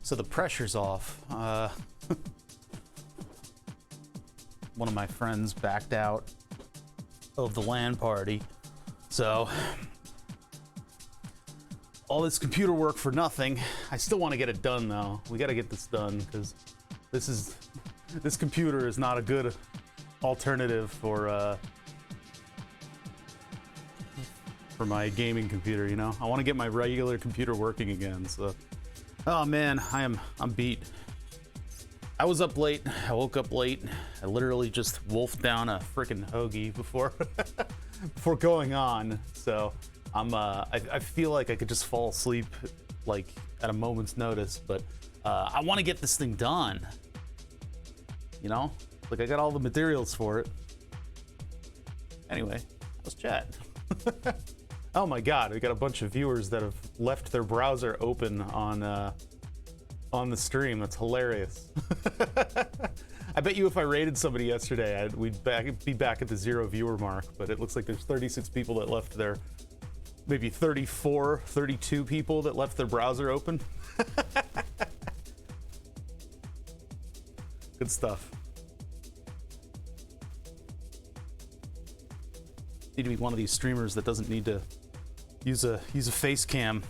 So the pressure's off. One of my friends backed out of the LAN party. So all this computer work for nothing. I still want to get it done though. We got to get this done because this computer is not a good alternative for my gaming computer, you know? I want to get my regular computer working again, so. Oh man, I'm beat. I was up late, I woke up late. I literally just wolfed down a freaking hoagie before before going on. So I feel like I could just fall asleep like at a moment's notice, but I want to get this thing done. You know? Like I got all the materials for it. Anyway, let's chat. Oh my god, we got a bunch of viewers that have left their browser open on the stream. That's hilarious. I bet you if I rated somebody yesterday, we'd be back at the 0 viewer mark, but it looks like there's 36 people that left their, maybe 34, 32 people that left their browser open. Good stuff. Need to be one of these streamers that doesn't need to use a face cam.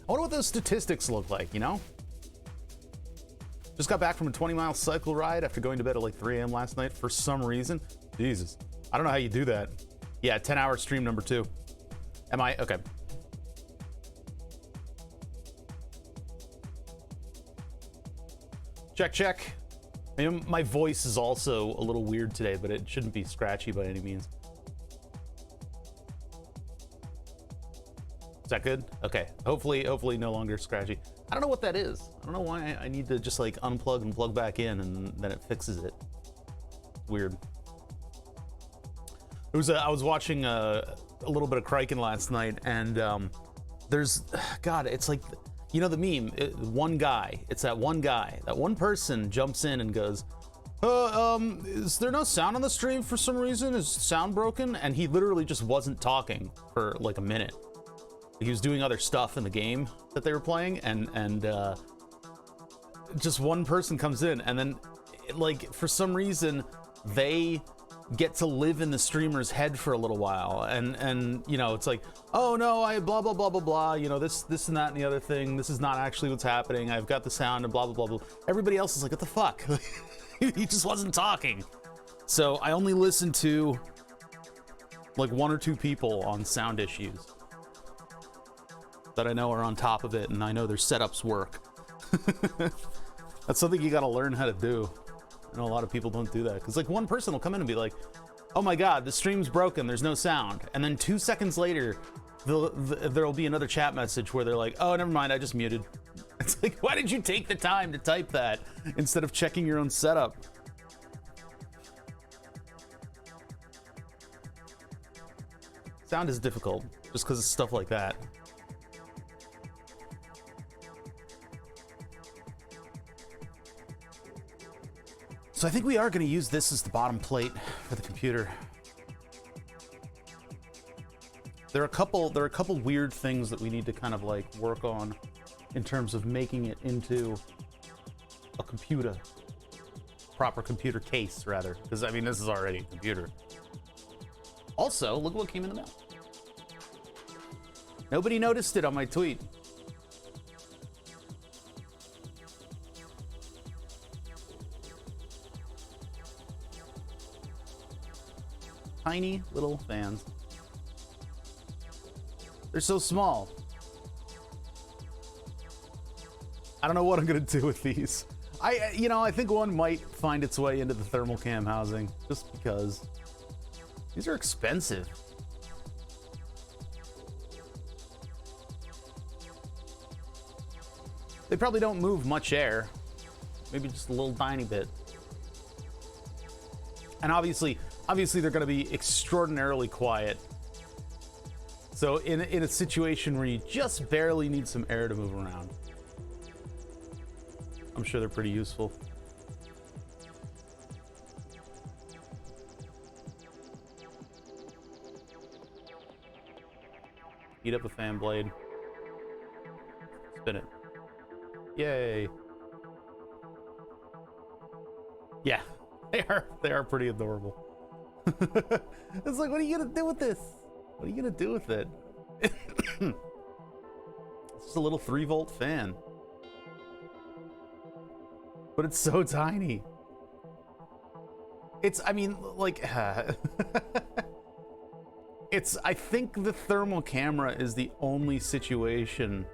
I wonder what those statistics look like, you know? Just got back from a 20-mile cycle ride after going to bed at like 3 a.m. last night for some reason. Jesus. I don't know how you do that. Yeah, 10-hour stream number 2. Am I? Okay. Check, check. I mean, my voice is also a little weird today, but it shouldn't be scratchy by any means. Is that good? Okay. Hopefully no longer scratchy. I don't know what that is. I don't know why I need to just like unplug and plug back in and then it fixes it. Weird. I was watching a little bit of Kraken last night, and God, it's like, you know the meme, one guy, it's that one guy, that one person jumps in and goes, is there no sound on the stream for some reason? Is sound broken? And he literally just wasn't talking for like a minute. He was doing other stuff in the game that they were playing, and just one person comes in, and then like for some reason they get to live in the streamer's head for a little while, and you know, it's like, oh no, I blah blah blah blah blah, you know, this and that and the other thing, this is not actually what's happening, I've got the sound and blah blah blah blah. Everybody else is like, what the fuck? He just wasn't talking. So I only listened to like 1 or 2 people on sound issues that I know are on top of it, and I know their setups work. That's something you got to learn how to do. I know a lot of people don't do that, because like one person will come in and be like, oh my god, the stream's broken, there's no sound, and then 2 seconds later there'll be another chat message where they're like, oh never mind, I just muted. It's like, why did you take the time to type that instead of checking your own setup? Sound is difficult just because of stuff like that. So I think we are going to use this as the bottom plate for the computer. There are a couple weird things that we need to kind of like work on in terms of making it into a computer, proper computer case rather, because I mean this is already a computer. Also, look what came in the mail. Nobody noticed it on my tweet. Tiny little fans. They're so small. I don't know what I'm gonna do with these. I think one might find its way into the thermal cam housing, just because. These are expensive. They probably don't move much air. Maybe just a little tiny bit. And obviously they're going to be extraordinarily quiet. So in a situation where you just barely need some air to move around, I'm sure they're pretty useful. Heat up a fan blade. Spin it. Yay. Yeah, they are pretty adorable. It's like, what are you gonna do with this? What are you gonna do with it? It's just a little 3-volt fan. But it's so tiny. It's, I mean, like, it's, I think the thermal camera is the only situation.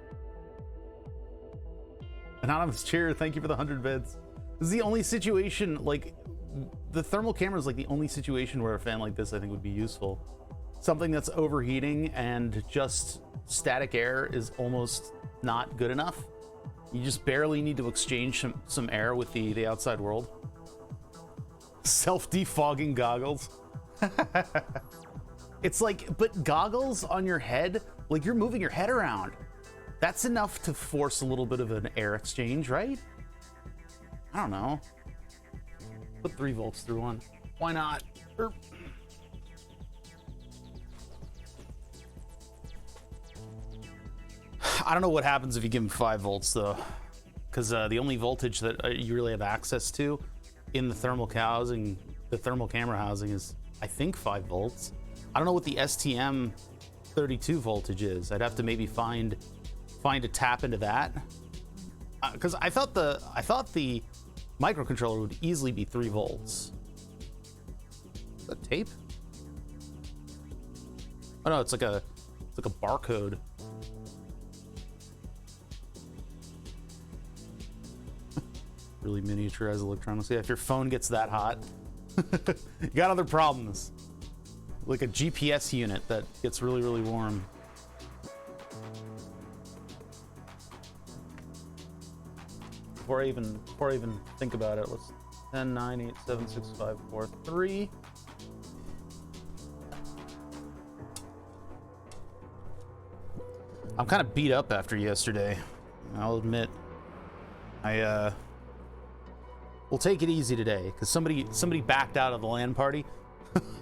Anonymous Cheer, thank you for the 100 bits. This is the only situation, like, the thermal camera is like the only situation where a fan like this I think would be useful. Something that's overheating and just static air is almost not good enough. You just barely need to exchange some air with the outside world. Self-defogging goggles. It's like, but goggles on your head, like you're moving your head around. That's enough to force a little bit of an air exchange, right? I don't know. Put 3 volts through one. Why not? I don't know what happens if you give him 5 volts though, because the only voltage that you really have access to in the thermal housing, the thermal camera housing, is I think 5 volts. I don't know what the STM32 voltage is. I'd have to maybe find a tap into that, because I thought the microcontroller would easily be 3 volts. Is that tape? Oh no, it's like a barcode. Really miniaturized electronics. Yeah, if your phone gets that hot, you got other problems. Like a GPS unit that gets really, really warm. Before I even think about it, let's 10, 9, 8, 7, 6, 5, 4, 3. I'm kind of beat up after yesterday. I'll admit. We'll take it easy today because somebody backed out of the LAN party.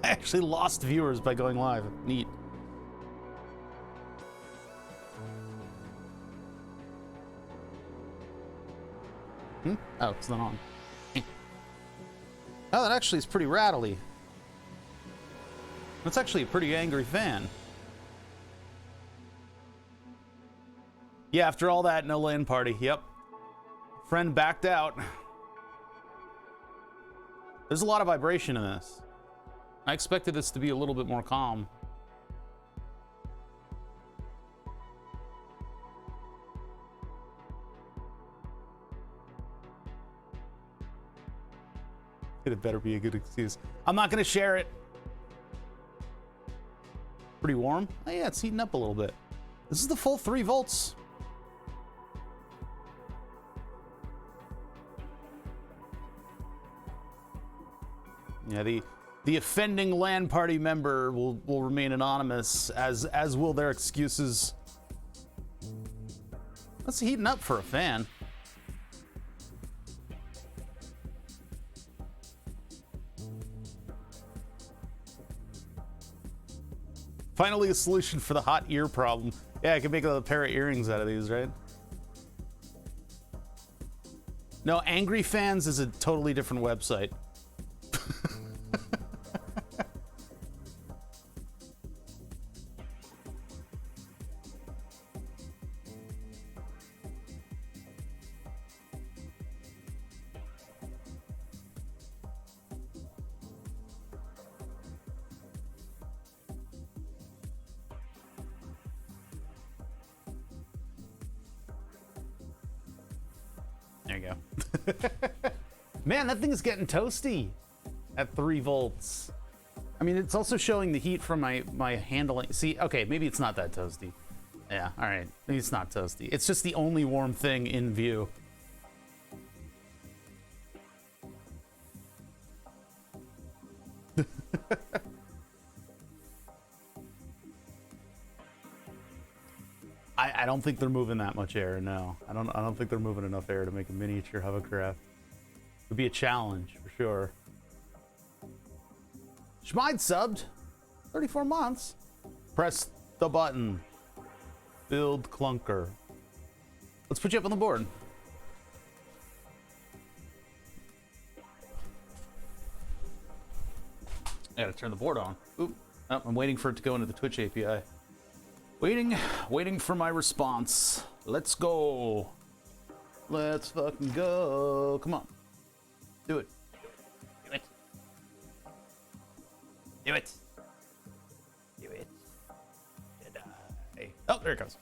I actually lost viewers by going live. Neat. Oh, it's not on. Oh, that actually is pretty rattly. That's actually a pretty angry fan. Yeah, after all that, no LAN party. Yep. Friend backed out. There's a lot of vibration in this. I expected this to be a little bit more calm. It better be a good excuse. I'm not gonna share it. Pretty warm? Oh yeah, it's heating up a little bit. This is the full 3 volts. Yeah, the offending LAN party member will remain anonymous, as will their excuses. That's heating up for a fan. Finally, a solution for the hot ear problem. Yeah, I can make a pair of earrings out of these, right? No, Angry Fans is a totally different website. There you go. Man, that thing is getting toasty at 3 volts. I mean, it's also showing the heat from my handling. See, okay, maybe it's not that toasty. Yeah, all right. Maybe it's not toasty. It's just the only warm thing in view. I don't think they're moving that much air. No, I don't think they're moving enough air to make a miniature hovercraft. It would be a challenge for sure. Schmide subbed 34 months. Press the button. Build clunker. Let's put you up on the board. I gotta turn the board on. Oop. Oh, I'm waiting for it to go into the Twitch API. Waiting for my response. Let's go. Let's fucking go. Come on. Do it. Do it. Do it. Do it. Did I? Oh, there it goes.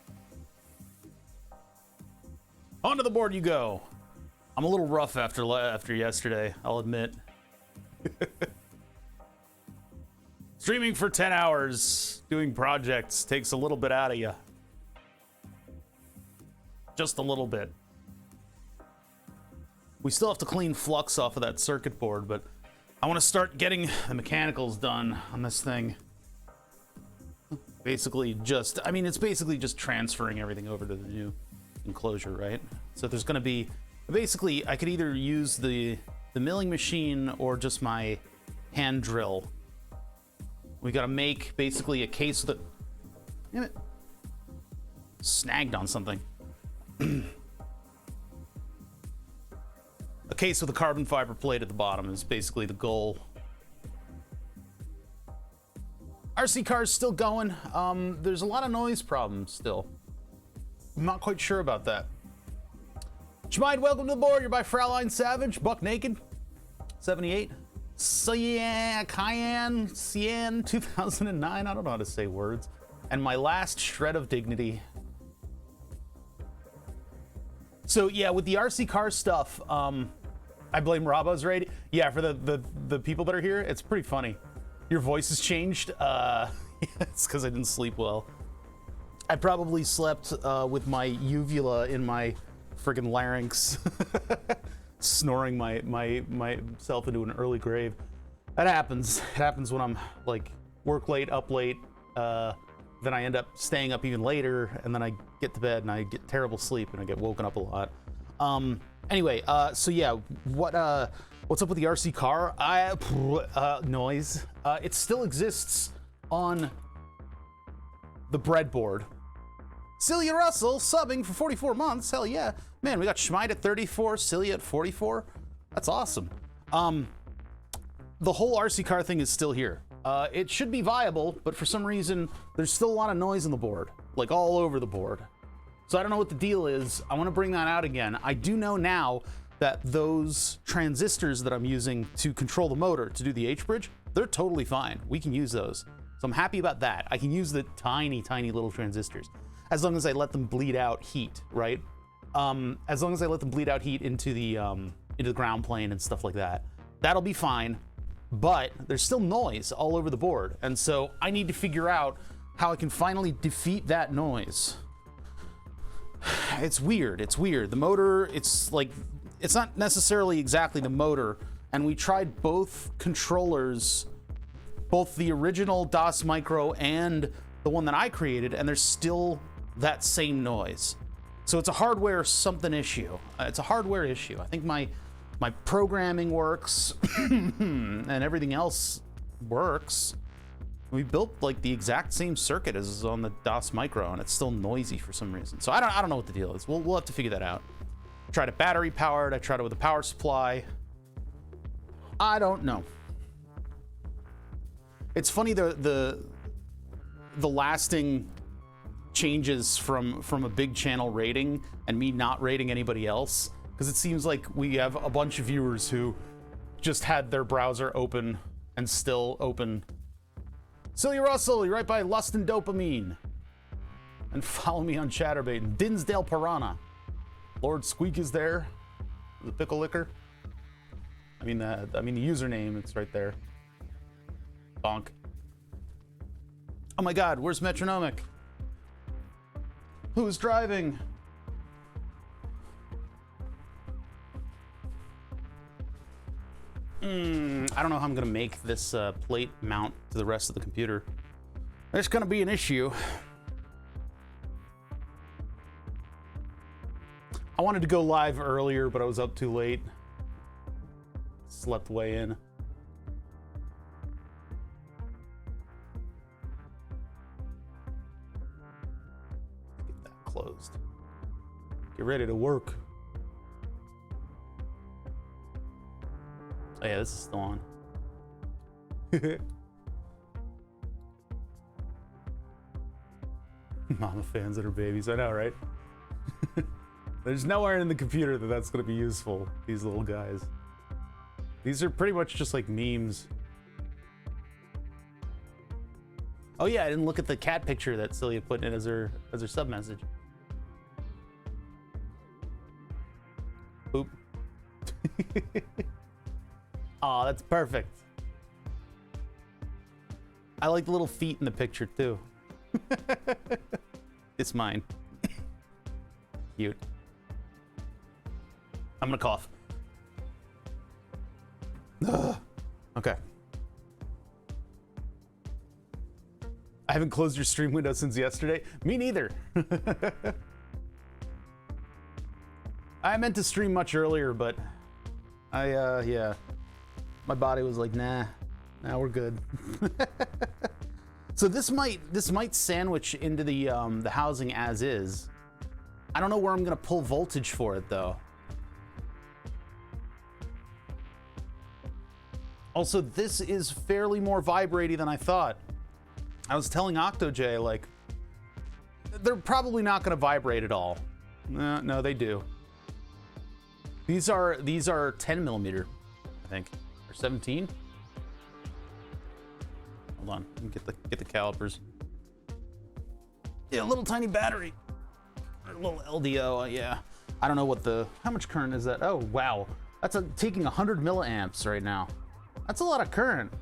Onto the board you go. I'm a little rough after yesterday, I'll admit. Streaming for 10 hours, doing projects, takes a little bit out of you. Just a little bit. We still have to clean flux off of that circuit board, but I want to start getting the mechanicals done on this thing. Basically just, I mean, it's basically just transferring everything over to the new enclosure, right? So there's going to be, basically, I could either use the milling machine or just my hand drill. We got to make basically a case with a, damn it, snagged on something. A case with a carbon fiber plate at the bottom is basically the goal. RC car's still going. There's a lot of noise problems still. I'm not quite sure about that. Jemide, welcome to the board. You're by Fraulein Savage, Buck Naked, 78. Cayenne, 2009. I don't know how to say words. And my last shred of dignity. So yeah, with the RC car stuff, I blame Robbo's raid. Yeah, for the people that are here, it's pretty funny. Your voice has changed. It's because I didn't sleep well. I probably slept with my uvula in my friggin' larynx, snoring myself into an early grave. That happens. It happens when I'm like work late, up late. Then I end up staying up even later, and then I get to bed and I get terrible sleep and I get woken up a lot. Anyway, so yeah, what's up with the RC car? Noise. It still exists on the breadboard. Celia Russell subbing for 44 months. Hell yeah. Man, we got Schmide at 34, Celia at 44. That's awesome. The whole RC car thing is still here. It should be viable, but for some reason, there's still a lot of noise on the board, like all over the board. So I don't know what the deal is. I want to bring that out again. I do know now that those transistors that I'm using to control the motor to do the H-bridge, they're totally fine. We can use those. So I'm happy about that. I can use the tiny, tiny little transistors as long as I let them bleed out heat, right? As long as I let them bleed out heat into the ground plane and stuff like that. That'll be fine. But there's still noise all over the board. And so I need to figure out how I can finally defeat that noise. It's weird. It's weird. The motor, it's like, it's not necessarily exactly the motor. And we tried both controllers, both the original DOS Micro and the one that I created, and there's still that same noise. So it's a hardware something issue. It's a hardware issue. I think my programming works and everything else works. We built like the exact same circuit as on the DOS Micro, and it's still noisy for some reason. So I don't know what the deal is. We'll have to figure that out. Tried it battery powered. I tried it with a power supply. I don't know. It's funny the lasting changes from a big channel rating and me not rating anybody else, because it seems like we have a bunch of viewers who just had their browser open and still open. Celia Russell, you're right by Lust and Dopamine. And follow me on Chatterbait. And Dinsdale Piranha. Lord Squeak is there. The Pickle Licker. I mean the username, it's right there. Bonk. Oh my god, where's Metronomic? Who's driving? I don't know how I'm gonna make this plate mount to the rest of the computer. There's gonna be an issue. I wanted to go live earlier, but I was up too late. Slept way in. Get Get ready to work. Oh yeah, this is still on. Mama fans and her babies, I know, right? There's nowhere in the computer that that's gonna be useful, these little guys. These are pretty much just like memes. Oh yeah, I didn't look at the cat picture that Celia put in as her sub message. Boop. Aw, that's perfect. I like the little feet in the picture too. It's mine. Cute. I'm gonna cough. Ugh. Okay. I haven't closed your stream window since yesterday. Me neither. I meant to stream much earlier, but yeah. My body was like, nah, we're good. So this might sandwich into the housing as is. I don't know where I'm gonna pull voltage for it though. Also, this is fairly more vibraty than I thought. I was telling OctoJ, like, they're probably not gonna vibrate at all. No, they do. These are 10 millimeter, I think, or 17. Hold on, let me get the calipers. Yeah, a little tiny battery, a little LDO. Yeah, I don't know what how much current is that? Oh wow, that's taking 100 milliamps right now. That's a lot of current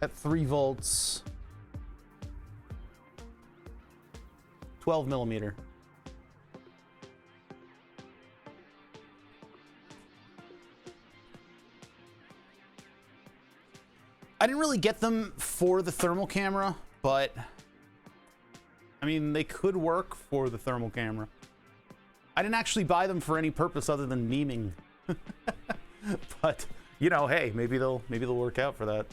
at 3 volts. 12 millimeter. I didn't really get them for the thermal camera, but I mean, they could work for the thermal camera. I didn't actually buy them for any purpose other than memeing. But, you know, hey, maybe they'll work out for that.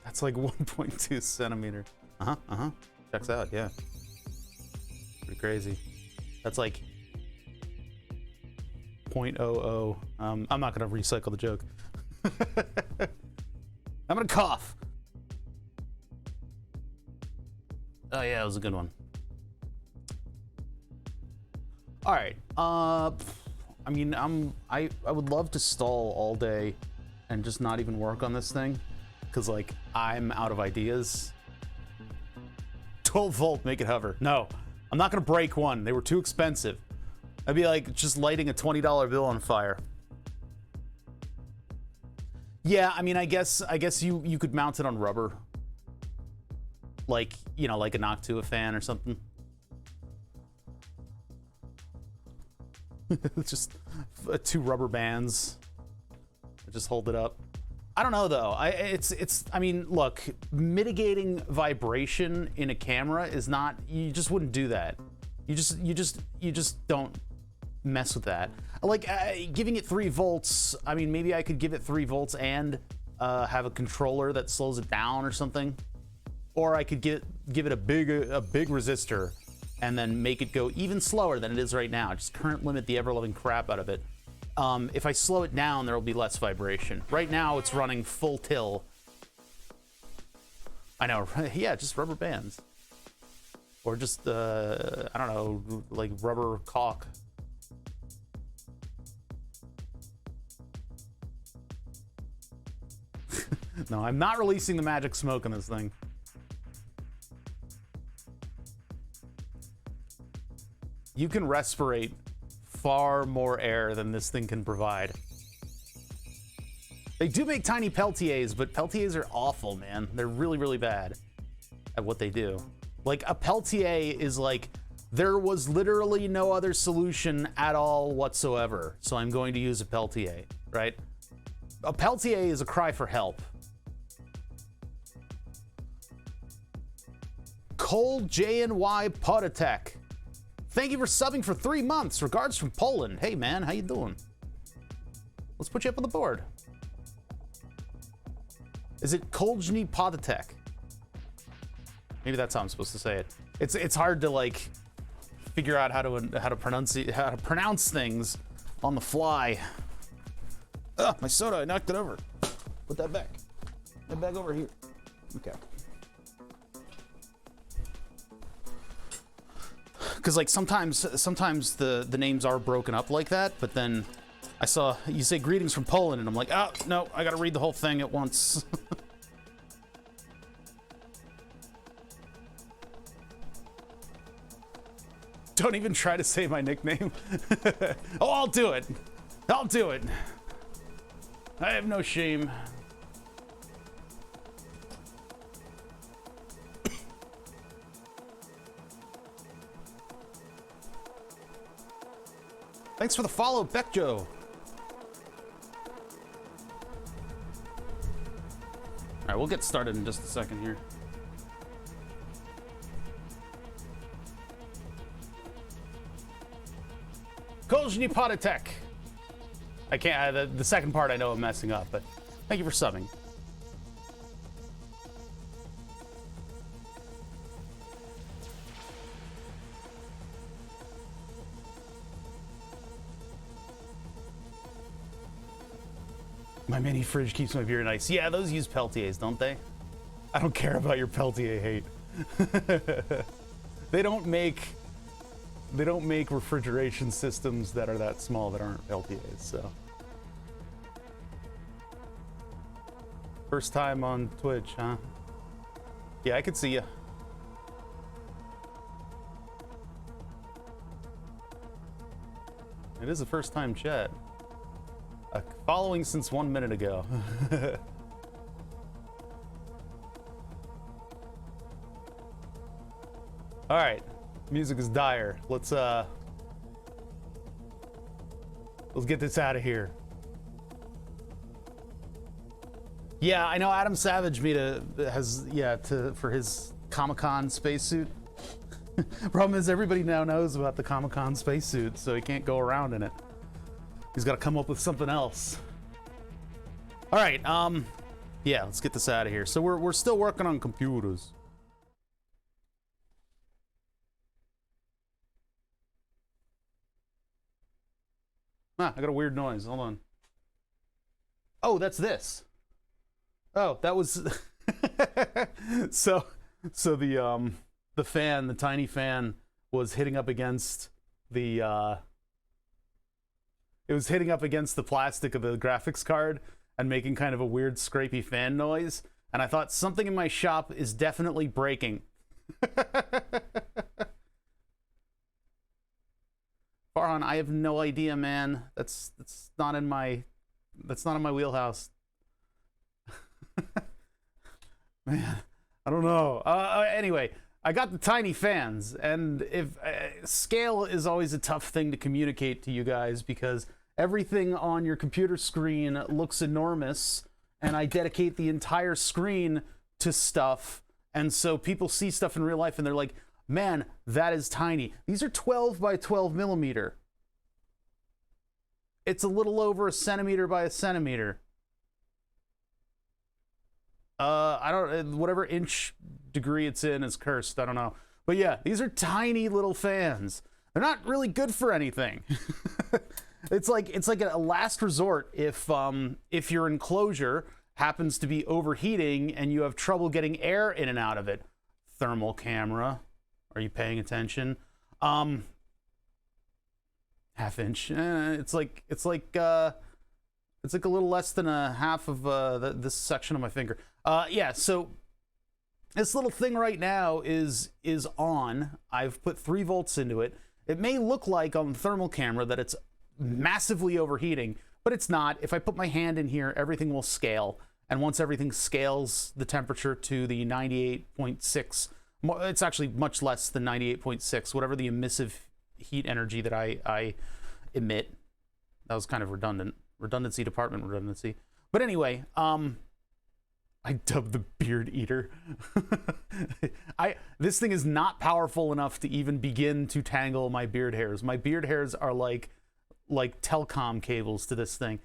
That's like 1.2 centimeter. Checks out, yeah. Pretty crazy. That's like 0.00. I'm not gonna recycle the joke. I'm gonna cough. Oh yeah, it was a good one. All right. I mean, I would love to stall all day and just not even work on this thing, because like I'm out of ideas. 12 volt, make it hover. No, I'm not gonna break one. They were too expensive. That'd be like just lighting a $20 bill on fire. Yeah, I mean, I guess you could mount it on rubber, like, you know, like a Noctua fan or something. Just 2 rubber bands. Just hold it up. I don't know though. I mean, look, mitigating vibration in a camera is not. You just wouldn't do that. You just don't mess with that. Like giving it 3 volts. I mean, maybe I could give it 3 volts and have a controller that slows it down or something, or I could give it a big resistor and then make it go even slower than it is right now. Just current limit the ever-loving crap out of it. If I slow it down, there will be less vibration. Right now, it's running full till. I know, yeah, just rubber bands. Or just, I don't know, like rubber caulk. No, I'm not releasing the magic smoke in this thing. You can respirate far more air than this thing can provide. They do make tiny Peltiers, but Peltiers are awful, man. They're really, really bad at what they do. Like, a Peltier is like, there was literally no other solution at all whatsoever, so I'm going to use a Peltier, right? A Peltier is a cry for help. Cold JNY Podotech. Thank you for subbing for 3 months. Regards from Poland. Hey man, how you doing? Let's put you up on the board. Is it Koljny Podotech? Maybe that's how I'm supposed to say it. It's hard to like figure out how to pronounce things on the fly. Oh, my soda! I knocked it over. Put that back. Put that back over here. Okay. Because like sometimes the names are broken up like that, but then I saw you say greetings from Poland, and I'm like, oh no, I gotta read the whole thing at once. Don't even try to say my nickname. Oh, I'll do it. I'll do it. I have no shame. Thanks for the follow, Beckjo. All right, we'll get started in just a second here. Kozhny Podatek. I can't, the second part I know I'm messing up, but thank you for subbing. My mini fridge keeps my beer nice. Yeah, those use Peltiers, don't they? I don't care about your Peltier hate. They don't make refrigeration systems that are that small that aren't Peltiers, so. First time on Twitch, huh? Yeah, I could see you. It is a first time chat. Following since 1 minute ago. All right, music is dire. Let's get this out of here. Yeah, I know Adam Savage for his Comic-Con spacesuit. Problem is everybody now knows about the Comic-Con spacesuit, so he can't go around in it. He's got to come up with something else. All right, yeah, let's get this out of here. So we're still working on computers. Ah, I got a weird noise. Hold on. Oh, that's this. Oh, that was so the fan, the tiny fan, was hitting up against the it was hitting up against the plastic of the graphics card and making kind of a weird scrapey fan noise. And I thought something in my shop is definitely breaking. Farhan, I have no idea, man. That's not in my wheelhouse. Man, I don't know. Anyway, I got the tiny fans, and if scale is always a tough thing to communicate to you guys because everything on your computer screen looks enormous, and I dedicate the entire screen to stuff, and so people see stuff in real life and they're like, man, that is tiny. These are 12 by 12 millimeter. It's a little over a centimeter by a centimeter. I don't, whatever inch degree it's in is cursed. I don't know. But yeah, these are tiny little fans. They're not really good for anything. It's like a last resort if your enclosure happens to be overheating and you have trouble getting air in and out of it. Thermal camera. Are you paying attention? Half inch. It's like a little less than a half of this section of my finger. Yeah, so this little thing right now is on. I've put 3 volts into it. It may look like on the thermal camera that it's massively overheating, but it's not. If I put my hand in here, everything will scale. And once everything scales the temperature to the 98.6, it's actually much less than 98.6, whatever the emissive heat energy that I emit. That was kind of redundant. Redundancy department redundancy. But anyway, I dubbed the beard eater. This thing is not powerful enough to even begin to tangle my beard hairs. My beard hairs are like telecom cables to this thing.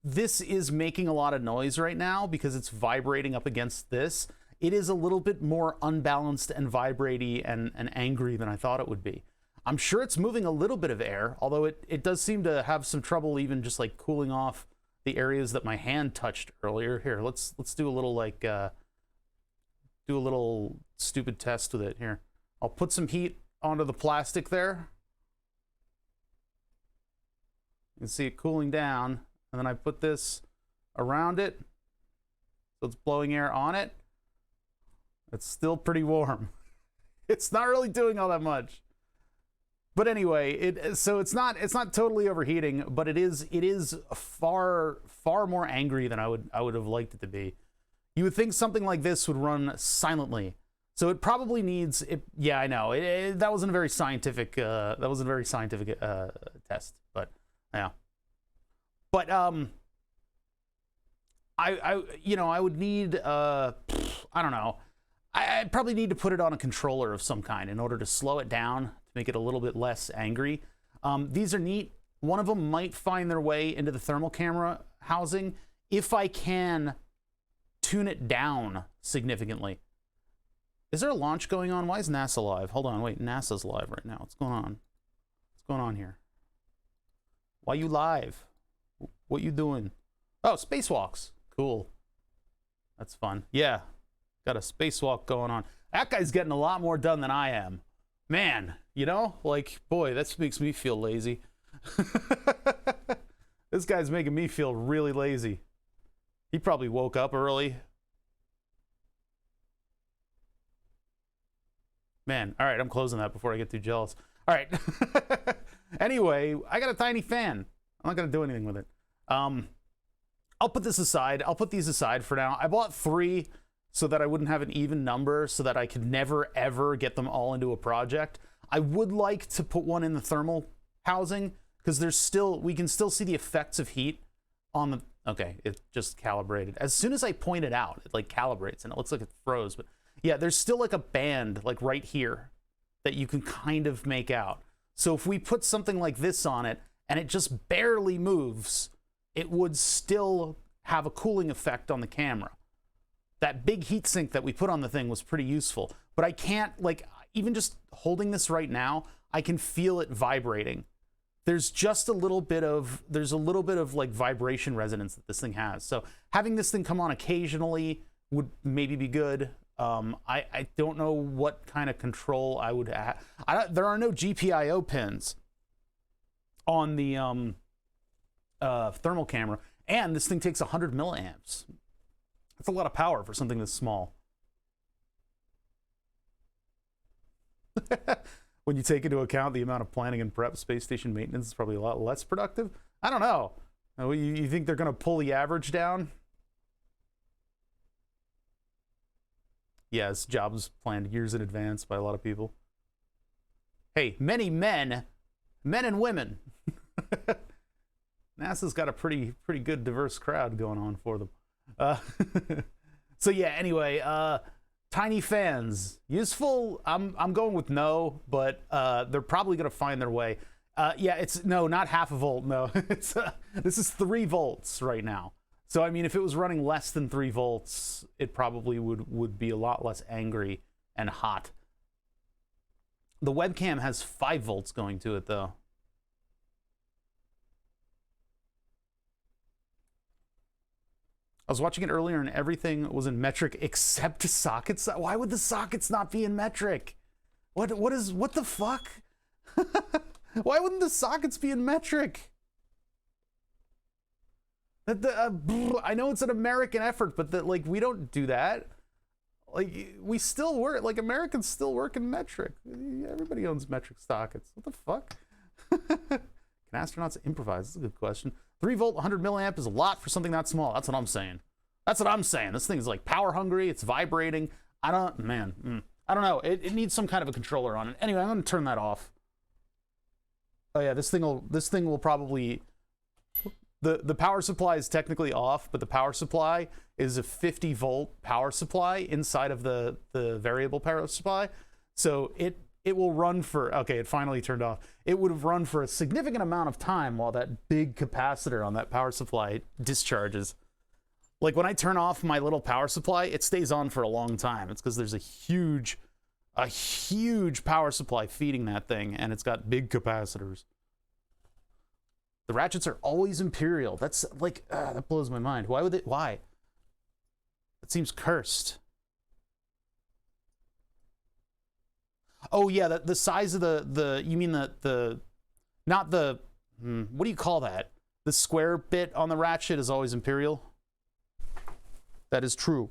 This is making a lot of noise right now because it's vibrating up against this. it is a little bit more unbalanced and vibraty and angry than I thought it would be. I'm sure it's moving a little bit of air, although it does seem to have some trouble even just like cooling off the areas that my hand touched earlier. Here, let's do a little like do a little stupid test with it here. I'll put some heat onto the plastic there. You can see it cooling down, and then I put this around it, so it's blowing air on it. It's still pretty warm. It's not really doing all that much. But anyway, so it's not totally overheating, but it is far more angry than I would have liked it to be. You would think something like this would run silently, so it probably needs it. Yeah, I know that wasn't a very scientific test, but yeah. But I would need I don't know. I'd probably need to put it on a controller of some kind in order to slow it down, to make it a little bit less angry. These are neat. One of them might find their way into the thermal camera housing if I can tune it down significantly. Is there a launch going on? Why is NASA live? Hold on, wait, NASA's live right now. What's going on? What's going on here? Why you live? What you doing? Oh, spacewalks. Cool. That's fun. Yeah. Got a spacewalk going on. That guy's getting a lot more done than I am. Man, you know, like, boy, that makes me feel lazy. This guy's making me feel really lazy. He probably woke up early. Man, all right, I'm closing that before I get too jealous. All right. Anyway, I got a tiny fan. I'm not going to do anything with it. I'll put this aside. I'll put these aside for now. I bought 3 so that I wouldn't have an even number, so that I could never, ever get them all into a project. I would like to put one in the thermal housing, because we can still see the effects of heat on the, okay, it just calibrated. As soon as I point it out, it like calibrates, and it looks like it froze, but yeah, there's still like a band like right here that you can kind of make out. So if we put something like this on it, and it just barely moves, it would still have a cooling effect on the camera. That big heatsink that we put on the thing was pretty useful, but I can't, like, even just holding this right now, I can feel it vibrating. There's just a little bit of like vibration resonance that this thing has. So having this thing come on occasionally would maybe be good. I don't know what kind of control I would have. There are no GPIO pins on the thermal camera, and this thing takes 100 milliamps. That's a lot of power for something this small. When you take into account the amount of planning and prep, space station maintenance is probably a lot less productive. I don't know. You think they're going to pull the average down? Yeah, this job's planned years in advance by a lot of people. Hey, many men and women. NASA's got a pretty good diverse crowd going on for them. So yeah, anyway, tiny fans, useful? I'm going with no, but they're probably gonna find their way. Yeah, it's no, not half a volt. No, it's this is 3 volts right now. So I mean, if it was running less than 3 volts, it probably would be a lot less angry and hot. The webcam has 5 volts going to it though. I was watching it earlier and everything was in metric except sockets. Why would the sockets not be in metric? What the fuck? Why wouldn't the sockets be in metric? I know it's an American effort, but like we don't do that. Like we still work, like Americans still work in metric. Everybody owns metric sockets. What the fuck? Can astronauts improvise? That's a good question. 3 volt, 100 milliamp is a lot for something that small. That's what I'm saying. That's what I'm saying. This thing is like power hungry. It's vibrating. I don't know. It needs some kind of a controller on it. Anyway, I'm going to turn that off. Oh yeah, this thing will probably, the power supply is technically off, but the power supply is a 50 volt power supply inside of the variable power supply. So it will run for, okay, it finally turned off. It would have run for a significant amount of time while that big capacitor on that power supply discharges. Like when I turn off my little power supply, it stays on for a long time. It's because there's a huge power supply feeding that thing, and it's got big capacitors. The ratchets are always Imperial. That's like, that blows my mind. Why would it? Why? It seems cursed. Oh yeah, the size of the you mean the not the what do you call that? The square bit on the ratchet is always Imperial. That is true.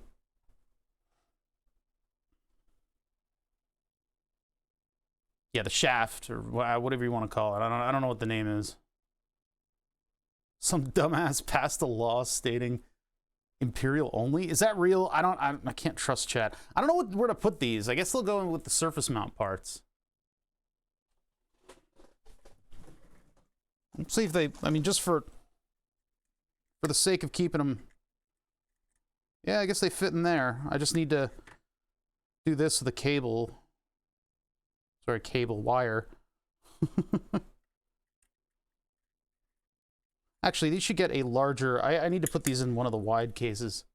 Yeah, the shaft or whatever you want to call it. I don't know what the name is. Some dumbass passed a law stating Imperial only. Is that real? I can't trust chat. I don't know where to put these. I guess they'll go in with the surface mount parts. Let's see if they, I mean, just for the sake of keeping them. Yeah, I guess they fit in there. I just need to do this with a cable. Sorry, cable wire. Actually, these should get a larger... I need to put these in one of the wide cases.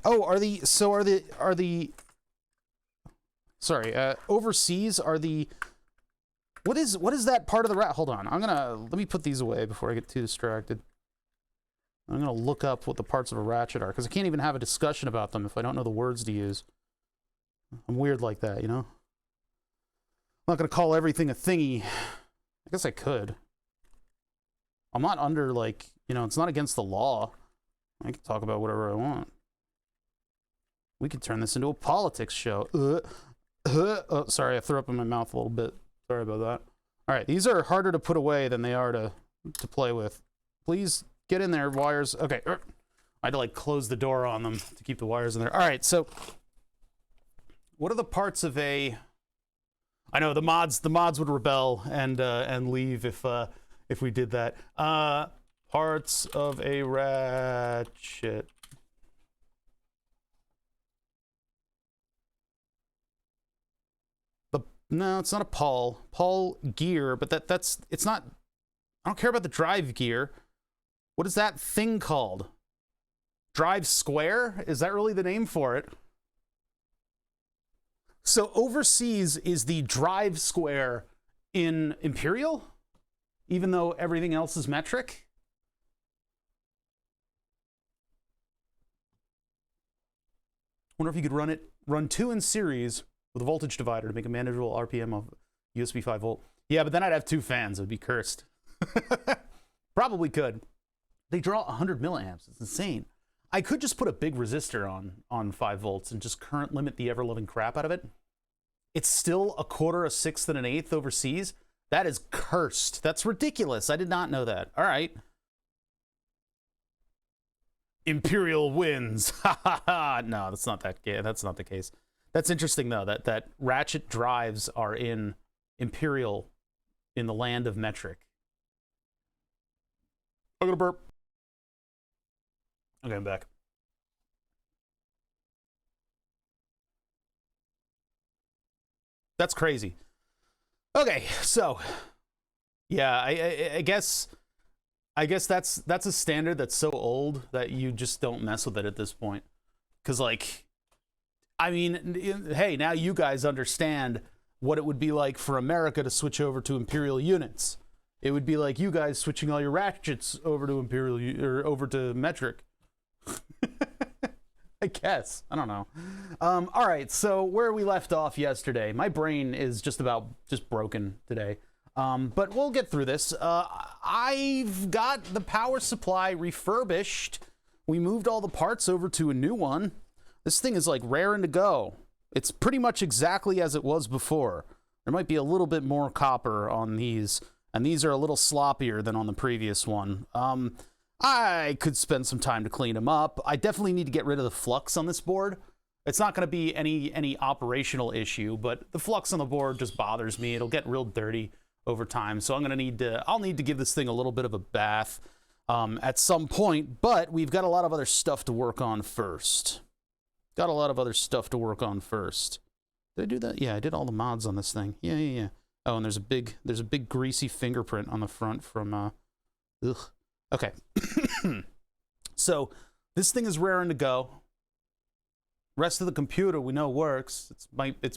Oh, are the... Sorry, overseas are the... What is that part of the rat? Hold on, let me put these away before I get too distracted. I'm gonna look up what the parts of a ratchet are, because I can't even have a discussion about them if I don't know the words to use. I'm weird like that, you know? I'm not gonna call everything a thingy. I guess I could. I'm not under, like, you know, it's not against the law. I can talk about whatever I want. We could turn this into a politics show. Oh, sorry, I threw up in my mouth a little bit. Sorry about that. All right, these are harder to put away than they are to play with. Please get in there, wires. Okay, I had to, like, close the door on them to keep the wires in there. All right, so what are the parts of a... I know the mods would rebel and leave if we did that. Parts of a ratchet. No, it's not a Paul gear, but it's not. I don't care about the drive gear. What is that thing called? Drive square? Is that really the name for it? So overseas is the drive square in Imperial, even though everything else is metric? Wonder if you could run two in series with a voltage divider to make a manageable RPM of USB 5 volt. Yeah, but then I'd have two fans. It would be cursed. Probably could. They draw 100 milliamps. It's insane. I could just put a big resistor on 5 volts and just current limit the ever-loving crap out of it. It's still a quarter, a sixth, and an eighth overseas. That is cursed. That's ridiculous. I did not know that. All right. Imperial wins. Ha ha ha. No, that's not that. Yeah, that's not the case. That's interesting though. That ratchet drives are in Imperial, in the land of metric. I'm gonna burp. Okay, I'm back. That's crazy. Okay, so yeah, I guess that's a standard that's so old that you just don't mess with it at this point. Because, like, I mean, hey, now you guys understand what it would be like for America to switch over to Imperial units. It would be like you guys switching all your ratchets over to Imperial or over to metric. I guess. I don't know. All right, so where we left off yesterday, my brain is just broken today. But we'll get through this. I've got the power supply refurbished. We moved all the parts over to a new one. This thing is like raring to go. It's pretty much exactly as it was before. There might be a little bit more copper on these, and these are a little sloppier than on the previous one. I could spend some time to clean them up. I definitely need to get rid of the flux on this board. It's not going to be any operational issue, but the flux on the board just bothers me. It'll get real dirty over time, so I'll need to give this thing a little bit of a bath at some point, but we've got a lot of other stuff to work on first. Got a lot of other stuff to work on first. Did I do that? Yeah, I did all the mods on this thing. Yeah. Oh, and there's a big greasy fingerprint on the front from ugh. Okay. So this thing is raring to go. Rest of the computer we know works. It's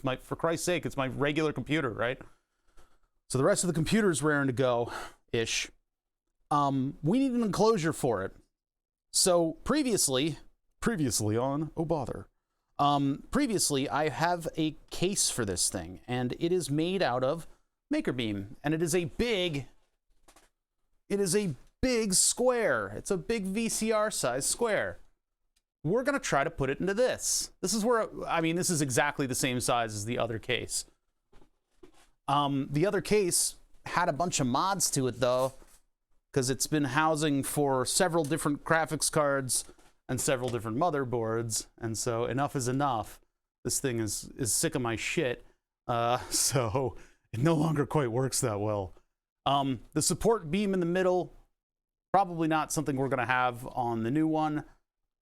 my for Christ's sake, it's my regular computer, right? So the rest of the computer is raring to go ish. We need an enclosure for it. So previously on, oh bother. Previously I have a case for this thing, and it is made out of Makerbeam, and it is a big square. It's a big VCR size square. We're gonna try to put it into this. This is where, I mean, this is exactly the same size as the other case. The other case had a bunch of mods to it though, because it's been housing for several different graphics cards and several different motherboards, and so enough is enough. This thing is sick of my shit, so it no longer quite works that well. The support beam in the middle, probably not something we're gonna have on the new one.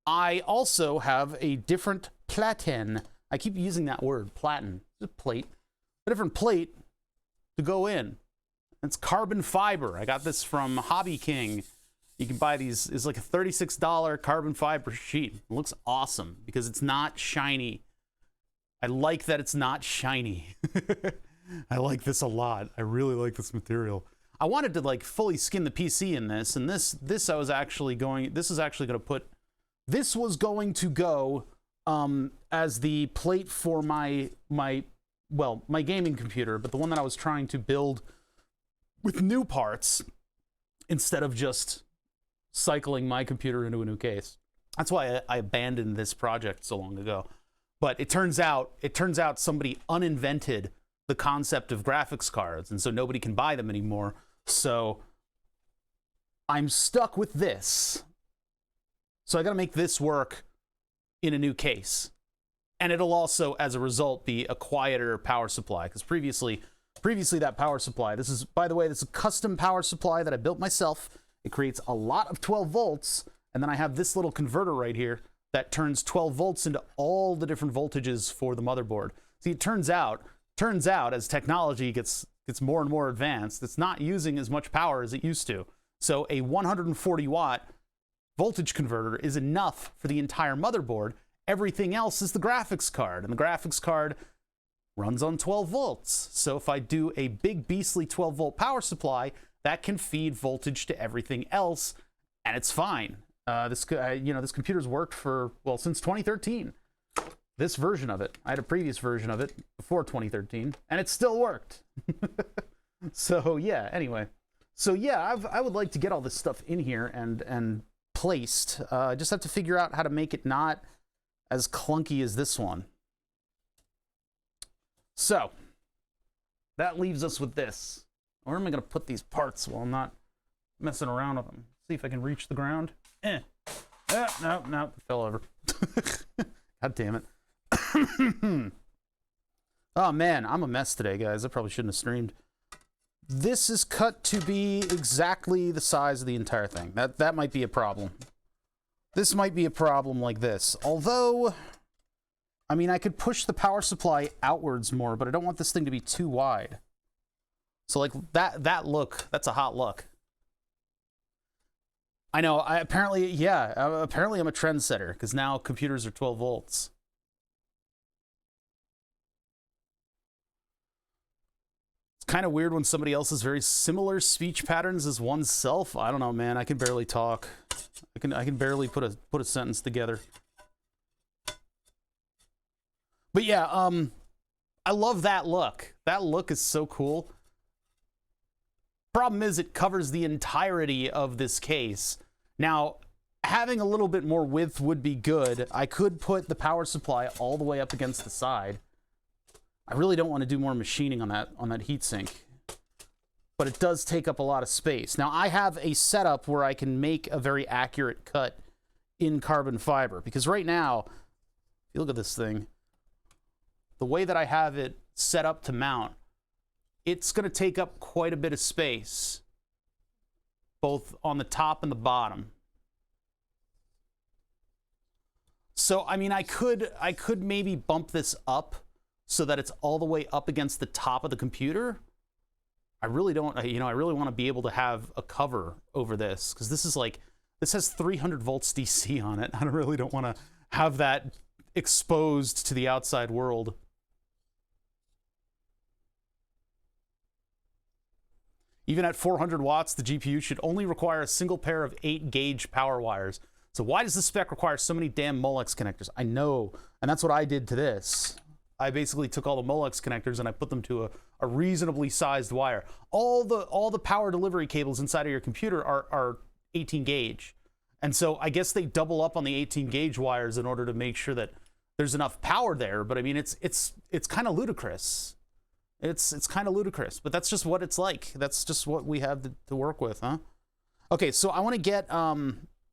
I also have a different platen. I keep using that word, platen. It's a plate. A different plate to go in. It's carbon fiber. I got this from Hobby King. You can buy these. It's like a $36 carbon fiber sheet. It looks awesome because it's not shiny. I like that it's not shiny. I like this a lot. I really like this material. I wanted to like fully skin the PC in this, and this was actually going to go as the plate for my gaming computer, but the one that I was trying to build with new parts instead of just cycling my computer into a new case. That's why I abandoned this project so long ago. But it turns out somebody uninvented the concept of graphics cards, and so nobody can buy them anymore. So I'm stuck with this. So I got to make this work in a new case. And it'll also, as a result, be a quieter power supply, because previously that power supply, this is, by the way, this is a custom power supply that I built myself. It creates a lot of 12 volts, and then I have this little converter right here that turns 12 volts into all the different voltages for the motherboard. See, it turns out as technology gets more and more advanced, it's not using as much power as it used to. So a 140 watt voltage converter is enough for the entire motherboard. Everything else is the graphics card, and the graphics card runs on 12 volts. So if I do a big beastly 12 volt power supply, that can feed voltage to everything else, and it's fine. This computer's worked for, well, since 2013. This version of it. I had a previous version of it before 2013, and it still worked. So yeah, anyway. So yeah, I would like to get all this stuff in here and placed. I just have to figure out how to make it not as clunky as this one. So that leaves us with this. Where am I going to put these parts while I'm not messing around with them? See if I can reach the ground. No, it fell over. God damn it. Oh man, I'm a mess today, guys. I probably shouldn't have streamed. This is cut to be exactly the size of the entire thing. That might be a problem. This might be a problem like this. Although, I mean, I could push the power supply outwards more, but I don't want this thing to be too wide. So like that look, that's a hot look. I know, apparently I'm a trendsetter, because now computers are 12 volts. It's kind of weird when somebody else has very similar speech patterns as oneself. I don't know, man. I can barely talk. I can barely put a sentence together. But yeah, I love that look. That look is so cool. Problem is, it covers the entirety of this case. Now, having a little bit more width would be good. I could put the power supply all the way up against the side. I really don't want to do more machining on that heatsink, but it does take up a lot of space. Now, I have a setup where I can make a very accurate cut in carbon fiber, because right now, if you look at this thing, the way that I have it set up to mount, it's going to take up quite a bit of space, both on the top and the bottom. So, I mean, I could maybe bump this up so that it's all the way up against the top of the computer. I really don't, you know, I really want to be able to have a cover over this, because this is like, this has 300 volts DC on it. I really don't want to have that exposed to the outside world. Even at 400 watts, the GPU should only require a single pair of 8-gauge power wires. So why does this spec require so many damn Molex connectors? I know, and that's what I did to this. I basically took all the Molex connectors and I put them to a reasonably sized wire. All the power delivery cables inside of your computer are 18-gauge. And so I guess they double up on the 18-gauge wires in order to make sure that there's enough power there. But I mean, it's kind of ludicrous. It's kind of ludicrous, but that's just what it's like. That's just what we have to work with, huh? Okay, so I want to get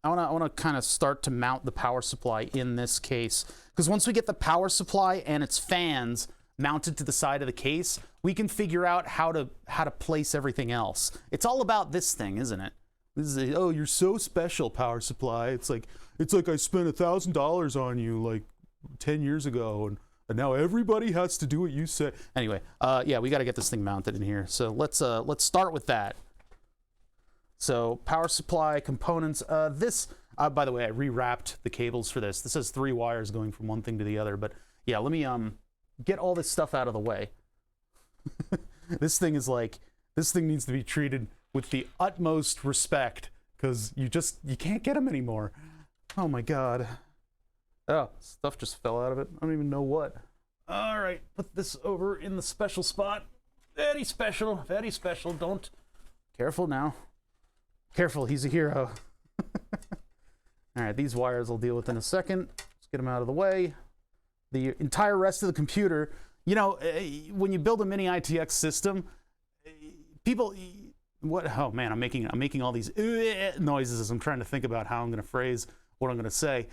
I want to kind of start to mount the power supply in this case, because once we get the power supply and its fans mounted to the side of the case, we can figure out how to place everything else. It's all about this thing, isn't it? This is oh, you're so special, power supply. It's like I spent $1,000 on you like 10 years ago, and now everybody has to do what you say. Anyway, yeah, we got to get this thing mounted in here. So let's start with that. So power supply components. This, by the way, I rewrapped the cables for this. This has 3 wires going from one thing to the other. But yeah, let me get all this stuff out of the way. This thing needs to be treated with the utmost respect, because you can't get them anymore. Oh my God. Oh, stuff just fell out of it. I don't even know what. All right, put this over in the special spot. Very special, very special. Don't. Careful now. Careful, he's a hero. All right, these wires I'll deal with in a second. Let's get them out of the way. The entire rest of the computer, you know, when you build a mini ITX system, people, what? Oh man, I'm making all these noises as I'm trying to think about how I'm going to phrase what I'm going to say.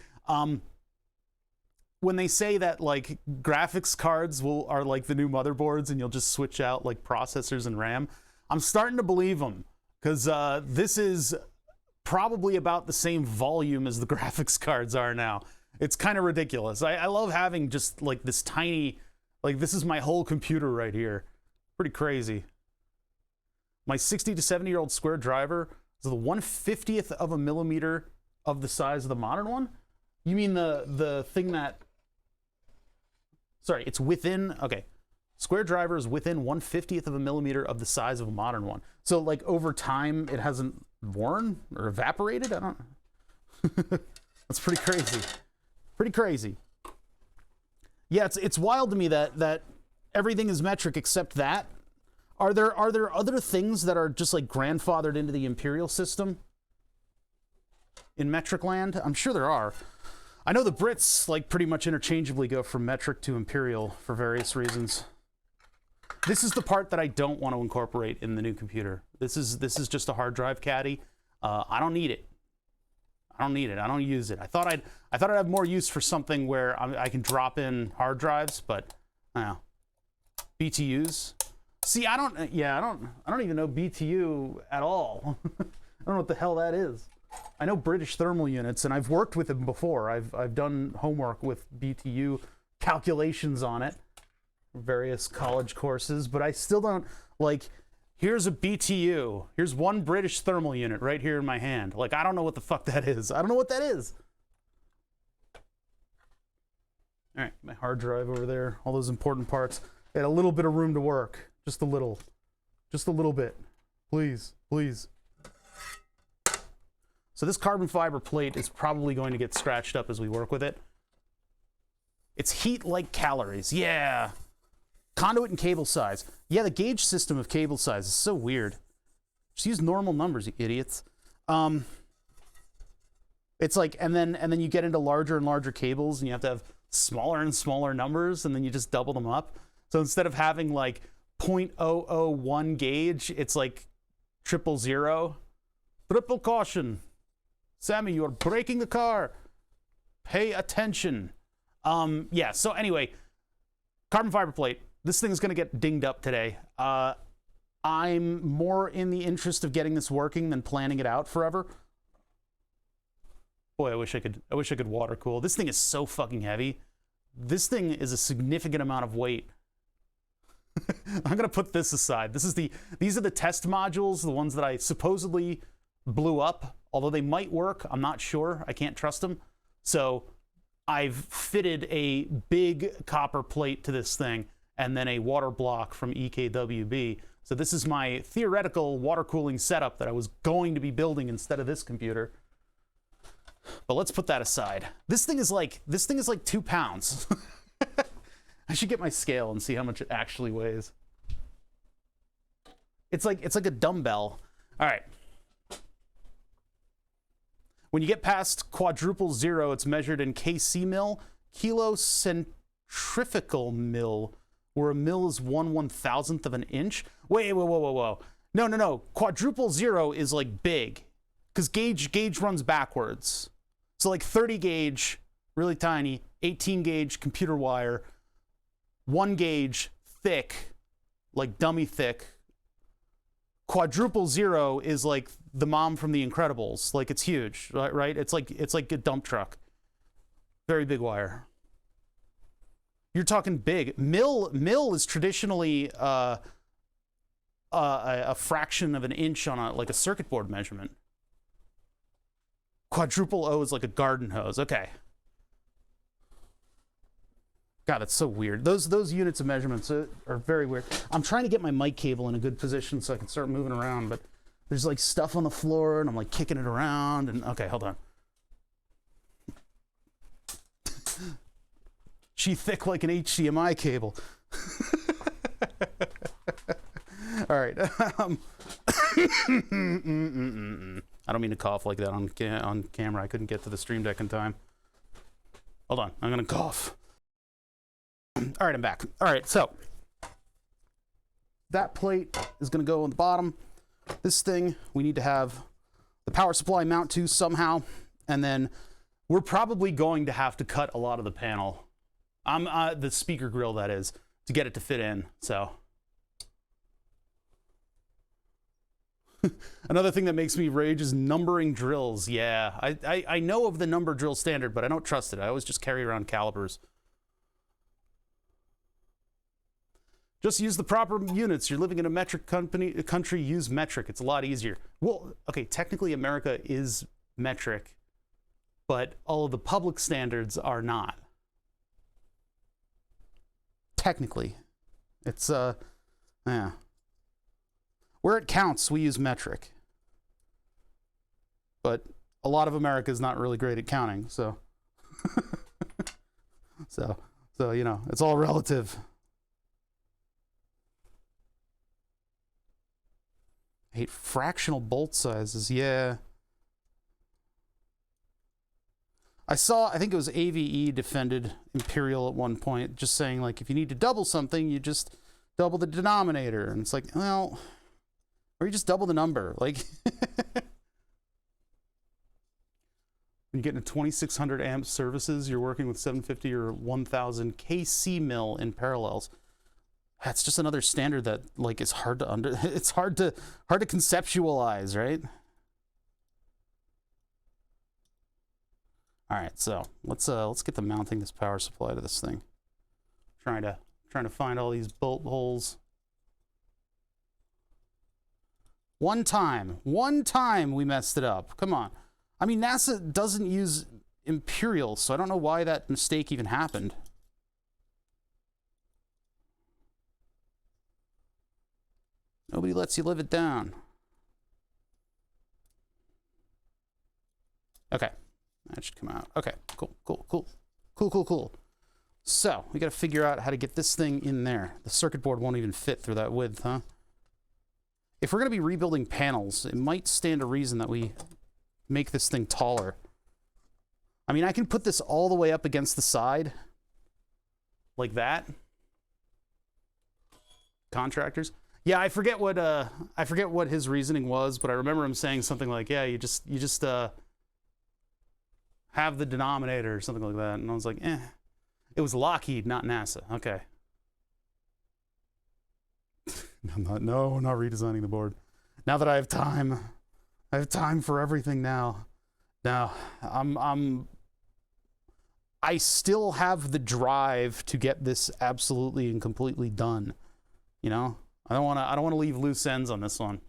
When they say that like graphics cards are like the new motherboards and you'll just switch out like processors and RAM, I'm starting to believe them, because this is probably about the same volume as the graphics cards are now. It's kind of ridiculous. I love having just like this tiny, like this is my whole computer right here. Pretty crazy. My 60 to 70-year-old square driver is the 1/50th of a millimeter of the size of the modern one. You mean the thing that, sorry, it's within, okay. Square driver is within 1/50th of a millimeter of the size of a modern one. So like over time, it hasn't worn or evaporated? I don't know. That's pretty crazy. Pretty crazy. Yeah, it's wild to me that everything is metric except that. Are there other things that are just like grandfathered into the imperial system in metric land? I'm sure there are. I know the Brits like pretty much interchangeably go from metric to imperial for various reasons. This is the part that I don't want to incorporate in the new computer. This is just a hard drive caddy. I don't need it. I don't need it. I don't use it. I thought I'd have more use for something where I can drop in hard drives, but I don't know. BTUs. See, I don't even know BTU at all. I don't know what the hell that is. I know British thermal units, and I've worked with them before. I've done homework with BTU calculations on it, various college courses, but I still don't, like, here's a BTU. Here's one British thermal unit right here in my hand. Like, I don't know what the fuck that is. I don't know what that is. All right, my hard drive over there, all those important parts. I had a little bit of room to work. Just a little bit. Please, please. So this carbon fiber plate is probably going to get scratched up as we work with it. It's heat like calories. Yeah. Conduit and cable size. Yeah, the gauge system of cable size is so weird. Just use normal numbers, you idiots. It's like, and then you get into larger and larger cables, and you have to have smaller and smaller numbers, and then you just double them up. So instead of having like 0.001 gauge, it's like 000. Triple caution. Sammy, you are breaking the car. Pay attention. Yeah, so anyway, carbon fiber plate. This thing is going to get dinged up today. I'm more in the interest of getting this working than planning it out forever. Boy, I wish I could water cool. This thing is so fucking heavy. This thing is a significant amount of weight. I'm gonna put this aside. These are the test modules, the ones that I supposedly blew up, although they might work. I'm not sure. I can't trust them. So I've fitted a big copper plate to this thing and then a water block from EKWB. So this is my theoretical water cooling setup that I was going to be building instead of this computer. But let's put that aside. This thing is like 2 pounds. I should get my scale and see how much it actually weighs. It's like a dumbbell. All right. When you get past quadruple zero, it's measured in KC mil, kilocentrifugal mil, where a mil is 1/1000th of an inch. Wait, whoa. No. Quadruple zero is like big, because gauge runs backwards. So like 30 gauge, really tiny, 18 gauge computer wire, 1 gauge thick, like dummy thick. Quadruple zero is like the mom from The Incredibles. Like, it's huge, right? It's like a dump truck. Very big wire. You're talking big. Mil is traditionally a fraction of an inch on like a circuit board measurement. Quadruple O is like a garden hose. Okay. God, that's so weird. Those units of measurements are very weird. I'm trying to get my mic cable in a good position so I can start moving around, but there's like stuff on the floor and I'm like kicking it around and okay, hold on. She thick like an HDMI cable. All right. I don't mean to cough like that on camera. I couldn't get to the stream deck in time. Hold on, I'm gonna cough. All right, I'm back. All right, so that plate is going to go on the bottom. This thing we need to have the power supply mount to somehow, and then we're probably going to have to cut a lot of the panel. The speaker grill, that is, to get it to fit in. So another thing that makes me rage is numbering drills. Yeah, I know of the number drill standard, but I don't trust it. I always just carry around calipers. Just use the proper units. You're living in a metric country, use metric. It's a lot easier. Well, okay, technically America is metric, but all of the public standards are not. Technically. It's, yeah. Where it counts, we use metric. But a lot of America is not really great at counting, so. so, you know, it's all relative. I hate fractional bolt sizes. Yeah. I think it was AVE defended Imperial at one point, just saying, like, if you need to double something, you just double the denominator. And it's like, well, or you just double the number. Like, when you get into 2600 amp services, you're working with 750 or 1000 KC mil in parallels. That's just another standard that, like, is hard to it's hard to conceptualize, right? All right, so let's get to mounting this power supply to this thing. Trying to find all these bolt holes. One time we messed it up. Come on. I mean, NASA doesn't use Imperial, so I don't know why that mistake even happened. Nobody lets you live it down. Okay, that should come out. Okay, cool. So we got to figure out how to get this thing in there. The circuit board won't even fit through that width, huh? If we're going to be rebuilding panels, it might stand to reason that we make this thing taller. I mean, I can put this all the way up against the side, like that. Contractors. Yeah, I forget what his reasoning was, but I remember him saying something like, "Yeah, you just have the denominator," or something like that. And I was like, "Eh." It was Lockheed, not NASA. Okay. No, not redesigning the board. Now that I have time for everything now. Now, I still have the drive to get this absolutely and completely done. You know, I don't want to leave loose ends on this one.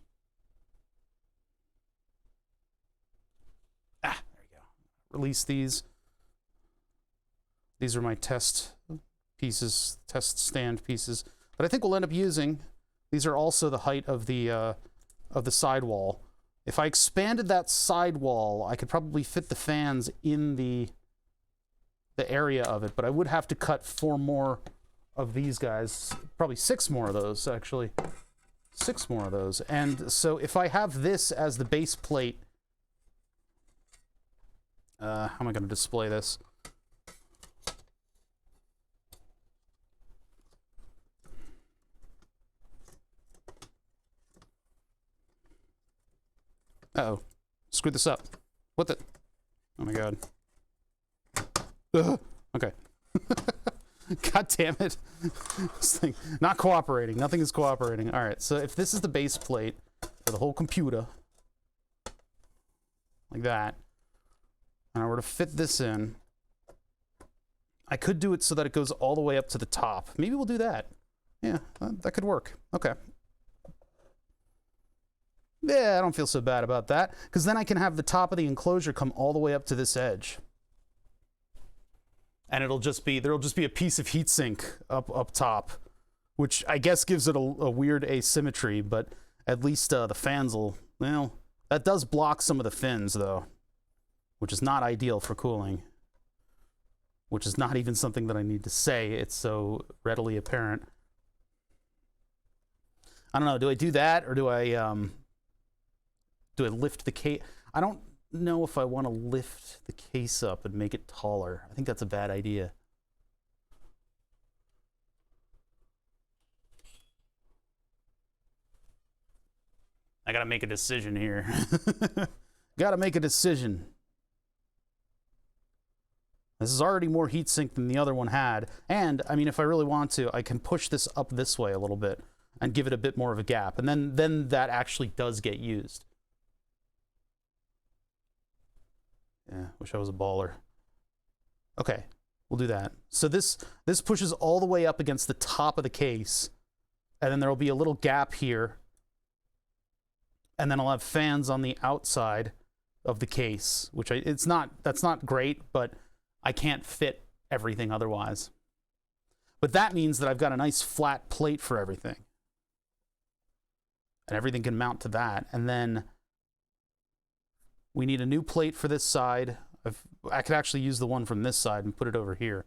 Ah, there you go. Release these. These are my test pieces, test stand pieces that I think we'll end up using. These are also the height of the sidewall. If I expanded that sidewall, I could probably fit the fans in the area of it, but I would have to cut 4 more of these guys, probably 6 more of those, actually. 6 more of those. And so if I have this as the base plate, how am I going to display this? Uh-oh. Screwed this up. What the? Oh my god. Ugh. Okay. God damn it. This thing, not cooperating. Nothing is cooperating. Alright, so if this is the base plate for the whole computer, like that, and I were to fit this in, I could do it so that it goes all the way up to the top. Maybe we'll do that. Yeah, that could work. Okay. Yeah, I don't feel so bad about that, because then I can have the top of the enclosure come all the way up to this edge. And there'll just be a piece of heatsink up top, which I guess gives it a weird asymmetry, but at least the fans will, well, that does block some of the fins, though, which is not ideal for cooling, which is not even something that I need to say. It's so readily apparent. I don't know, do I do that, or do I lift the case? I don't know if I want to lift the case up and make it taller. I think that's a bad idea. I gotta make a decision here. Gotta make a decision. This is already more heatsink than the other one had, and I mean, if I really want to, I can push this up this way a little bit and give it a bit more of a gap, and then that actually does get used. Yeah, wish I was a baller. Okay, we'll do that. So this pushes all the way up against the top of the case, and then there'll be a little gap here, and then I'll have fans on the outside of the case, which that's not great, but I can't fit everything otherwise. But that means that I've got a nice flat plate for everything, and everything can mount to that, and then we need a new plate for this side. I could actually use the one from this side and put it over here.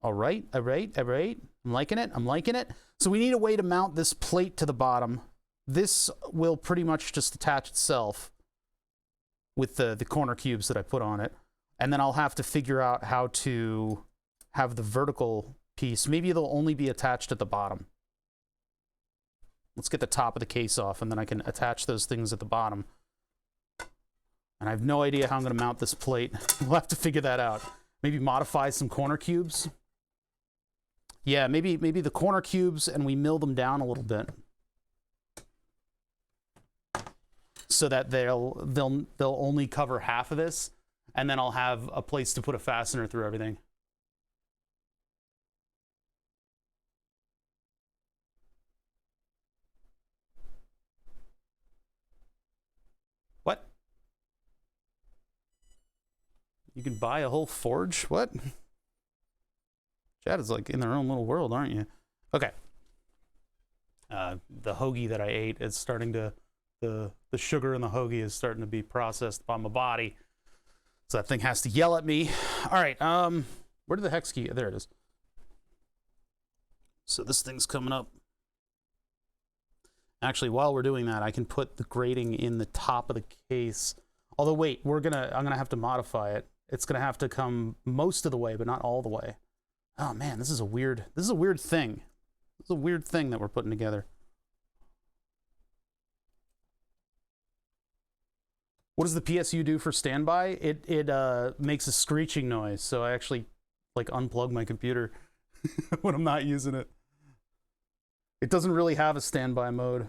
All right. I'm liking it. I'm liking it. So we need a way to mount this plate to the bottom. This will pretty much just attach itself with the corner cubes that I put on it. And then I'll have to figure out how to have the vertical piece. Maybe they'll only be attached at the bottom. Let's get the top of the case off, and then I can attach those things at the bottom. And I have no idea how I'm going to mount this plate. We'll have to figure that out. Maybe modify some corner cubes. Yeah, maybe the corner cubes, and we mill them down a little bit, so that they'll only cover half of this, and then I'll have a place to put a fastener through everything. What? You can buy a whole forge? What? Chat is like in their own little world, aren't you? Okay. The hoagie that I ate is starting to, the sugar in the hoagie is starting to be processed by my body. So that thing has to yell at me. All right, where did the hex key? There it is. So this thing's coming up. Actually, while we're doing that, I can put the grating in the top of the case. Although, wait, I'm gonna have to modify it. It's gonna have to come most of the way, but not all the way. Oh man, this is a weird thing. This is a weird thing that we're putting together. What does the PSU do for standby? It makes a screeching noise, so I actually like unplug my computer when I'm not using it. It doesn't really have a standby mode.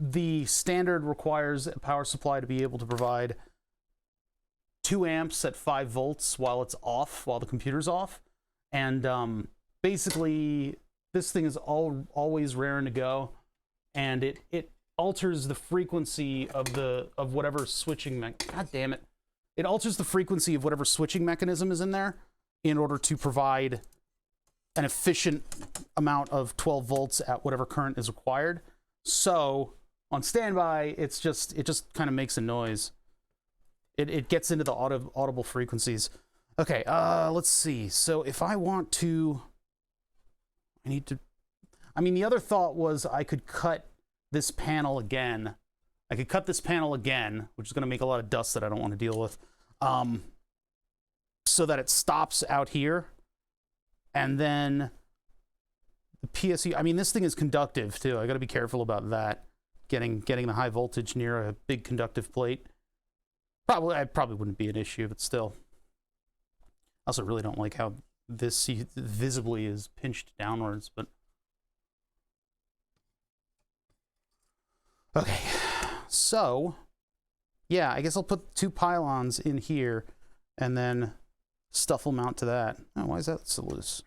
the standard requires a power supply to be able to provide 2 amps at 5 volts while it's off, while the computer's off. And basically, this thing is always raring to go, and it alters the frequency of whatever switching God damn it. It alters the frequency of whatever switching mechanism is in there in order to provide an efficient amount of 12 volts at whatever current is required. So on standby, it just kind of makes a noise. It gets into the audible frequencies. Okay, let's see. So if I want to, I mean, the other thought was I could cut this panel again. I could cut this panel again, which is going to make a lot of dust that I don't want to deal with, so that it stops out here. And then the PSU, I mean, this thing is conductive too. I got to be careful about that. Getting the high voltage near a big conductive plate. I probably wouldn't be an issue, but still. I also really don't like how this visibly is pinched downwards, but. Okay, so, yeah, I guess I'll put 2 pylons in here, and then stuff will mount to that. Oh, why is that so loose?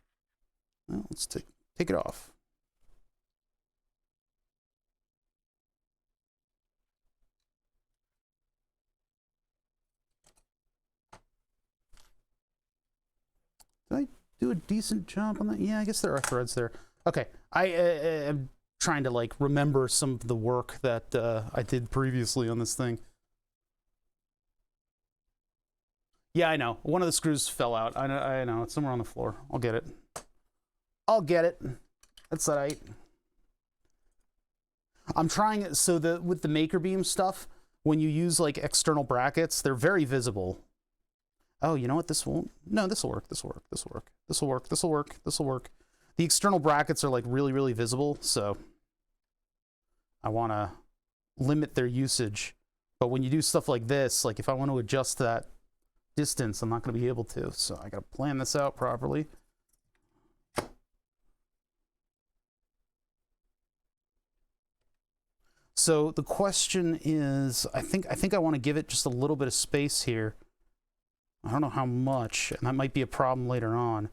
Well, let's take it off. Did I do a decent job on that? Yeah, I guess there are threads there. Okay, I am trying to like remember some of the work that I did previously on this thing. Yeah, I know. One of the screws fell out. I know. It's somewhere on the floor. I'll get it. I'll get it. That's all right. I'm trying. So with the Makerbeam stuff, when you use like external brackets, they're very visible. Oh, you know what? This won't. No, this will work. This will work. This will work. This will work. This will work. This will work. The external brackets are like really, really visible, so I want to limit their usage. But when you do stuff like this, like if I want to adjust that distance, I'm not going to be able to. So I got to plan this out properly. So the question is, I think I want to give it just a little bit of space here. I don't know how much, and that might be a problem later on.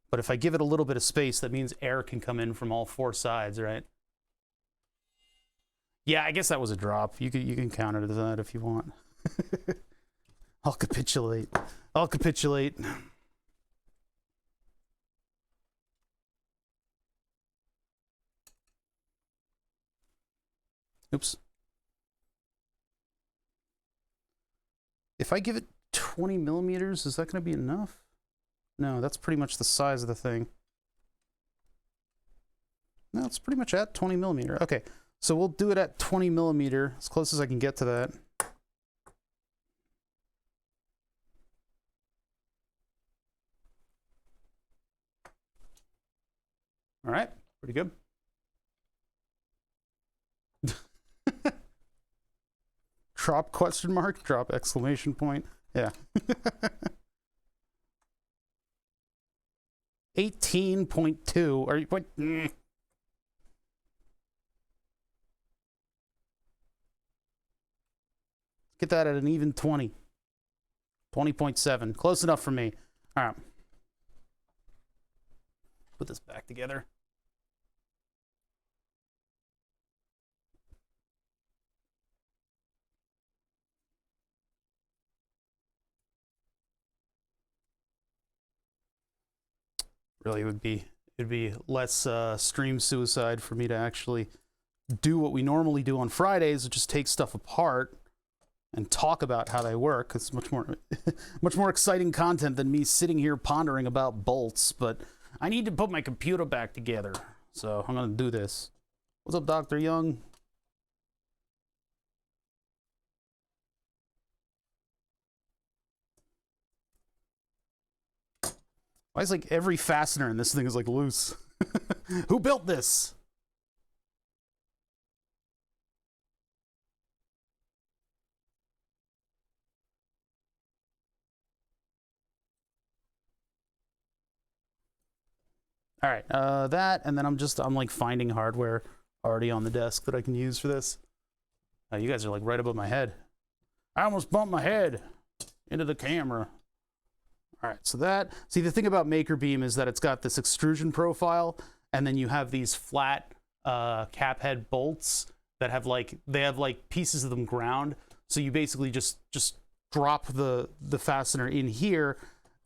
But if I give it a little bit of space, that means air can come in from all 4 sides, right? Yeah, I guess that was a drop. You can counter to that if you want. I'll capitulate. I'll capitulate. Oops. If I give it 20 millimeters, is that going to be enough? No, that's pretty much the size of the thing. No, it's pretty much at 20 millimeter. Okay, so we'll do it at 20 millimeter, as close as I can get to that. All right, pretty good. Drop question mark, drop exclamation point. Yeah. 18.2. Are you what? Get that at an even 20. 20.7. Close enough for me. All right. Put this back together. Really, it'd be less stream suicide for me to actually do what we normally do on Fridays, which is take stuff apart and talk about how they work. It's much more much more exciting content than me sitting here pondering about bolts. But I need to put my computer back together, so I'm gonna do this. What's up, Dr. Young? Why is like every fastener in this thing is like loose? Who built this? All right, that, and then I'm like finding hardware already on the desk that I can use for this. You guys are like right above my head. I almost bumped my head into the camera. All right, so that, see, the thing about Makerbeam is that it's got this extrusion profile, and then you have these flat cap head bolts that have like, they have like pieces of them ground. So you basically just drop the fastener in here,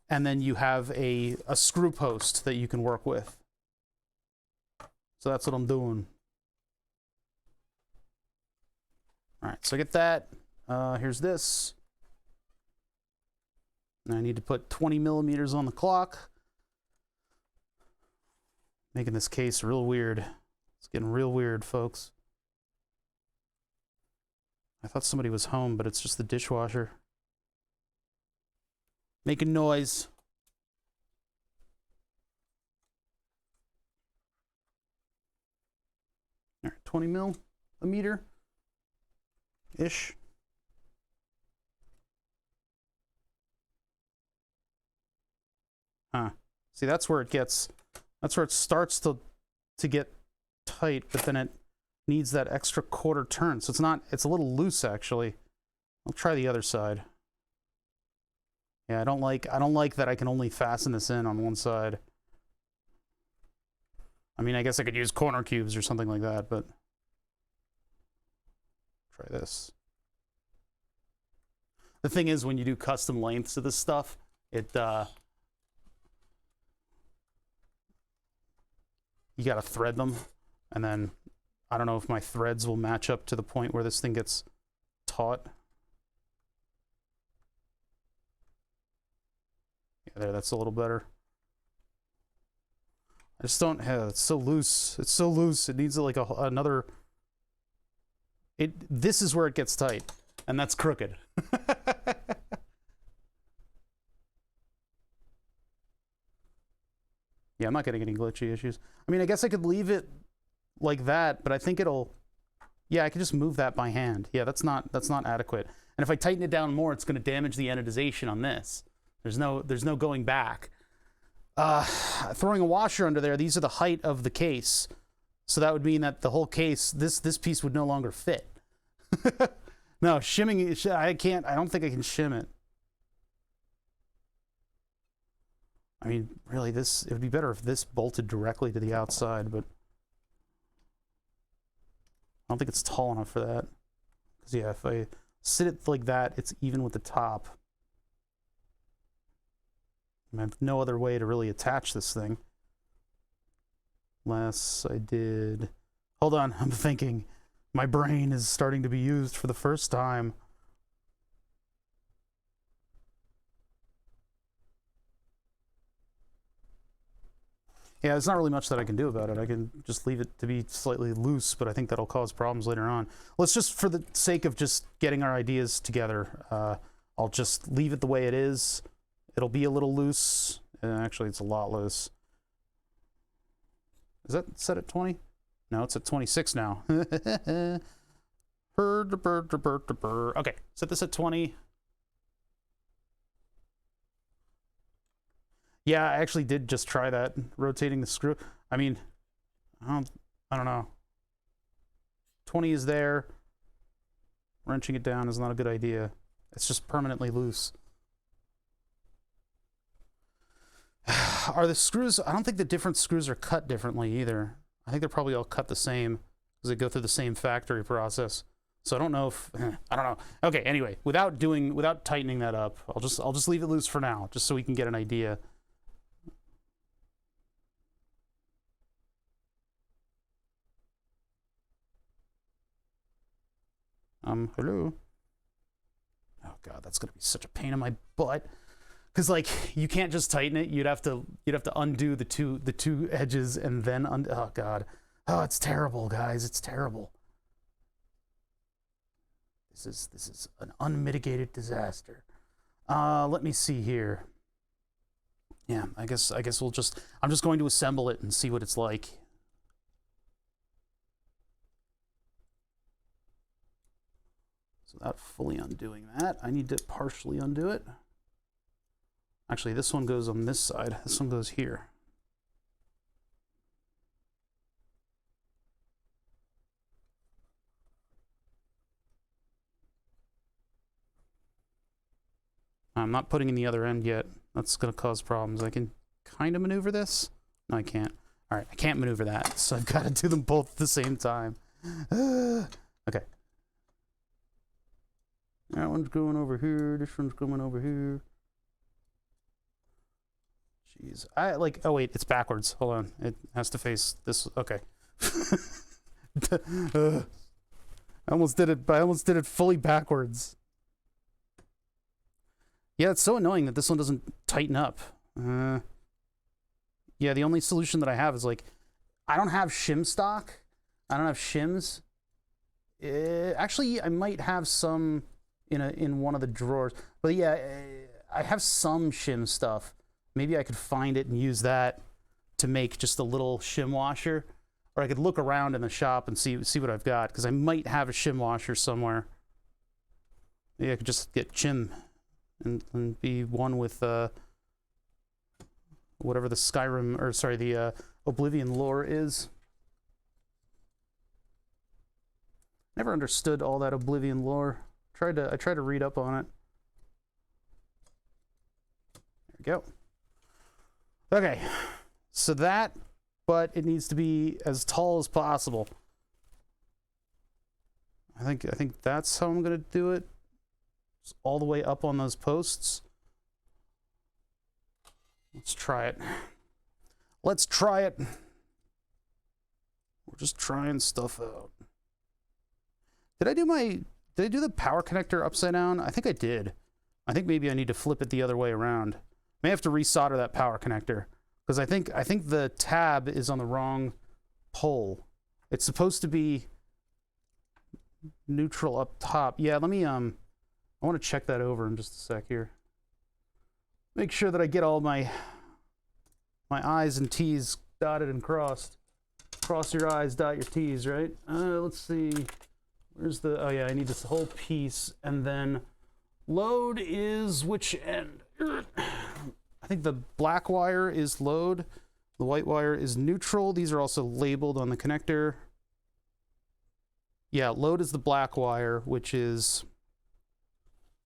and then you have a screw post that you can work with. So that's what I'm doing. All right, so I get that. Here's this. And I need to put 20 millimeters on the clock. Making this case real weird. It's getting real weird, folks. I thought somebody was home, but it's just the dishwasher. Making noise. All right, 20 mil a meter-ish. Huh. See, that's where it starts to get tight, but then it needs that extra quarter turn. So it's a little loose, actually. I'll try the other side. Yeah, I don't like that I can only fasten this in on one side. I mean, I guess I could use corner cubes or something like that, but try this. The thing is, when you do custom lengths of this stuff, you gotta thread them, and then I don't know if my threads will match up to the point where this thing gets taut. Yeah, there, that's a little better. I just don't have, it's so loose. It's so loose. It needs like another, this is where it gets tight, and that's crooked. Yeah, I'm not getting any glitchy issues. I mean, I guess I could leave it like that, but I think it'll, yeah, I could just move that by hand. Yeah, that's not adequate. And if I tighten it down more, it's going to damage the anodization on this. There's no going back. Throwing a washer under there, these are the height of the case. So that would mean that the whole case, this piece would no longer fit. No, shimming, I don't think I can shim it. I mean, really, it would be better if this bolted directly to the outside, but I don't think it's tall enough for that. Because, yeah, if I sit it like that, it's even with the top. I have no other way to really attach this thing. Unless I did... Hold on, I'm thinking. My brain is starting to be used for the first time. Yeah, there's not really much that I can do about it. I can just leave it to be slightly loose, but I think that'll cause problems later on. Let's just, for the sake of just getting our ideas together, I'll just leave it the way it is. It'll be a little loose. Actually, it's a lot loose. Is that set at 20? No, it's at 26 now. Okay, set this at 20. Yeah, I actually did just try that, rotating the screw. I mean, I don't know. 20 is there. Wrenching it down is not a good idea. It's just permanently loose. Are the screws, I don't think the different screws are cut differently either. I think they're probably all cut the same because they go through the same factory process. So I don't know if, I don't know. Okay, anyway, without tightening that up, I'll just leave it loose for now, just so we can get an idea. Hello. Oh God, that's gonna be such a pain in my butt. Cause like you can't just tighten it. You'd have to undo the two edges and then oh God. Oh, it's terrible, guys. It's terrible. This is an unmitigated disaster. Let me see here. Yeah, I guess I'm just going to assemble it and see what it's like. So without fully undoing that, I need to partially undo it. Actually, this one goes on this side. This one goes here. I'm not putting in the other end yet. That's going to cause problems. I can kind of maneuver this. No, I can't. All right, I can't maneuver that, so I've got to do them both at the same time. Okay. That one's going over here. This one's going over here. Jeez. Oh wait, it's backwards. Hold on. It has to face this. Okay. I almost did it fully backwards. Yeah, it's so annoying that this one doesn't tighten up. Yeah, the only solution that I have is like, I don't have shim stock. I don't have shims. Actually, I might have some in one of the drawers. But yeah, I have some shim stuff. Maybe I could find it and use that to make just a little shim washer. Or I could look around in the shop and see what I've got, because I might have a shim washer somewhere. Maybe I could just get shim and be one with whatever the Skyrim, or sorry, the Oblivion lore is. Never understood all that Oblivion lore. I tried to read up on it. There we go. Okay, so that, but it needs to be as tall as possible. I think that's how I'm gonna do it. Just all the way up on those posts. Let's try it. Let's try it. We're just trying stuff out. Did I do the power connector upside down? I think I did. I think maybe I need to flip it the other way around. May have to resolder that power connector, because I think the tab is on the wrong pole. It's supposed to be neutral up top. Yeah, let me I want to check that over in just a sec here. Make sure that I get all my I's and T's dotted and crossed. Cross your I's, dot your T's, right? Let's see. Where's the... Oh, yeah, I need this whole piece. And then load is which end? I think the black wire is load. The white wire is neutral. These are also labeled on the connector. Yeah, load is the black wire, which is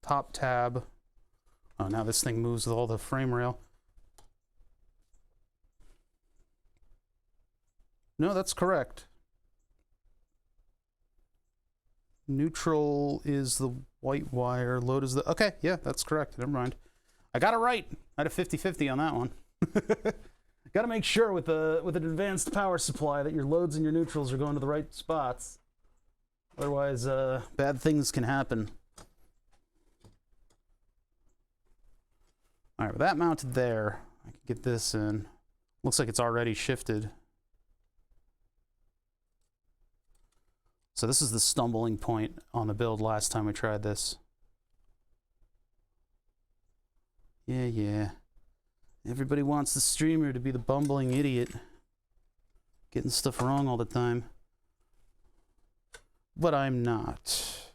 top tab. Oh, now this thing moves with all the frame rail. No, that's correct. Neutral is the white wire. Load is the... Okay, yeah, that's correct. Never mind. I got it right. I had a 50-50 on that one. Got to make sure with an advanced power supply that your loads and your neutrals are going to the right spots. Otherwise, bad things can happen. All right, with that mounted there, I can get this in. Looks like it's already shifted. So this is the stumbling point on the build last time we tried this. Yeah. Everybody wants the streamer to be the bumbling idiot, getting stuff wrong all the time. But I'm not.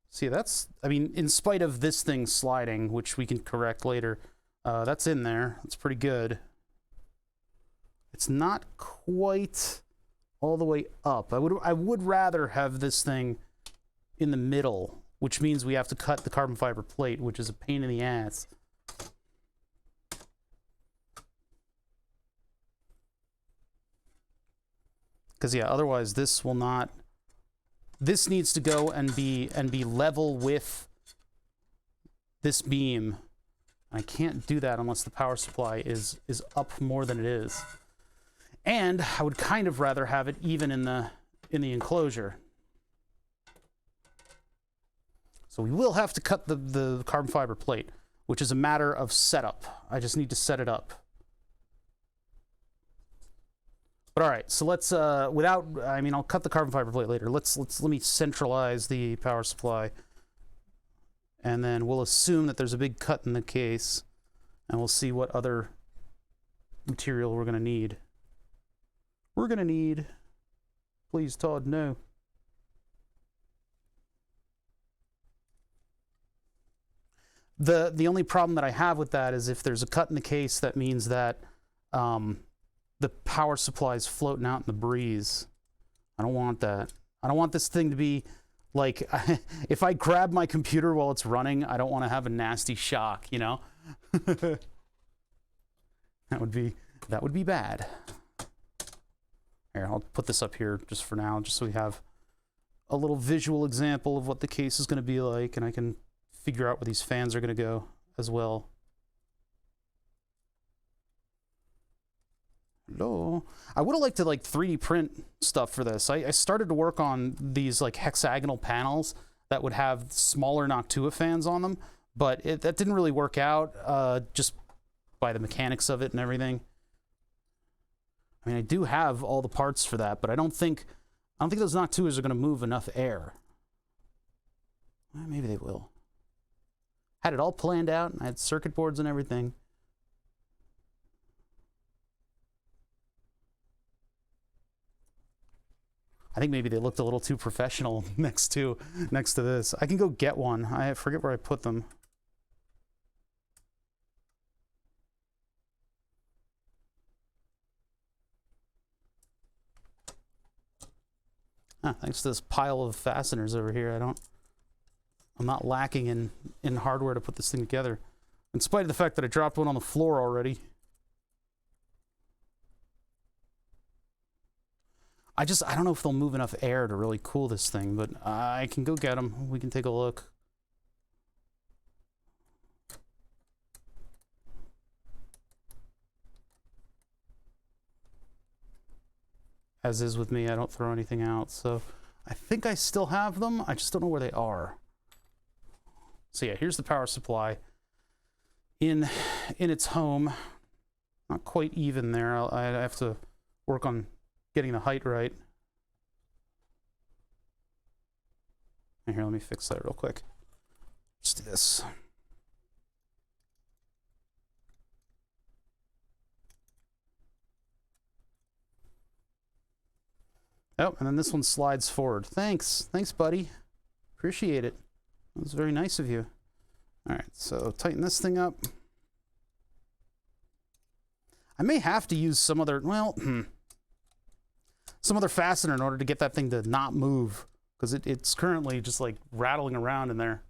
See, that's, I mean, in spite of this thing sliding, which we can correct later, that's in there. That's pretty good. It's not quite all the way up. I would rather have this thing in the middle, which means we have to cut the carbon fiber plate, which is a pain in the ass. Because yeah, otherwise this will not. This needs to go and be level with this beam. I can't do that unless the power supply is up more than it is. And I would kind of rather have it even in the enclosure. So we will have to cut the carbon fiber plate, which is a matter of setup. I just need to set it up. But all right, so let's I mean, I'll cut the carbon fiber plate later. Let me centralize the power supply, and then we'll assume that there's a big cut in the case, and we'll see what other material we're gonna need. We're gonna need, please Todd, no. The only problem that I have with that is if there's a cut in the case, that means that the power supply is floating out in the breeze. I don't want that. I don't want this thing to be Like, if I grab my computer while it's running, I don't want to have a nasty shock, you know? That would be bad. Here, I'll put this up here just for now, just so we have a little visual example of what the case is going to be like, and I can figure out where these fans are going to go as well. Hello. I would have liked to like 3D print stuff for this. I started to work on these like hexagonal panels that would have smaller Noctua fans on them, but that didn't really work out just by the mechanics of it and everything. I mean, I do have all the parts for that, but I don't think those Noctuas are going to move enough air. Well, maybe they will. Had it all planned out, and I had circuit boards and everything. I think maybe they looked a little too professional next to this. I can go get one. I forget where I put them. Thanks to this pile of fasteners over here, I'm not lacking in hardware to put this thing together, in spite of the fact that I dropped one on the floor already. I don't know if they'll move enough air to really cool this thing, but I can go get them. We can take a look. As is with me, I don't throw anything out, so I think I still have them. I just don't know where they are. So yeah, here's the power supply in its home. Not quite even there. I have to work on getting the height right. And here, let me fix that real quick. Just do this. Oh, and then this one slides forward. Thanks, buddy. Appreciate it. That was very nice of you. All right, so tighten this thing up. I may have to use some other, well, some other fastener in order to get that thing to not move, because it's currently just like rattling around in there.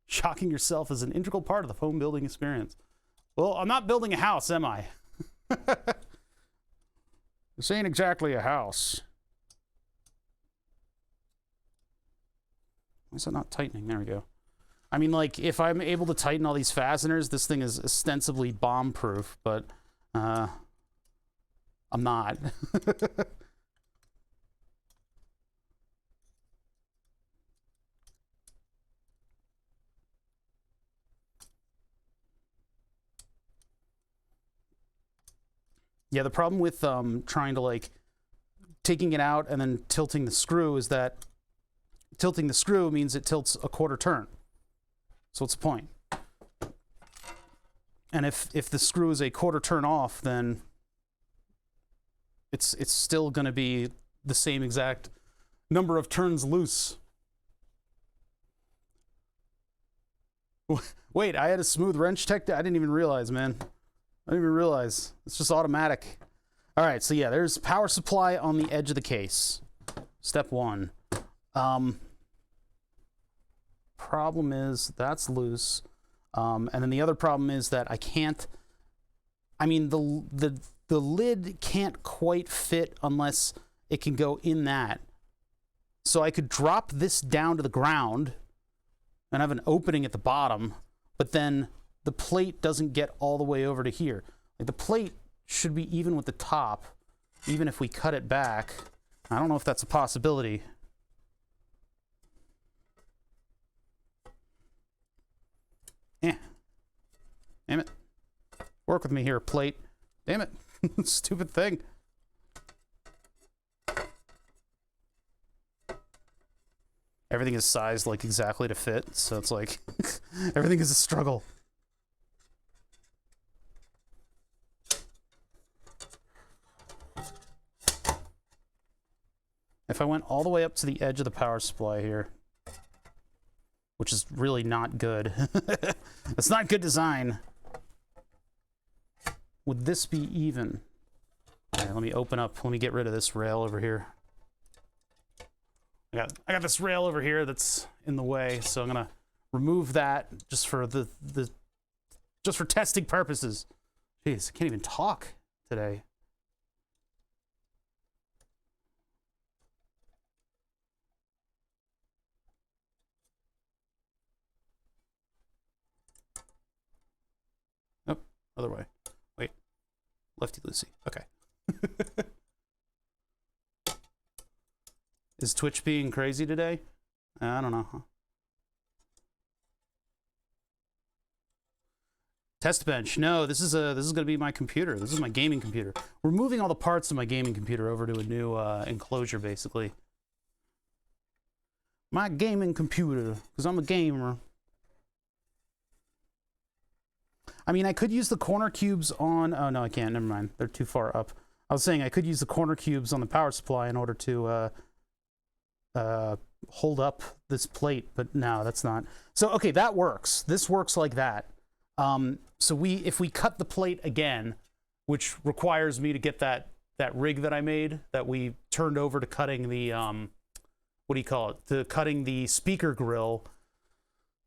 Shocking yourself is an integral part of the home building experience. Well, I'm not building a house, am I? This ain't exactly a house. Why is that not tightening? There we go. I mean, like, if I'm able to tighten all these fasteners, this thing is ostensibly bomb-proof, but I'm not. Yeah, the problem with trying to, like, taking it out and then tilting the screw is that tilting the screw means it tilts a quarter turn. So what's the point? And if the screw is a quarter turn off, then it's still going to be the same exact number of turns loose. Wait, I had a smooth wrench tech. I didn't even realize, man. I didn't even realize. It's just automatic. All right, so yeah, there's power supply on the edge of the case. Step one. Problem is that's loose. And then the other problem is that I can't, I mean, the lid can't quite fit unless it can go in that. So I could drop this down to the ground and have an opening at the bottom, but then the plate doesn't get all the way over to here. Like, the plate should be even with the top, even if we cut it back. I don't know if that's a possibility. Yeah. Damn it. Work with me here, plate. Damn it. Stupid thing. Everything is sized like exactly to fit, so it's like everything is a struggle. If I went all the way up to the edge of the power supply here, which is really not good. It's not good design. Would this be even? All right, let me open up. Let me get rid of this rail over here. I got this rail over here that's in the way, so I'm gonna remove that just for just for testing purposes. Jeez, I can't even talk today. Oh, other way. Wait, lefty loosey. Okay. Is Twitch being crazy today? I don't know. Test bench. No, this is gonna be my computer. This is my gaming computer. We're moving all the parts of my gaming computer over to a new enclosure, basically. My gaming computer, because I'm a gamer. I mean, I could use the corner cubes on... Oh, no, I can't. Never mind. They're too far up. I was saying I could use the corner cubes on the power supply in order to hold up this plate, but no, that's not. So, okay, that works. This works like that. So if we cut the plate again, which requires me to get that rig that I made that we turned over to cutting the, what do you call it? To cutting the speaker grill.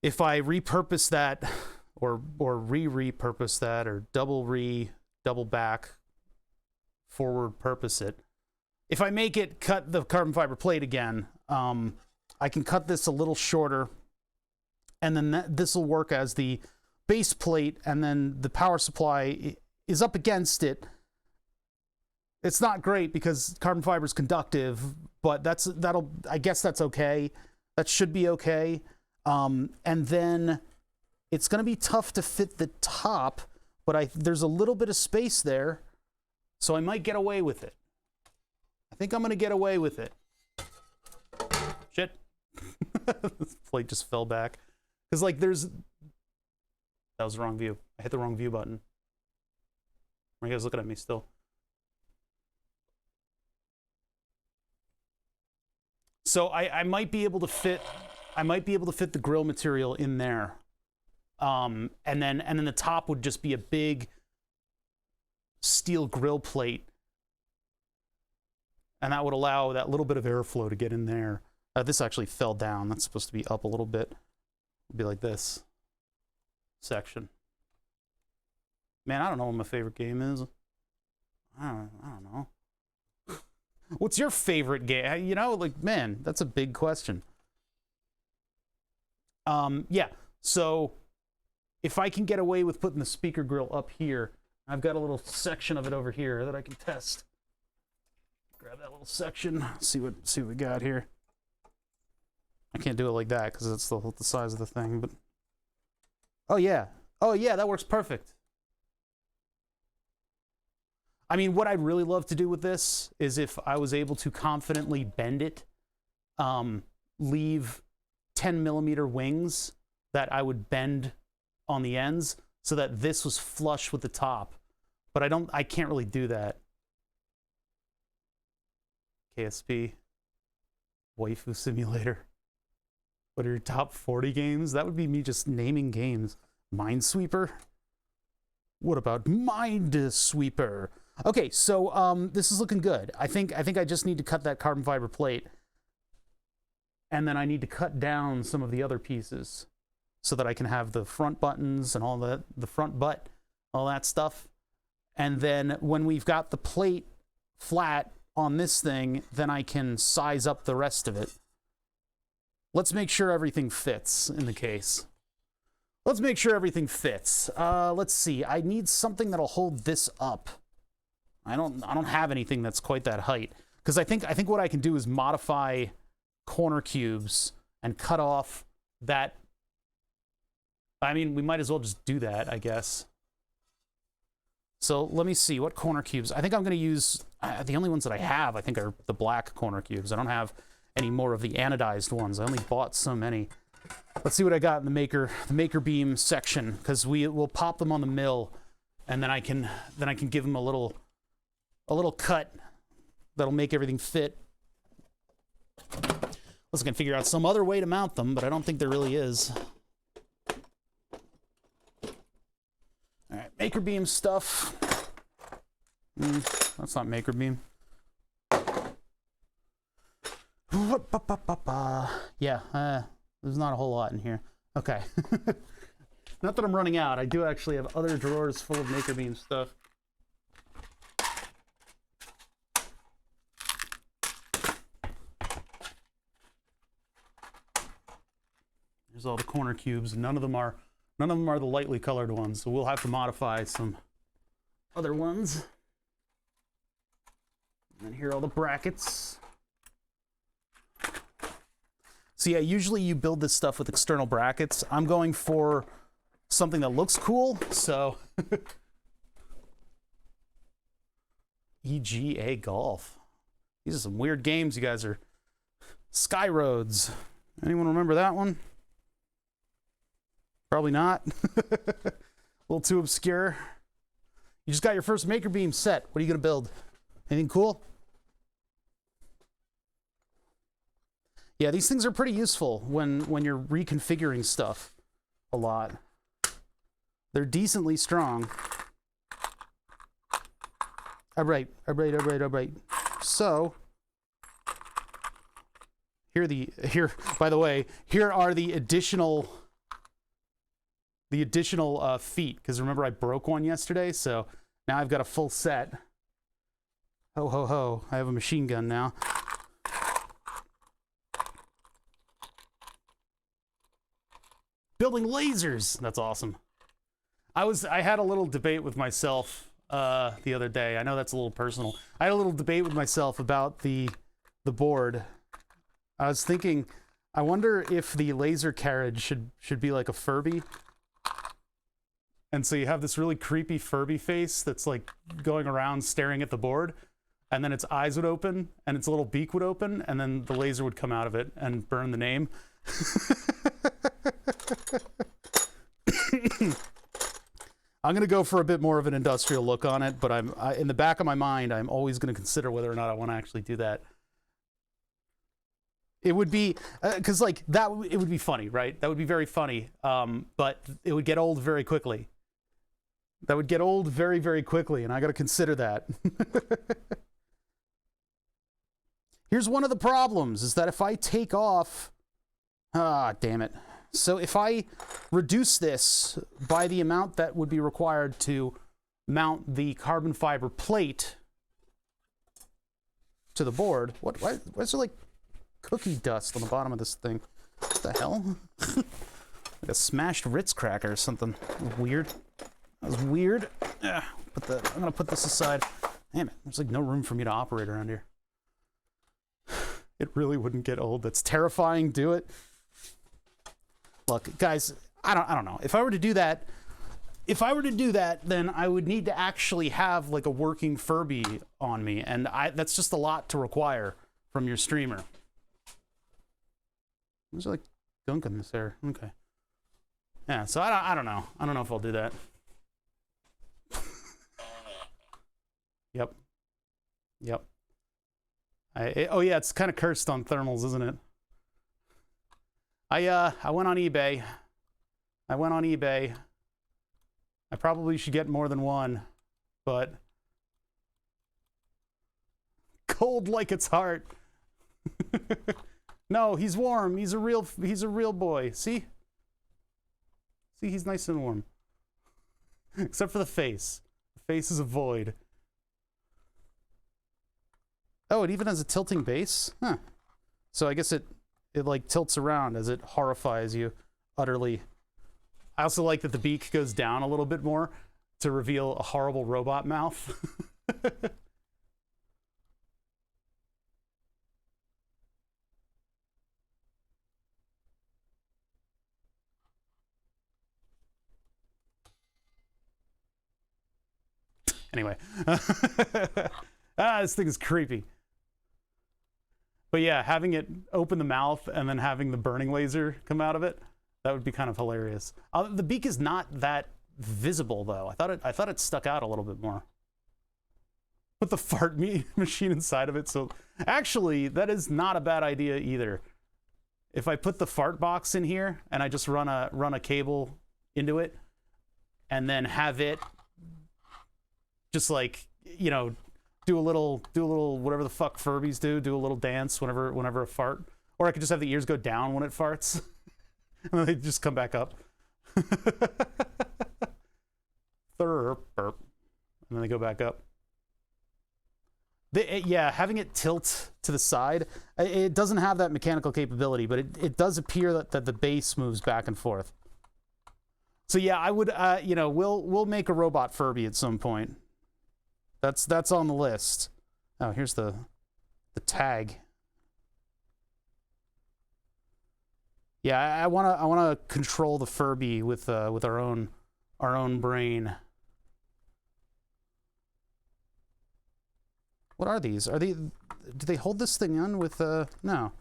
If I repurpose that or repurpose that or double back, forward purpose it. If I make it cut the carbon fiber plate again, I can cut this a little shorter, and then this will work as the base plate, and then the power supply is up against it. It's not great because carbon fiber is conductive, but I guess that's okay. That should be okay. And then it's going to be tough to fit the top, but there's a little bit of space there, so I might get away with it. I think I'm going to get away with it. Shit. This plate just fell back. Because, like, that was the wrong view. I hit the wrong view button. Are you guys looking at me still? So I might be able to fit the grill material in there. And then the top would just be a big steel grill plate. And that would allow that little bit of airflow to get in there. This actually fell down. That's supposed to be up a little bit. It'd be like this section. Man, I don't know what my favorite game is. I don't know. What's your favorite game? You know, like, man, that's a big question. Yeah, so if I can get away with putting the speaker grill up here, I've got a little section of it over here that I can test. Grab that little section, see what we got here. I can't do it like that because it's the size of the thing, but oh yeah, that works perfect. I mean, what I'd really love to do with this is if I was able to confidently bend it, leave 10mm wings that I would bend on the ends so that this was flush with the top, but I can't really do that. KSP, Waifu Simulator. What are your top 40 games? That would be me just naming games. Minesweeper? What about Minesweeper? Okay, so this is looking good. I think I just need to cut that carbon fiber plate, and then I need to cut down some of the other pieces so that I can have the front buttons and all that, the front butt, all that stuff. And then when we've got the plate flat on this thing, then I can size up the rest of it. Let's make sure everything fits in the case. Let's make sure everything fits. Let's see. I need something that'll hold this up. I don't have anything that's quite that height, because I think what I can do is modify corner cubes and cut off that. I mean, we might as well just do that, I guess. So let me see what corner cubes. I think I'm going to use the only ones that I have. I think are the black corner cubes. I don't have any more of the anodized ones. I only bought so many. Let's see what I got in the Makerbeam section, because we'll pop them on the mill, and then I can give them a little cut that'll make everything fit. Let's gonna figure out some other way to mount them, but I don't think there really is. All right, Makerbeam stuff. That's not Makerbeam. Yeah, there's not a whole lot in here. Okay. Not that I'm running out. I do actually have other drawers full of Makerbeam stuff. There's all the corner cubes. None of them are the lightly colored ones, so we'll have to modify some other ones. And then here are all the brackets. So yeah, usually you build this stuff with external brackets. I'm going for something that looks cool, so EGA Golf. These are some weird games you guys are. Sky Roads. Anyone remember that one? Probably not. A little too obscure. You just got your first Makerbeam set. What are you gonna build? Anything cool? Yeah, these things are pretty useful when you're reconfiguring stuff a lot. They're decently strong. All right. So by the way, here are the additional feet, because remember I broke one yesterday, so now I've got a full set. Ho ho ho! I have a machine gun now. Building lasers. That's awesome. I had a little debate with myself the other day. I know that's a little personal. I had a little debate with myself about the board. I was thinking, I wonder if the laser carriage should be like a Furby. And so you have this really creepy Furby face that's like going around staring at the board, and then its eyes would open and its little beak would open, and then the laser would come out of it and burn the name. I'm gonna go for a bit more of an industrial look on it, but in the back of my mind, I'm always gonna consider whether or not I want to actually do that. It would be, because like that, it would be funny, right? That would be very funny, but it would get old very quickly. That would get old very, very quickly, and I got to consider that. Here's one of the problems, is that if I take off, damn it. So if I reduce this by the amount that would be required to mount the carbon fiber plate to the board, why is there like cookie dust on the bottom of this thing? What the hell? Like a smashed Ritz cracker or something. Weird. That was weird. I'm gonna put this aside. Damn it, there's like no room for me to operate around here. It really wouldn't get old. That's terrifying. Do it. Look, guys, I don't know. If I were to do that, then I would need to actually have like a working Furby on me, and that's just a lot to require from your streamer. There's like gunk in this air. Okay. Yeah, so I don't know. I don't know if I'll do that. Yep. Oh yeah, it's kind of cursed on thermals, isn't it? I went on eBay. I probably should get more than one, but cold like its heart. No, he's warm. He's a real boy. See, he's nice and warm. Except for the face. The face is a void. Oh, it even has a tilting base? Huh. So I guess it like tilts around as it horrifies you utterly. I also like that the beak goes down a little bit more to reveal a horrible robot mouth. Anyway. This thing is creepy. But yeah, having it open the mouth and then having the burning laser come out of it, that would be kind of hilarious. The beak is not that visible though. I thought it stuck out a little bit more. Put the fart machine inside of it. So actually, that is not a bad idea either. If I put the fart box in here and I just run a cable into it, and then have it just like, you know, do a little whatever the fuck Furbies do a little dance whenever a fart, or I could just have the ears go down when it farts, and then they just come back up. Burp, burp, and then they go back up. Yeah, having it tilt to the side, it doesn't have that mechanical capability, but it does appear that the base moves back and forth. So yeah, I would, you know, we'll make a robot Furby at some point. That's on the list. Oh, here's the tag. Yeah, I wanna control the Furby with our own brain. What are these? Do they hold this thing on with no.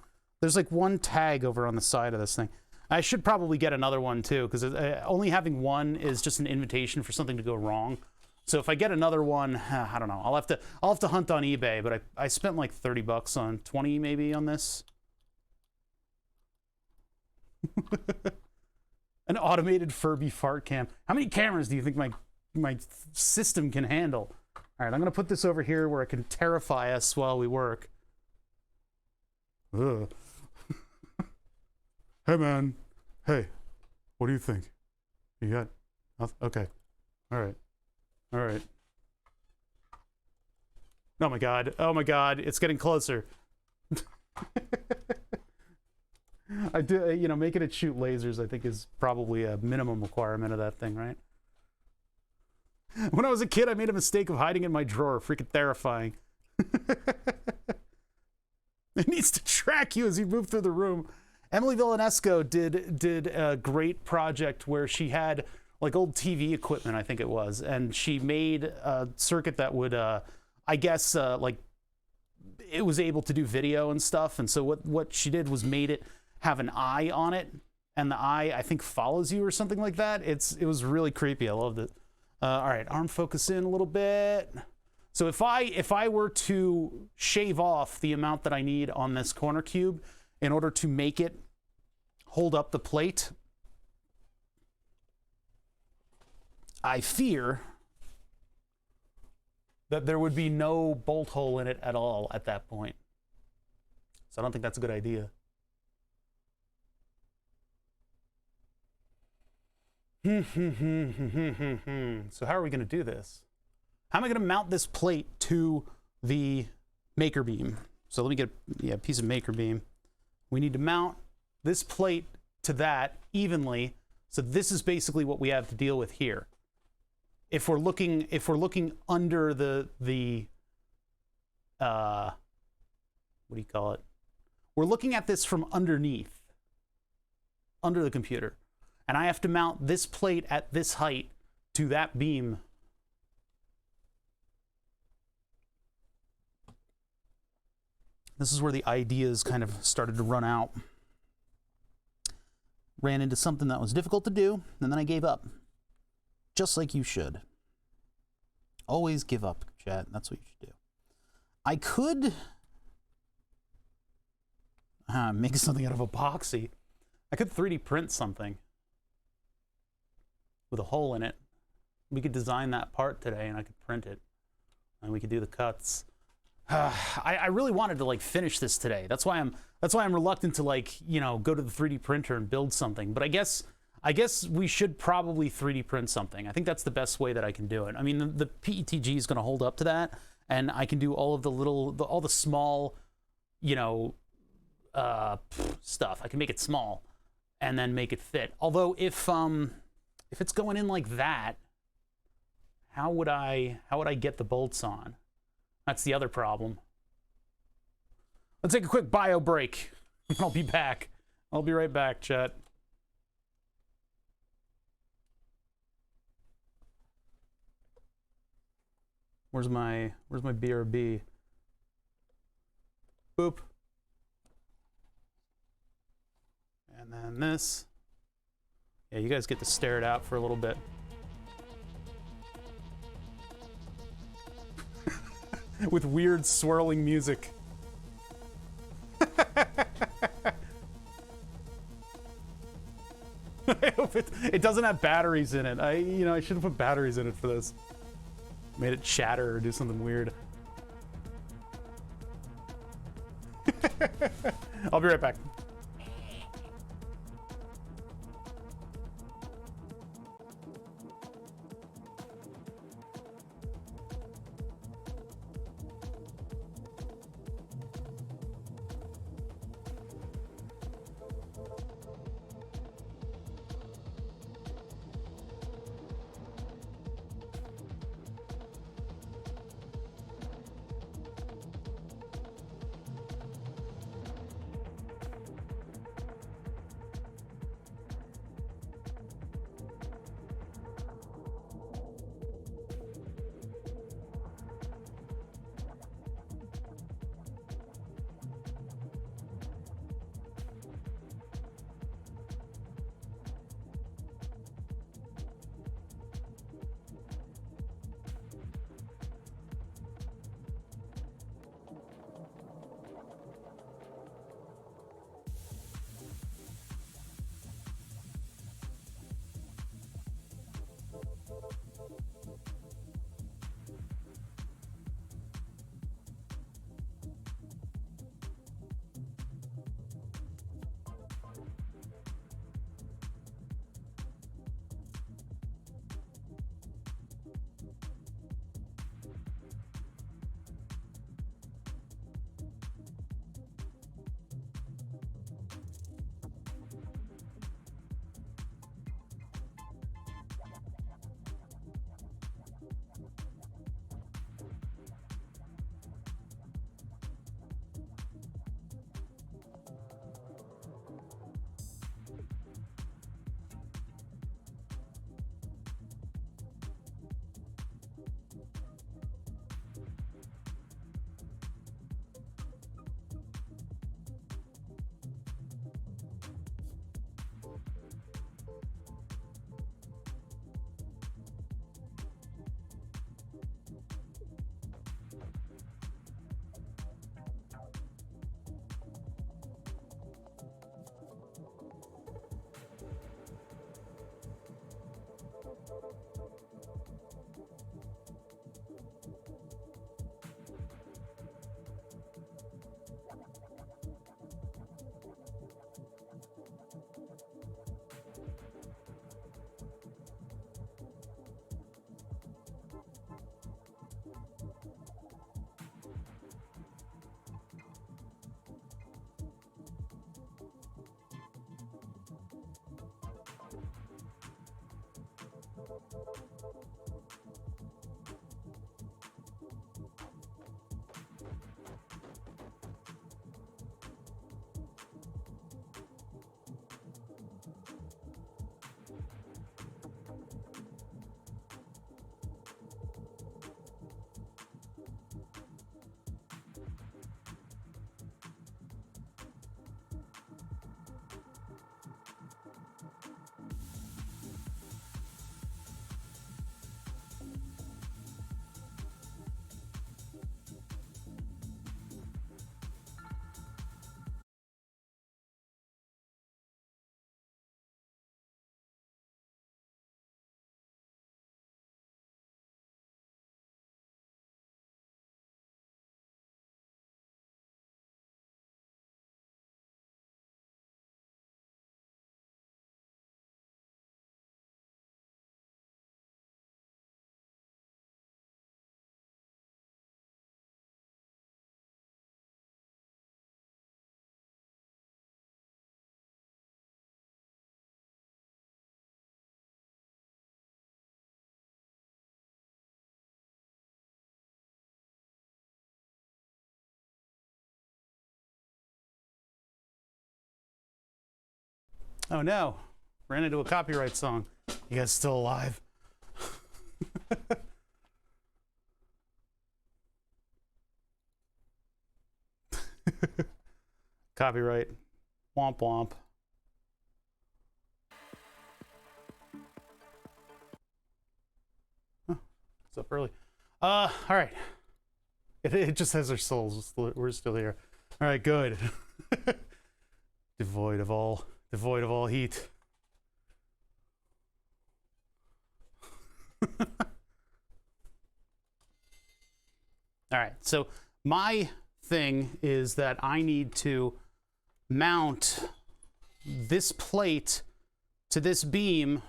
There's like one tag over on the side of this thing. I should probably get another one too, because only having one is just an invitation for something to go wrong. So if I get another one, I don't know. I'll have to hunt on eBay, but I spent like $30 on 20 maybe on this. An automated Furby fart cam. How many cameras do you think my system can handle? All right, I'm gonna put this over here where it can terrify us while we work. Ugh. Hey man, hey, what do you think? You got nothing? Okay, all right. Oh my god, it's getting closer. I do, you know, making it shoot lasers I think is probably a minimum requirement of that thing, right? When I was a kid, I made a mistake of hiding in my drawer. Freaking terrifying. It needs to track you as you move through the room. Emily Villanesco did a great project where she had like old TV equipment, I think it was, and she made a circuit that would, I guess, like it was able to do video and stuff. And so what she did was made it have an eye on it, and the eye I think follows you or something like that. It was really creepy. I loved it. All right, arm focus in a little bit. So if I were to shave off the amount that I need on this corner cube in order to make it hold up the plate, I fear that there would be no bolt hole in it at all at that point. So I don't think that's a good idea. So how are we going to do this? How am I going to mount this plate to the Makerbeam? So let me get a piece of Makerbeam. We need to mount this plate to that evenly. So this is basically what we have to deal with here. If we're looking under the what do you call it? We're looking at this from underneath, under the computer. And I have to mount this plate at this height to that beam. This is where the ideas kind of started to run out. Ran into something that was difficult to do, and then I gave up. Just like you should. Always give up, chat. That's what you should do. I could make something out of epoxy. I could 3D print something with a hole in it. We could design that part today, and I could print it, and we could do the cuts. I really wanted to like finish this today. That's why I'm reluctant to like, you know, go to the 3D printer and build something. But I guess we should probably 3D print something. I think that's the best way that I can do it. I mean, the PETG is going to hold up to that, and I can do all of all the small, you know, stuff. I can make it small and then make it fit. Although if it's going in like that, how would I get the bolts on? That's the other problem. Let's take a quick bio break. I'll be back. I'll be right back, chat. Where's my BRB? Boop. And then this. Yeah, you guys get to stare it out for a little bit. With weird swirling music. I hope it doesn't have batteries in it. I should have put batteries in it for this. Made it chatter or do something weird. I'll be right back. Oh no, ran into a copyright song. You guys still alive? Copyright. Womp womp. Oh, it's up early. All right. It just says we're still here. All right, good. devoid of all heat. All right, so my thing is that I need to mount this plate to this beam.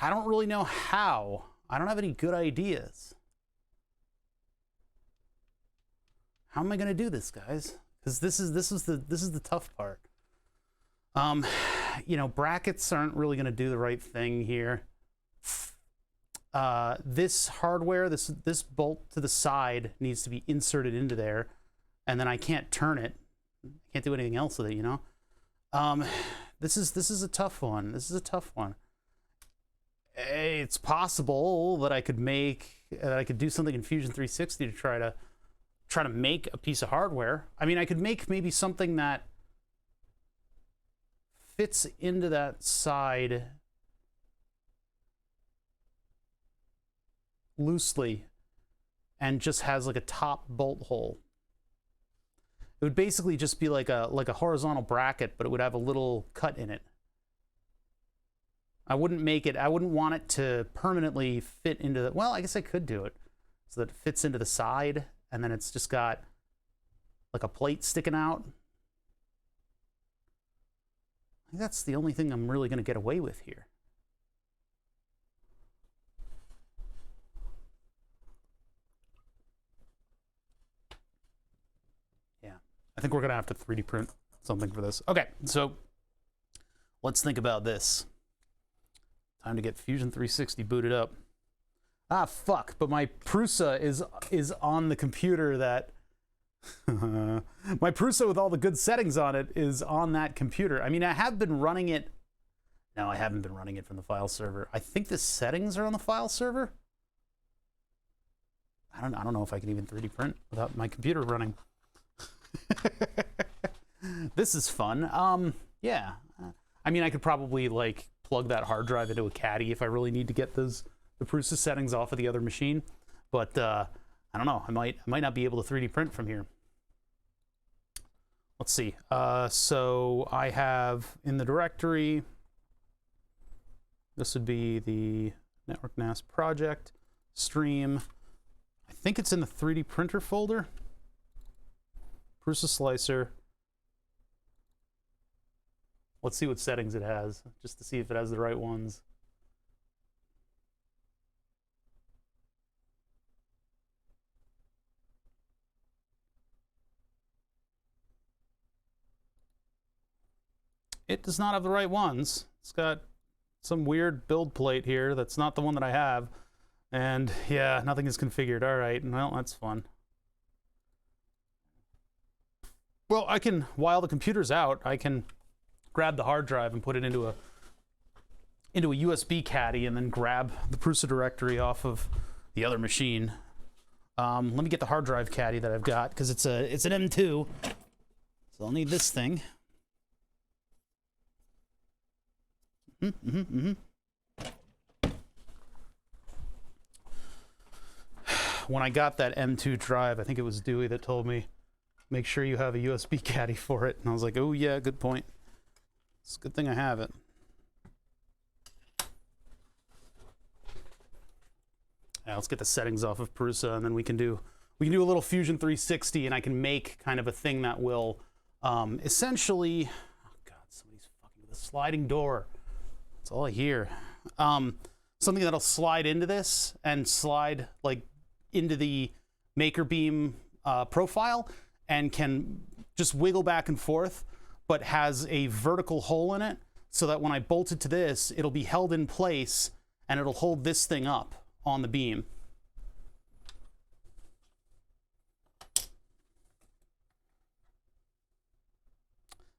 I don't really know how. I don't have any good ideas. How am I going to do this, guys? Because this is the tough part. You know, brackets aren't really going to do the right thing here. This hardware, this bolt to the side needs to be inserted into there, and then I can't turn it. I can't do anything else with it, you know. This is a tough one. This is a tough one. It's possible that I could do something in Fusion 360 to try to make a piece of hardware. I mean, I could make maybe something that fits into that side loosely and just has like a top bolt hole. It would basically just be like a horizontal bracket, but it would have a little cut in it. I wouldn't want it to permanently fit into the, well, I guess I could do it so that it fits into the side, and then it's just got like a plate sticking out. I think that's the only thing I'm really going to get away with here. Yeah, I think we're going to have to 3D print something for this. Okay, so let's think about this. Time to get Fusion 360 booted up. Ah, fuck, but my Prusa is on the computer that... my Prusa with all the good settings on it is on that computer. I mean, I have been running it... No, I haven't been running it from the file server. I think the settings are on the file server. I don't know if I can even 3D print without my computer running. This is fun. Yeah. I mean, I could probably, like, plug that hard drive into a caddy if I really need to get the Prusa settings off of the other machine. But I don't know. I might not be able to 3D print from here. Let's see. So I have in the directory, this would be the Network NAS project, stream. I think it's in the 3D printer folder. Prusa slicer. Let's see what settings it has, just to see if it has the right ones. It does not have the right ones. It's got some weird build plate here that's not the one that I have. And yeah, nothing is configured. All right, well, that's fun. Well, I can, while the computer's out, I can grab the hard drive and put it into a USB caddy and then grab the Prusa directory off of the other machine. Let me get the hard drive caddy that I've got, because it's an M2, so I'll need this thing. When I got that M2 drive, I think it was Dewey that told me, make sure you have a USB caddy for it. And I was like, oh yeah, good point. It's a good thing I have it. Yeah, let's get the settings off of Prusa, and then we can do a little Fusion 360, and I can make kind of a thing that will essentially, oh god, somebody's fucking with a sliding door. That's all I hear. Something that'll slide into this and slide like into the Makerbeam profile and can just wiggle back and forth, but has a vertical hole in it so that when I bolt it to this, it'll be held in place and it'll hold this thing up on the beam.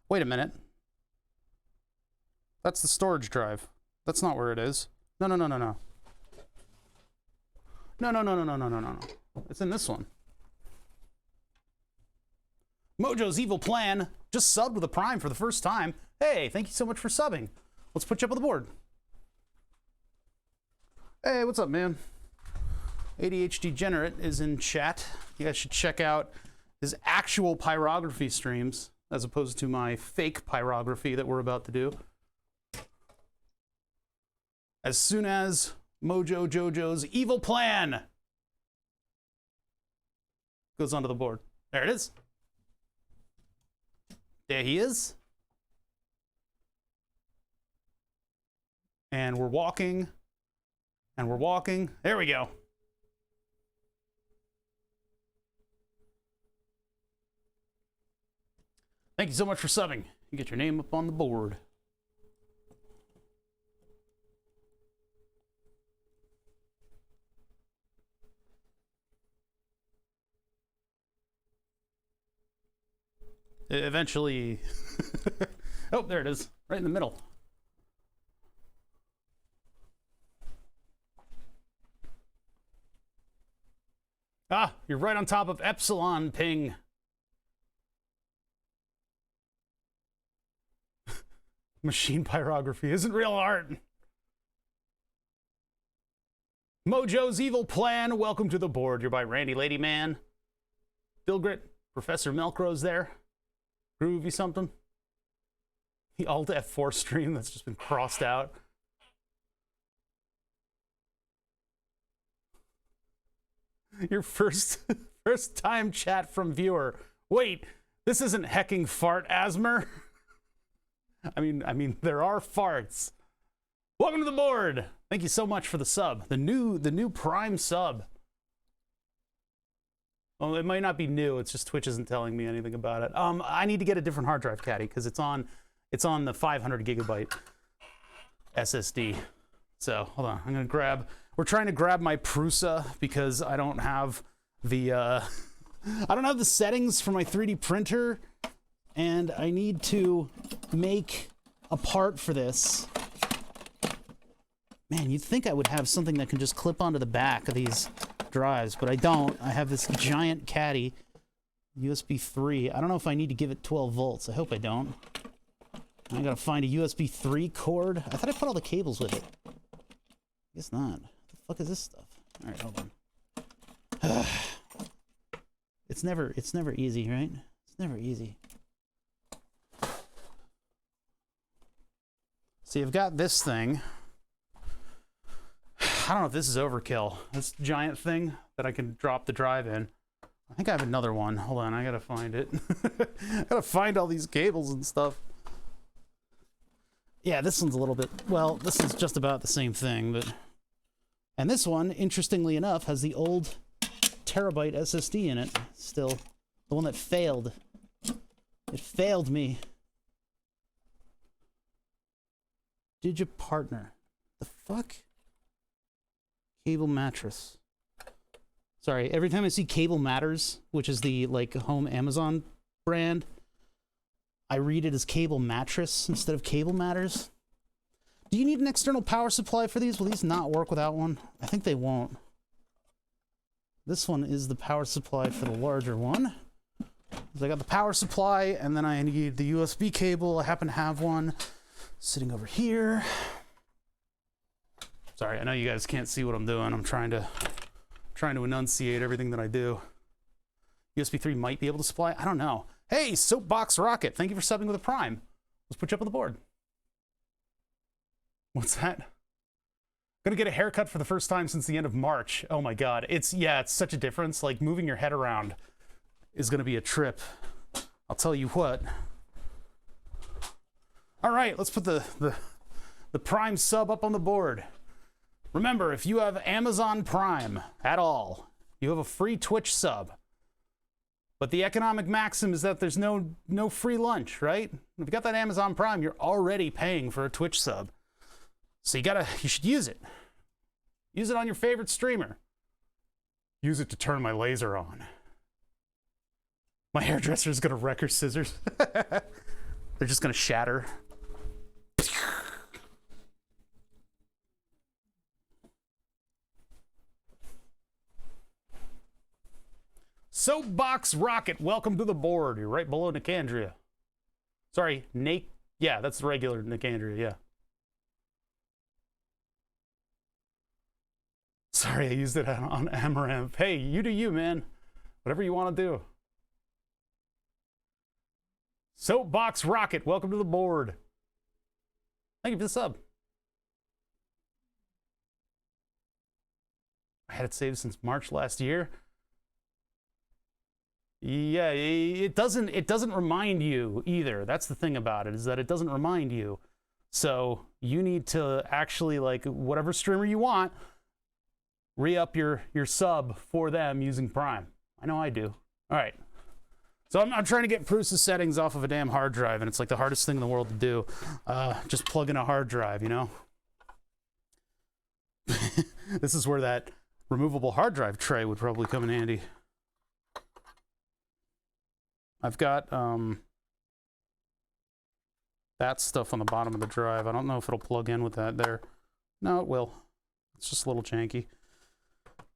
Wait a minute. That's the storage drive. That's not where it is. No. No. It's in this one. Mojo's Evil Plan just subbed with a Prime for the first time. Hey, thank you so much for subbing. Let's put you up on the board. Hey, what's up, man? ADHD Degenerate is in chat. You guys should check out his actual pyrography streams as opposed to my fake pyrography that we're about to do. As soon as Mojo Jojo's Evil Plan goes onto the board. There it is. There he is. And we're walking. And we're walking. There we go. Thank you so much for subbing. You get your name up on the board. Eventually. Oh, there it is. Right in the middle. Ah, you're right on top of Epsilon ping. Machine pyrography isn't real art. Mojo's Evil Plan, welcome to the board. You're by Randy Ladyman. Dilgrit, Professor Melcro's there. Groovy something. The Alt F4 stream that's just been crossed out. Your first time chat from viewer. Wait, this isn't hecking fart asthma. I mean, there are farts. Welcome to the board. Thank you so much for the sub. The new Prime sub. Well, it might not be new. It's just Twitch isn't telling me anything about it. I need to get a different hard drive caddy because it's on the 500 gigabyte SSD. So hold on, I'm gonna grab. We're trying to grab my Prusa because I don't have the settings for my 3D printer, and I need to make a part for this. Man, you'd think I would have something that can just clip onto the back of these drives, but I don't. I have this giant caddy, USB 3. I don't know if I need to give it 12 volts. I hope I don't. I gotta find a USB 3 cord. I thought I put all the cables with it. I guess not. What the fuck is this stuff? All right, hold on. It's never easy, right? It's never easy. So you've got this thing. I don't know if this is overkill. This giant thing that I can drop the drive in. I think I have another one. Hold on, I gotta find it. I gotta find all these cables and stuff. Yeah, this one's a little bit, well, this is just about the same thing, but... And this one, interestingly enough, has the old terabyte SSD in it still. The one that failed. It failed me. Digipartner. The fuck? Cable mattress. Sorry, every time I see Cable Matters, which is the like home Amazon brand, I read it as Cable Mattress instead of Cable Matters. Do you need an external power supply for these? Will these not work without one? I think they won't. This one is the power supply for the larger one. So I got the power supply, and then I need the USB cable. I happen to have one sitting over here. Sorry, I know you guys can't see what I'm doing. I'm trying to enunciate everything that I do. USB 3 might be able to supply. I don't know. Hey, Soapbox Rocket, thank you for subbing with a Prime. Let's put you up on the board. What's that? Gonna get a haircut for the first time since the end of March. Oh my God, it's such a difference. Like moving your head around is gonna be a trip. I'll tell you what. All right, let's put the Prime sub up on the board. Remember, if you have Amazon Prime at all, you have a free Twitch sub. But the economic maxim is that there's no free lunch, right? If you got that Amazon Prime, you're already paying for a Twitch sub. So you should use it. Use it on your favorite streamer. Use it to turn my laser on. My hairdresser's gonna wreck her scissors. They're just gonna shatter. Soapbox Rocket, welcome to the board. You're right below Nicandria. Sorry, yeah, that's the regular Nicandria, yeah. Sorry, I used it on Amaranth. Hey, you do you, man. Whatever you want to do. Soapbox Rocket, welcome to the board. Thank you for the sub. I had it saved since March last year. Yeah, it doesn't remind you either. That's the thing about it, is that it doesn't remind you. So you need to actually, like, whatever streamer you want, re-up your sub for them using Prime. I know I do. All right. So I'm trying to get Prusa's settings off of a damn hard drive, and it's like the hardest thing in the world to do. Just plug in a hard drive, you know? This is where that removable hard drive tray would probably come in handy. I've got that stuff on the bottom of the drive. I don't know if it'll plug in with that there. No, it will. It's just a little janky.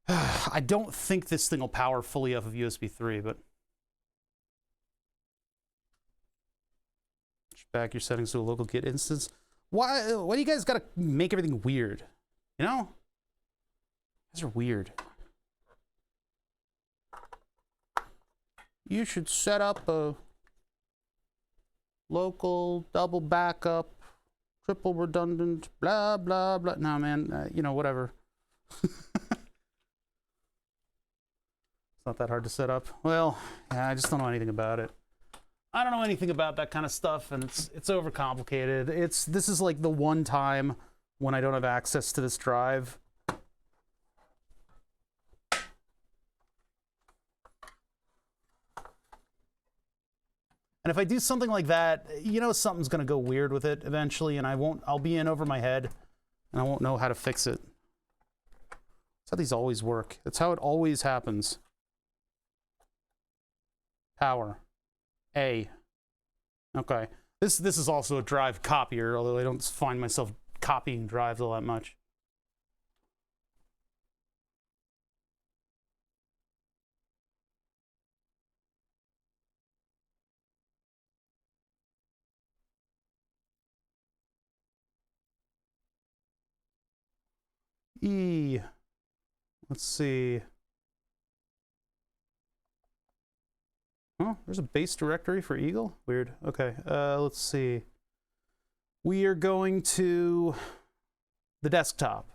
I don't think this thing will power fully off of USB 3, but back your settings to a local Git instance. Why do you guys gotta make everything weird? You know? You guys are weird. You should set up a local double backup, triple redundant, blah, blah, blah. Nah, man, you know, whatever. It's not that hard to set up. Well, yeah, I just don't know anything about it. I don't know anything about that kind of stuff, and it's overcomplicated. This is like the one time when I don't have access to this drive. And if I do something like that, you know, something's gonna go weird with it eventually, and I'll be in over my head, and I won't know how to fix it. That's how these always work. That's how it always happens. Power. A. Okay. This is also a drive copier, although I don't find myself copying drives all that much. E. Let's see. Oh, there's a base directory for Eagle? Weird. Okay, let's see. We are going to the desktop.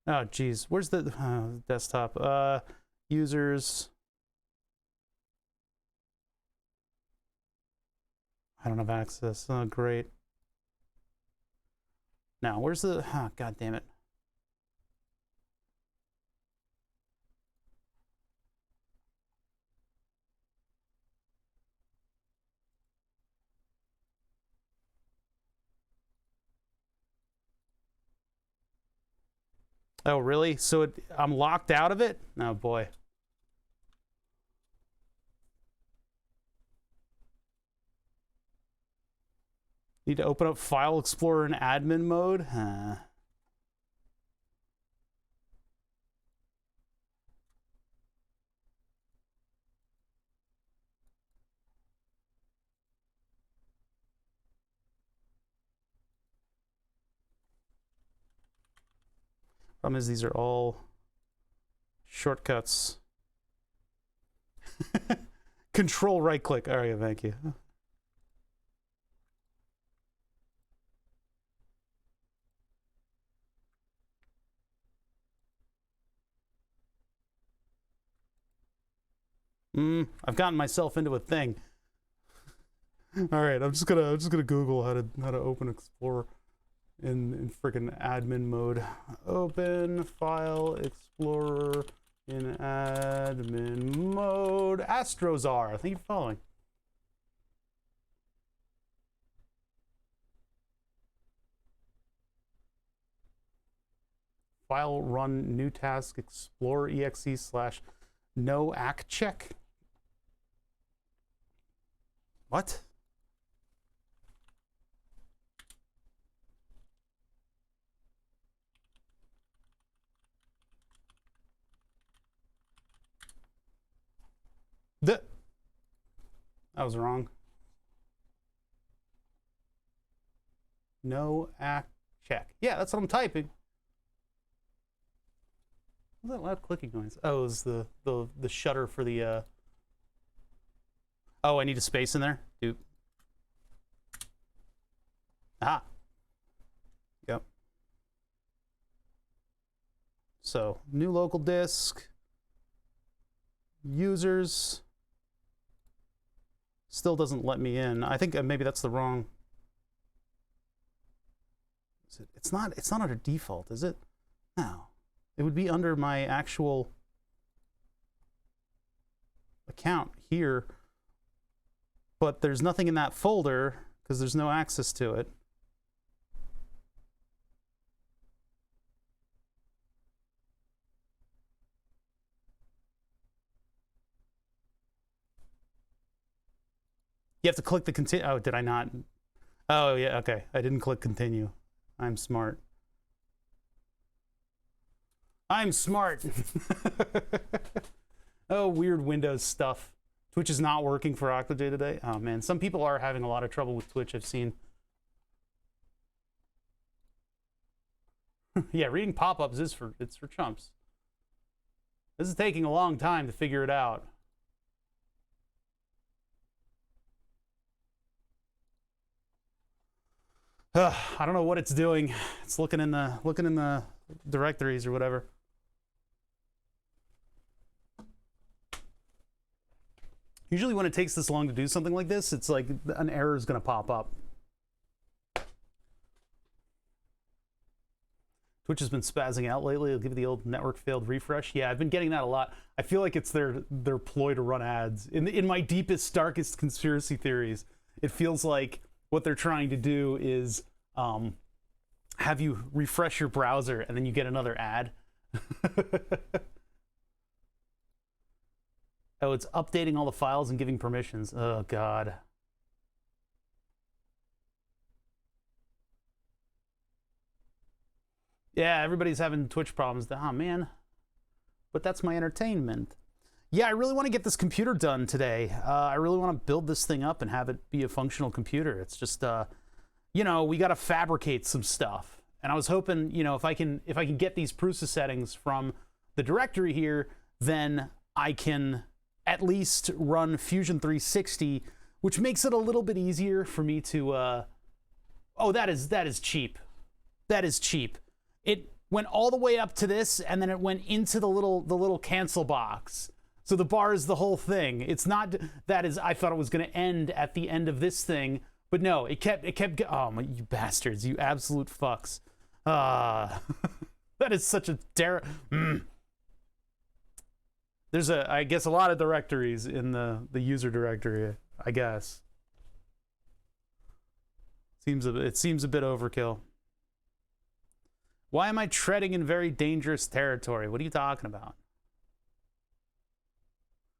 Oh, geez. Where's the desktop? Users. I don't have access. Oh, great. Now, where's the... Oh, God damn it. Oh, really? So I'm locked out of it? Oh, boy. Need to open up File Explorer in admin mode? Huh. Problem is, these are all shortcuts. Control right click. All right, thank you. I've gotten myself into a thing. All right, I'm just gonna Google how to open Explorer in freaking admin mode. Open File Explorer in admin mode. Astrozar, thank you for following. File run new task Explorer exe / no act check. What? That was wrong. No act check. Yeah, that's what I'm typing. What's that loud clicking noise? Oh, it's the shutter for the Oh, I need a space in there? Doop. Ah. Yep. So, new local disk. Users. Still doesn't let me in. I think maybe that's the wrong. It's not under default, is it? No. It would be under my actual account here, but there's nothing in that folder because there's no access to it. You have to click the continue. Oh, did I not? Oh, yeah, okay. I didn't click continue. I'm smart. I'm smart. Oh, weird Windows stuff. Twitch is not working for Octoj today. Oh, man. Some people are having a lot of trouble with Twitch, I've seen. Yeah, reading pop-ups is for chumps. This is taking a long time to figure it out. I don't know what it's doing. It's looking in the directories or whatever. Usually when it takes this long to do something like this, it's like an error is going to pop up. Twitch has been spazzing out lately. It'll give you the old network failed refresh. Yeah, I've been getting that a lot. I feel like it's their ploy to run ads. In my deepest, darkest conspiracy theories, it feels like what they're trying to do is have you refresh your browser and then you get another ad. Oh, it's updating all the files and giving permissions. Oh, God. Yeah, everybody's having Twitch problems. Oh, man. But that's my entertainment. Yeah, I really want to get this computer done today. I really want to build this thing up and have it be a functional computer. It's just, you know, we got to fabricate some stuff. And I was hoping, you know, if I can get these Prusa settings from the directory here, then I can at least run Fusion 360, which makes it a little bit easier for me to, oh, that is cheap. That is cheap. It went all the way up to this, and then it went into the little cancel box. So the bar is the whole thing. It's not, that is, I thought it was going to end at the end of this thing, but no, it kept, oh, my, you bastards, you absolute fucks. That is such a There's I guess a lot of directories in the user directory, I guess. It seems a bit overkill. Why am I treading in very dangerous territory? What are you talking about?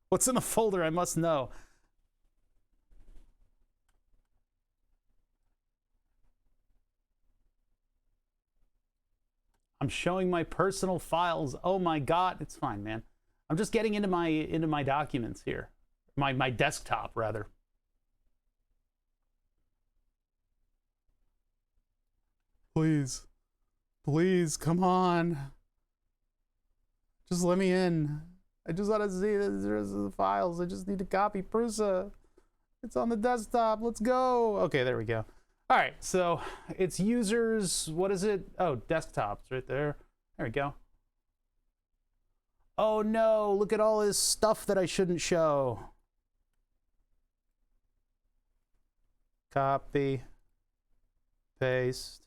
What's in the folder? I must know. I'm showing my personal files. Oh my God, it's fine, man. I'm just getting into my documents here. My desktop, rather. Please. Please, come on. Just let me in. I just want to see the files. I just need to copy Prusa. It's on the desktop. Let's go. Okay, there we go. All right, so it's users. What is it? Oh, desktops right there. There we go. Oh no, look at all this stuff that I shouldn't show. Copy. Paste.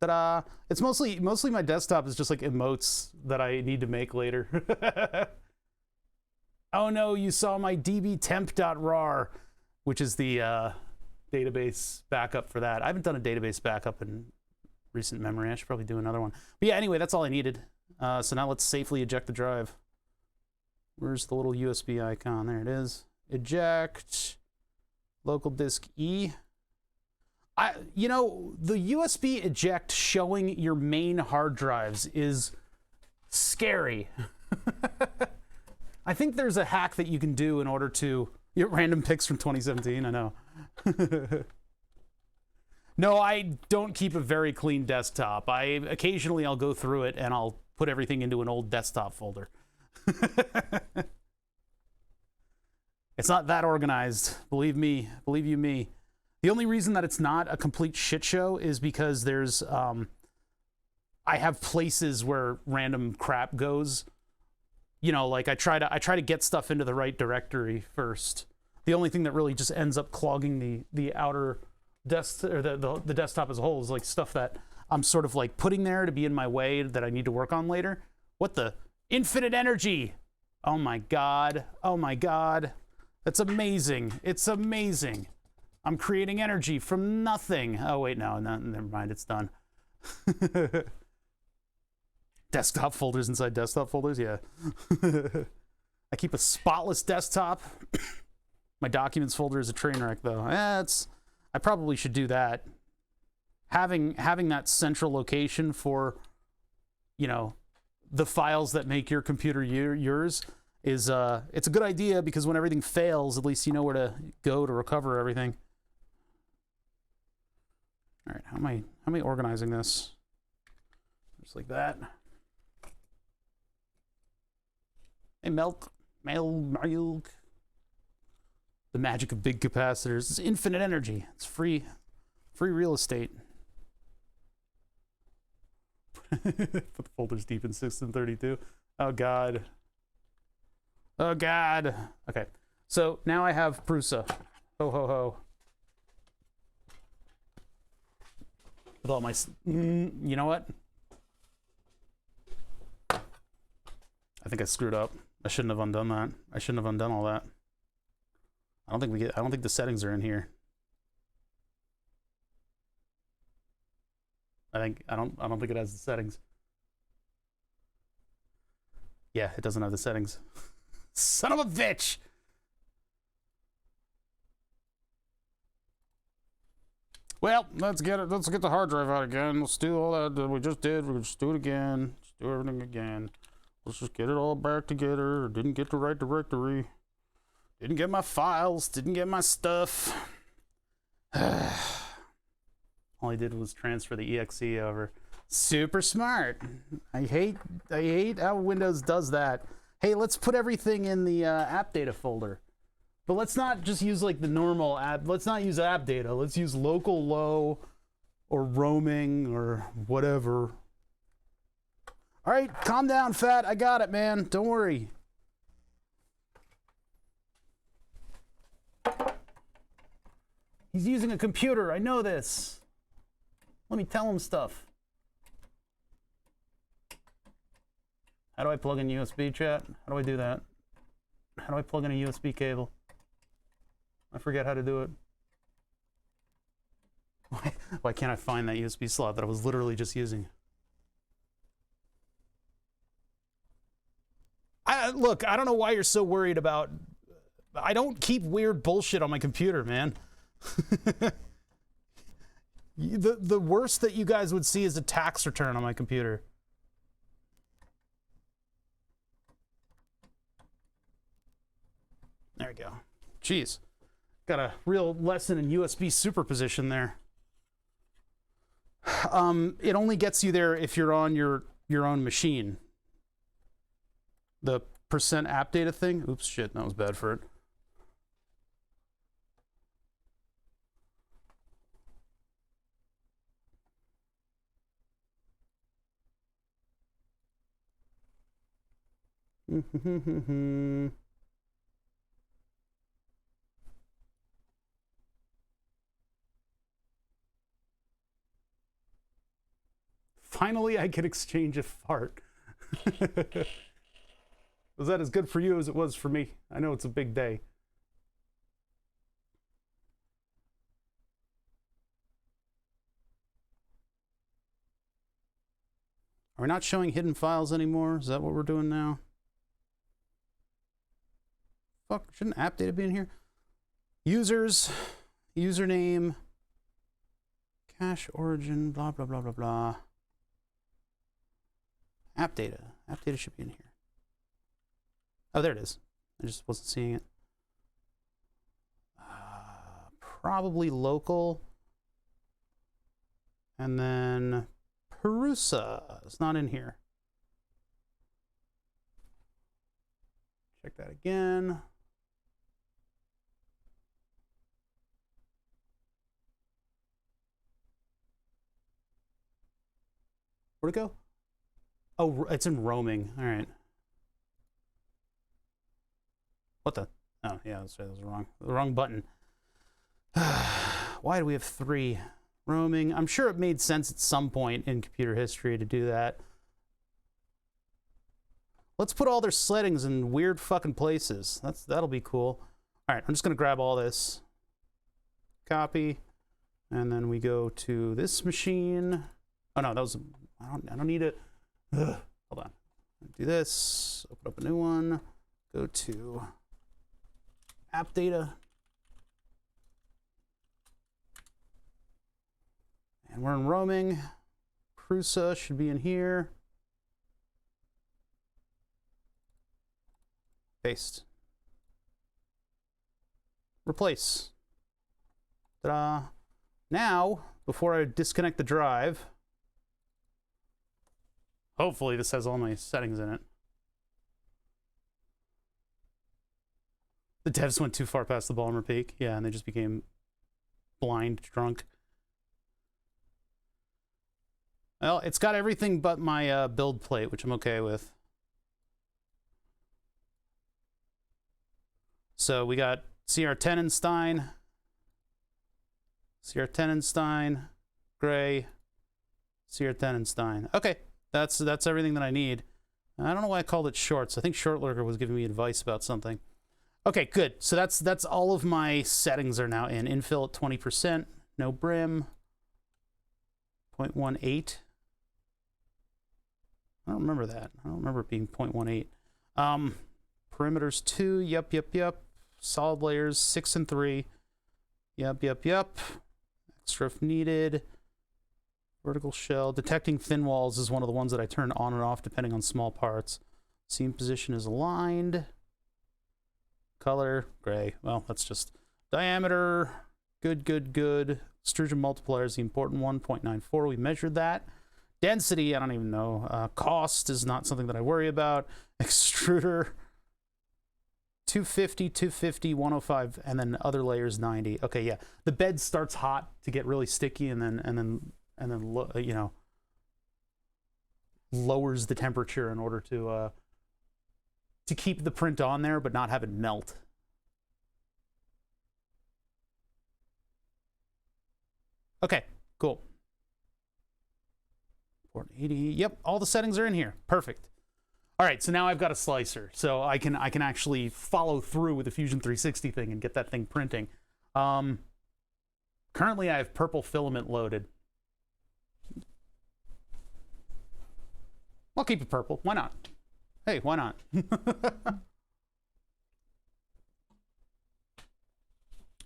Ta-da! It's mostly my desktop is just like emotes that I need to make later. Oh no, you saw my dbtemp.rar, which is the database backup for that. I haven't done a database backup in recent memory. I should probably do another one. But yeah, anyway, that's all I needed. So now let's safely eject the drive. Where's the little USB icon? There it is. Eject. Local disk E. You know, the USB eject showing your main hard drives is scary. I think there's a hack that you can do in order to get random pics from 2017. I know. No, I don't keep a very clean desktop. Occasionally I'll go through it and I'll put everything into an old desktop folder. It's not that organized. Believe me. Believe you me. The only reason that it's not a complete shit show is because there's, I have places where random crap goes. you know, like I try to get stuff into the right directory first. The only thing that really just ends up clogging the outer desk or the desktop as a whole is like stuff that I'm sort of like putting there to be in my way that I need to work on later. What the infinite energy? Oh my god. Oh my god. That's amazing. It's amazing. I'm creating energy from nothing. Oh wait, no, never mind, it's done. Desktop folders inside desktop folders, yeah. I keep a spotless desktop. My documents folder is a train wreck though. I probably should do that. Having that central location for, you know, the files that make your computer yours is it's a good idea, because when everything fails, at least you know where to go to recover everything. All right, how am I organizing this? Just like that. Hey, milk. The magic of big capacitors. It's infinite energy. It's free real estate. Put the folders deep in System32. Oh god. Oh god. Okay. So now I have Prusa. Ho ho ho. With all my you know what? I think I screwed up. I shouldn't have undone that. I shouldn't have undone all that. I don't think the settings are in here. I don't think it has the settings. Yeah, it doesn't have the settings. Son of a bitch! Well, let's get the hard drive out again. Let's do all that we just did. We'll just do it again. Just do everything again. Let's just get it all back together. Didn't get the right directory. Didn't get my files. Didn't get my stuff. All I did was transfer the exe over. Super smart. I hate how Windows does that. Hey, let's put everything in the app data folder. But let's not just use like the normal app. Let's not use app data. Let's use local low or roaming or whatever. All right, calm down, Fat. I got it, man. Don't worry. He's using a computer. I know this. Let me tell him stuff. How do I plug in USB, chat? How do I do that? How do I plug in a USB cable? I forget how to do it. Why can't I find that USB slot that I was literally just using? Look, I don't know why you're so worried about... I don't keep weird bullshit on my computer, man. The worst that you guys would see is a tax return on my computer. There we go. Jeez. Got a real lesson in USB superposition there. It only gets you there if you're on your own machine. The % app data thing. Oops, shit, that was bad for it. Finally, I can exchange a fart. Was that as good for you as it was for me? I know it's a big day. Are we not showing hidden files anymore? Is that what we're doing now? Fuck, shouldn't app data be in here? Users, username, cache origin, blah, blah, blah, blah, blah. App data. App data should be in here. Oh, there it is. I just wasn't seeing it. Probably local. And then Prusa. It's not in here. Check that again. Where'd it go? Oh, it's in roaming. All right. What the? Oh, yeah, that's right. That was wrong. The wrong button. Why do we have 3? Roaming. I'm sure it made sense at some point in computer history to do that. Let's put all their settings in weird fucking places. That'll be cool. All right, I'm just gonna grab all this. Copy, and then we go to this machine. Oh no, that was. I don't need it. Hold on. Do this. Open up a new one. Go to app data. And we're in roaming. Prusa should be in here. Paste. Replace. Ta-da. Now, before I disconnect the drive, hopefully this has all my settings in it. The devs went too far past the Ballmer peak. Yeah, and they just became blind drunk. Well, it's got everything but my build plate, which I'm okay with. So we got CR Tenenstein, gray, CR Tenenstein. Okay, that's everything that I need. I don't know why I called it shorts. I think Shortlurker was giving me advice about something. Okay, good. So that's all of my settings are now in. Infill at 20%, no brim, 0.18. I don't remember that. I don't remember it being 0.18. Perimeters 2, yep. Solid layers 6 and 3. Yep. Extra if needed. Vertical shell. Detecting thin walls is one of the ones that I turn on and off depending on small parts. Seam position is aligned. Color, gray. Well, that's just diameter. Good. Extrusion multiplier is the important one, 0.94. We measured that. Density, I don't even know. Cost is not something that I worry about. Extruder, 250, 105, and then other layers 90. Okay, yeah. The bed starts hot to get really sticky, and then you know, lowers the temperature in order to keep the print on there but not have it melt. Okay, cool. 480. Yep, all the settings are in here. Perfect. All right, so now I've got a slicer, so I can actually follow through with the Fusion 360 thing and get that thing printing. Currently, I have purple filament loaded. I'll keep it purple. Why not? Hey, why not?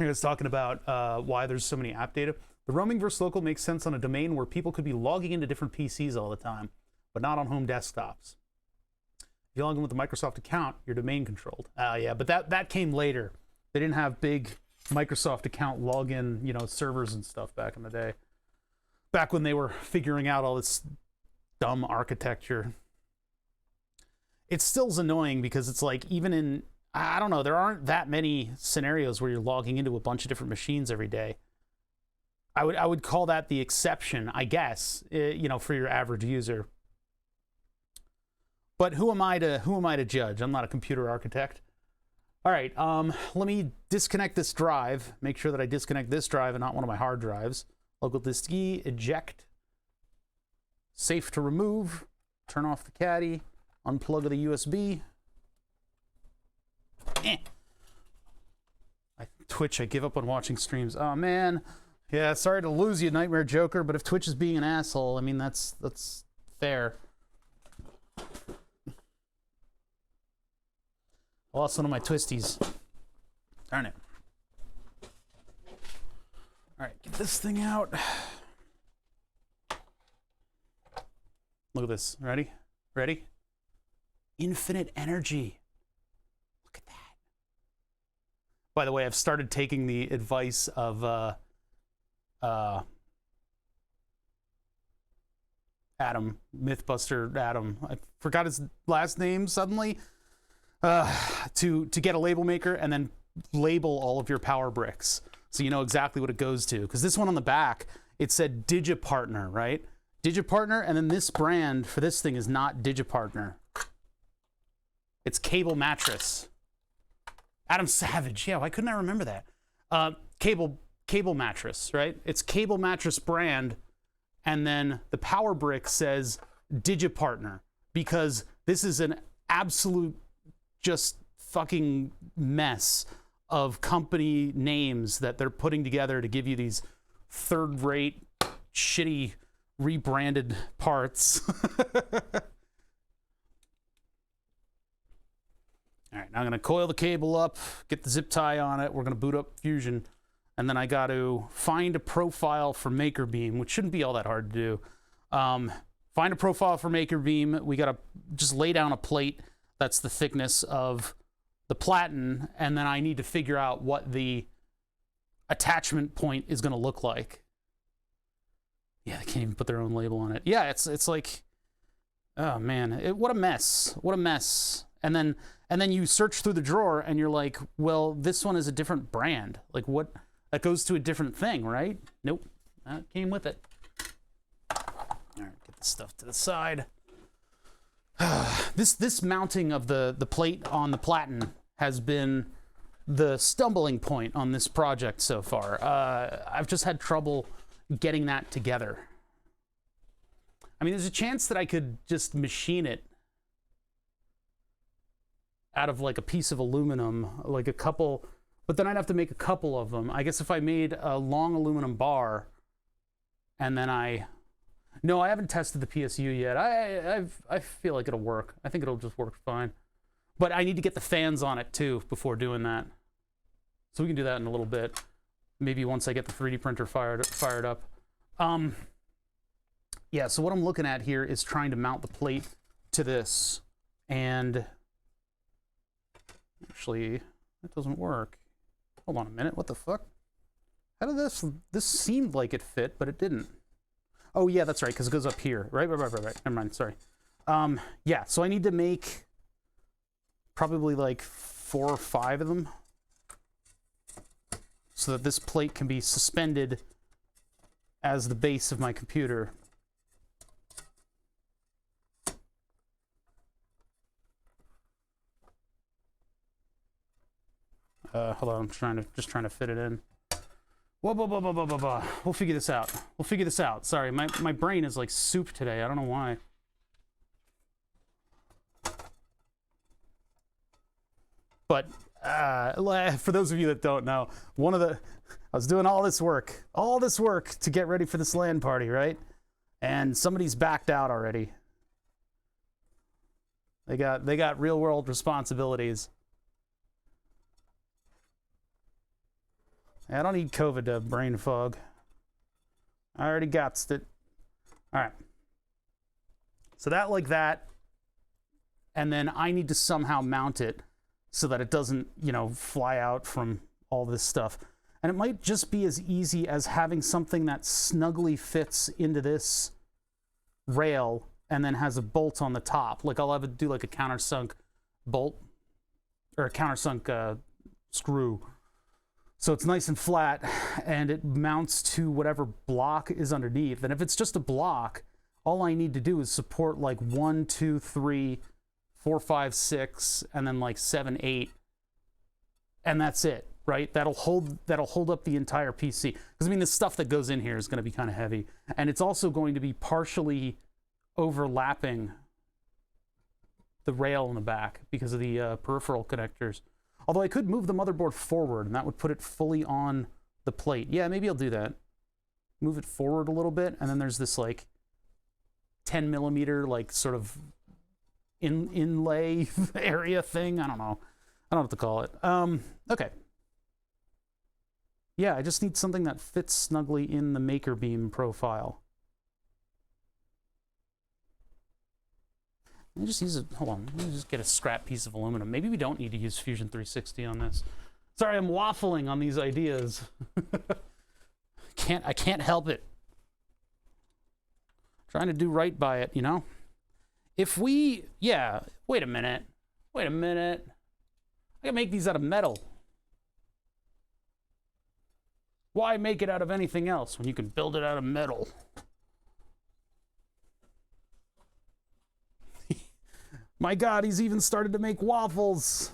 I was talking about why there's so many app data. The roaming versus local makes sense on a domain where people could be logging into different PCs all the time, but not on home desktops. If you log in with a Microsoft account, you're domain controlled. Yeah, but that came later. They didn't have big Microsoft account login, you know, servers and stuff back in the day. Back when they were figuring out all this dumb architecture. It still's annoying because it's like, even in, I don't know, there aren't that many scenarios where you're logging into a bunch of different machines every day. I would call that the exception, I guess, you know, for your average user. But who am I to judge? I'm not a computer architect. All right, let me disconnect this drive. Make sure that I disconnect this drive and not one of my hard drives. Local disk E, eject. Safe to remove. Turn off the caddy. Unplug the USB. Twitch, I give up on watching streams. Oh man. Yeah, sorry to lose you, Nightmare Joker, but if Twitch is being an asshole, I mean, that's fair. I lost one of my twisties. Darn it. All right, get this thing out. Look at this. Ready? Ready? Infinite energy. Look at that. By the way, I've started taking the advice of Adam, Mythbuster Adam. I forgot his last name suddenly. To get a label maker and then label all of your power bricks so you know exactly what it goes to. Because this one on the back, it said DigiPartner, right? DigiPartner, and then this brand for this thing is not DigiPartner. It's Cable Mattress. Adam Savage. Yeah, why couldn't I remember that? Cable mattress, right? It's cable mattress brand, and then the power brick says DigiPartner, because this is an absolute just fucking mess of company names that they're putting together to give you these third-rate, shitty, rebranded parts. All right, now I'm going to coil the cable up, get the zip tie on it. We're going to boot up Fusion. And then I got to find a profile for Makerbeam, which shouldn't be all that hard to do. Find a profile for Makerbeam. We got to just lay down a plate that's the thickness of the platen, and then I need to figure out what the attachment point is going to look like. Yeah, they can't even put their own label on it. Yeah, it's like, oh man, what a mess. What a mess. And then you search through the drawer and you're like, well, this one is a different brand. Like what? That goes to a different thing, right? Nope, that came with it. All right, get this stuff to the side. This mounting of the plate on the platen has been the stumbling point on this project so far. I've just had trouble getting that together. I mean, there's a chance that I could just machine it out of like a piece of aluminum, like a couple, but then I'd have to make a couple of them. I guess if I made a long aluminum bar and then no, I haven't tested the PSU yet. I feel like it'll work. I think it'll just work fine. But I need to get the fans on it too before doing that. So we can do that in a little bit. Maybe once I get the 3D printer fired up. Yeah, so what I'm looking at here is trying to mount the plate to this. And actually, that doesn't work. Hold on a minute, what the fuck? How did this seemed like it fit, but it didn't. Oh yeah, that's right, because it goes up here. Right. Never mind, sorry. Yeah, so I need to make probably like 4 or 5 of them so that this plate can be suspended as the base of my computer. Hold on, I'm just trying to fit it in. Whoa. We'll figure this out. We'll figure this out. Sorry, my brain is like soup today. I don't know why. But for those of you that don't know, I was doing all this work to get ready for this LAN party, right? And somebody's backed out already. They got real world responsibilities. I don't need COVID to brain fog. I already got it. All right. So that like that. And then I need to somehow mount it so that it doesn't, fly out from all this stuff. And it might just be as easy as having something that snugly fits into this rail and then has a bolt on the top. Like I'll have to do like a countersunk bolt or a countersunk screw. So it's nice and flat, and it mounts to whatever block is underneath. And if it's just a block, all I need to do is support like 1, 2, 3, 4, 5, 6, and then like 7, 8, and that's it, right? That'll hold up the entire PC. Because I mean, the stuff that goes in here is going to be kind of heavy, and it's also going to be partially overlapping the rail in the back because of the peripheral connectors. Although I could move the motherboard forward, and that would put it fully on the plate. Yeah, maybe I'll do that. Move it forward a little bit, and then there's this like 10 millimeter like sort of inlay area thing. I don't know what to call it. Okay. Yeah, I just need something that fits snugly in the Makerbeam profile. Let me just use it. Hold on. Let me just get a scrap piece of aluminum. Maybe we don't need to use Fusion 360 on this. Sorry, I'm waffling on these ideas. I can't help it. Trying to do right by it, Yeah, wait a minute. I can make these out of metal. Why make it out of anything else when you can build it out of metal? My God, he's even started to make waffles.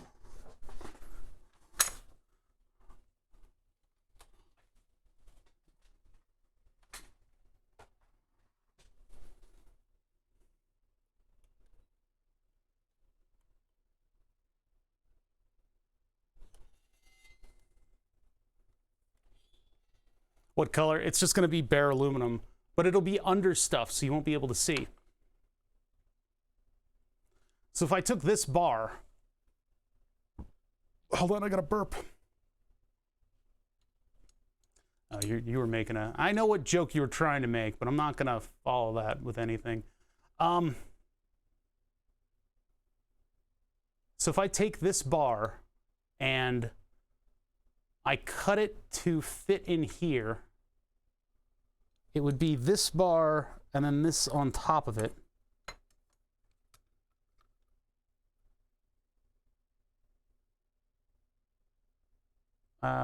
What color? It's just going to be bare aluminum, but it'll be under stuff, so you won't be able to see. So if I took this bar, hold on, I got to burp. Oh, you were making a, I know what joke you were trying to make, but I'm not going to follow that with anything. So if I take this bar and I cut it to fit in here, it would be this bar and then this on top of it.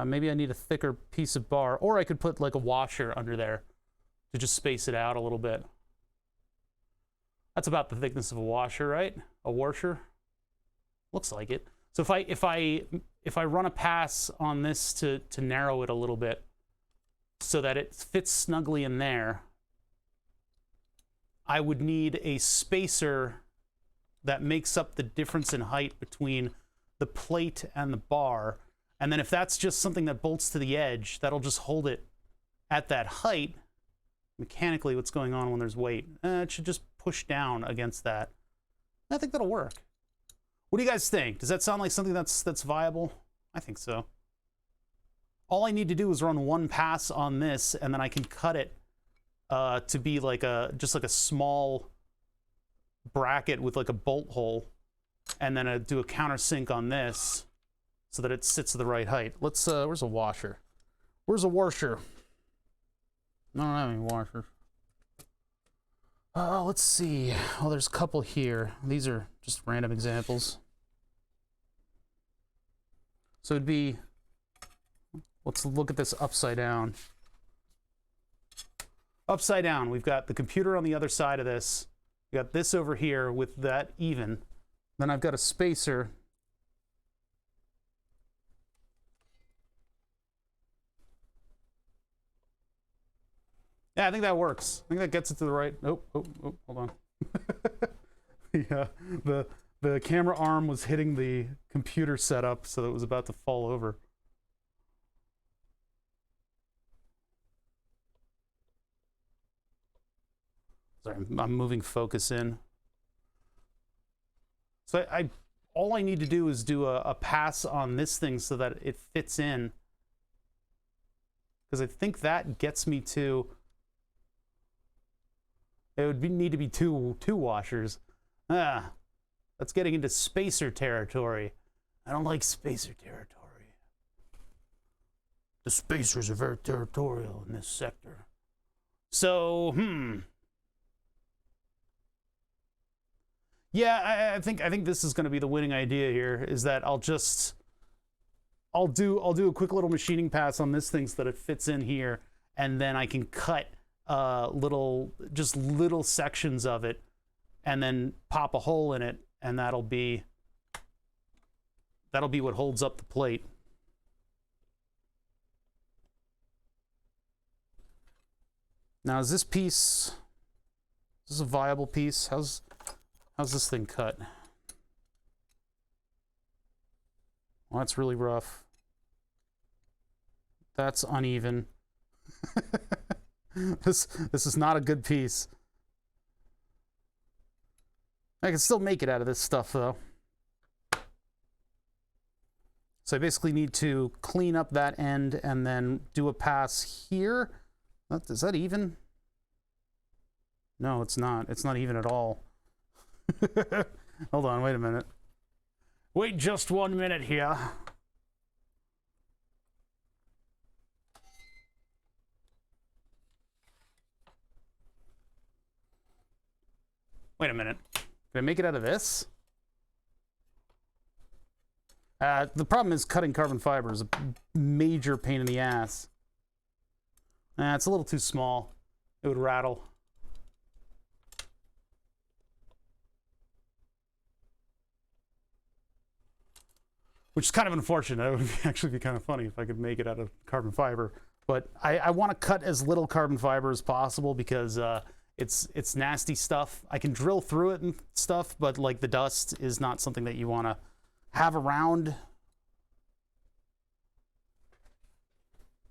Maybe I need a thicker piece of bar, or I could put like a washer under there to just space it out a little bit. That's about the thickness of a washer, right? A washer? Looks like it. So if I run a pass on this to narrow it a little bit so that it fits snugly in there, I would need a spacer that makes up the difference in height between the plate and the bar. And then if that's just something that bolts to the edge, that'll just hold it at that height. Mechanically, what's going on when there's weight? It should just push down against that. I think that'll work. What do you guys think? Does that sound like something that's viable? I think so. All I need to do is run one pass on this, and then I can cut it to be like just like a small bracket with like a bolt hole, and then do a countersink on this so that it sits at the right height. Let's, where's a washer? Where's a washer? I don't have any washers. Let's see. Oh, there's a couple here. These are just random examples. So it'd be, let's look at this upside down. Upside down, we've got the computer on the other side of this. We got this over here with that even. Then I've got a spacer. Yeah, I think that works. I think that gets it to the right. Oh, hold on. Yeah, the camera arm was hitting the computer setup, so it was about to fall over. Sorry, I'm moving focus in. So all I need to do is do a pass on this thing so that it fits in, because I think that gets me to. It would need to be two washers. That's getting into spacer territory. I don't like spacer territory. The spacers are very territorial in this sector. So, yeah, I think this is going to be the winning idea here. Is that I'll do a quick little machining pass on this thing so that it fits in here, and then I can cut little sections of it, and then pop a hole in it, and that'll be what holds up the plate. Now, is this a viable piece? How's this thing cut? Well, that's really rough. That's uneven. This is not a good piece. I can still make it out of this stuff, though. So I basically need to clean up that end and then do a pass here. Is that even? No, it's not. It's not even at all. Hold on, wait a minute. Wait just 1 minute here. Wait a minute. Can I make it out of this? The problem is cutting carbon fiber is a major pain in the ass. It's a little too small. It would rattle. Which is kind of unfortunate. It would actually be kind of funny if I could make it out of carbon fiber. But I want to cut as little carbon fiber as possible because it's nasty stuff. I can drill through it and stuff, but like the dust is not something that you want to have around.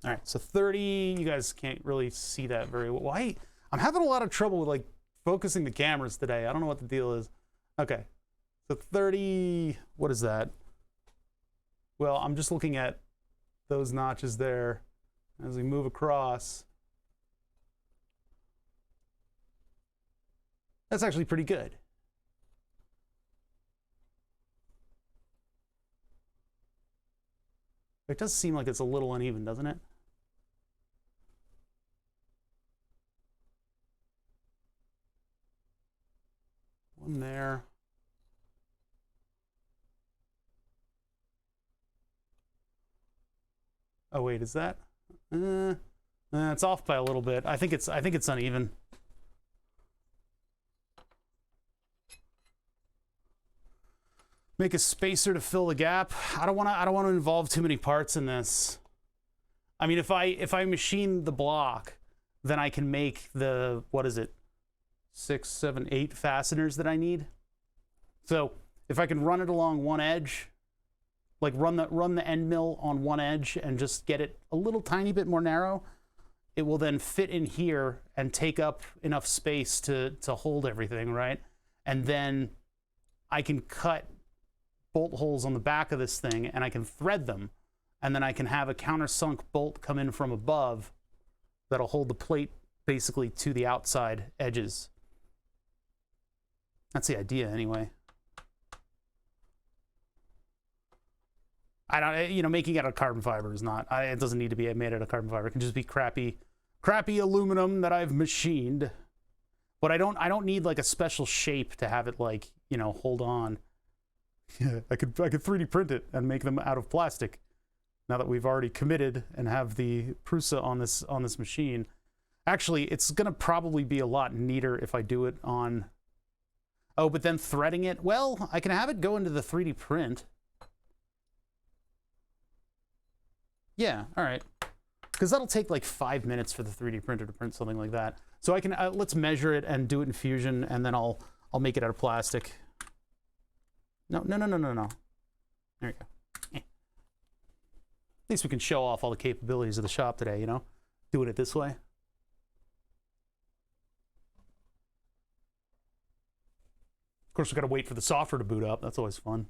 All right, so 30, you guys can't really see that very well. Why? I'm having a lot of trouble with like focusing the cameras today. I don't know what the deal is. Okay, so 30, what is that? Well, I'm just looking at those notches there as we move across. That's actually pretty good. It does seem like it's a little uneven, doesn't it? One there. Oh wait, is that? It's off by a little bit. I think it's uneven. Make a spacer to fill the gap. I don't want to involve too many parts in this. I mean, if I machine the block, then I can make the, what is it? 6, 7, 8 fasteners that I need. So if I can run it along one edge, like run the end mill on one edge and just get it a little tiny bit more narrow, it will then fit in here and take up enough space to hold everything, right? And then I can cut bolt holes on the back of this thing and I can thread them, and then I can have a countersunk bolt come in from above that'll hold the plate basically to the outside edges. That's the idea anyway. I don't, you know, making it out of carbon fiber is not, it doesn't need to be made out of carbon fiber. It can just be crappy aluminum that I've machined. But I don't need like a special shape to have it like, you know, hold on. Yeah, I could 3D print it and make them out of plastic. Now that we've already committed and have the Prusa on this machine. Actually, it's gonna probably be a lot neater if I do it on. Oh, but then threading it. Well, I can have it go into the 3D print. Yeah, all right. Because that'll take like 5 minutes for the 3D printer to print something like that. So I can let's measure it and do it in Fusion, and then I'll make it out of plastic. No. There you go. At least we can show off all the capabilities of the shop today, you know? Doing it this way. Of course, we gotta wait for the software to boot up. That's always fun.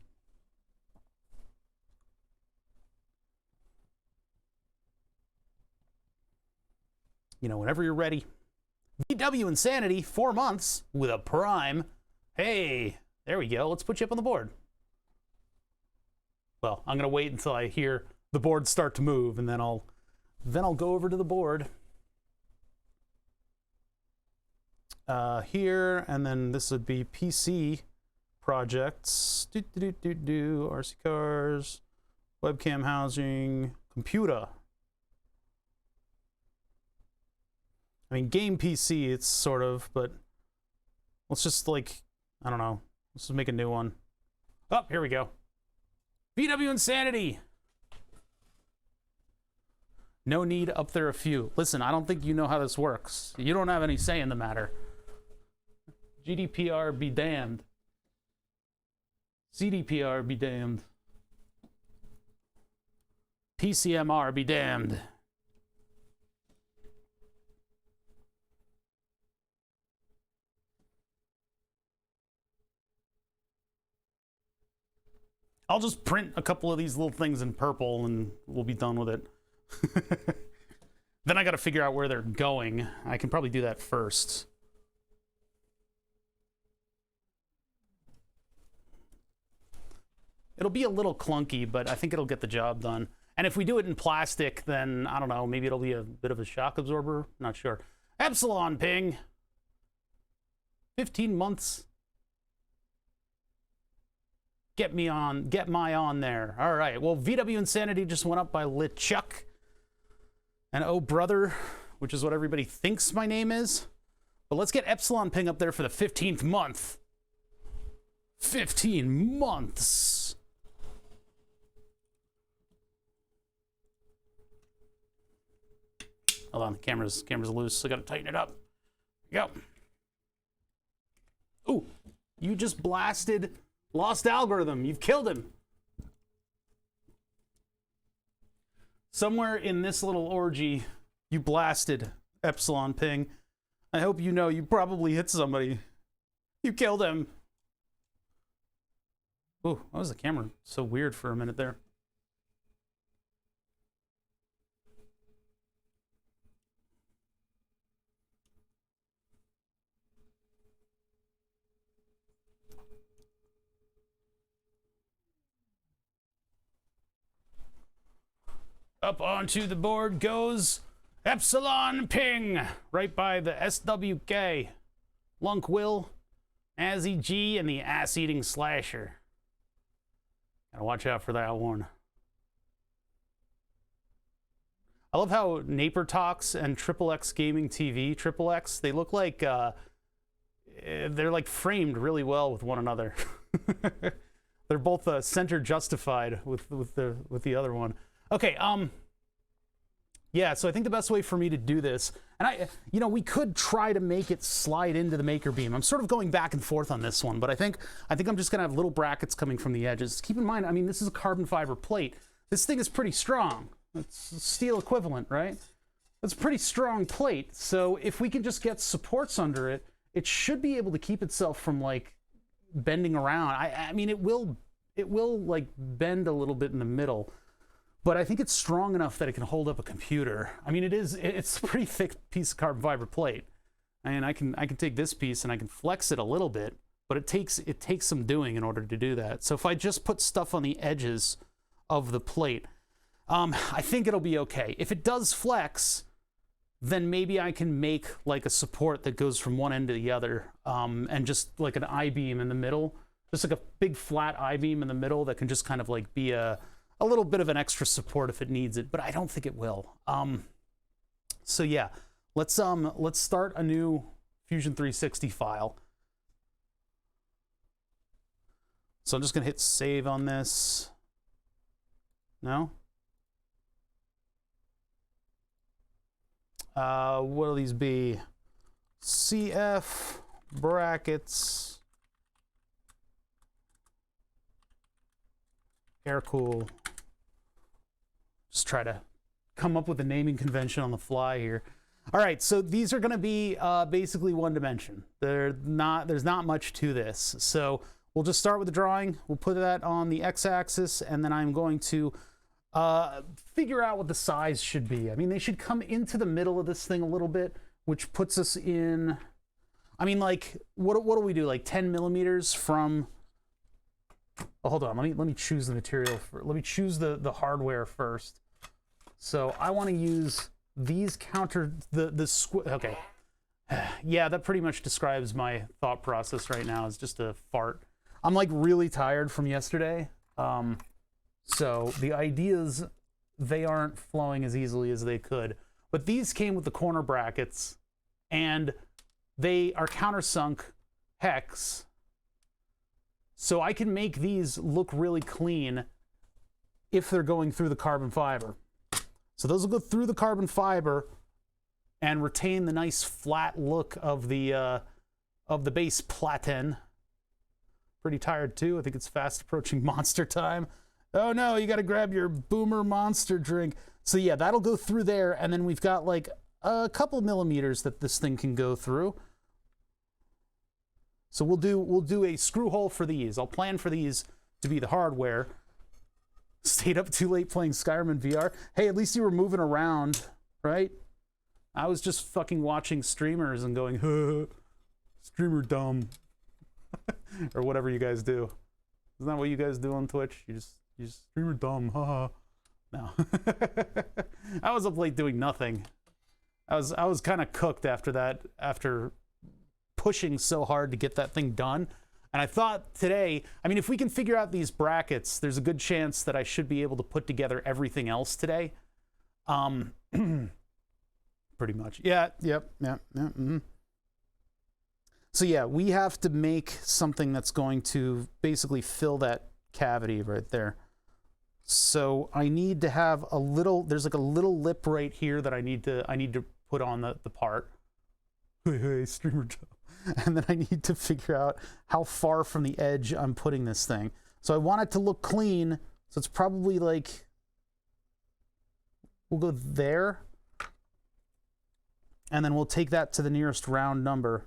You know, whenever you're ready. VW Insanity, 4 months with a Prime. Hey, there we go. Let's put you up on the board. Well, I'm gonna wait until I hear the board start to move, and then I'll go over to the board. Here, and then this would be PC projects. RC cars, webcam housing, computer. I mean, game PC, it's sort of, but let's just like, I don't know. Let's just make a new one. Oh, here we go. VW Insanity. No need up there a few. Listen, I don't think you know how this works. You don't have any say in the matter. GDPR be damned. CDPR be damned. PCMR be damned. I'll just print a couple of these little things in purple and we'll be done with it. Then I got to figure out where they're going. I can probably do that first. It'll be a little clunky, but I think it'll get the job done. And if we do it in plastic, then I don't know, maybe it'll be a bit of a shock absorber. Not sure. Epsilon ping. 15 months. Get my on there. All right. Well, VW Insanity just went up by LeChuck. And oh brother, which is what everybody thinks my name is. But let's get Epsilon Ping up there for the 15th month. 15 months. Hold on, the camera's loose, so I gotta tighten it up. There you go. Ooh, you just blasted Lost Algorithm. You've killed him. Somewhere in this little orgy, you blasted Epsilon Ping. I hope you know you probably hit somebody. You killed him. Oh, why was the camera so weird for a minute there? Up onto the board goes Epsilon Ping, right by the SWK. Lunk Will, Azzy G, and the ass-eating slasher. Gotta watch out for that one. I love how Naper Talks and XXX Gaming TV, XXX, they look like, they're like framed really well with one another. They're both center justified with the other one. Okay, yeah, so I think the best way for me to do this, and we could try to make it slide into the Makerbeam. I'm sort of going back and forth on this one, but I think I'm just gonna have little brackets coming from the edges. Keep in mind, I mean, this is a carbon fiber plate. This thing is pretty strong. It's steel equivalent, right? It's a pretty strong plate. So if we can just get supports under it, it should be able to keep itself from like bending around. I mean, it will like bend a little bit in the middle. But I think it's strong enough that it can hold up a computer. I mean, it's a pretty thick piece of carbon fiber plate. And I can take this piece and I can flex it a little bit, but it takes some doing in order to do that. So if I just put stuff on the edges of the plate, I think it'll be okay. If it does flex, then maybe I can make like a support that goes from one end to the other, and just like an I-beam in the middle, just like a big flat I-beam in the middle that can just kind of like be a little bit of an extra support if it needs it, but I don't think it will. So yeah, let's start a new Fusion 360 file. So I'm just gonna hit save on this. No? What'll these be? CF brackets air cool. Just try to come up with a naming convention on the fly here. All right, so these are going to be basically one dimension. There's not much to this. So we'll just start with the drawing. We'll put that on the x-axis, and then I'm going to figure out what the size should be. I mean, they should come into the middle of this thing a little bit, which puts us in, I mean, like, what do we do? Like 10 millimeters from, oh, hold on, let me choose the material, let me choose the hardware first. So I want to use these okay. Yeah, that pretty much describes my thought process right now. It's just a fart. I'm like really tired from yesterday. So the ideas, they aren't flowing as easily as they could. But these came with the corner brackets, and they are countersunk hex. So I can make these look really clean if they're going through the carbon fiber. So those will go through the carbon fiber and retain the nice flat look of the base platen. Pretty tired too. I think it's fast approaching monster time. Oh no, you gotta grab your boomer monster drink. So yeah, that'll go through there, and then we've got like a couple millimeters that this thing can go through. So we'll do a screw hole for these. I'll plan for these to be the hardware. Stayed up too late playing Skyrim in VR. Hey, at least you were moving around, right? I was just fucking watching streamers and going, streamer dumb. Or whatever you guys do. Isn't that what you guys do on Twitch? You just streamer dumb, haha. No. I was up late doing nothing. I was kind of cooked after that, after pushing so hard to get that thing done. And I thought today, I mean, if we can figure out these brackets, there's a good chance that I should be able to put together everything else today. Pretty much. Yeah, yep, yeah, mm-hmm. So yeah, we have to make something that's going to basically fill that cavity right there. So I need to have a little, there's like a little lip right here that I need to put on the part. Hey, streamer Joe. And then I need to figure out how far from the edge I'm putting this thing. So I want it to look clean, so it's probably like We'll go there. And then we'll take that to the nearest round number.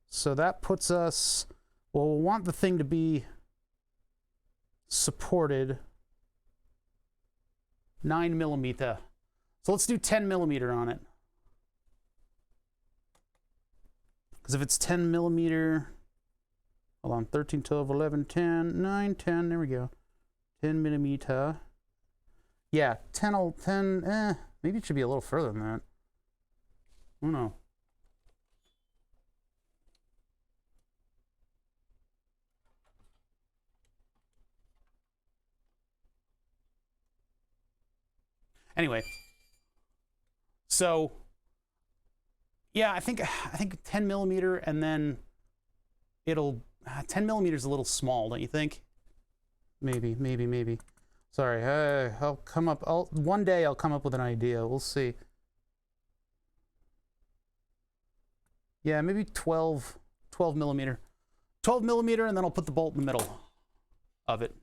So that puts us, well, we'll want the thing to be supported 9mm. So let's do 10mm on it. Because if it's 10mm, hold on, 13, 12, 11, 10, 9, 10, there we go. 10mm. Yeah, 10, maybe it should be a little further than that. I don't know. Anyway, so yeah, I think 10mm, and then it'll 10mm is a little small, don't you think? Maybe. Sorry, I'll come up. One day I'll come up with an idea. We'll see. Yeah, maybe 12mm, 12mm, and then I'll put the bolt in the middle of it.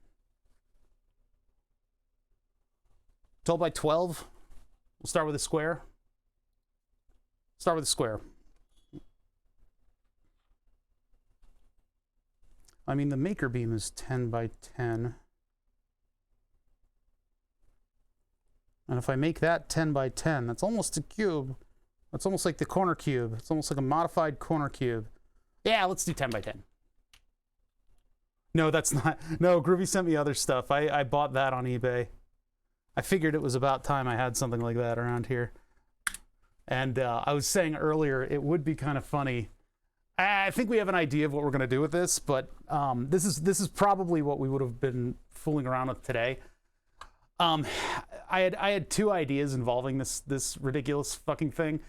12 by 12. We'll start with a square. Start with a square. I mean, the Makerbeam is 10 by 10. And if I make that 10 by 10, that's almost a cube. That's almost like the corner cube. It's almost like a modified corner cube. Yeah, let's do 10 by 10. No, that's not. No, Groovy sent me other stuff. I bought that on eBay. I figured it was about time I had something like that around here. And I was saying earlier, it would be kind of funny. I think we have an idea of what we're going to do with this, but this is probably what we would have been fooling around with today. I had two ideas involving this ridiculous fucking thing.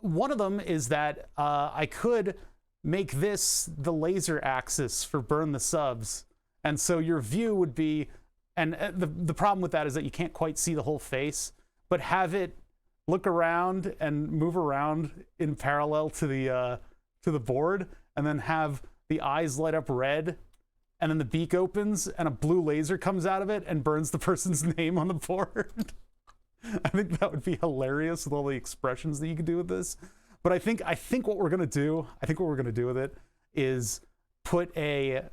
One of them is that I could make this the laser axis for burn the subs, and so your view would be. And the problem with that is that you can't quite see the whole face, but have it look around and move around in parallel to the board, and then have the eyes light up red, and then the beak opens and a blue laser comes out of it and burns the person's name on the board. I think that would be hilarious with all the expressions that you could do with this. But I think what we're gonna do, with it is put a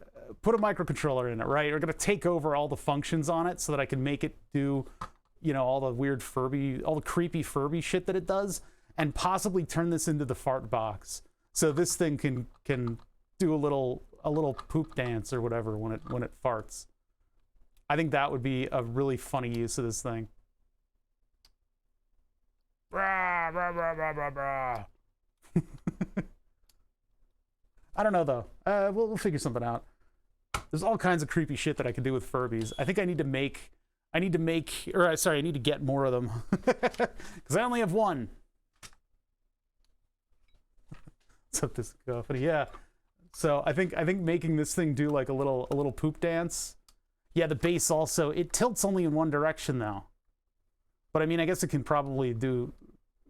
microcontroller in it, right? We're gonna take over all the functions on it so that I can make it do, all the weird all the creepy Furby shit that it does, and possibly turn this into the fart box. So this thing can do a little poop dance or whatever when it farts. I think that would be a really funny use of this thing. Brah, brah, brah, brah, brah, brah. I don't know though. We'll figure something out. There's all kinds of creepy shit that I can do with Furbies. I think I need to get more of them. Because I only have one. What's up, this cacophony? Yeah. So I think making this thing do like a little poop dance. Yeah, the base also, it tilts only in one direction though. But I mean, I guess it can probably do,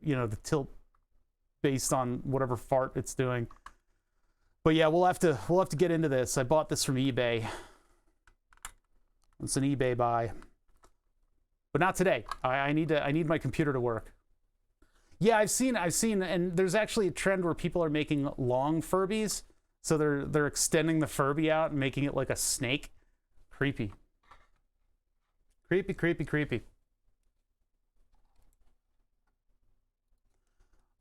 the tilt based on whatever fart it's doing. But yeah, we'll have to get into this. I bought this from eBay. It's an eBay buy. But not today. I need my computer to work. Yeah, I've seen, and there's actually a trend where people are making long Furbies. So they're extending the Furby out and making it like a snake. Creepy. Creepy, creepy, creepy.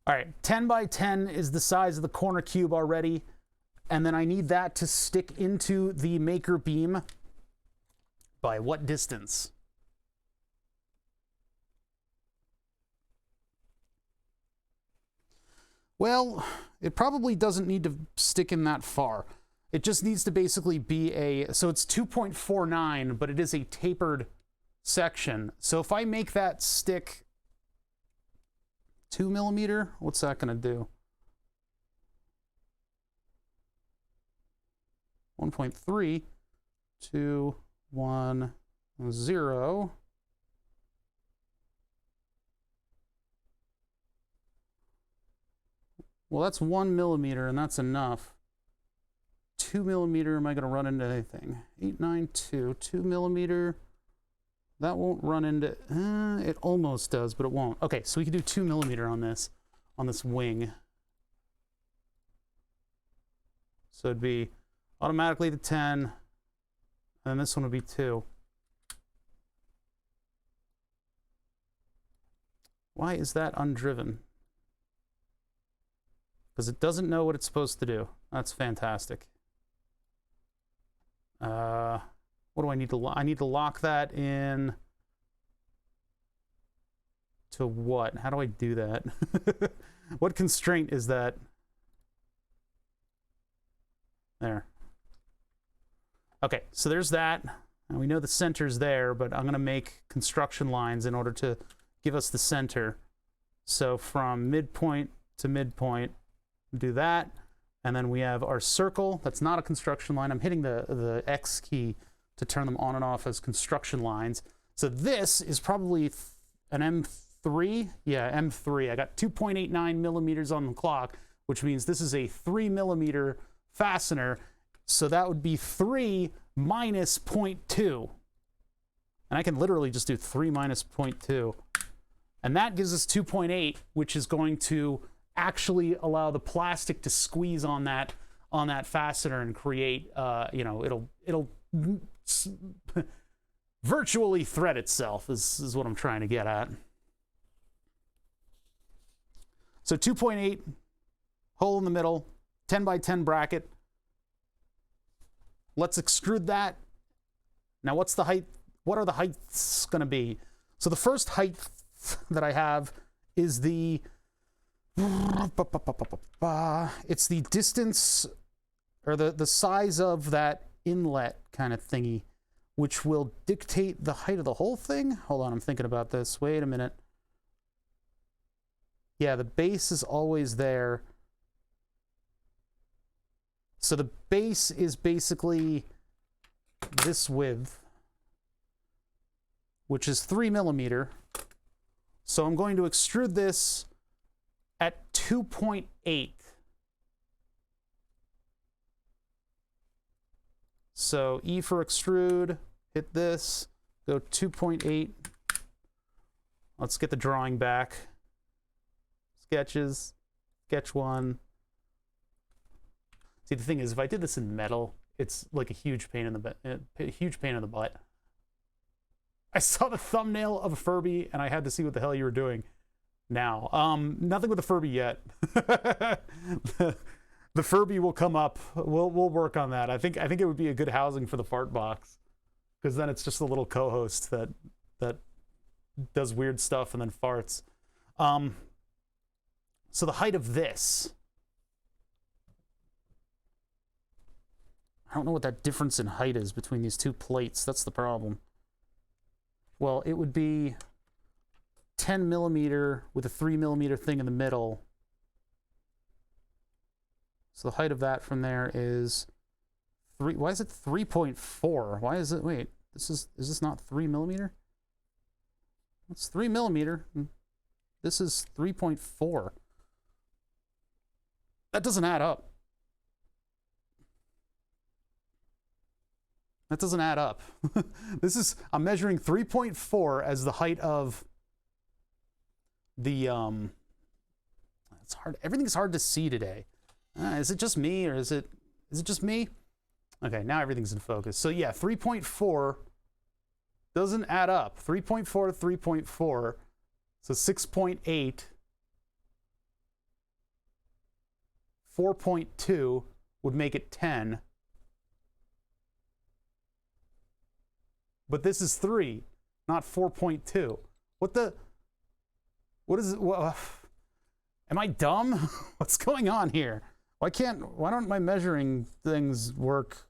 All right, 10 by 10 is the size of the corner cube already. And then I need that to stick into the Makerbeam. By what distance? Well, it probably doesn't need to stick in that far. It just needs to basically be so it's 2.49, but it is a tapered section. So if I make that stick 2mm, what's that gonna do? 1.3, 2, 1, 0. Well, that's 1mm, and that's enough. 2 millimeter, am I going to run into anything? 892, 2 millimeter. That won't run into, it almost does, but it won't. Okay, so we can do 2 millimeter on this wing. So it'd be automatically the 10, and this one would be 2. Why is that undriven? Because it doesn't know what it's supposed to do. That's fantastic. What do I need to lock? I need to lock that in to what? How do I do that? What constraint is that? There. Okay, so there's that. And we know the center's there, but I'm going to make construction lines in order to give us the center. So from midpoint to midpoint, do that. And then we have our circle. That's not a construction line. I'm hitting the X key to turn them on and off as construction lines. So this is probably an M3. Yeah, M3. I got 2.89 millimeters on the clock, which means this is a 3 millimeter fastener. So that would be 3 minus 0.2. And I can literally just do 3 minus 0.2. And that gives us 2.8, which is going to actually allow the plastic to squeeze on that fastener and create, you know, it'll virtually thread itself is what I'm trying to get at. So 2.8, hole in the middle, 10 by 10 bracket. Let's extrude that. Now what's the height? What are the heights going to be? So the first height that I have is it's the distance or the size of that inlet kind of thingy, which will dictate the height of the whole thing. Hold on, I'm thinking about this. Wait a minute. Yeah, the base is always there. So the base is basically this width, which is 3 millimeter. So I'm going to extrude this at 2.8. So E for extrude, hit this, go 2.8. Let's get the drawing back. Sketches, sketch 1. See, the thing is, if I did this in metal, it's like a huge pain in the butt. I saw the thumbnail of a Furby, and I had to see what the hell you were doing. Now, nothing with the Furby yet. The Furby will come up. We'll work on that. I think it would be a good housing for the fart box, because then it's just a little co-host that does weird stuff and then farts. So the height of this. I don't know what that difference in height is between these two plates. That's the problem. Well, it would be 10 millimeter with a 3 millimeter thing in the middle. So the height of that from there is 3. Why is it 3.4? Why is it? Wait, is this not 3 millimeter? It's 3 millimeter. This is 3.4. That doesn't add up. That doesn't add up. I'm measuring 3.4 as the height of the, it's hard. Everything's hard to see today. Is it just me, or is it just me? Okay, now everything's in focus. So yeah, 3.4 doesn't add up. 3.4 to 3.4, so 6.8. 4.2 would make it 10. But this is 3, not 4.2. What is it? Am I dumb? What's going on here? Why don't my measuring things work?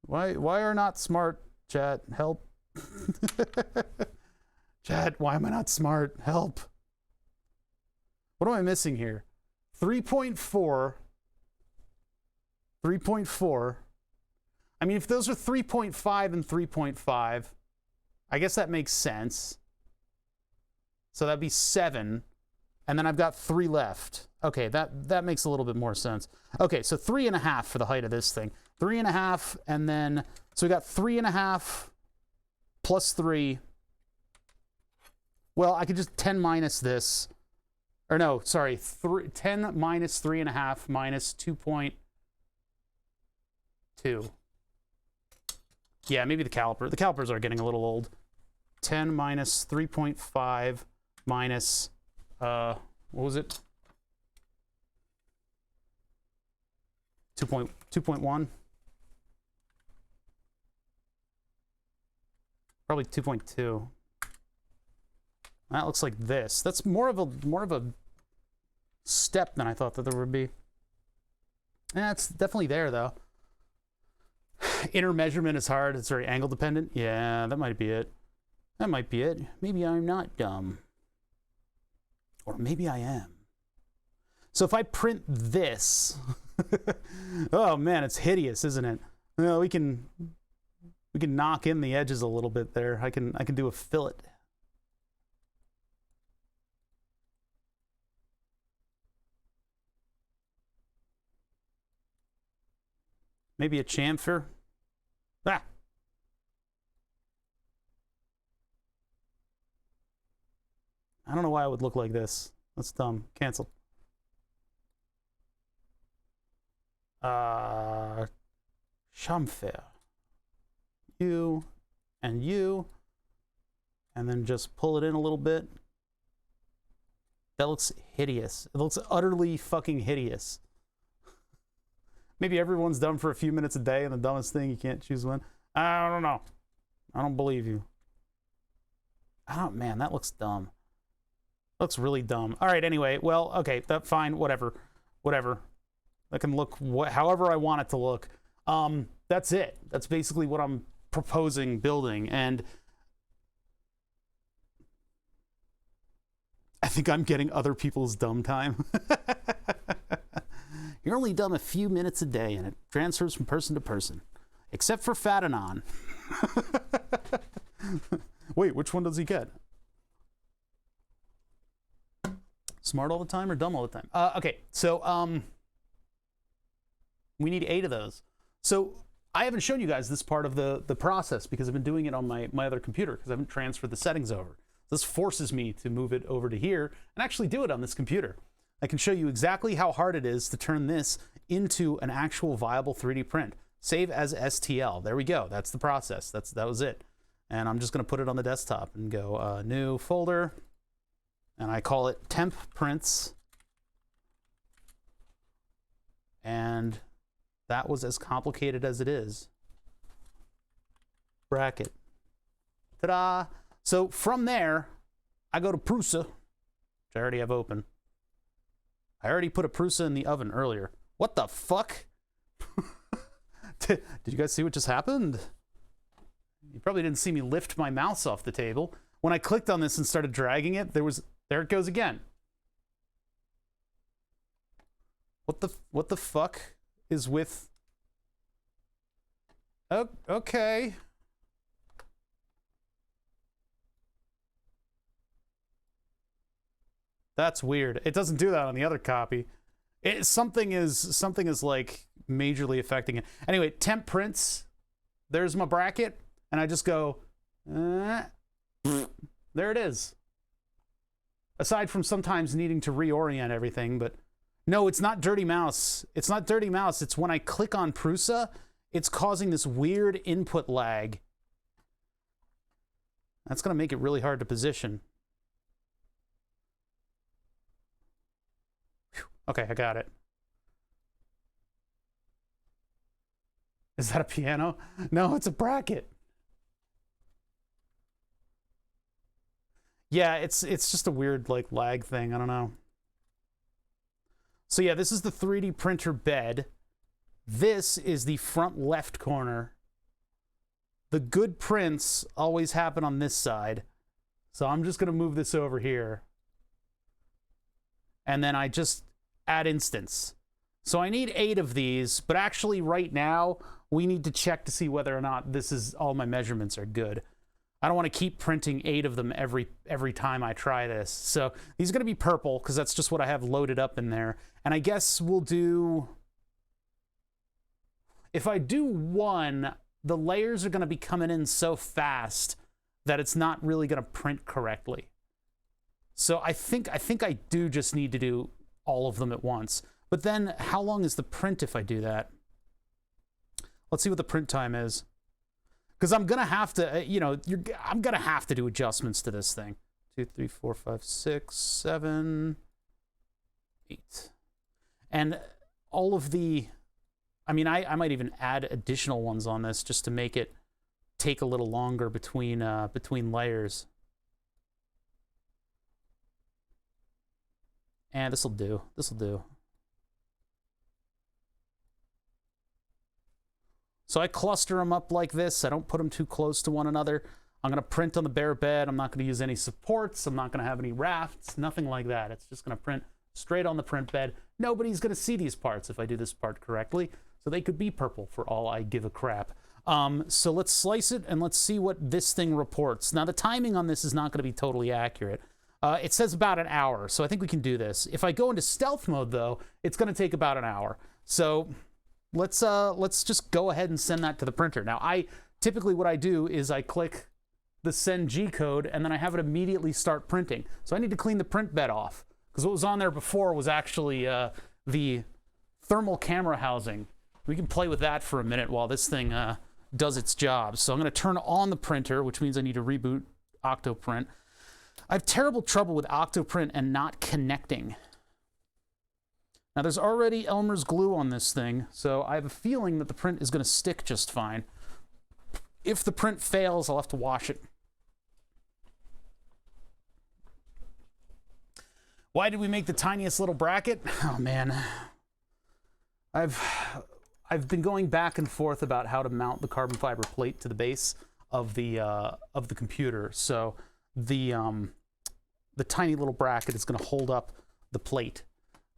Why are not smart, chat? Help. Chat, why am I not smart? Help. What am I missing here? 3.4. 3.4. I mean, if those are 3.5 and 3.5, I guess that makes sense. So that'd be 7. and then I've got 3 left. Okay, that makes a little bit more sense. Okay, so 3.5 for the height of this thing. 3.5, and then, so we got 3.5 plus 3. Well, I could just 10 minus this. Or no, sorry, 10 minus 3.5 minus 2.2. Yeah, maybe the caliper. The calipers are getting a little old. 10 minus 3.5 minus, what was it? 2.1. Probably 2.2. That looks like this. That's more of a step than I thought that there would be. Yeah, it's definitely there though. Inner measurement is hard. It's very angle dependent. Yeah, that might be it. That might be it. Maybe I'm not dumb. Or maybe I am. So if I print this, oh man, it's hideous, isn't it? Well, we can knock in the edges a little bit there. I can do a fillet. Maybe a chamfer. Ah. I don't know why it would look like this. That's dumb. Canceled. Chamfer. You and you. And then just pull it in a little bit. That looks hideous. It looks utterly fucking hideous. Maybe everyone's dumb for a few minutes a day, and the dumbest thing, you can't choose one. I don't know. I don't believe you. Man, that looks dumb. Looks really dumb. All right, anyway, well, okay, that's fine, whatever. That can look however I want it to look. That's it. That's basically what I'm proposing building, and I think I'm getting other people's dumb time. You're only dumb a few minutes a day, and it transfers from person to person. Except for Fatanon. Wait, which one does he get? Smart all the time or dumb all the time? Okay, so we need 8 of those. So I haven't shown you guys this part of the process because I've been doing it on my other computer because I haven't transferred the settings over. This forces me to move it over to here and actually do it on this computer. I can show you exactly how hard it is to turn this into an actual viable 3D print. Save as STL. There we go. That's the process. That was it. And I'm just going to put it on the desktop and go new folder. And I call it temp prints. And that was as complicated as it is. Bracket. Ta-da! So from there, I go to Prusa, which I already have open. I already put a Prusa in the oven earlier. What the fuck? Did you guys see what just happened? You probably didn't see me lift my mouse off the table. When I clicked on this and started dragging it, there it goes again. What the fuck is with... Oh, okay. That's weird. It doesn't do that on the other copy. Something is like majorly affecting it. Anyway, temp prints. There's my bracket, and I just go, there it is. Aside from sometimes needing to reorient everything, but no, it's not dirty mouse. It's not dirty mouse. It's when I click on Prusa, it's causing this weird input lag. That's gonna make it really hard to position. Okay, I got it. Is that a piano? No, it's a bracket. Yeah, it's just a weird like lag thing. I don't know. So yeah, this is the 3D printer bed. This is the front left corner. The good prints always happen on this side. So I'm just gonna move this over here. And then I just add instance. So I need 8 of these, but actually right now we need to check to see whether or not this is all my measurements are good. I don't want to keep printing 8 of them every time I try this. So these are going to be purple because that's just what I have loaded up in there. And I guess we'll do... If I do 1, the layers are going to be coming in so fast that it's not really going to print correctly. So I think I do just need to do all of them at once. But then how long is the print if I do that? Let's see what the print time is. Because I'm going to have to, you know, I'm going to have to do adjustments to this thing. 2, 3, 4, 5, 6, 7, 8. And all of the, I mean, I might even add additional ones on this just to make it take a little longer between layers. And this'll do. This'll do. So I cluster them up like this. I don't put them too close to one another. I'm going to print on the bare bed. I'm not going to use any supports. I'm not going to have any rafts, nothing like that. It's just going to print straight on the print bed. Nobody's going to see these parts if I do this part correctly. So they could be purple for all I give a crap. So let's slice it and let's see what this thing reports. Now the timing on this is not going to be totally accurate. It says about an hour, so I think we can do this. If I go into stealth mode though, it's going to take about an hour. So let's just go ahead and send that to the printer. Now typically what I do is I click the send G code and then I have it immediately start printing. So I need to clean the print bed off because what was on there before was actually the thermal camera housing. We can play with that for a minute while this thing does its job. So I'm going to turn on the printer, which means I need to reboot Octoprint. I have terrible trouble with Octoprint and not connecting. Now there's already Elmer's glue on this thing, so I have a feeling that the print is going to stick just fine. If the print fails, I'll have to wash it. Why did we make the tiniest little bracket? Oh man. I've been going back and forth about how to mount the carbon fiber plate to the base of the computer. So the tiny little bracket is going to hold up the plate.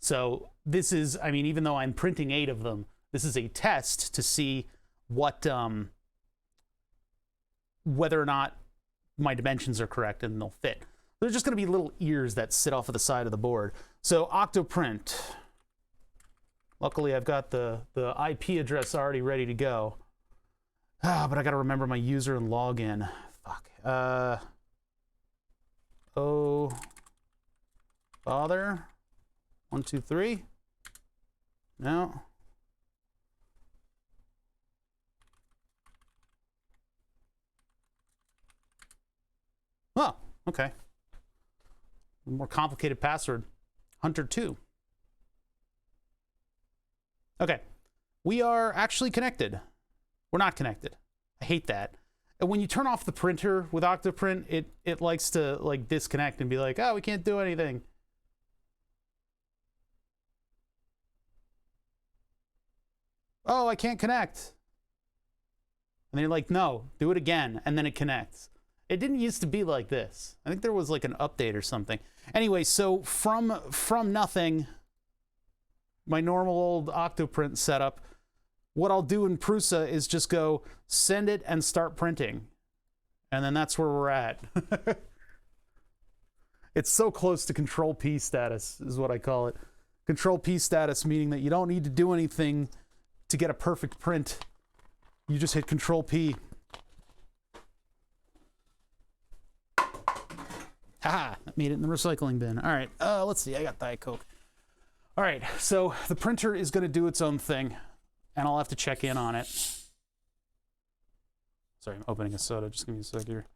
So this is, I mean, even though I'm printing 8 of them, this is a test to see what whether or not my dimensions are correct and they'll fit. There's just going to be little ears that sit off of the side of the board. So Octoprint. Luckily, I've got the IP address already ready to go. But I got to remember my user and login. Fuck. Oh, father. 1, 2, 3. No. Oh, okay. A more complicated password. Hunter2. Okay. We are actually connected. We're not connected. I hate that. And when you turn off the printer with Octoprint, it likes to like disconnect and be like, oh, we can't do anything. Oh, I can't connect. And then you're like, no, do it again. And then it connects. It didn't used to be like this. I think there was like an update or something. Anyway, so from nothing, my normal old Octoprint setup, what I'll do in Prusa is just go send it and start printing. And then that's where we're at. It's so close to Control P status is what I call it. Control P status meaning that you don't need to do anything to get a perfect print. You just hit Control P. Haha, I made it in the recycling bin. All right, let's see, I got Diet Coke. All right, so the printer is gonna do its own thing and I'll have to check in on it. Sorry, I'm opening a soda, just give me a sec here.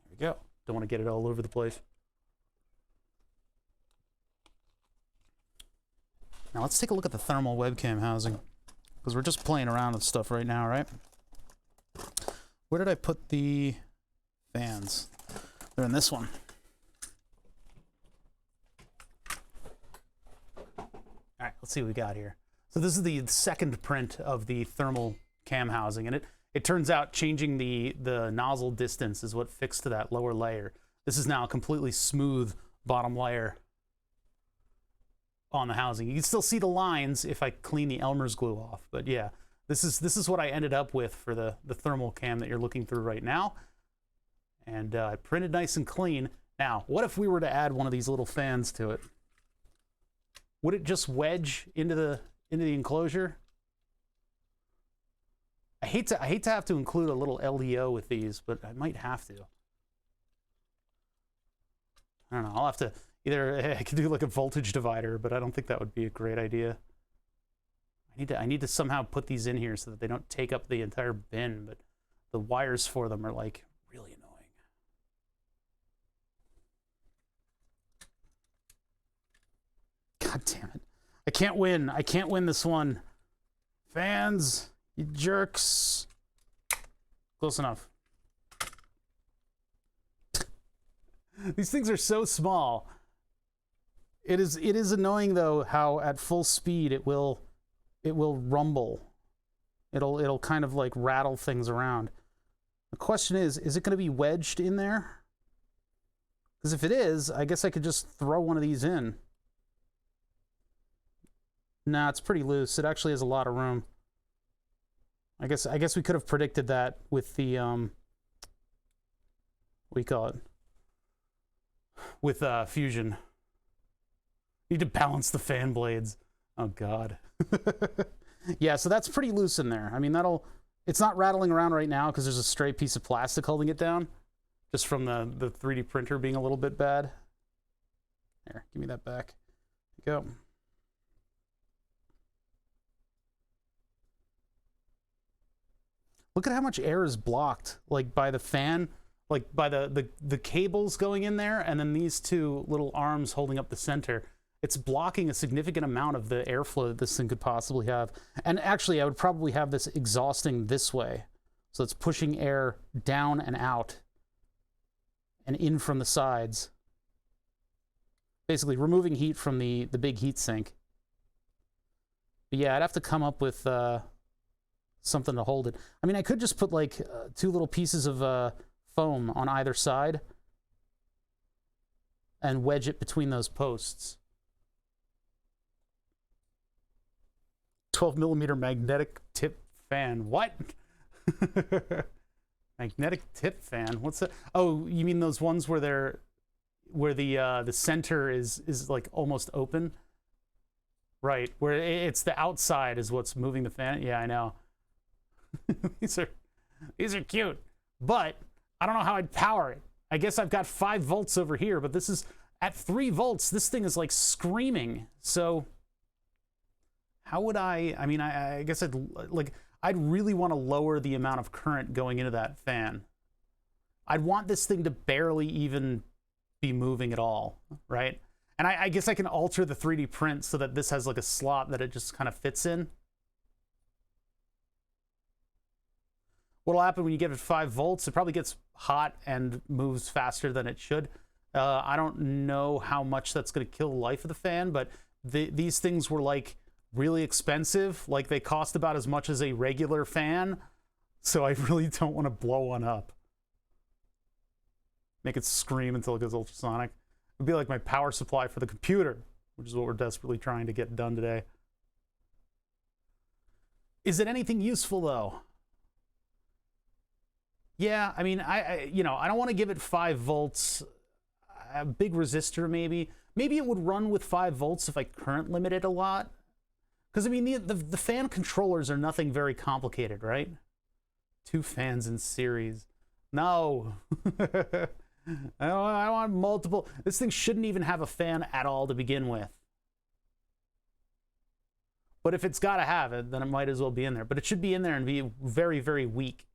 There we go. Don't wanna get it all over the place. Now let's take a look at the thermal webcam housing because we're just playing around with stuff right now, right? Where did I put the fans? They're in this one. All right, let's see what we got here. So this is the second print of the thermal cam housing, and it turns out changing the nozzle distance is what fixed to that lower layer. This is now a completely smooth bottom layer on the housing. You can still see the lines if I clean the Elmer's glue off, but yeah, this is what I ended up with for the thermal cam that you're looking through right now. and printed nice and clean. Now, what if we were to add one of these little fans to it? Would it just wedge into the enclosure? I hate to have to include a little LDO with these, but I might have to. I don't know. I'll have to either I could do like a voltage divider, but I don't think that would be a great idea. I need to somehow put these in here so that they don't take up the entire bin, but the wires for them are like really annoying. God damn it. I can't win. I can't win this one. Fans, you jerks. Close enough. These things are so small. It is annoying though how at full speed it will rumble. It'll kind of like rattle things around. The question is it going to be wedged in there? Because if it is, I guess I could just throw one of these in. Nah, it's pretty loose. It actually has a lot of room. I guess we could have predicted that with the what do you call it? With Fusion. Need to balance the fan blades. Oh god. Yeah, so that's pretty loose in there. I mean, it's not rattling around right now because there's a straight piece of plastic holding it down, just from the 3D printer being a little bit bad. Here, give me that back. There you go. Look at how much air is blocked, like by the fan, like by the cables going in there, and then these two little arms holding up the center. It's blocking a significant amount of the airflow that this thing could possibly have. And actually, I would probably have this exhausting this way. So it's pushing air down and out and in from the sides. Basically, removing heat from the big heat sink. But yeah, I'd have to come up with something to hold it. I mean, I could just put like two little pieces of foam on either side and wedge it between those posts. 12mm magnetic tip fan. What? Magnetic tip fan. What's that? Oh, you mean those ones where the center is like almost open? Right, where it's the outside is what's moving the fan. Yeah, I know. These are cute, but I don't know how I'd power it. I guess I've got 5 volts over here, but this is at 3 volts. This thing is like screaming. So how would I mean, I guess I'd really want to lower the amount of current going into that fan. I'd want this thing to barely even be moving at all, right? And I guess I can alter the 3D print so that this has like a slot that it just kind of fits in. What'll happen when you give it 5 volts? It probably gets hot and moves faster than it should. I don't know how much that's going to kill the life of the fan, but these things were like really expensive. Like they cost about as much as a regular fan. So I really don't want to blow one up. Make it scream until it goes ultrasonic. It'd be like my power supply for the computer, which is what we're desperately trying to get done today. Is it anything useful though? Yeah, I mean, I don't want to give it 5 volts. A big resistor maybe. Maybe it would run with 5 volts if I current limit it a lot. Because I mean, the fan controllers are nothing very complicated, right? 2 fans in series. No. I want multiple. This thing shouldn't even have a fan at all to begin with. But if it's got to have it, then it might as well be in there. But it should be in there and be very, very weak,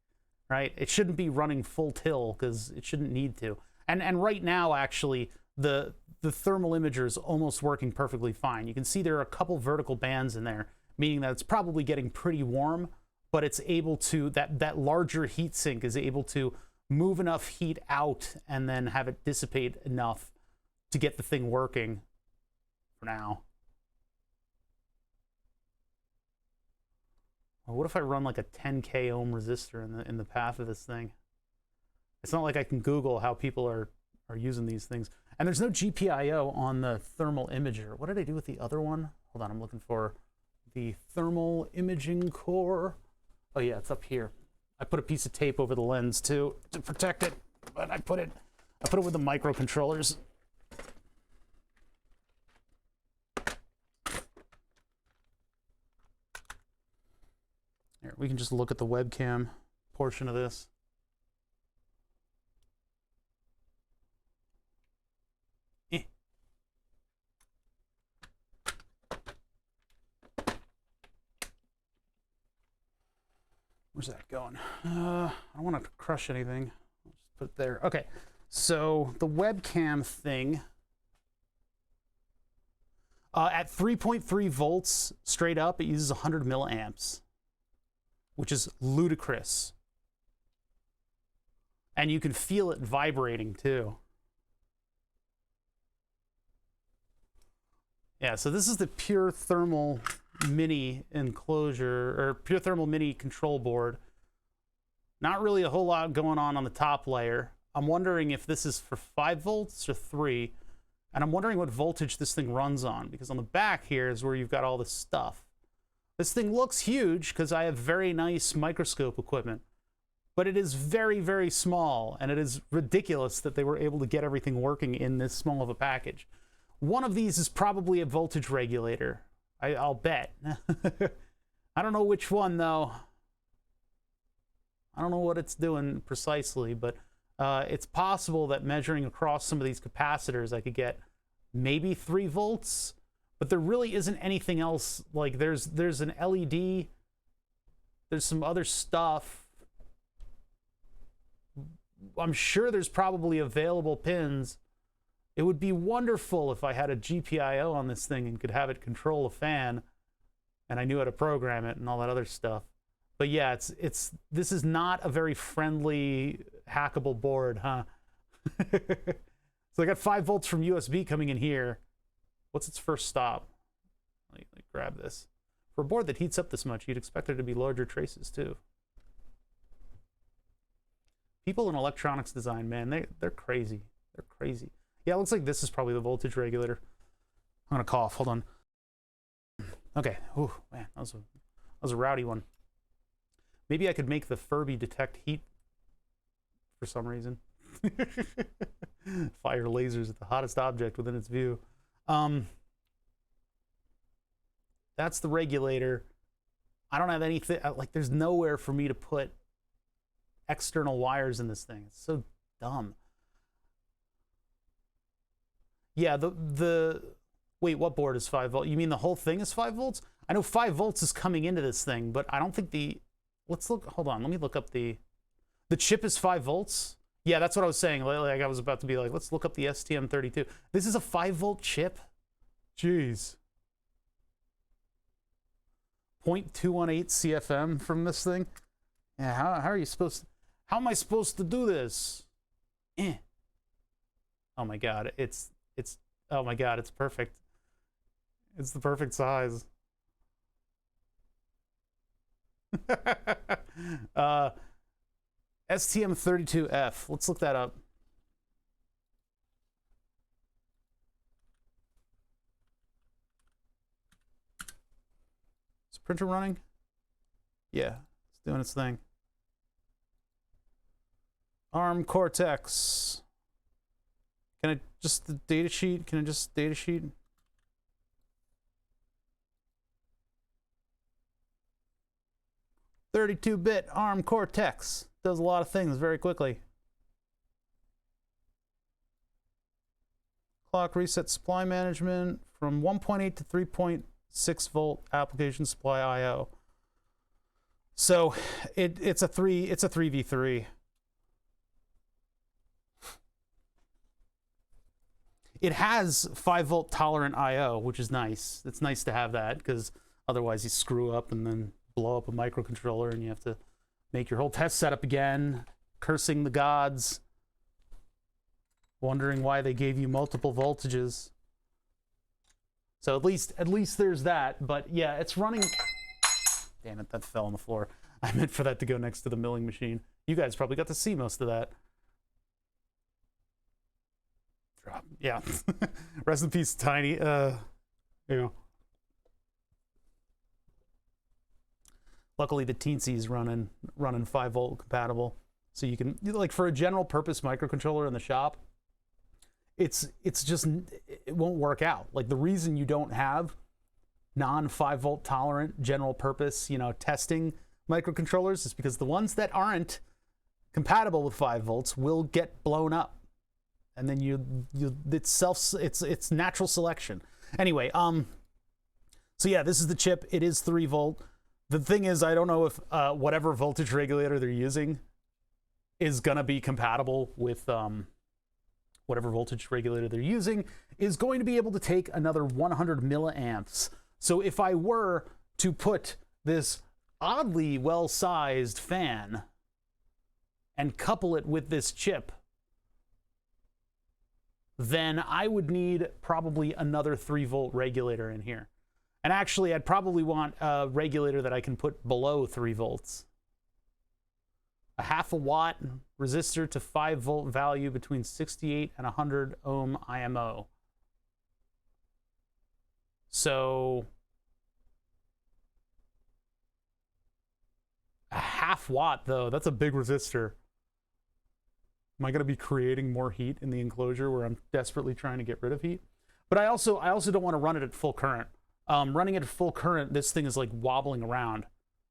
right? It shouldn't be running full tilt because it shouldn't need to. And right now, actually, the thermal imager is almost working perfectly fine. You can see there are a couple vertical bands in there, meaning that it's probably getting pretty warm, but it's able to, that larger heat sink is able to move enough heat out and then have it dissipate enough to get the thing working for now. Well, what if I run like a 10K ohm resistor in the path of this thing? It's not like I can Google how people are using these things. And there's no GPIO on the thermal imager. What did I do with the other one? Hold on, I'm looking for the thermal imaging core. Oh yeah, it's up here. I put a piece of tape over the lens too to protect it. but I put it with the microcontrollers. Here, we can just look at the webcam portion of this. Where's that going? I don't want to crush anything. I'll just put it there. Okay, so the webcam thing at 3.3 volts straight up, it uses 100 milliamps, which is ludicrous. And you can feel it vibrating too. Yeah, so this is the Pure Thermal Mini enclosure, or Pure Thermal Mini control board. Not really a whole lot going on the top layer. I'm wondering if this is for 5 volts or 3, and I'm wondering what voltage this thing runs on, because on the back here is where you've got all this stuff. This thing looks huge because I have very nice microscope equipment, but it is very, very small, and it is ridiculous that they were able to get everything working in this small of a package. One of these is probably a voltage regulator. I'll bet. I don't know which one, though. I don't know what it's doing precisely, but it's possible that measuring across some of these capacitors, I could get maybe 3 volts, but there really isn't anything else. Like, there's an LED, there's some other stuff. I'm sure there's probably available pins. It would be wonderful if I had a GPIO on this thing and could have it control a fan, and I knew how to program it and all that other stuff. But yeah, this is not a very friendly, hackable board, huh? So I got 5 volts from USB coming in here. What's its first stop? Let me grab this. For a board that heats up this much, you'd expect there to be larger traces too. People in electronics design, man, they're crazy. They're crazy. Yeah, it looks like this is probably the voltage regulator. I'm gonna cough. Hold on. Okay. Ooh, man, that was a rowdy one. Maybe I could make the Furby detect heat for some reason. Fire lasers at the hottest object within its view. That's the regulator. I don't have anything, like, there's nowhere for me to put external wires in this thing. It's so dumb. Yeah, wait, what board is 5 volts? You mean the whole thing is 5 volts? I know 5 volts is coming into this thing, but I don't think let's look, hold on, let me look up the chip is 5 volts? Yeah, that's what I was saying. Like, I was about to be like, let's look up the STM32. This is a 5 volt chip? Jeez. 0.218 CFM from this thing? Yeah, how are you supposed to, how am I supposed to do this? Oh my God, oh my God, it's perfect. It's the perfect size. STM32F. Let's look that up. Is the printer running? Yeah, it's doing its thing. ARM Cortex. Can I just the data sheet? Can I just data sheet? "32-bit ARM Cortex does a lot of things very quickly. Clock reset supply management from 1.8 to 3.6 volt application supply I/O. So it's a 3v3. It has 5 volt tolerant I/O, which is nice. It's nice to have that, because otherwise you screw up and then blow up a microcontroller and you have to make your whole test setup again, cursing the gods, wondering why they gave you multiple voltages. So at least there's that. But yeah, it's running. Damn it, that fell on the floor. I meant for that to go next to the milling machine. You guys probably got to see most of that. Drop. Yeah. Rest in peace, Tiny. You know. Luckily, the Teensy's running 5 volt compatible. So you can, like, for a general purpose microcontroller in the shop, it's just, it won't work out. Like, the reason you don't have non 5 volt tolerant general purpose, you know, testing microcontrollers is because the ones that aren't compatible with 5 volts will get blown up. And then it's natural selection. Anyway, so yeah, this is the chip. It is 3 volt. The thing is, I don't know if whatever voltage regulator they're using is gonna be compatible with whatever voltage regulator they're using is going to be able to take another 100 milliamps. So if I were to put this oddly well-sized fan and couple it with this chip, then I would need probably another 3 volt regulator in here. And actually, I'd probably want a regulator that I can put below 3 volts. A 0.5 watt resistor to 5 volt value between 68 and 100 ohm IMO. So a 0.5 watt, though, that's a big resistor. Am I going to be creating more heat in the enclosure where I'm desperately trying to get rid of heat? But I also don't want to run it at full current. Running it at full current, this thing is like wobbling around.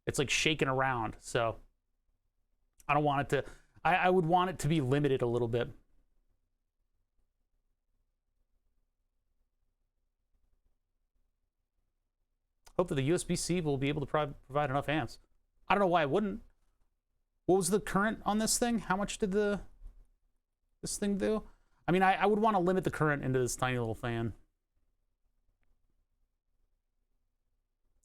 It's like shaking around. So I don't want it to, I would want it to be limited a little bit. Hope that the USB-C will be able to provide enough amps. I don't know why it wouldn't. What was the current on this thing? How much did this thing do? I mean, I would want to limit the current into this tiny little fan.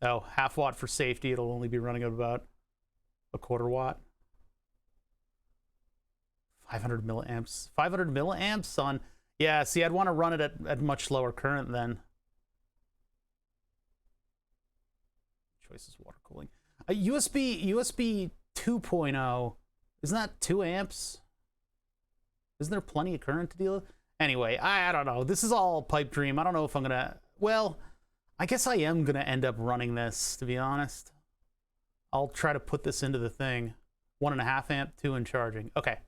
Oh, 0.5 watt for safety. It'll only be running at about a 1/4 watt. 500 milliamps. 500 milliamps on... Yeah, see, I'd want to run it at much lower current then. Choice is water cooling. A USB 2.0, isn't that 2 amps? Isn't there plenty of current to deal with? Anyway, I don't know. This is all pipe dream. I don't know if I'm going to... Well, I guess I am going to end up running this, to be honest. I'll try to put this into the thing. 1.5 amp, 2 in charging. Okay.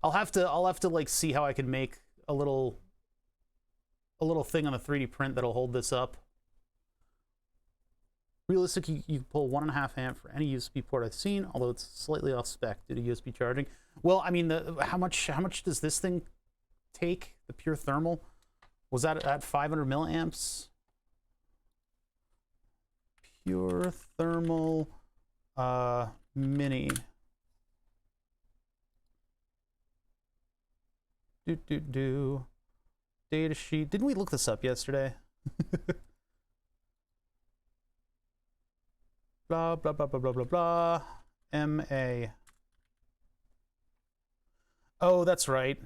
I'll have to like see how I can make a little thing on the 3D print that'll hold this up. Realistically, you can pull 1.5 amp for any USB port I've seen, although it's slightly off spec due to USB charging. Well, I mean, how much does this thing take? The pure thermal, was that at 500 milliamps? Pure thermal mini. Data sheet. Didn't we look this up yesterday? Blah, blah, blah, blah, blah, blah, blah. MA. Oh, that's right.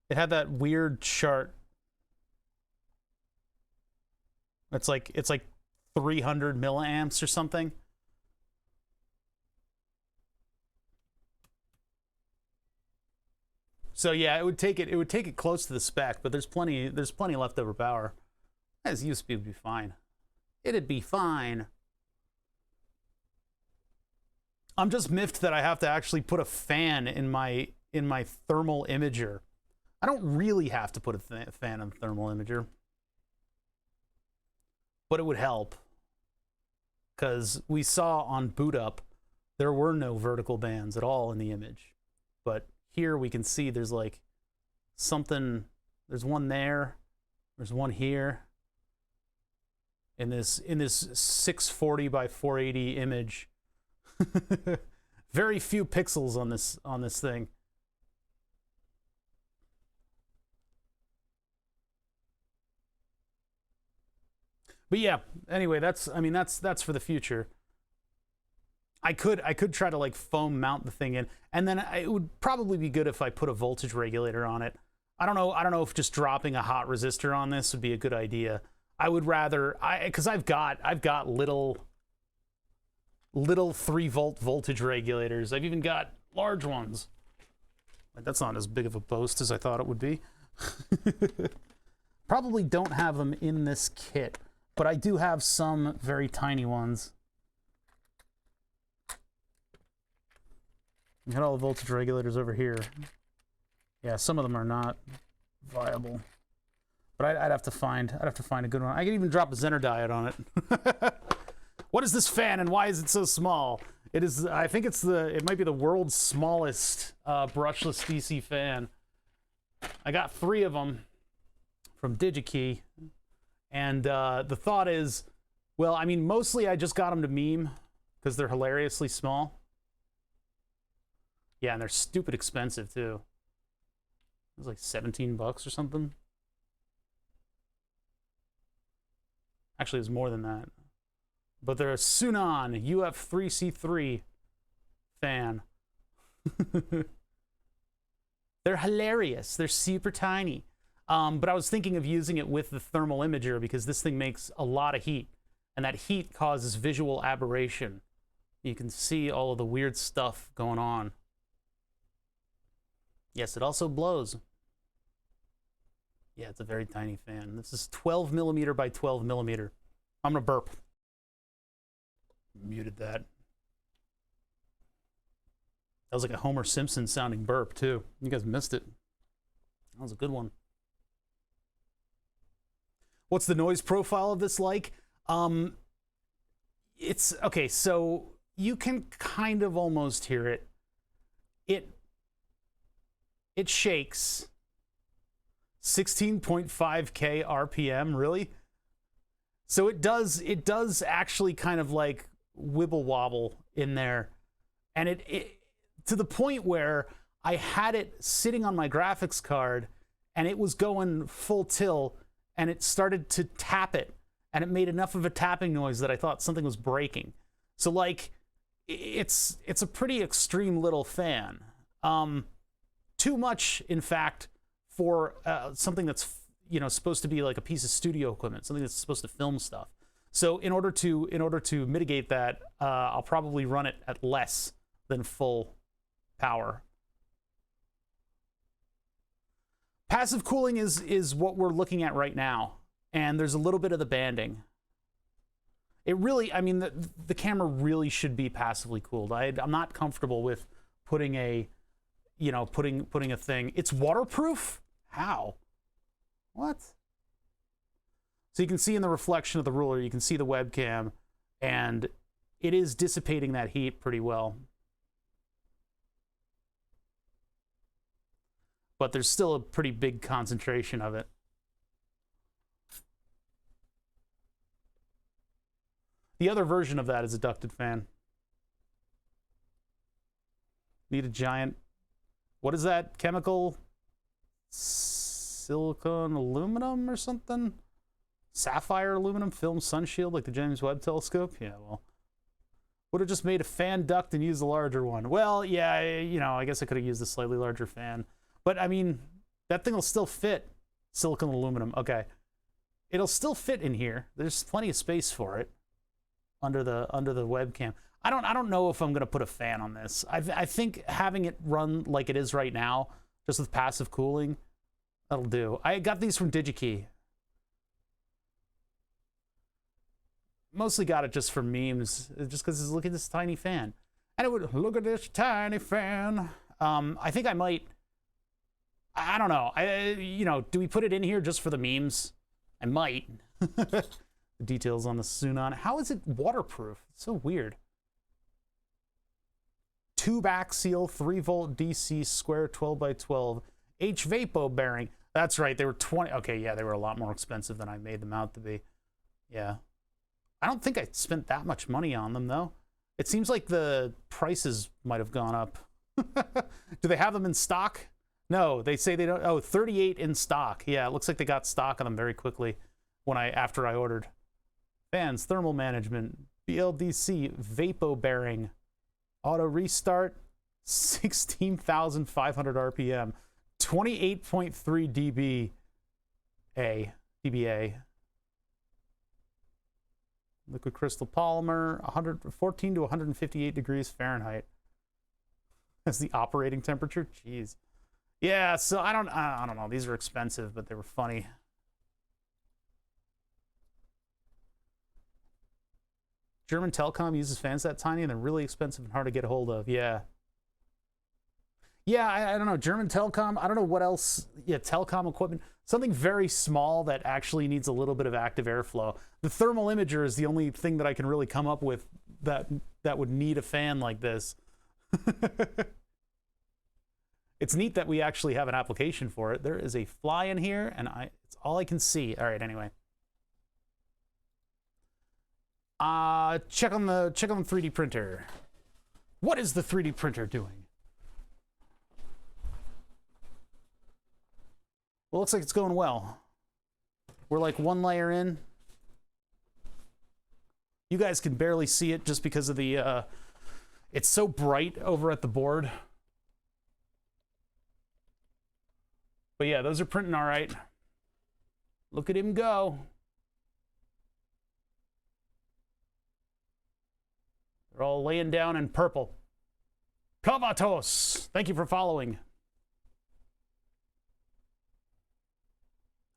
It had that weird chart. It's like 300 milliamps or something. So yeah, it would take it close to the spec, but there's plenty leftover power. As USB would be fine. It'd be fine. I'm just miffed that I have to actually put a fan in my thermal imager. I don't really have to put a fan in the thermal imager, but it would help. Because we saw on boot up, there were no vertical bands at all in the image. But here we can see there's like something, there's one there, there's one here. In this 640 by 480 image. Very few pixels on this thing. But yeah, anyway, that's for the future. I could try to like foam mount the thing in, and then it would probably be good if I put a voltage regulator on it. I don't know if just dropping a hot resistor on this would be a good idea. I would rather, because I've got little 3 volt voltage regulators. I've even got large ones. That's not as big of a boast as I thought it would be. Probably don't have them in this kit, but I do have some very tiny ones. Got all the voltage regulators over here. Yeah, some of them are not viable, but I'd have to find a good one. I could even drop a Zener diode on it. What is this fan and why is it so small? It is. I think it might be the world's smallest brushless DC fan. I got 3 of them from DigiKey, and the thought is, well, I mean, mostly I just got them to meme because they're hilariously small. Yeah, and they're stupid expensive too. It was like 17 bucks or something. Actually, it was more than that. But they're a Sunon UF3C3 fan. They're hilarious. They're super tiny. But I was thinking of using it with the thermal imager because this thing makes a lot of heat. And that heat causes visual aberration. You can see all of the weird stuff going on. Yes, it also blows. Yeah, it's a very tiny fan. This is 12 millimeter by 12 millimeter. I'm gonna burp. Muted that. That was like a Homer Simpson sounding burp too. You guys missed it. That was a good one. What's the noise profile of this like? It's okay, so you can kind of almost hear it. It shakes. 16.5K RPM, really? So it does actually kind of like wibble wobble in there. And it to the point where I had it sitting on my graphics card and it was going full tilt and it started to tap it and it made enough of a tapping noise that I thought something was breaking. So like it's a pretty extreme little fan. Too much, in fact, for something that's supposed to be like a piece of studio equipment, something that's supposed to film stuff. So in order to mitigate that, I'll probably run it at less than full power. Passive cooling is what we're looking at right now, and there's a little bit of the banding. It really, I mean, the camera really should be passively cooled. I'm not comfortable with putting a putting a thing. It's waterproof? How? What? So you can see in the reflection of the ruler, you can see the webcam, and it is dissipating that heat pretty well. But there's still a pretty big concentration of it. The other version of that is a ducted fan. Need a giant, what is that chemical? Silicon aluminum or something? Sapphire aluminum film sun shield like the James Webb telescope? Yeah, well, would have just made a fan duct and used a larger one. Well, yeah, I guess I could have used a slightly larger fan. But I mean, that thing will still fit. Silicon aluminum, okay. It'll still fit in here. There's plenty of space for it under the webcam. I don't know if I'm gonna put a fan on this. I think having it run like it is right now, just with passive cooling, that'll do. I got these from DigiKey. Mostly got it just for memes, just because look at this tiny fan. And it would look at this tiny fan. I think I might. I don't know. Do we put it in here just for the memes? I might. The details on the Sunon. How is it waterproof? It's so weird. Tube axial 3-volt DC square 12x12 H-Vapo bearing. That's right. They were 20. Okay, yeah, they were a lot more expensive than I made them out to be. Yeah. I don't think I spent that much money on them, though. It seems like the prices might have gone up. Do they have them in stock? No, they say they don't. Oh, 38 in stock. Yeah, it looks like they got stock on them very quickly after I ordered. Fans, thermal management, BLDC, Vapo bearing, auto restart, 16,500 RPM, 28.3 dBA. Liquid crystal polymer, 114 to 158 degrees Fahrenheit. That's the operating temperature. Jeez. Yeah, so I don't know. These are expensive, but they were funny. German telecom uses fans that tiny and they're really expensive and hard to get a hold of. Yeah. Yeah, I don't know. German telecom, I don't know what else. Yeah, telecom equipment. Something very small that actually needs a little bit of active airflow. The thermal imager is the only thing that I can really come up with that would need a fan like this. It's neat that we actually have an application for it. There is a fly in here, and it's all I can see. All right, anyway. Check on the 3D printer. What is the 3D printer doing? Well, looks like it's going well. We're like one layer in. You guys can barely see it just because of the, it's so bright over at the board. But yeah, those are printing all right. Look at him go. They're all laying down in purple. Plavatos! Thank you for following.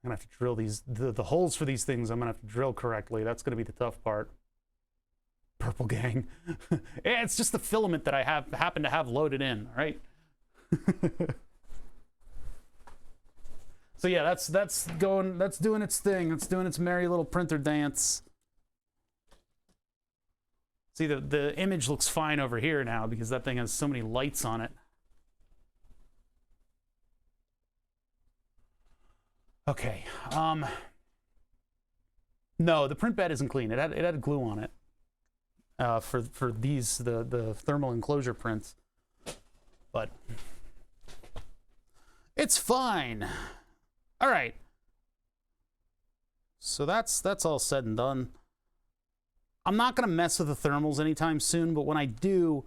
I'm gonna have to drill these, the holes for these things. I'm gonna have to drill correctly. That's gonna be the tough part. Purple gang. Yeah, it's just the filament that I happen to have loaded in, right? So yeah, that's doing its thing. It's doing its merry little printer dance. See, the image looks fine over here now because that thing has so many lights on it. Okay. No, the print bed isn't clean. It had glue on it for these the thermal enclosure prints, but it's fine. All right. So that's all said and done. I'm not gonna mess with the thermals anytime soon, but when I do,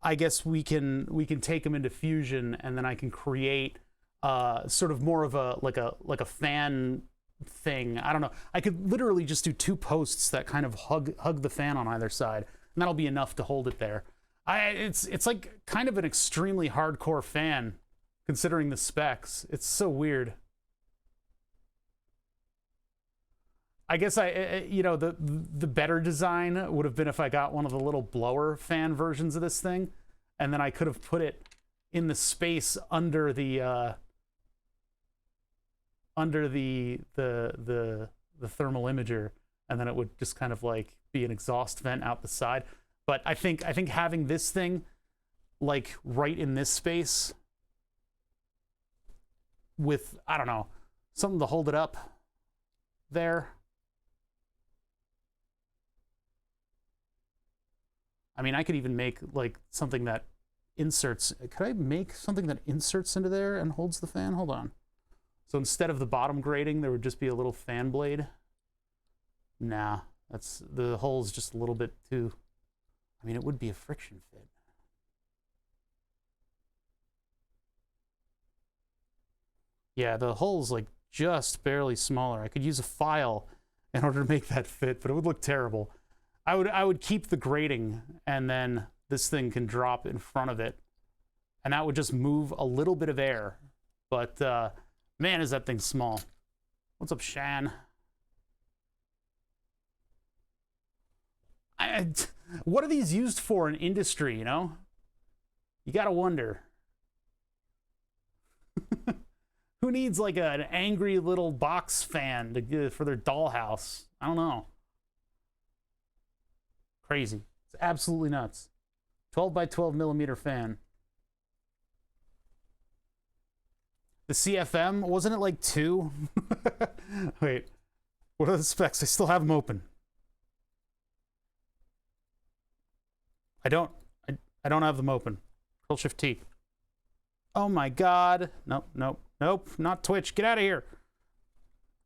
I guess we can take them into Fusion, and then I can create sort of more of a like a fan thing. I don't know. I could literally just do 2 posts that kind of hug the fan on either side, and that'll be enough to hold it there. It's like kind of an extremely hardcore fan considering the specs. It's so weird. I guess you know, the better design would have been if I got one of the little blower fan versions of this thing, and then I could have put it in the space under the thermal imager, and then it would just kind of like be an exhaust vent out the side. But I think having this thing like right in this space with, I don't know, something to hold it up there. I mean, I could even make like something that inserts. Could I make something that inserts into there and holds the fan? Hold on. So instead of the bottom grating, there would just be a little fan blade. Nah, the hole's just a little bit too. I mean, it would be a friction fit. Yeah, the hole's like just barely smaller. I could use a file in order to make that fit, but it would look terrible. I would keep the grating, and then this thing can drop in front of it, and that would just move a little bit of air. But man, is that thing small. What's up, Shan? What are these used for in industry, you know? You gotta wonder. Who needs like an angry little box fan for their dollhouse? I don't know. Crazy. It's absolutely nuts. 12 by 12 millimeter fan. The CFM, wasn't it like 2? Wait, what are the specs? I still have them open. I don't have them open. Control-Shift-T. Oh my God. Nope, nope, nope, not Twitch. Get out of here.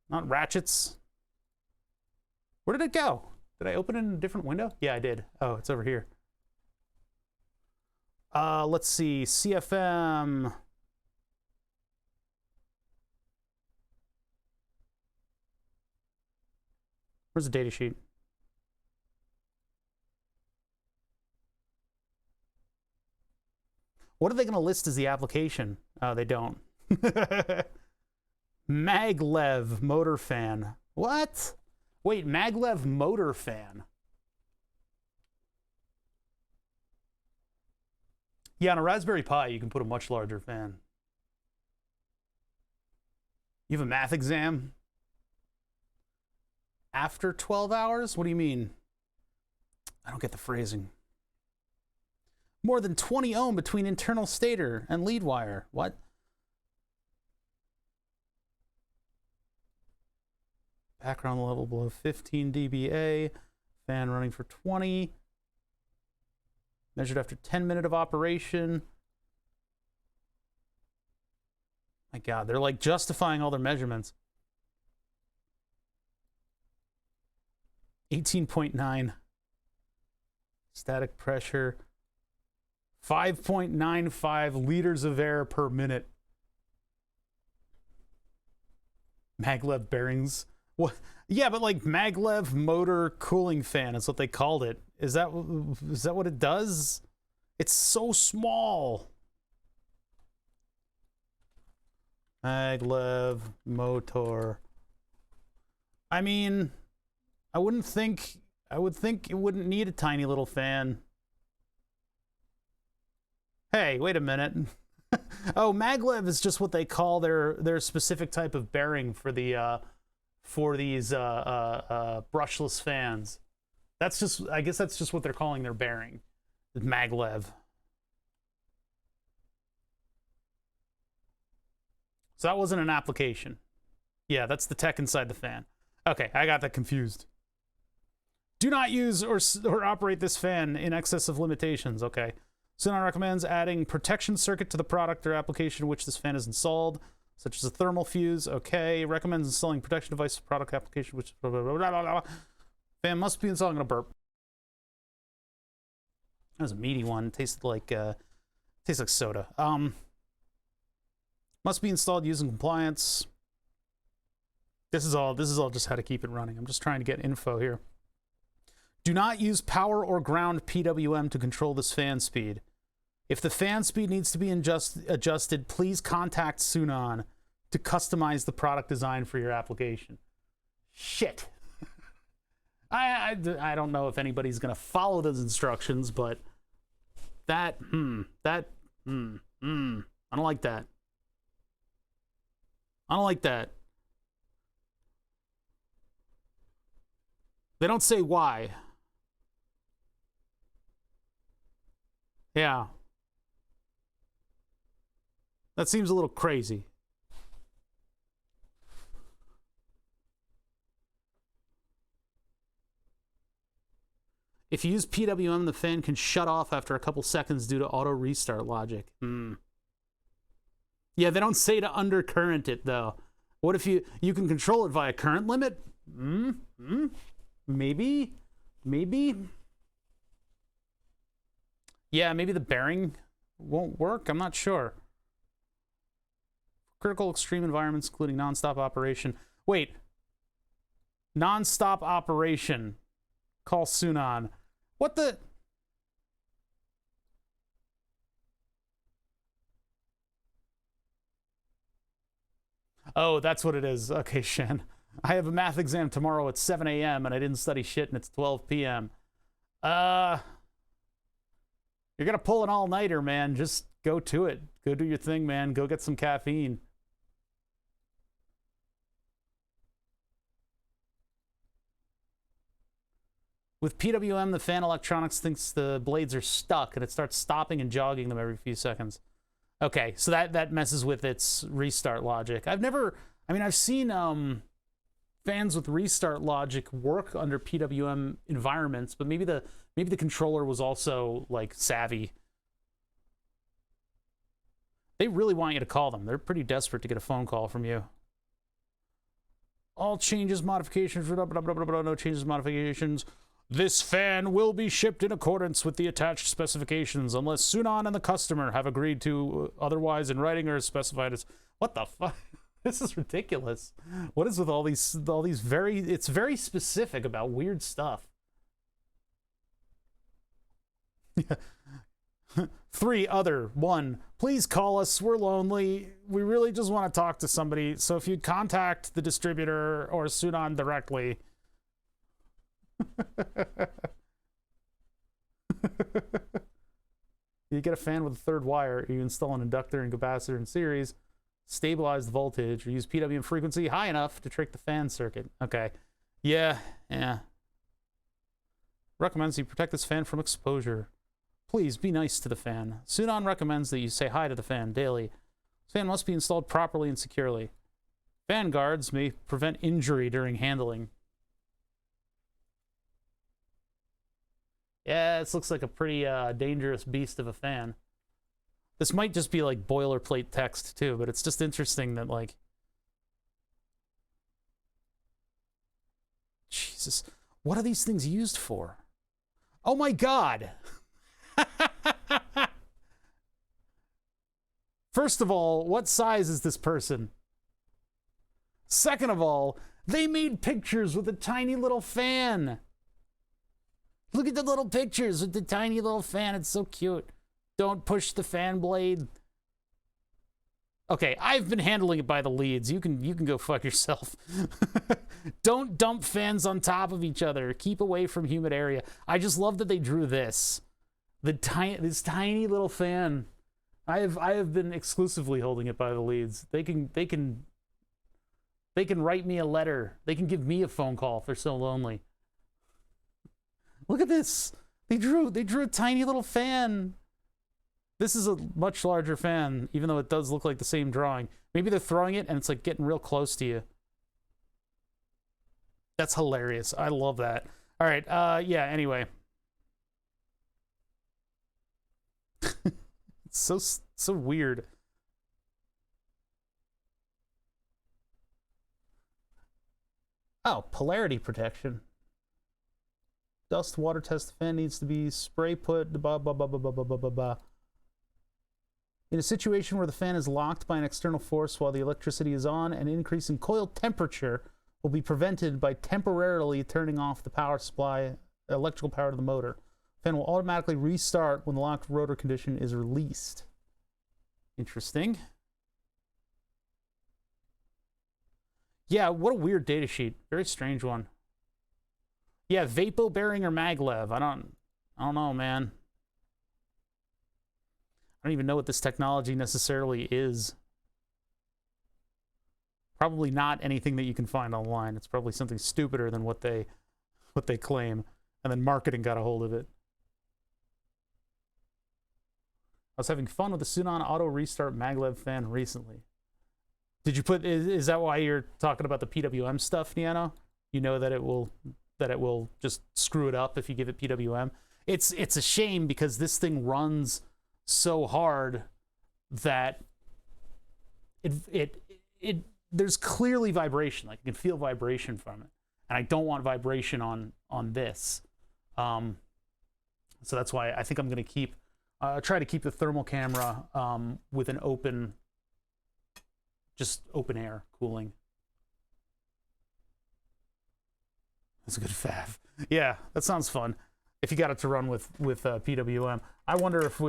Not ratchets. Where did it go? Did I open it in a different window? Yeah, I did. Oh, it's over here. Let's see. CFM. Where's the data sheet? What are they going to list as the application? Oh, they don't. Maglev motor fan. What? Wait, Maglev motor fan. Yeah, on a Raspberry Pi, you can put a much larger fan. You have a math exam after 12 hours? What do you mean? I don't get the phrasing. More than 20 ohm between internal stator and lead wire. What? Background level below 15 dBA. Fan running for 20. Measured after 10 minutes of operation. My God, they're like justifying all their measurements. 18.9. Static pressure. 5.95 liters of air per minute. Maglev bearings. What? Yeah, but like maglev motor cooling fan is what they called it. Is that what it does? It's so small. Maglev motor. I mean, I would think it wouldn't need a tiny little fan. Hey, wait a minute. Oh, maglev is just what they call their specific type of bearing for the for these brushless fans. That's just, I guess that's just what they're calling their bearing. Maglev. So that wasn't an application. Yeah, that's the tech inside the fan. Okay, I got that confused. Do not use or operate this fan in excess of limitations. Okay. Sunon recommends adding protection circuit to the product or application in which this fan is installed, such as a thermal fuse. Okay. Recommends installing protection device for product application, which blah, blah, blah, blah, blah, blah. Fan must be installed in a burp. That was a meaty one. It tasted like soda. Must be installed using compliance. This is all just how to keep it running. I'm just trying to get info here. Do not use power or ground PWM to control this fan speed. If the fan speed needs to be adjusted, please contact Sunon to customize the product design for your application. Shit. I don't know if anybody's going to follow those instructions, but I don't like that. I don't like that. They don't say why. Yeah. That seems a little crazy. If you use PWM, the fan can shut off after a couple seconds due to auto restart logic. Yeah, they don't say to undercurrent it, though. What if you can control it via current limit? Maybe? Yeah, maybe the bearing won't work. I'm not sure. Critical extreme environments, including non-stop operation. Wait. Non-stop operation. Call Sunon. What the... Oh, that's what it is. Okay, Shen. I have a math exam tomorrow at 7 a.m. and I didn't study shit and it's 12 p.m. You're gonna pull an all-nighter, man. Just go to it. Go do your thing, man. Go get some caffeine. With PWM, the fan electronics thinks the blades are stuck and it starts stopping and jogging them every few seconds. Okay, so that messes with its restart logic. I've seen fans with restart logic work under PWM environments, but maybe the controller was also like savvy. They really want you to call them. They're pretty desperate to get a phone call from you. All changes, modifications, blah, blah, blah, blah, blah, no changes, modifications. This fan will be shipped in accordance with the attached specifications unless Sunon and the customer have agreed to otherwise in writing or as specified as... What the fuck? This is ridiculous. What is with all these very... It's very specific about weird stuff. 3 other. 1. Please call us. We're lonely. We really just want to talk to somebody. So if you'd contact the distributor or Sunon directly... You get a fan with a third wire, you install an inductor and capacitor in series, stabilize the voltage, or use PWM frequency high enough to trick the fan circuit. Okay. Yeah. Recommends you protect this fan from exposure. Please be nice to the fan. Sunon recommends that you say hi to the fan daily. This fan must be installed properly and securely. Fan guards may prevent injury during handling. Yeah, this looks like a pretty dangerous beast of a fan. This might just be like boilerplate text too, but it's just interesting that like... Jesus, what are these things used for? Oh my God! First of all, what size is this person? Second of all, they made pictures with a tiny little fan. Look at the little pictures with the tiny little fan. It's so cute. Don't push the fan blade. Okay, I've been handling it by the leads. You can go fuck yourself. Don't dump fans on top of each other. Keep away from humid area. I just love that they drew this. This tiny little fan. I have been exclusively holding it by the leads. They can write me a letter. They can give me a phone call if they're so lonely. Look at this. They drew a tiny little fan. This is a much larger fan, even though it does look like the same drawing. Maybe they're throwing it and it's like getting real close to you. That's hilarious. I love that. All right. Yeah, anyway. It's so weird. Oh, polarity protection. Dust water test fan needs to be spray put, blah, blah, blah, blah, blah, blah, blah, blah. In a situation where the fan is locked by an external force while the electricity is on, an increase in coil temperature will be prevented by temporarily turning off the power supply, electrical power to the motor. The fan will automatically restart when the locked rotor condition is released. Interesting. Yeah, what a weird data sheet. Very strange one. Yeah, Vapo bearing or maglev. I don't know, man. I don't even know what this technology necessarily is. Probably not anything that you can find online. It's probably something stupider than what they claim, and then marketing got a hold of it. I was having fun with the Sunon Auto Restart maglev fan recently. Did you put? Is that why you're talking about the PWM stuff, Niano? You know that it will just screw it up if you give it PWM. It's a shame because this thing runs so hard that there's clearly vibration. Like you can feel vibration from it, and I don't want vibration on this. So that's why I think I'm going to try to keep the thermal camera with an open air cooling. That's a good fav. Yeah, that sounds fun. If you got it to run with PWM, I wonder if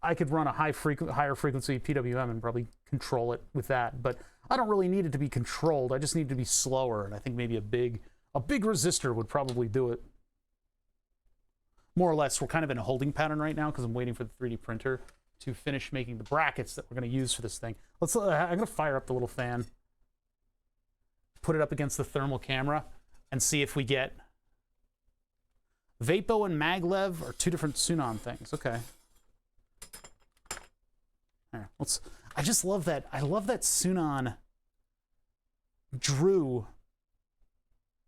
I could run a higher frequency PWM and probably control it with that. But I don't really need it to be controlled. I just need it to be slower, and I think maybe a big resistor would probably do it. More or less, we're kind of in a holding pattern right now because I'm waiting for the 3D printer to finish making the brackets that we're going to use for this thing. I'm going to fire up the little fan, put it up against the thermal camera, and see if we get... Vapo and maglev are two different Sunon things. Okay. Here, I just love that. I love that Sunon drew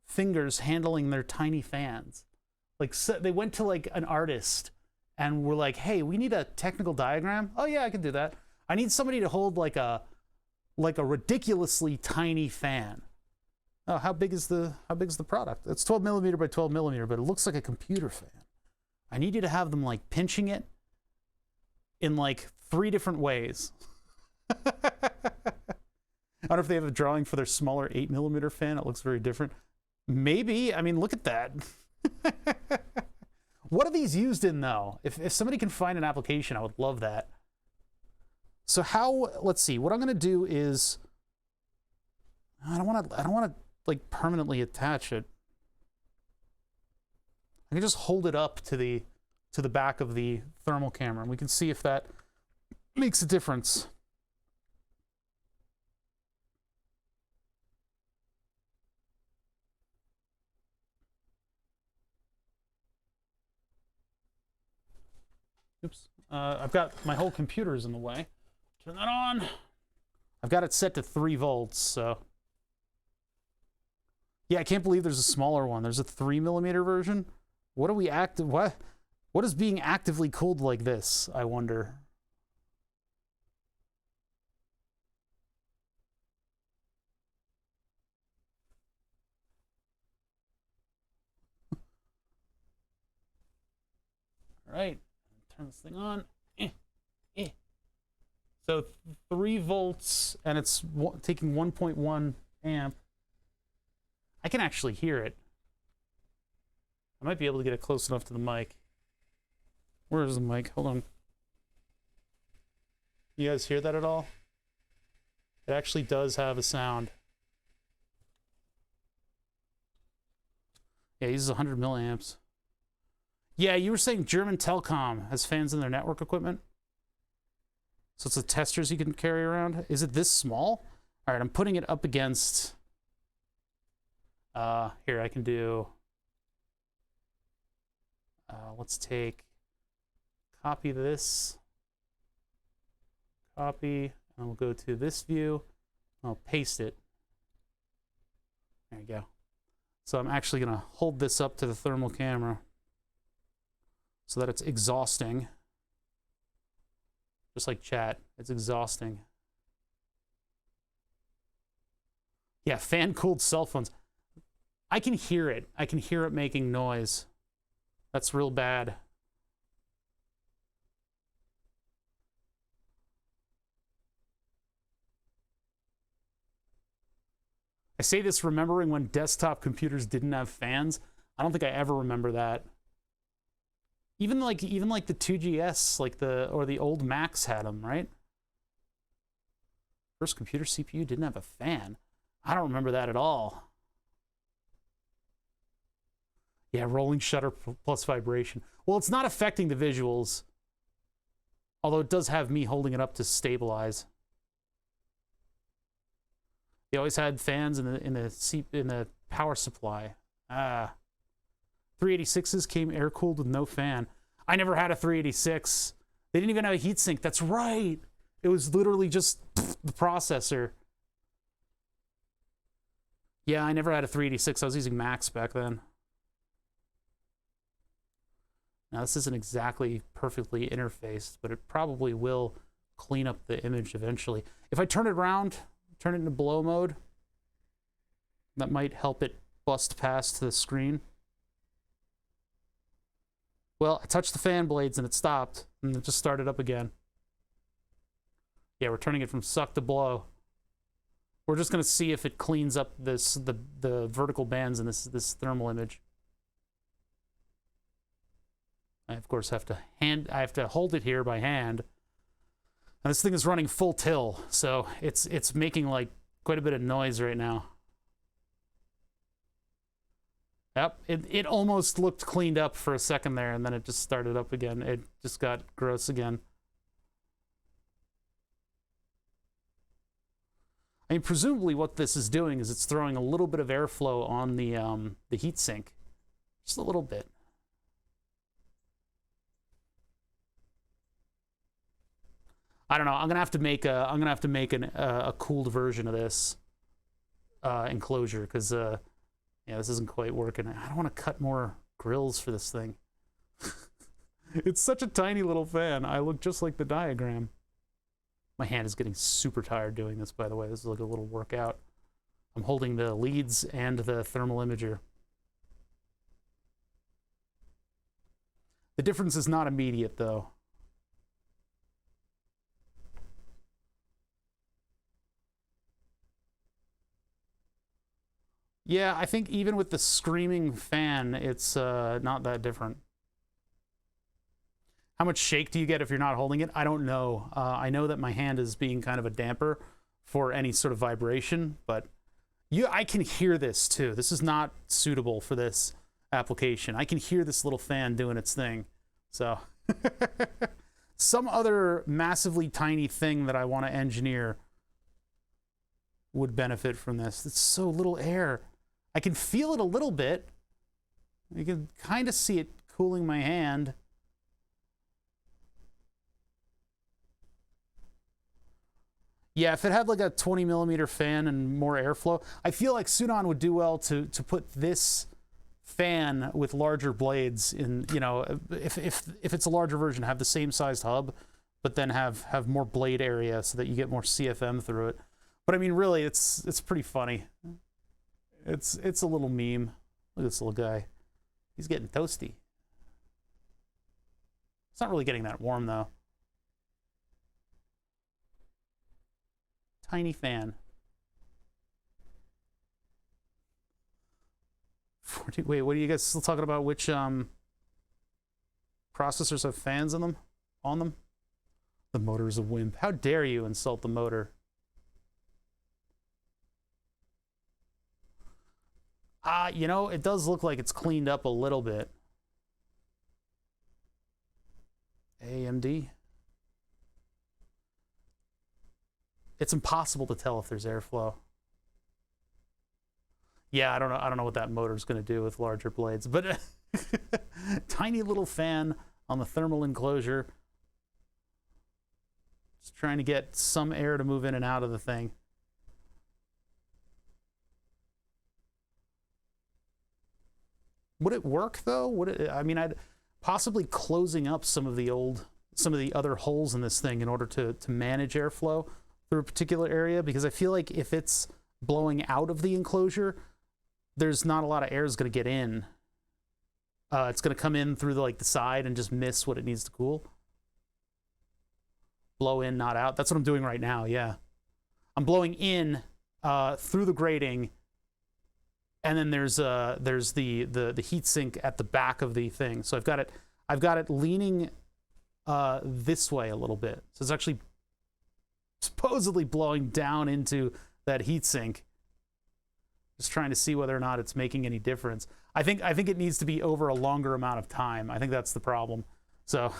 fingers handling their tiny fans. Like, so they went to like an artist and were like, "Hey, we need a technical diagram." Oh yeah, I can do that. I need somebody to hold like a ridiculously tiny fan. Oh, how big is the product? It's 12 millimeter by 12 millimeter, but it looks like a computer fan. I need you to have them like pinching it in like 3 different ways. I wonder if they have a drawing for their smaller 8 millimeter fan. It looks very different. Maybe. I mean, look at that. What are these used in though? If somebody can find an application, I would love that. So let's see. What I'm going to do is I don't want to like permanently attach it. I can just hold it up to the to the back of the thermal camera, and we can see if that makes a difference. Oops. I've got my whole computer's in the way. Turn that on. I've got it set to 3 volts, so. Yeah, I can't believe there's a smaller one. There's a 3mm version. What are we what is being actively cooled like this, I wonder? All right, turn this thing on. So 3 volts, and it's taking 1.1 amp. I can actually hear it. I might be able to get it close enough to the mic. Where is the mic? Hold on. You guys hear that at all? It actually does have a sound. Yeah, it uses 100 milliamps. Yeah, you were saying German Telekom has fans in their network equipment? So it's the testers you can carry around? Is it this small? All right, I'm putting it up against... here, I can do... let's take... Copy this. Copy. And we'll go to this view. I'll paste it. There you go. So I'm actually going to hold this up to the thermal camera so that it's exhausting. Just like chat, it's exhausting. Yeah, fan-cooled cell phones. I can hear it. I can hear it making noise. That's real bad. I say this remembering when desktop computers didn't have fans. I don't think I ever remember that. Even like the 2GS, like the old Macs had them, right? First computer CPU didn't have a fan. I don't remember that at all. Yeah, rolling shutter plus vibration. Well, it's not affecting the visuals, although it does have me holding it up to stabilize. They always had fans in the power supply. 386s came air-cooled with no fan. I never had a 386. They didn't even have a heatsink. That's right. It was literally just the processor. Yeah, I never had a 386. I was using Macs back then. Now, this isn't exactly perfectly interfaced, but it probably will clean up the image eventually. If I turn it around, turn it into blow mode, that might help it bust past the screen. Well, I touched the fan blades and it stopped, and it just started up again. Yeah, we're turning it from suck to blow. We're just going to see if it cleans up the vertical bands in this thermal image. I of course have to hold it here by hand. And this thing is running full till, so it's making like quite a bit of noise right now. Yep, it almost looked cleaned up for a second there, and then it just started up again. It just got gross again. I mean, presumably what this is doing is it's throwing a little bit of airflow on the heatsink, just a little bit. I don't know. I'm gonna have to make a cooled version of this enclosure because yeah, this isn't quite working. I don't want to cut more grills for this thing. It's such a tiny little fan. I look just like the diagram. My hand is getting super tired doing this, by the way. This is like a little workout. I'm holding the leads and the thermal imager. The difference is not immediate, though. Yeah, I think even with the screaming fan, it's not that different. How much shake do you get if you're not holding it? I don't know. I know that my hand is being kind of a damper for any sort of vibration, but I can hear this too. This is not suitable for this application. I can hear this little fan doing its thing, So some other massively tiny thing that I want to engineer would benefit from this. It's so little air. I can feel it a little bit. You can kind of see it cooling my hand. Yeah, if it had like a 20 millimeter fan and more airflow, I feel like Sunon would do well to put this fan with larger blades in, you know, if it's a larger version, have the same sized hub, but then have more blade area so that you get more CFM through it. But I mean, really, it's pretty funny. It's a little meme. Look at this little guy. He's getting toasty. It's not really getting that warm though. Tiny fan. Wait, what are you guys still talking about? Which processors have fans in them? On them? The motor is a wimp. How dare you insult the motor? You know, it does look like it's cleaned up a little bit. AMD. It's impossible to tell if there's airflow. Yeah, I don't know what that motor's going to do with larger blades, but tiny little fan on the thermal enclosure. Just trying to get some air to move in and out of the thing. Would it work though? Would it, I mean, I'd possibly closing up some of the other holes in this thing in order to manage airflow through a particular area, because I feel like if it's blowing out of the enclosure, there's not a lot of air is going to get in. It's going to come in through the side and just miss what it needs to cool. Blow in, not out. That's what I'm doing right now. Yeah, I'm blowing in through the grating, and then there's the heat sink at the back of the thing. So I've got it leaning this way a little bit. So it's actually supposedly blowing down into that heat sink. Just trying to see whether or not it's making any difference. I think it needs to be over a longer amount of time. I think that's the problem. So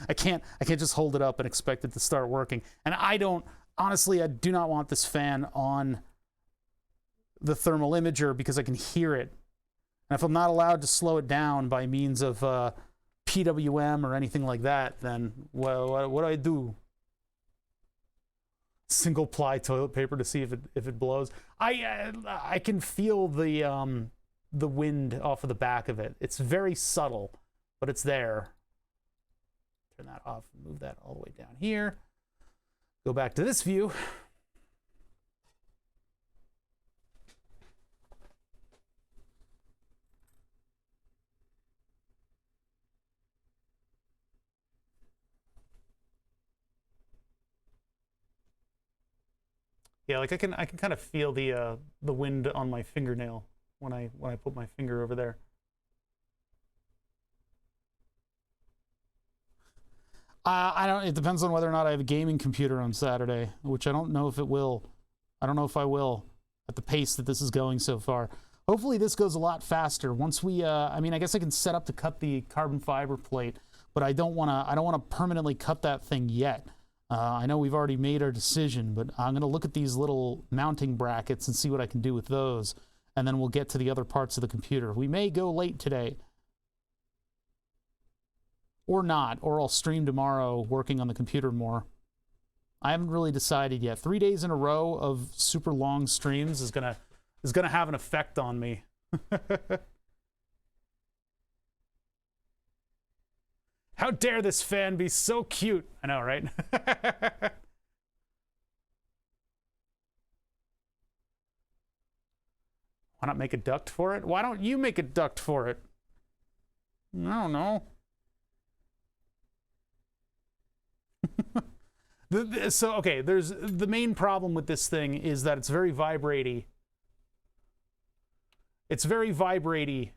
I can't just hold it up and expect it to start working. And I do not want this fan on the thermal imager because I can hear it. And if I'm not allowed to slow it down by means of PWM or anything like that, then what do I do? Single ply toilet paper to see if it blows. I can feel the wind off of the back of it. It's very subtle, but it's there. Turn that off, move that all the way down here. Go back to this view. Yeah, like I can kind of feel the wind on my fingernail when I put my finger over there. I don't. It depends on whether or not I have a gaming computer on Saturday, which I don't know if it will. I don't know if I will at the pace that this is going so far. Hopefully, this goes a lot faster. Once we, I mean, I guess I can set up to cut the carbon fiber plate, but I don't want to permanently cut that thing yet. I know we've already made our decision, but I'm going to look at these little mounting brackets and see what I can do with those, and then we'll get to the other parts of the computer. We may go late today. Or not, or I'll stream tomorrow working on the computer more. I haven't really decided yet. 3 days in a row of super long streams is gonna have an effect on me. How dare this fan be so cute? I know, right? Why not make a duct for it? Why don't you make a duct for it? I don't know. So, okay, there's the main problem with this thing is that it's very vibraty. It's very vibraty.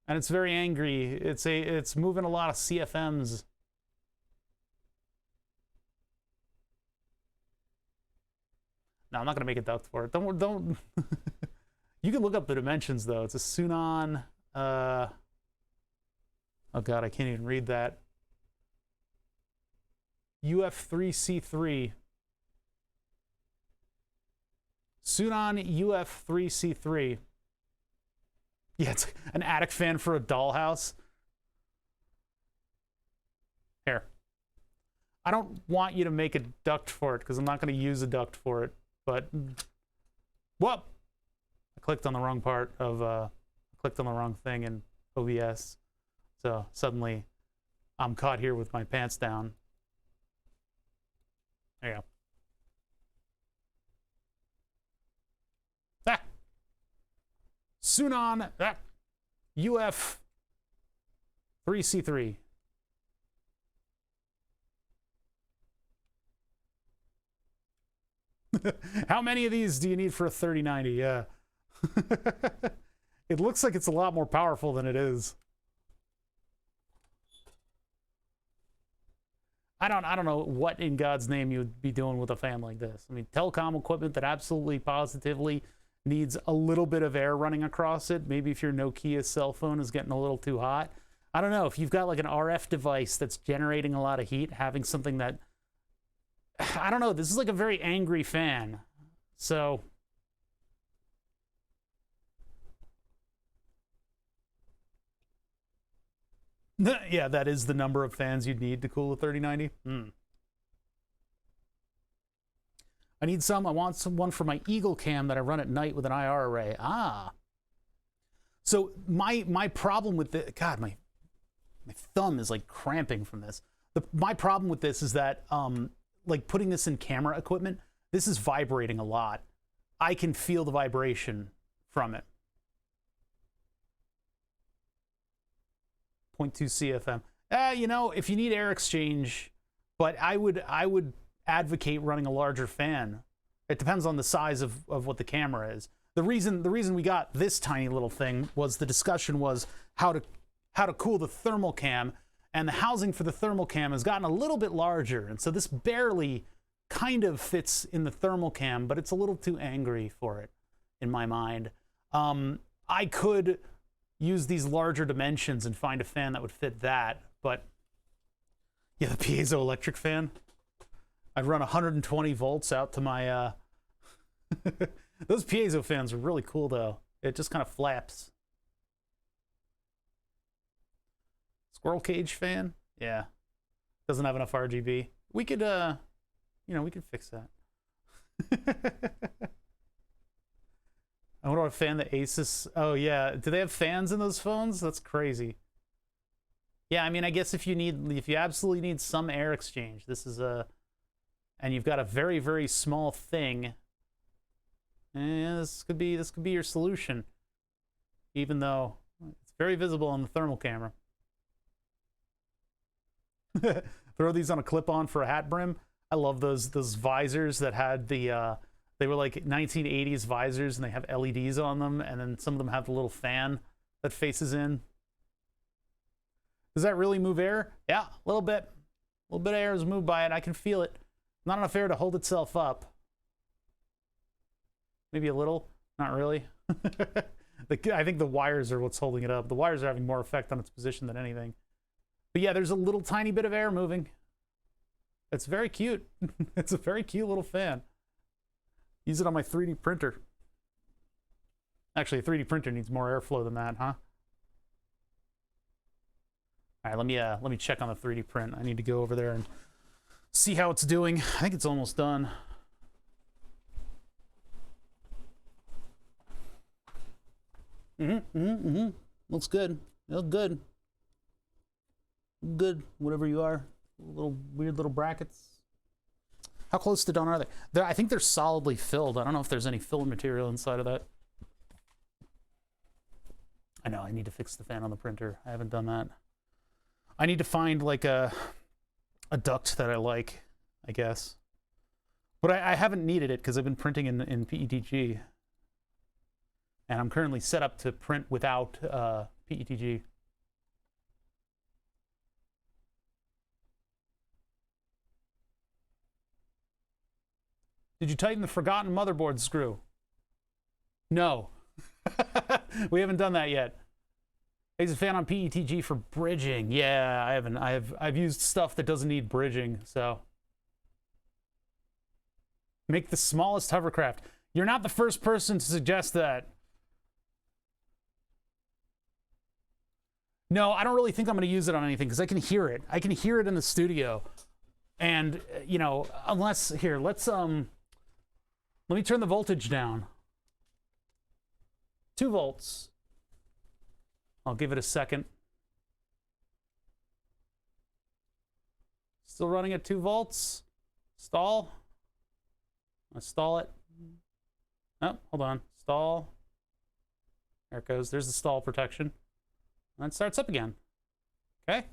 And it's very angry. It's moving a lot of CFMs. No, I'm not gonna make a duct for it. Don't. You can look up the dimensions though. It's a Sunon Oh God, I can't even read that. UF3C3. Sunon UF3C3. Yeah, it's an attic fan for a dollhouse. Here. I don't want you to make a duct for it because I'm not going to use a duct for it, but whoop! I clicked on the wrong part of clicked on the wrong thing in OBS. So suddenly I'm caught here with my pants down. There you go. Ah! Sunon UF3C3. How many of these do you need for a 3090? Yeah. It looks like it's a lot more powerful than it is. I don't know what in God's name you would be doing with a fan like this. I mean, telecom equipment that absolutely positively needs a little bit of air running across it. Maybe if your Nokia cell phone is getting a little too hot. I don't know. If you've got like an RF device that's generating a lot of heat, having something that, I don't know, this is like a very angry fan. So yeah, that is the number of fans you'd need to cool a 3090. I need some. I want one for my Eagle Cam that I run at night with an IR array. Ah. So my problem with the God, my thumb is like cramping from this. My problem with this is that like putting this in camera equipment, this is vibrating a lot. I can feel the vibration from it. 0.2 CFM. You know, if you need air exchange, but I would advocate running a larger fan. It depends on the size of what the camera is. The reason we got this tiny little thing was the discussion was how to cool the thermal cam, and the housing for the thermal cam has gotten a little bit larger, and so this barely kind of fits in the thermal cam, but it's a little too angry for it in my mind. I could use these larger dimensions and find a fan that would fit that, but yeah, the piezoelectric fan. I'd run 120 volts out to my those piezo fans are really cool though. It just kind of flaps. Squirrel cage fan? Yeah. Doesn't have enough RGB. We could you know, we could fix that. I wonder what fan the Asus. Oh yeah, do they have fans in those phones? That's crazy. Yeah, I mean, I guess if you absolutely need some air exchange, this is and you've got a very, very small thing, this could be your solution. Even though it's very visible on the thermal camera. Throw these on a clip-on for a hat brim. I love those visors that had the they were like 1980s visors, and they have LEDs on them, and then some of them have the little fan that faces in. Does that really move air? Yeah, a little bit. A little bit of air is moved by it. I can feel it. Not enough air to hold itself up. Maybe a little. Not really. I think the wires are what's holding it up. The wires are having more effect on its position than anything. But yeah, there's a little tiny bit of air moving. It's very cute. It's a very cute little fan. Use it on my 3D printer. Actually, a 3D printer needs more airflow than that, huh? All right, let me check on the 3D print. I need to go over there and see how it's doing. I think it's almost done. Looks good. Looks good. Good, whatever you are. Little weird little brackets. How close to done are they? I think they're solidly filled. I don't know if there's any filler material inside of that. I know, I need to fix the fan on the printer. I haven't done that. I need to find like a duct that I like, I guess. But I haven't needed it because I've been printing in PETG. And I'm currently set up to print without PETG. Did you tighten the forgotten motherboard screw? No. We haven't done that yet. I use a fan on PETG for bridging. Yeah, I haven't. I've used stuff that doesn't need bridging. So make the smallest hovercraft. You're not the first person to suggest that. No, I don't really think I'm going to use it on anything because I can hear it. I can hear it in the studio. And, you know, unless, here, let me turn the voltage down. 2 volts. I'll give it a second. Still running at 2 volts. Stall. Let's stall it. Oh, hold on. Stall. There it goes. There's the stall protection. And it starts up again. Okay?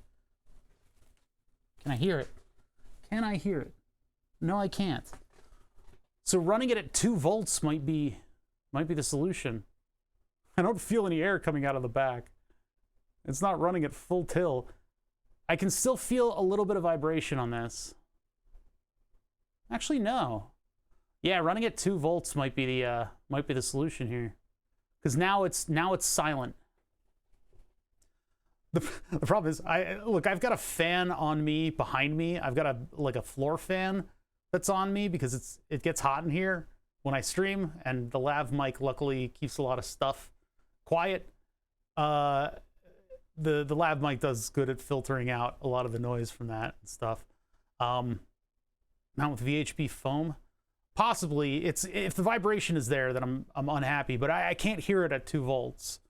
Can I hear it? Can I hear it? No, I can't. So running it at 2 volts might be the solution. I don't feel any air coming out of the back. It's not running at full tilt. I can still feel a little bit of vibration on this. Actually, no. Yeah, running at 2 volts might be the solution here, because now it's silent. The problem is, I've got a fan on me behind me. I've got a floor fan that's on me because it gets hot in here when I stream, and the lav mic luckily keeps a lot of stuff quiet. The lav mic does good at filtering out a lot of the noise from that and stuff. Not with VHP foam. Possibly, if the vibration is there, then I'm unhappy, but I can't hear it at 2 volts.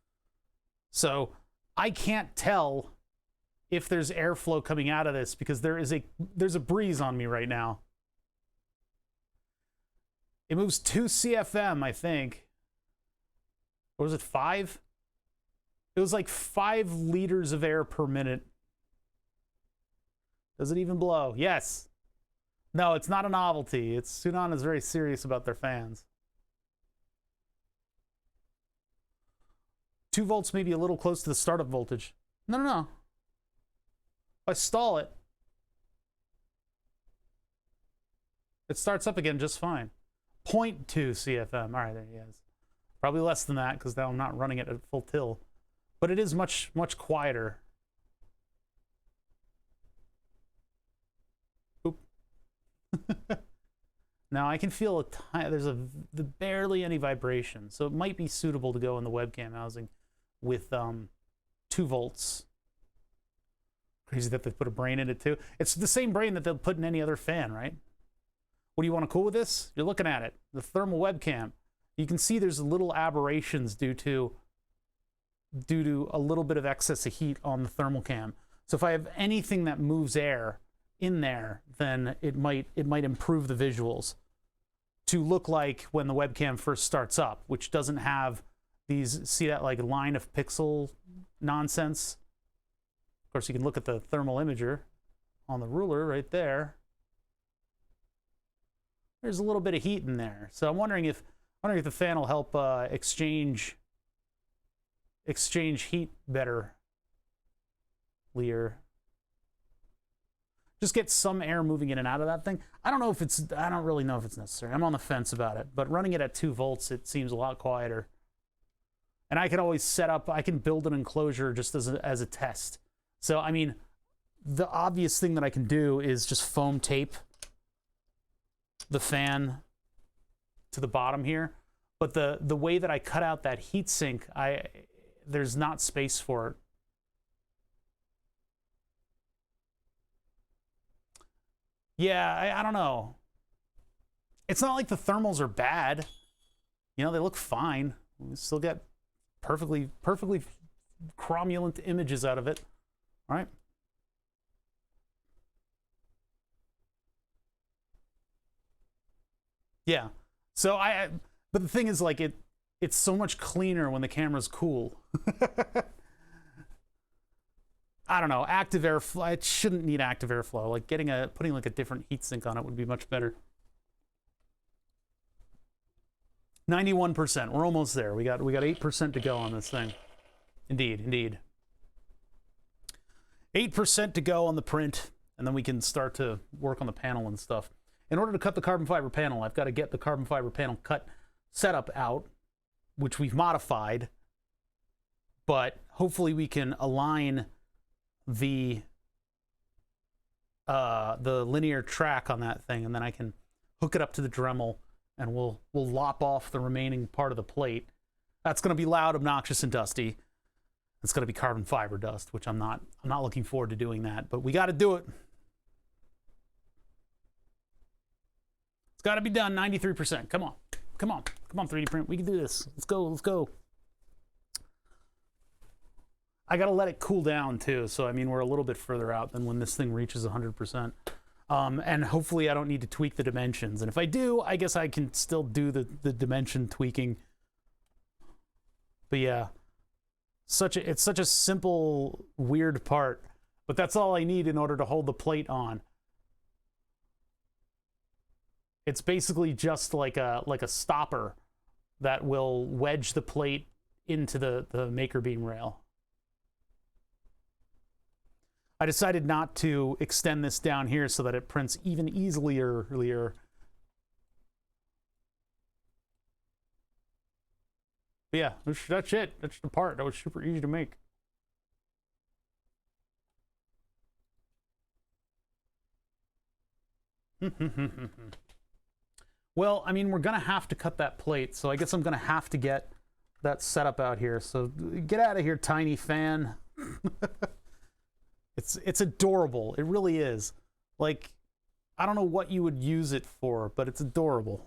So I can't tell if there's airflow coming out of this because there's a breeze on me right now. It moves 2 CFM, I think. Or was it 5? It was like 5 liters of air per minute. Does it even blow? Yes. No, it's not a novelty. Sunon is very serious about their fans. 2 volts may be a little close to the startup voltage. No. If I stall it, it starts up again just fine. 0.2 CFM. All right, there he is. Probably less than that because now I'm not running it at full tilt. But it is much, much quieter. Oop. Now I can feel there's barely any vibration, so it might be suitable to go in the webcam housing with 2 volts. Crazy that they put a brain in it too. It's the same brain that they'll put in any other fan, right? What do you want to cool with this? You're looking at it, the thermal webcam. You can see there's little aberrations due to a little bit of excess of heat on the thermal cam. So if I have anything that moves air in there, then it might improve the visuals to look like when the webcam first starts up, which doesn't have these, see that like line of pixel nonsense? Of course, you can look at the thermal imager on the ruler right there. There's a little bit of heat in there. So I'm wondering if the fan will help exchange heat better. Lear. Just get some air moving in and out of that thing. I don't really know if it's necessary. I'm on the fence about it, but running it at 2 volts, it seems a lot quieter. And I can always I can build an enclosure just as a test. So, I mean, the obvious thing that I can do is just foam tape the fan to the bottom here. But the way that I cut out that heat sink, there's not space for it. Yeah, I don't know. It's not like the thermals are bad. You know, they look fine. We still get perfectly cromulent images out of it. All right. Yeah. So but the thing is, like, it's so much cleaner when the camera's cool. I don't know, active airflow, it shouldn't need active airflow. Like putting like a different heat sink on it would be much better. 91%, we're almost there. We got 8% to go on this thing. Indeed. 8% to go on the print, and then we can start to work on the panel and stuff. In order to cut the carbon fiber panel, I've got to get the carbon fiber panel cut setup out, which we've modified but hopefully we can align the linear track on that thing, and then I can hook it up to the Dremel, and we'll lop off the remaining part of the plate. That's going to be loud, obnoxious, and dusty. It's going to be carbon fiber dust, which I'm not looking forward to doing that, but we got to do it. It's got to be done. 93%. Come on, 3D print. We can do this. Let's go. I got to let it cool down too. So I mean, we're a little bit further out than when this thing reaches 100%. And hopefully I don't need to tweak the dimensions. And if I do, I guess I can still do the dimension tweaking. But yeah, it's such a simple, weird part, but that's all I need in order to hold the plate on. It's basically just like a stopper that will wedge the plate into the Makerbeam rail. I decided not to extend this down here so that it prints even easier. But yeah, that's it. That's the part that was super easy to make. Well, I mean, we're gonna have to cut that plate, so I guess I'm gonna have to get that setup out here. So get out of here, tiny fan. It's adorable. It really is. Like, I don't know what you would use it for, but it's adorable.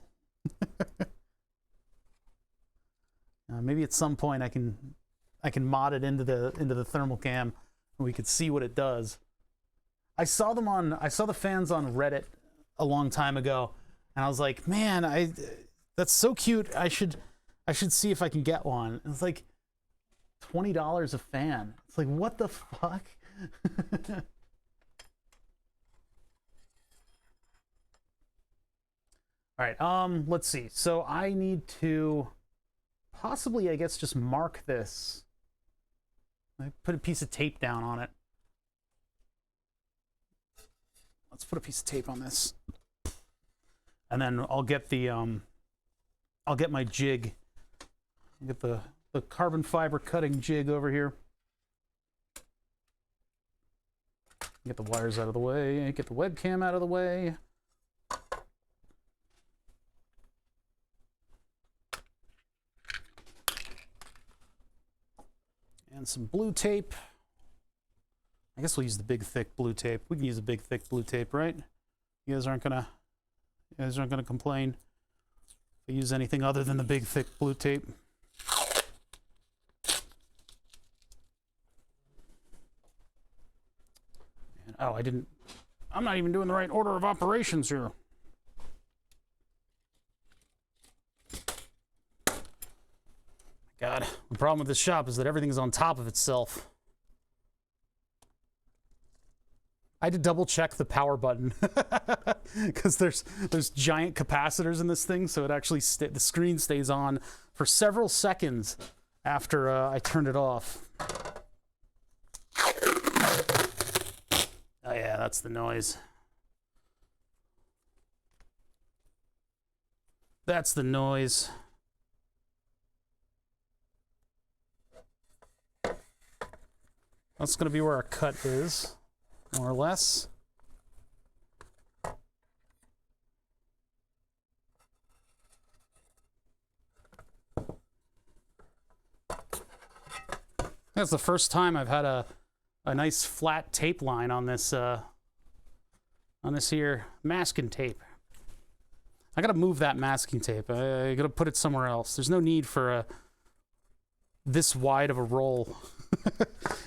Maybe at some point I can mod it into the thermal cam and we could see what it does. I saw the fans on Reddit a long time ago, and I was like, man, that's so cute. I should see if I can get one. It's like $20 a fan. It's like, what the fuck? All right, let's see. So I need to possibly, I guess, just mark this. I put a piece of tape down on it. Let's put a piece of tape on this. And then I'll get the I'll get my jig. I'll get the carbon fiber cutting jig over here. Get the wires out of the way, get the webcam out of the way. And some blue tape. I guess we'll use the big thick blue tape. We can use a big thick blue tape, right? You guys aren't gonna complain if I use anything other than the big thick blue tape. And, oh, I'm not even doing the right order of operations here. God, the problem with this shop is that everything's on top of itself. I had to double check the power button because there's giant capacitors in this thing, so it actually the screen stays on for several seconds after I turned it off. Oh yeah, that's the noise. That's the noise. That's going to be where our cut is, more or less. That's the first time I've had a nice flat tape line on this here masking tape. I gotta move that masking tape. I gotta put it somewhere else. There's no need for this wide of a roll.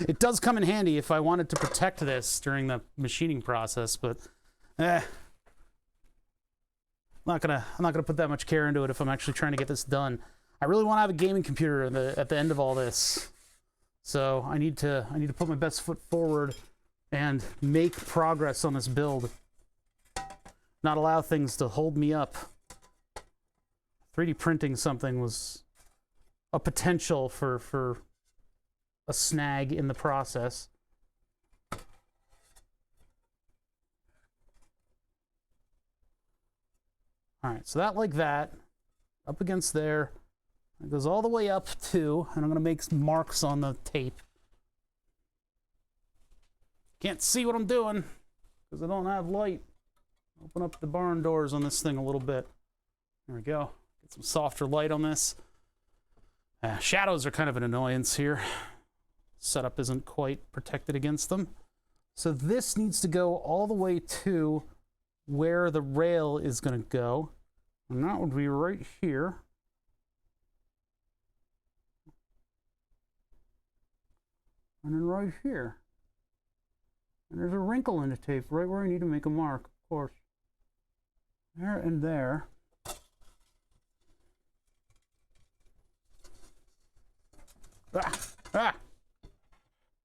It does come in handy if I wanted to protect this during the machining process, but I'm not gonna put that much care into it if I'm actually trying to get this done. I really want to have a gaming computer at the end of all this, so I need to put my best foot forward and make progress on this build. Not allow things to hold me up. 3D printing something was a potential for a snag in the process. All right, so that like that, up against there. It goes all the way up to, and I'm going to make some marks on the tape. Can't see what I'm doing because I don't have light. Open up the barn doors on this thing a little bit. There we go. Get some softer light on this. Shadows are kind of an annoyance here. Setup isn't quite protected against them. So this needs to go all the way to where the rail is going to go. And that would be right here. And then right here. And there's a wrinkle in the tape right where I need to make a mark, of course. There and there. Ah!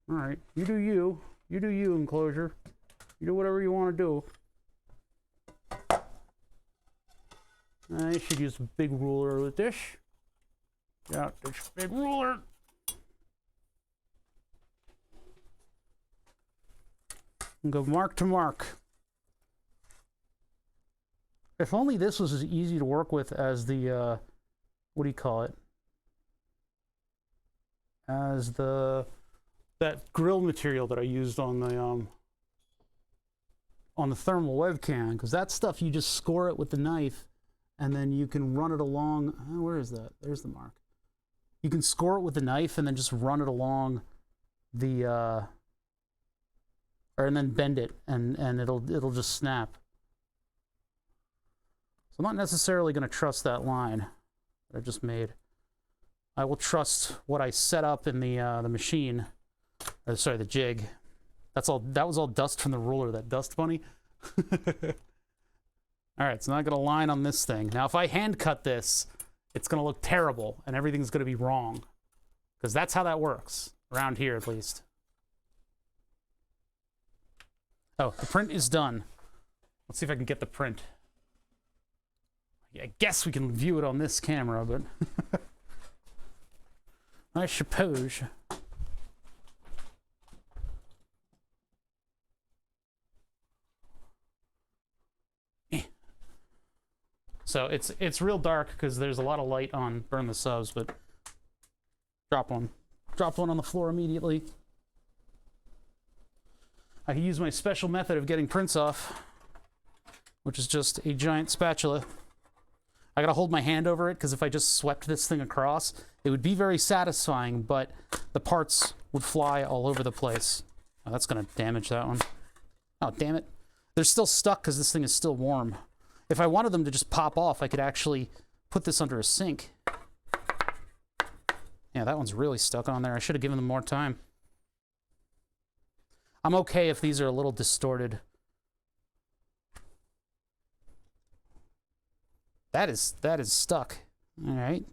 All right, you do you. You do you, enclosure. You do whatever you want to do. I should use a big ruler with this. Yeah, this big ruler. And go mark to mark. If only this was as easy to work with as the, what do you call it? As that grill material that I used on the thermal webcam, because that stuff you just score it with the knife, and then you can run it along. Where is that? There's the mark. You can score it with the knife and then just run it along the, and then bend it, and it'll just snap. So I'm not necessarily going to trust that line that I just made. I will trust what I set up in the machine. Or, sorry, the jig. That was all dust from the ruler, that dust bunny. All right, so now I got a line on this thing. Now, if I hand cut this, it's going to look terrible, and everything's going to be wrong. Because that's how that works, around here at least. Oh, the print is done. Let's see if I can get the print. Yeah, I guess we can view it on this camera, but I suppose. So it's real dark because there's a lot of light on Burn the Subs, but drop one on the floor immediately. I can use my special method of getting prints off, which is just a giant spatula. I gotta hold my hand over it because if I just swept this thing across, it would be very satisfying, but the parts would fly all over the place. Oh, that's gonna damage that one. Oh, damn it. They're still stuck because this thing is still warm. If I wanted them to just pop off, I could actually put this under a sink. Yeah, that one's really stuck on there. I should have given them more time. I'm okay if these are a little distorted. That is stuck. All right.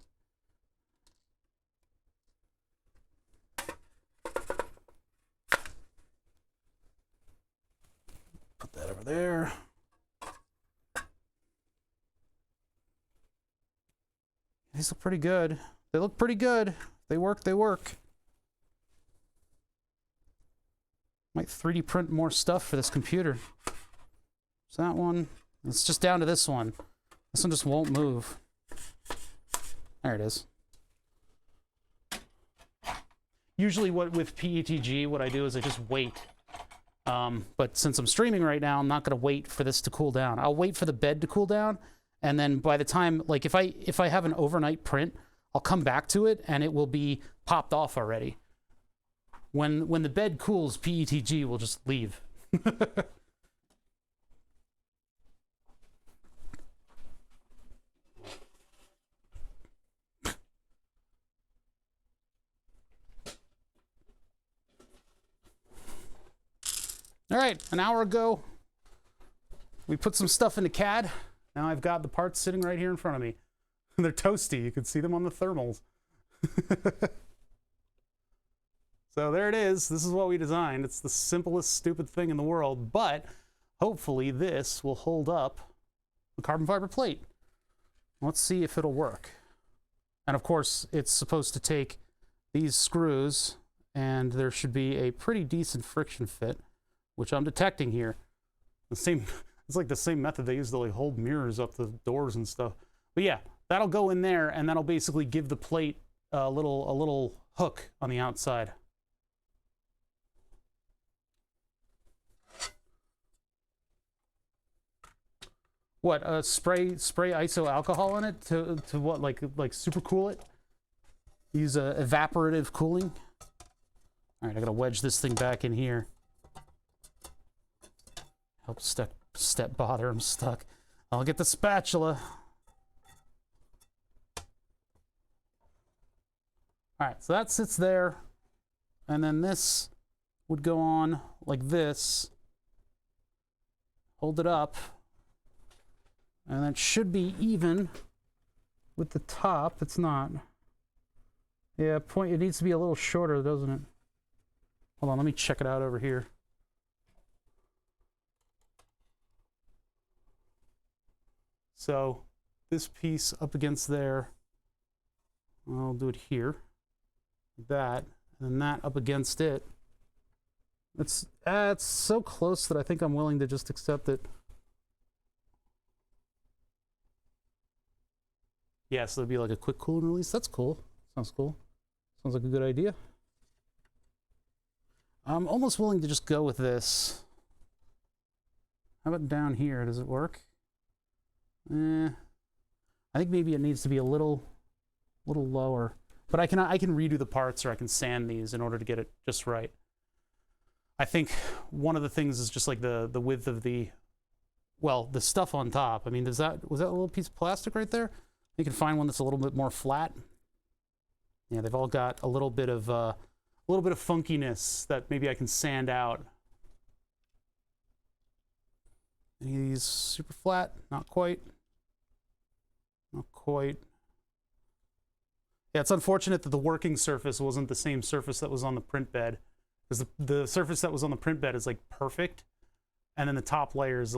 Put that over there. These look pretty good. They look pretty good. They work, they work. Might 3D print more stuff for this computer. Is that one? It's just down to this one. This one just won't move. There it is. Usually with PETG, what I do is I just wait. But since I'm streaming right now, I'm not going to wait for this to cool down. I'll wait for the bed to cool down, and then by the time, like if I have an overnight print, I'll come back to it and it will be popped off already. When the bed cools, PETG will just leave. All right, an hour ago, we put some stuff into CAD. Now I've got the parts sitting right here in front of me. They're toasty. You can see them on the thermals. So there it is. This is what we designed. It's the simplest, stupid thing in the world, but hopefully this will hold up the carbon fiber plate. Let's see if it'll work. And of course, it's supposed to take these screws, and there should be a pretty decent friction fit, which I'm detecting here. It's like the same method they use to like hold mirrors up the doors and stuff. But yeah, That'll go in there, and that'll basically give the plate a little hook on the outside. What, spray iso alcohol in it to what, like super cool it? Use evaporative cooling. All right, I gotta wedge this thing back in here. Help step bother, I'm stuck. I'll get the spatula. All right, so that sits there, and then this would go on like this. Hold it up. And that should be even with the top. It's not. Yeah, it needs to be a little shorter, doesn't it? Hold on, let me check it out over here. So this piece up against there, I'll do it here, like that, and then that up against it. It's so close that I think I'm willing to just accept it. Yeah, so there'd be like a quick cool and release. That's cool. Sounds cool. Sounds like a good idea. I'm almost willing to just go with this. How about down here? Does it work? I think maybe it needs to be a little lower. But I can redo the parts, or I can sand these in order to get it just right. I think one of the things is just like the width of the stuff on top. I mean, was that a little piece of plastic right there? You can find one that's a little bit more flat. Yeah, they've all got a little bit of funkiness that maybe I can sand out. Any of these super flat? Not quite. Not quite. Yeah, it's unfortunate that the working surface wasn't the same surface that was on the print bed, because the surface that was on the print bed is like perfect, and then the top layer is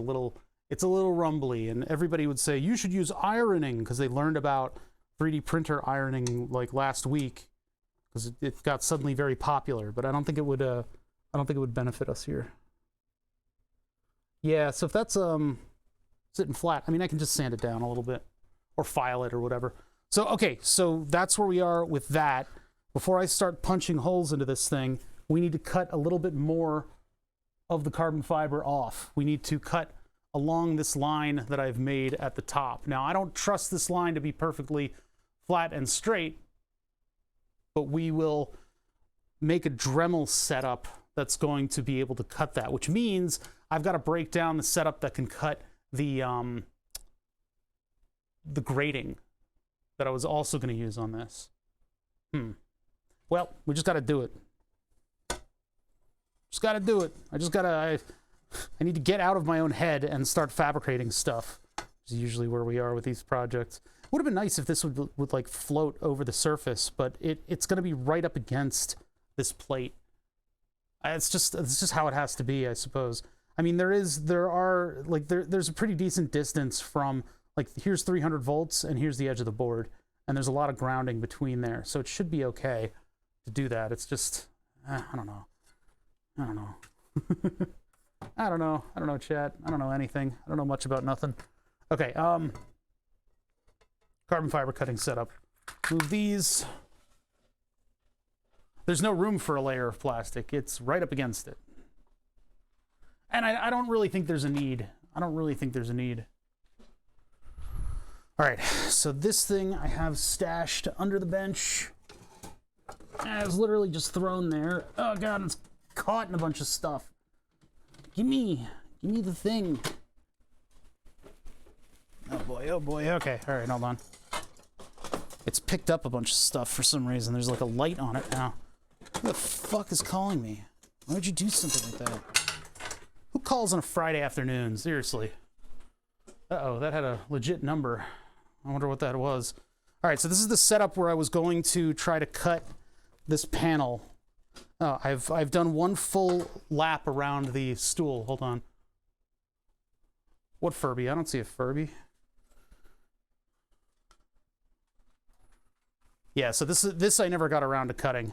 it's a little rumbly, and everybody would say you should use ironing because they learned about 3D printer ironing like last week because it got suddenly very popular. But I don't think it would benefit us here. Yeah, so if that's sitting flat, I mean, I can just sand it down a little bit or file it or whatever. So okay, so that's where we are with that. Before I start punching holes into this thing, we need to cut a little bit more of the carbon fiber off. We need to cut along this line that I've made at the top. Now, I don't trust this line to be perfectly flat and straight, but we will make a Dremel setup that's going to be able to cut that, which means I've got to break down the setup that can cut the grating that I was also going to use on this. Well, we just got to do it. Just got to do it. I need to get out of my own head and start fabricating stuff, which is usually where we are with these projects. It would have been nice if this would like float over the surface, but it's going to be right up against this plate. It's just how it has to be, I suppose. I mean, there's a pretty decent distance from, like, here's 300 volts and here's the edge of the board, and there's a lot of grounding between there, so it should be okay to do that. It's just, I don't know. I don't know, chat. I don't know anything. I don't know much about nothing. Okay, carbon fiber cutting setup. Move these. There's no room for a layer of plastic. It's right up against it. And I don't really think there's a need. All right, so this thing I have stashed under the bench. It was literally just thrown there. Oh God, it's caught in a bunch of stuff. Give me the thing. Oh boy, okay, all right, hold on. It's picked up a bunch of stuff for some reason. There's like a light on it now. Who the fuck is calling me? Why would you do something like that? Who calls on a Friday afternoon? Seriously. Uh-oh, that had a legit number. I wonder what that was. All right, so this is the setup where I was going to try to cut this panel. Oh, I've done one full lap around the stool. Hold on. What Furby? I don't see a Furby. Yeah, so this I never got around to cutting,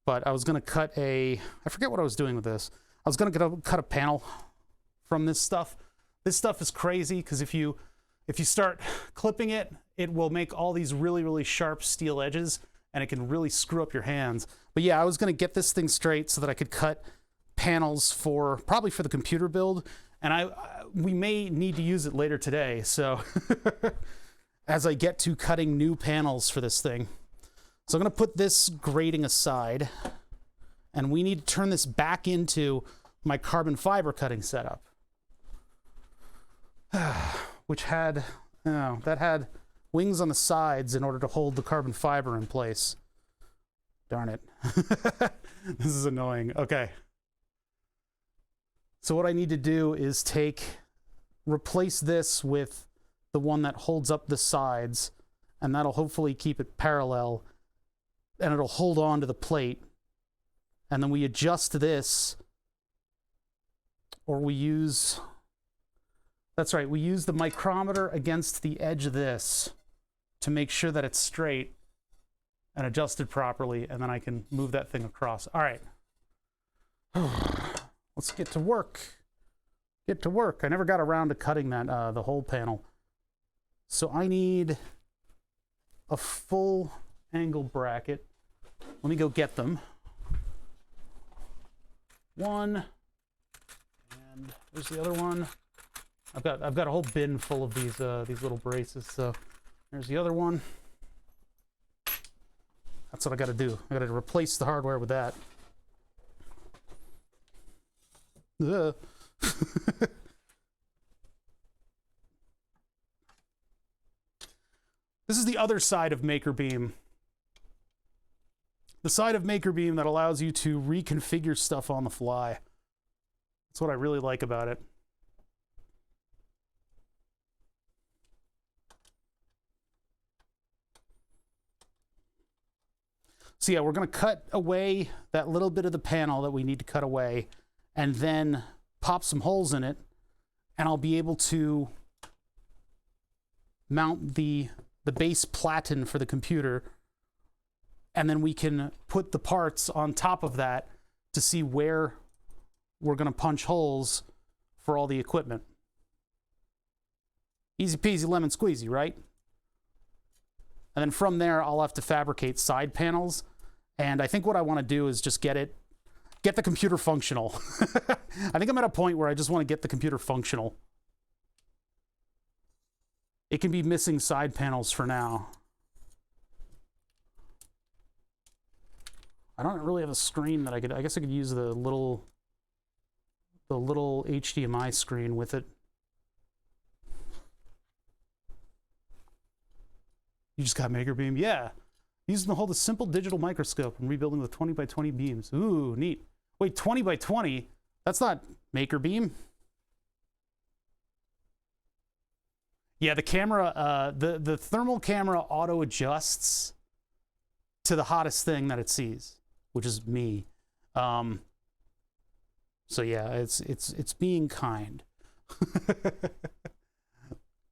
but I was gonna cut I forget what I was doing with this. I was gonna cut a panel from this stuff. This stuff is crazy because if you if you start clipping it, it will make all these really, really sharp steel edges, and it can really screw up your hands. But yeah, I was gonna get this thing straight so that I could cut panels for, probably for the computer build, and we may need to use it later today, so as I get to cutting new panels for this thing. So I'm gonna put this grating aside, and we need to turn this back into my carbon fiber cutting setup. Which had, that had wings on the sides in order to hold the carbon fiber in place. Darn it. This is annoying. Okay. So what I need to do is replace this with the one that holds up the sides, and that'll hopefully keep it parallel, and it'll hold on to the plate. And then we adjust this, or we use, that's right, we use the micrometer against the edge of this to make sure that it's straight and adjusted properly, and then I can move that thing across. All right. Let's get to work. Get to work. I never got around to cutting that, the whole panel. So I need a full angle bracket. Let me go get them. One, and there's the other one. I've got a whole bin full of these little braces. So there's the other one. That's what I got to do. I got to replace the hardware with that. This is the other side of Makerbeam. The side of Makerbeam that allows you to reconfigure stuff on the fly. That's what I really like about it. So yeah, we're going to cut away that little bit of the panel that we need to cut away, and then pop some holes in it, and I'll be able to mount the base platen for the computer, and then we can put the parts on top of that to see where we're going to punch holes for all the equipment. Easy peasy lemon squeezy, right? And then from there, I'll have to fabricate side panels. And I think what I want to do is just get the computer functional. I think I'm at a point where I just want to get the computer functional. It can be missing side panels for now. I don't really have a screen that I guess I could use the little HDMI screen with it. You just got Makerbeam? Yeah. Using to hold a simple digital microscope and rebuilding with 20 by 20 beams. Ooh, neat. Wait, 20 by 20? That's not Makerbeam. Yeah, the camera, the thermal camera auto adjusts to the hottest thing that it sees, which is me. So yeah, it's being kind.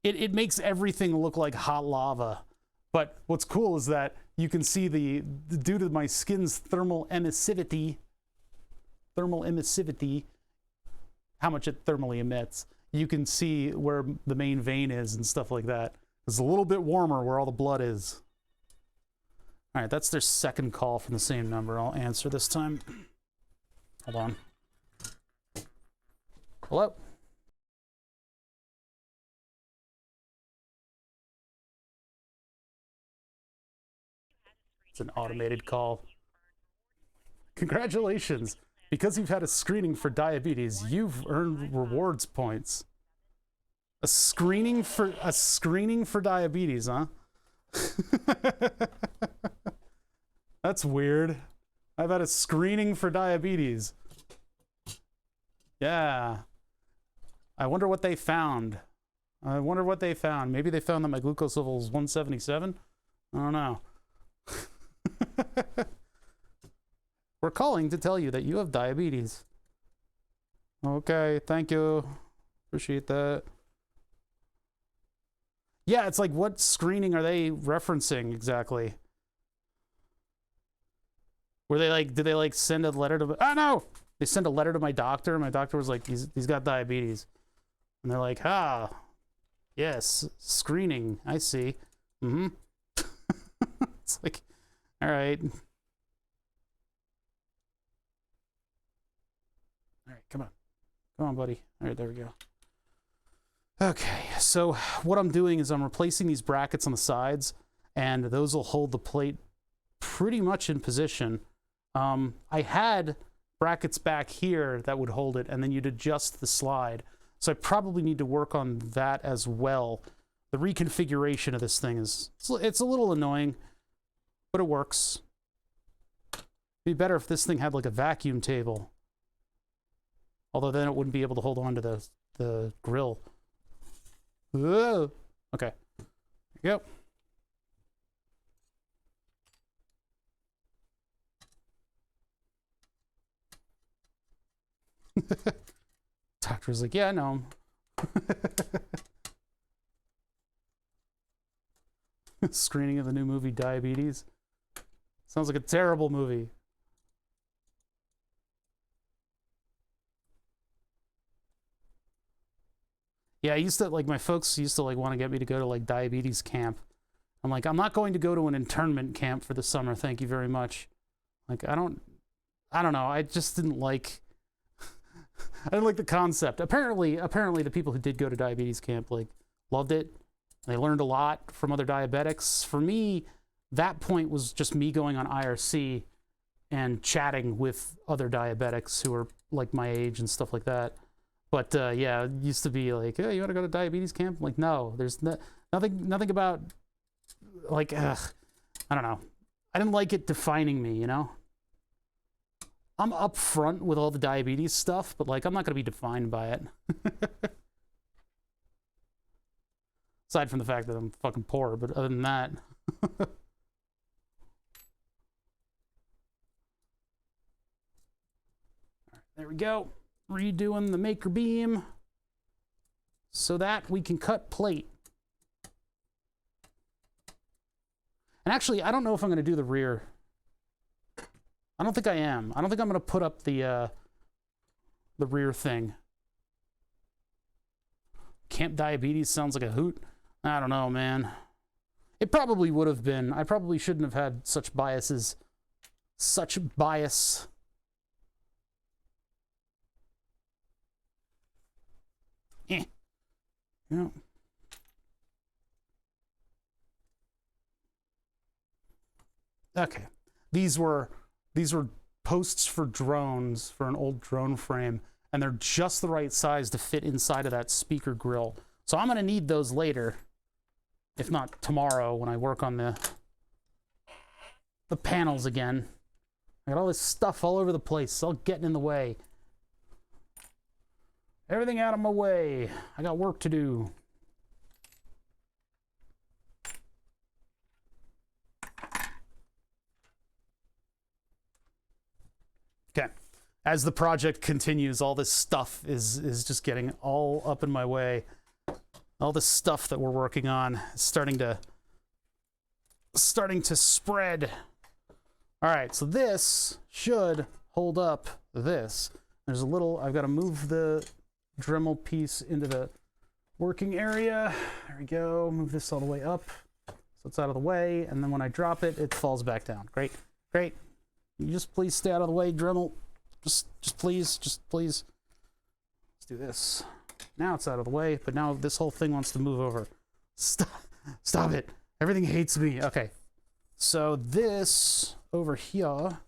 It makes everything look like hot lava. But what's cool is that you can see due to my skin's thermal emissivity, how much it thermally emits, you can see where the main vein is and stuff like that. It's a little bit warmer where all the blood is. All right, that's their second call from the same number. I'll answer this time. Hold on. Hello? It's an automated call. Congratulations. Because you've had a screening for diabetes, you've earned rewards points. A screening for diabetes, huh? That's weird. I've had a screening for diabetes. Yeah. I wonder what they found. Maybe they found that my glucose level is 177? I don't know. We're calling to tell you that you have diabetes. Okay, thank you. Appreciate that. Yeah, it's like, what screening are they referencing exactly? Were they like, did they like send a letter to, oh no! They sent a letter to my doctor, and my doctor was like, he's got diabetes. And they're like, ah, Yes, screening. I see. Mm-hmm. It's like, all right. All right, come on. Come on, buddy. All right, there we go. Okay, so what I'm doing is I'm replacing these brackets on the sides, and those will hold the plate pretty much in position. I had brackets back here that would hold it, and then you'd adjust the slide. So I probably need to work on that as well. The reconfiguration of this thing it's a little annoying, but it works. It'd be better if this thing had like a vacuum table. Although then it wouldn't be able to hold on to the grill. Whoa. Okay. Yep. Doctor was like, yeah, I know him. Screening of the new movie Diabetes. Sounds like a terrible movie. Yeah, I used to, like, my folks used to, like, want to get me to go to, like, diabetes camp. I'm like, I'm not going to go to an internment camp for the summer, thank you very much. Like, I don't know, I just didn't like, I didn't like the concept. Apparently the people who did go to diabetes camp, like, loved it. They learned a lot from other diabetics. For me, that point was just me going on IRC and chatting with other diabetics who are, like, my age and stuff like that. But yeah, it used to be like, hey, you want to go to diabetes camp? I'm like, no, there's nothing about, like, I don't know. I didn't like it defining me, you know? I'm up front with all the diabetes stuff, but, like, I'm not going to be defined by it. Aside from the fact that I'm fucking poor, but other than that. All right, there we go. Redoing the Makerbeam so that we can cut plate. And actually, I don't know if I'm going to do the rear. I don't think I am. I don't think I'm going to put up the rear thing. Camp Diabetes sounds like a hoot. I don't know, man. It probably would have been. I probably shouldn't have had such biases. Such bias. Yeah. Okay. These were posts for drones, for an old drone frame, and they're just the right size to fit inside of that speaker grill. So I'm going to need those later, if not tomorrow when I work on the panels again. I got all this stuff all over the place. It's all getting in the way. Everything out of my way. I got work to do. Okay. As the project continues, all this stuff is just getting all up in my way. All this stuff that we're working on is starting to spread. All right, so this should hold up this. There's a little, I've got to move the Dremel piece into the working area. There we go. Move this all the way up so it's out of the way, and then when I drop it, it falls back down. Great, great. You just please stay out of the way, Dremel. Just please. Let's do this. Now it's out of the way, but now this whole thing wants to move over. Stop it. Everything hates me. Okay. So this over here,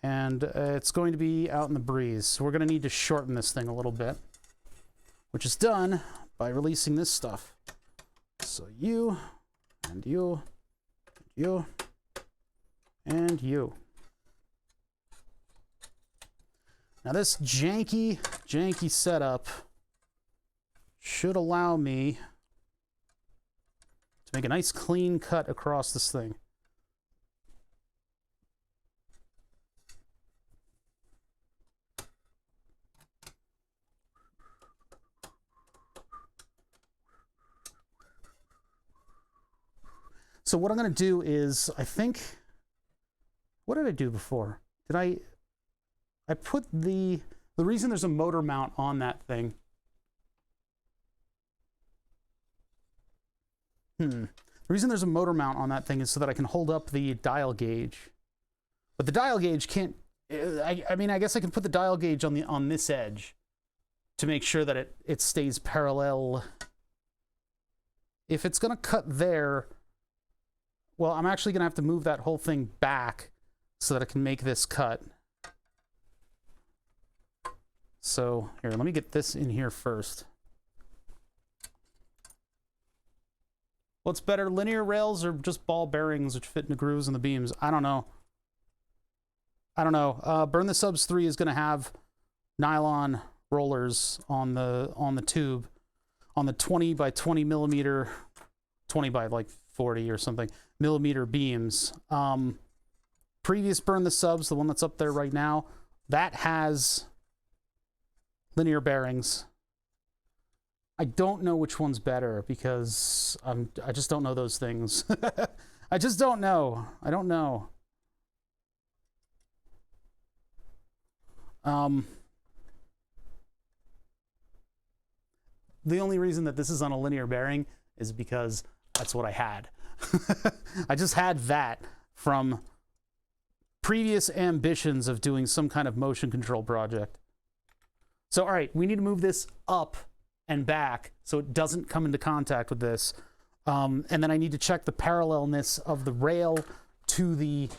and it's going to be out in the breeze. So we're going to need to shorten this thing a little bit, which is done by releasing this stuff. So you, and you, and you, and you. Now this janky setup should allow me to make a nice clean cut across this thing. So what I'm going to do is, I think, what did I do before? I put the reason there's a motor mount on that thing The reason there's a motor mount on that thing is so that I can hold up the dial gauge. But the dial gauge can't, I mean, I guess I can put the dial gauge on this edge to make sure that it stays parallel. If it's gonna cut there, well, I'm actually gonna have to move that whole thing back so that I can make this cut. So here, let me get this in here first. What's better, linear rails or just ball bearings which fit into grooves in the beams? I don't know. Burn the Subs 3 is going to have nylon rollers on the tube, on the 20 by 20 millimeter, 20 by like 40 or something millimeter beams. Previous Burn the Subs, the one that's up there right now, that has linear bearings. I don't know which one's better because I just don't know those things. I just don't know. I don't know. The only reason that this is on a linear bearing is because that's what I had. I just had that from previous ambitions of doing some kind of motion control project. So, all right, we need to move this up and back so it doesn't come into contact with this. And then I need to check the parallelness of the rail to the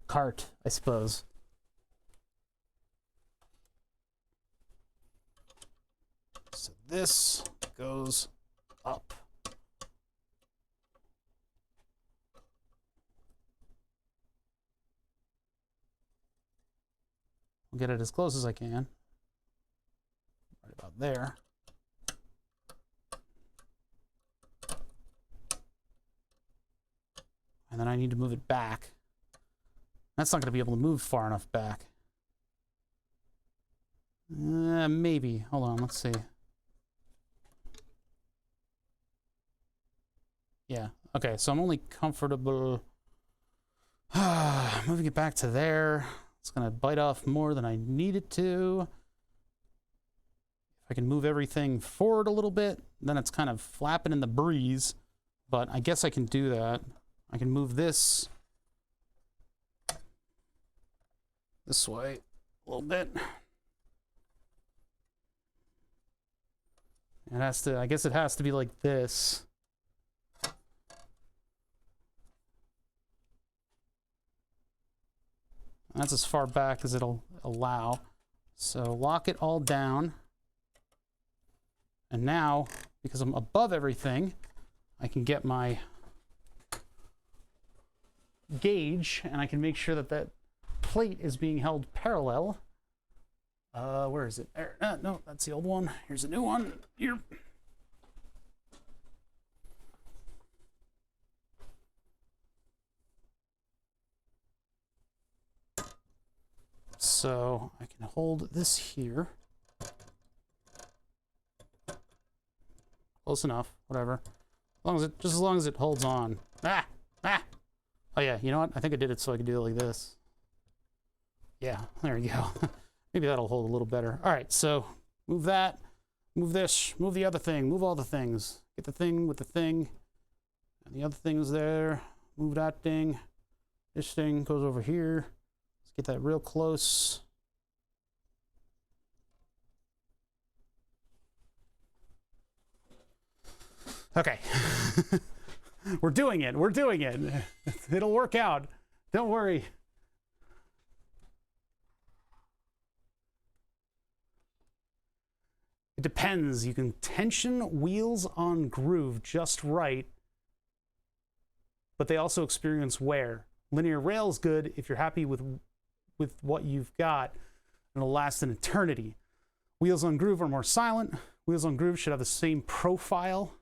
cart, I suppose. So this goes up. I'll get it as close as I can. Right about there. And then I need to move it back. That's not going to be able to move far enough back. Maybe. Hold on, let's see. Yeah, okay, so I'm only comfortable moving it back to there. It's going to bite off more than I need it to. If I can move everything forward a little bit, then it's kind of flapping in the breeze. But I guess I can do that. I can move this way a little bit. It has to, I guess it has to be like this. That's as far back as it'll allow. So lock it all down. And now, because I'm above everything, I can get my gauge and I can make sure that that plate is being held parallel. Where is it? There. No, that's the old one. Here's a new one. Here. So I can hold this here. Close enough, whatever. Just as long as it holds on. Oh yeah, you know what? I think I did it so I could do it like this. Yeah, there you go. Maybe that'll hold a little better. All right, so move that, move this, move the other thing, move all the things. Get the thing with the thing, and the other thing's there. Move that thing. This thing goes over here. Let's get that real close. Okay. We're doing it. We're doing it. It'll work out. Don't worry. It depends. You can tension wheels on groove just right, but they also experience wear. Linear rail's good if you're happy with what you've got, and it'll last an eternity. Wheels on groove are more silent. Wheels on groove should have the same profile.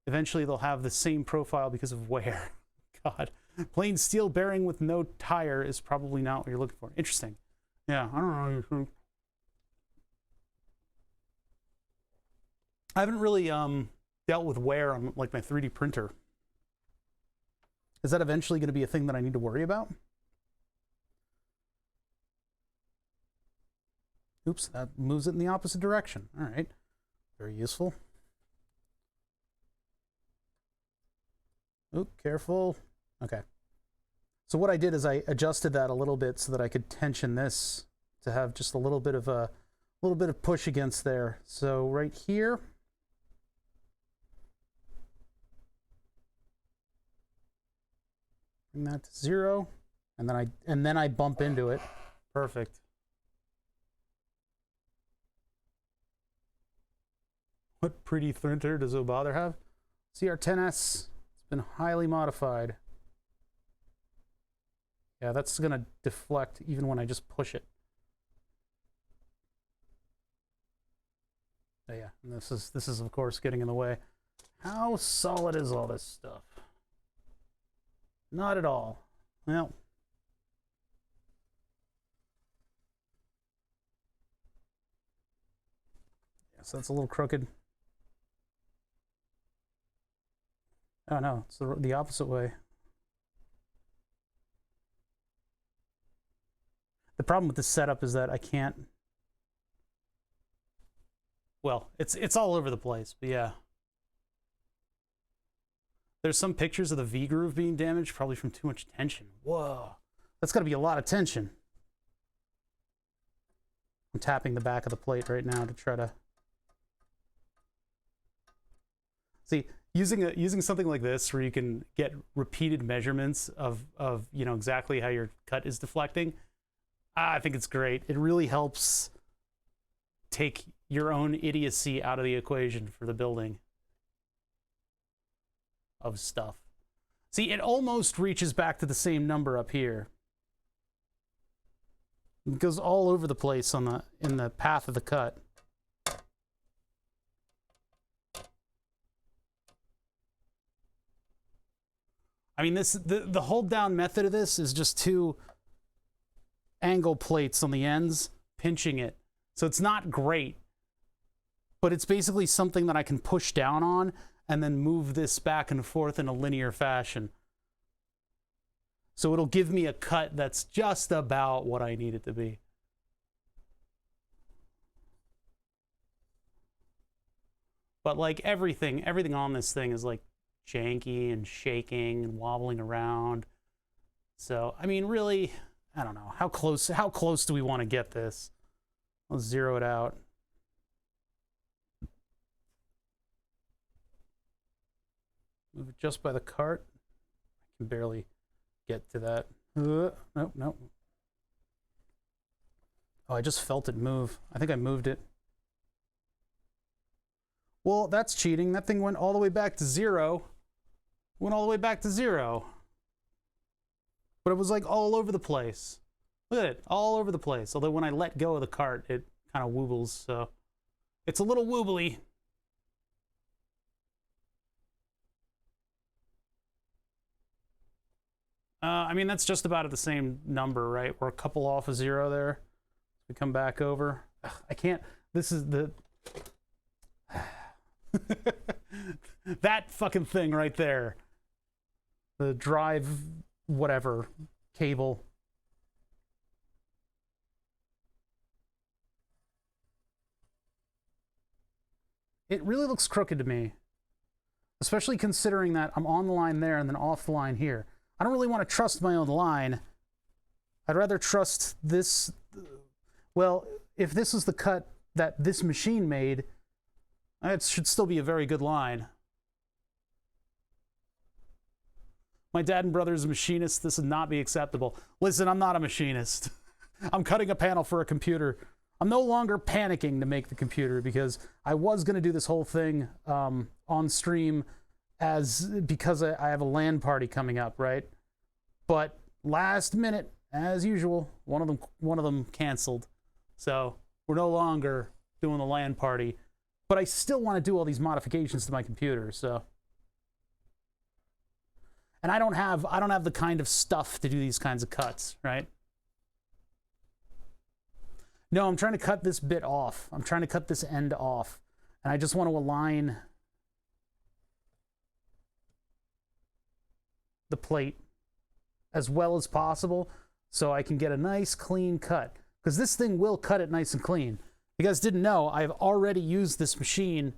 Eventually they'll have the same profile because of wear. God. Plain steel bearing with no tire is probably not what you're looking for. Interesting. Yeah, I don't know. I haven't really dealt with wear on like my 3D printer. Is that eventually going to be a thing that I need to worry about? Oops, that moves it in the opposite direction. All right, very useful. Oh, careful. Okay. So what I did is I adjusted that a little bit so that I could tension this to have just a little bit of push against there. So right here, bring that to 0, and then I bump into it. Perfect. What pretty printer does Obother have? CR10S. It's been highly modified. Yeah, that's gonna deflect even when I just push it. Oh, yeah, and this is of course getting in the way. How solid is all this stuff? Not at all. Well, yes, that's a little crooked. Oh no, it's the opposite way. The problem with this setup is that I can't. Well, it's all over the place, but yeah. There's some pictures of the V groove being damaged, probably from too much tension. Whoa, that's got to be a lot of tension. I'm tapping the back of the plate right now to try to see. Using something like this where you can get repeated measurements of you know exactly how your cut is deflecting, I think it's great. It really helps take your own idiocy out of the equation for the building of stuff. See, it almost reaches back to the same number up here. It goes all over the place in the path of the cut. I mean, the hold down method of this is just 2 angle plates on the ends pinching it. So it's not great, but it's basically something that I can push down on and then move this back and forth in a linear fashion. So it'll give me a cut that's just about what I need it to be. But like everything on this thing is like janky and shaking and wobbling around. So, I mean, really, I don't know. How close do we want to get this? Let's zero it out. Move it just by the cart. I can barely get to that. Nope. Oh, I just felt it move. I think I moved it. Well, that's cheating. That thing went all the way back to 0. Went all the way back to 0. But it was like all over the place. Look at it, all over the place. Although when I let go of the cart, it kind of wobbles, so it's a little wobbly. I mean, that's just about at the same number, right? We're a couple off of 0 there. We come back over. Ugh, I can't. This is the that fucking thing right there. The drive, whatever, cable. It really looks crooked to me, especially considering that I'm on the line there and then off the line here. I don't really want to trust my own line. I'd rather trust this. Well, if this is the cut that this machine made, it should still be a very good line. My dad and brother is a machinist. This would not be acceptable. Listen, I'm not a machinist. I'm cutting a panel for a computer. I'm no longer panicking to make the computer because I was going to do this whole thing on stream because I have a LAN party coming up, right? But last minute, as usual, one of them canceled. So we're no longer doing the LAN party. But I still want to do all these modifications to my computer, so. And I don't have the kind of stuff to do these kinds of cuts, right? No, I'm trying to cut this bit off. I'm trying to cut this end off. And I just want to align the plate as well as possible so I can get a nice clean cut. Because this thing will cut it nice and clean. You guys didn't know, I've already used this machine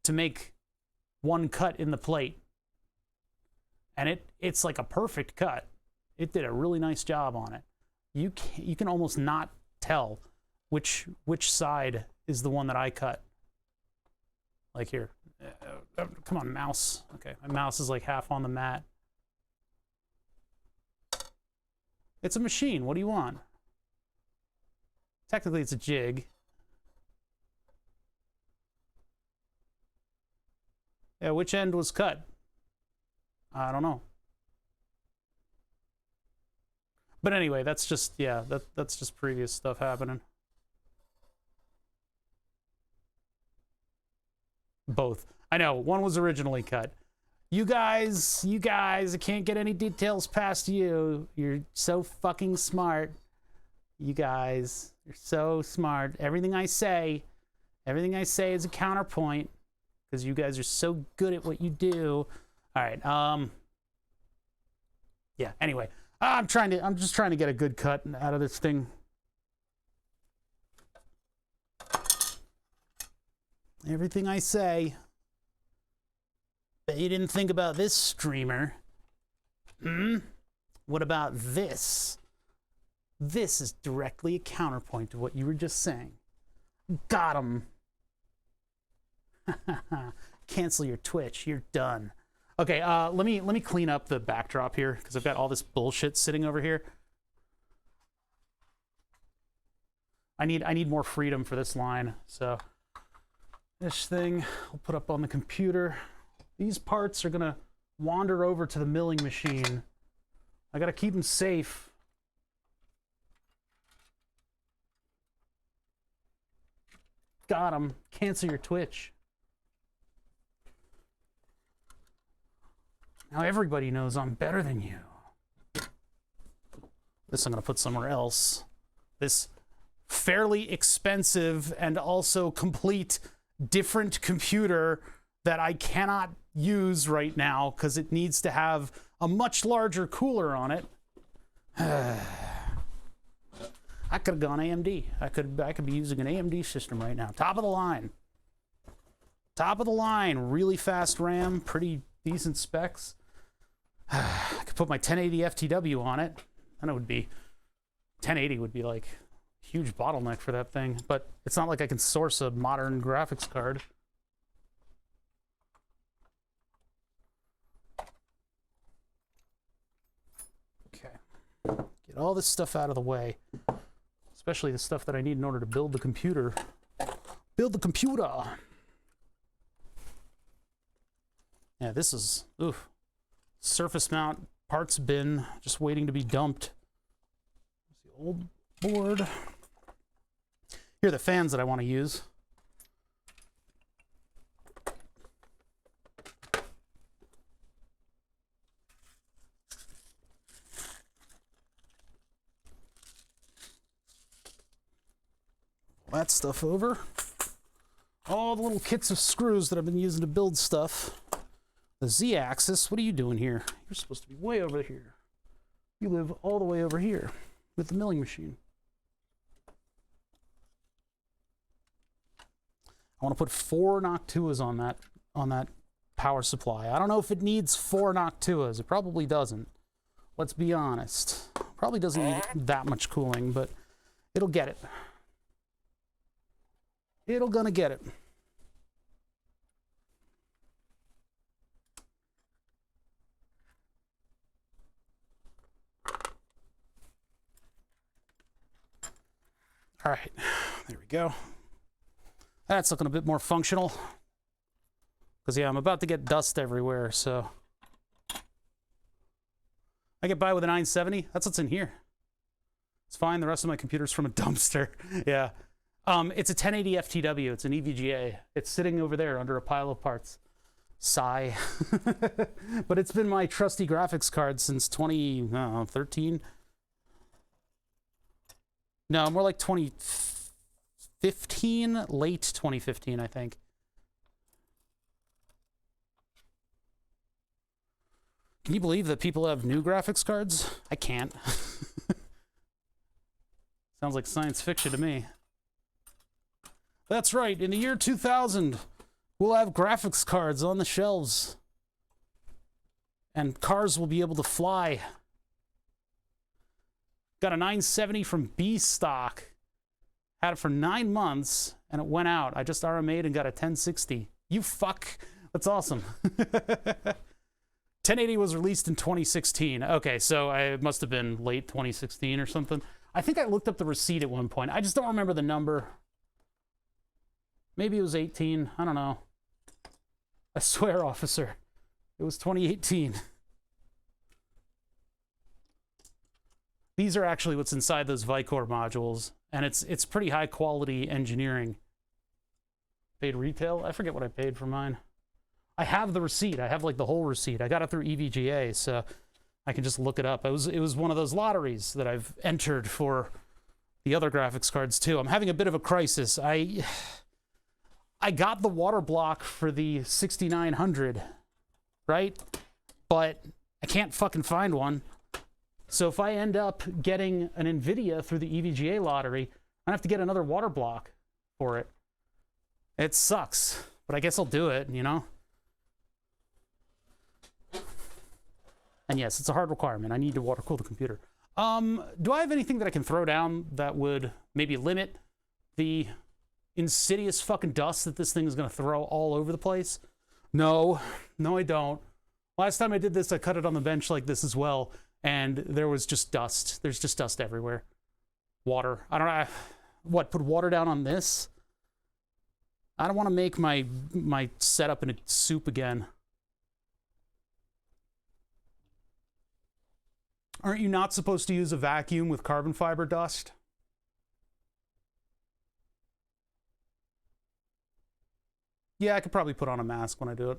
to make one cut in the plate. and it's like a perfect cut. It did a really nice job on it. You can almost not tell which side is the one that I cut. Like here. Come on, mouse. Okay, my mouse is like half on the mat. It's a machine. What do you want? Technically, it's a jig. Yeah, which end was cut? I don't know. But anyway, that's just, yeah, that's just previous stuff happening. Both. I know, one was originally cut. You guys, I can't get any details past you. You're so fucking smart. You guys, you're so smart. Everything I say is a counterpoint because you guys are so good at what you do. All right, yeah, anyway, I'm just trying to get a good cut out of this thing. Everything I say. Bet you didn't think about this, streamer. What about this? This is directly a counterpoint to what you were just saying. Got him. Cancel your Twitch. You're done. Okay, let me clean up the backdrop here because I've got all this bullshit sitting over here. I need more freedom for this line, so this thing I'll put up on the computer. These parts are gonna wander over to the milling machine. I gotta keep them safe. Got him. Cancel your Twitch. Now everybody knows I'm better than you. This I'm gonna put somewhere else. This fairly expensive and also complete different computer that I cannot use right now because it needs to have a much larger cooler on it. I could have gone AMD. I could be using an AMD system right now. Top of the line. Top of the line. Really fast RAM. Pretty decent specs. I could put my 1080 FTW on it. And it would be 1080 would be like a huge bottleneck for that thing. But it's not like I can source a modern graphics card. Get all this stuff out of the way, especially the stuff that I need in order to build the computer. Build the computer! Yeah, this is, oof. Surface mount parts bin, just waiting to be dumped. There's the old board. Here are the fans that I want to use. That stuff over. All the little kits of screws that I've been using to build stuff. The Z-axis, what are you doing here? You're supposed to be way over here. You live all the way over here with the milling machine. I want to put 4 Noctuas on that power supply. I don't know if it needs 4 Noctuas. It probably doesn't. Let's be honest. Probably doesn't need that much cooling, but it'll get it. It'll gonna get it. All right, there we go. That's looking a bit more functional. Because, yeah, I'm about to get dust everywhere, so. I get by with a 970. That's what's in here. It's fine. The rest of my computer's from a dumpster. Yeah. It's a 1080 FTW. It's an EVGA. It's sitting over there under a pile of parts. Sigh. But it's been my trusty graphics card since 2013. No, more like 2015, late 2015, I think. Can you believe that people have new graphics cards? I can't. Sounds like science fiction to me. That's right, in the year 2000, we'll have graphics cards on the shelves. and cars will be able to fly. Got a 970 from B stock. Had it for 9 months, and it went out. I just RMA'd and got a 1060. You fuck. That's awesome. 1080 was released in 2016. Okay, so it must have been late 2016 or something. I think I looked up the receipt at one point. I just don't remember the number. Maybe it was 18. I don't know. I swear, officer. It was 2018. These are actually what's inside those Vicor modules, and it's pretty high quality engineering. Paid retail? I forget what I paid for mine. I have the receipt. I have like the whole receipt. I got it through EVGA, so I can just look it up. It was one of those lotteries that I've entered for the other graphics cards too. I'm having a bit of a crisis. I got the water block for the 6900, right? But I can't fucking find one. So if I end up getting an NVIDIA through the EVGA lottery, I have to get another water block for it. It sucks, but I guess I'll do it, you know? And yes, it's a hard requirement. I need to water cool the computer. Do I have anything that I can throw down that would maybe limit the insidious fucking dust that this thing is gonna throw all over the place? No, I don't. Last time I did this, I cut it on the bench like this as well, and there was just dust. There's just dust everywhere. Water. I don't know. What, put water down on this? I don't want to make my setup in a soup again. Aren't you not supposed to use a vacuum with carbon fiber dust? Yeah, I could probably put on a mask when I do it.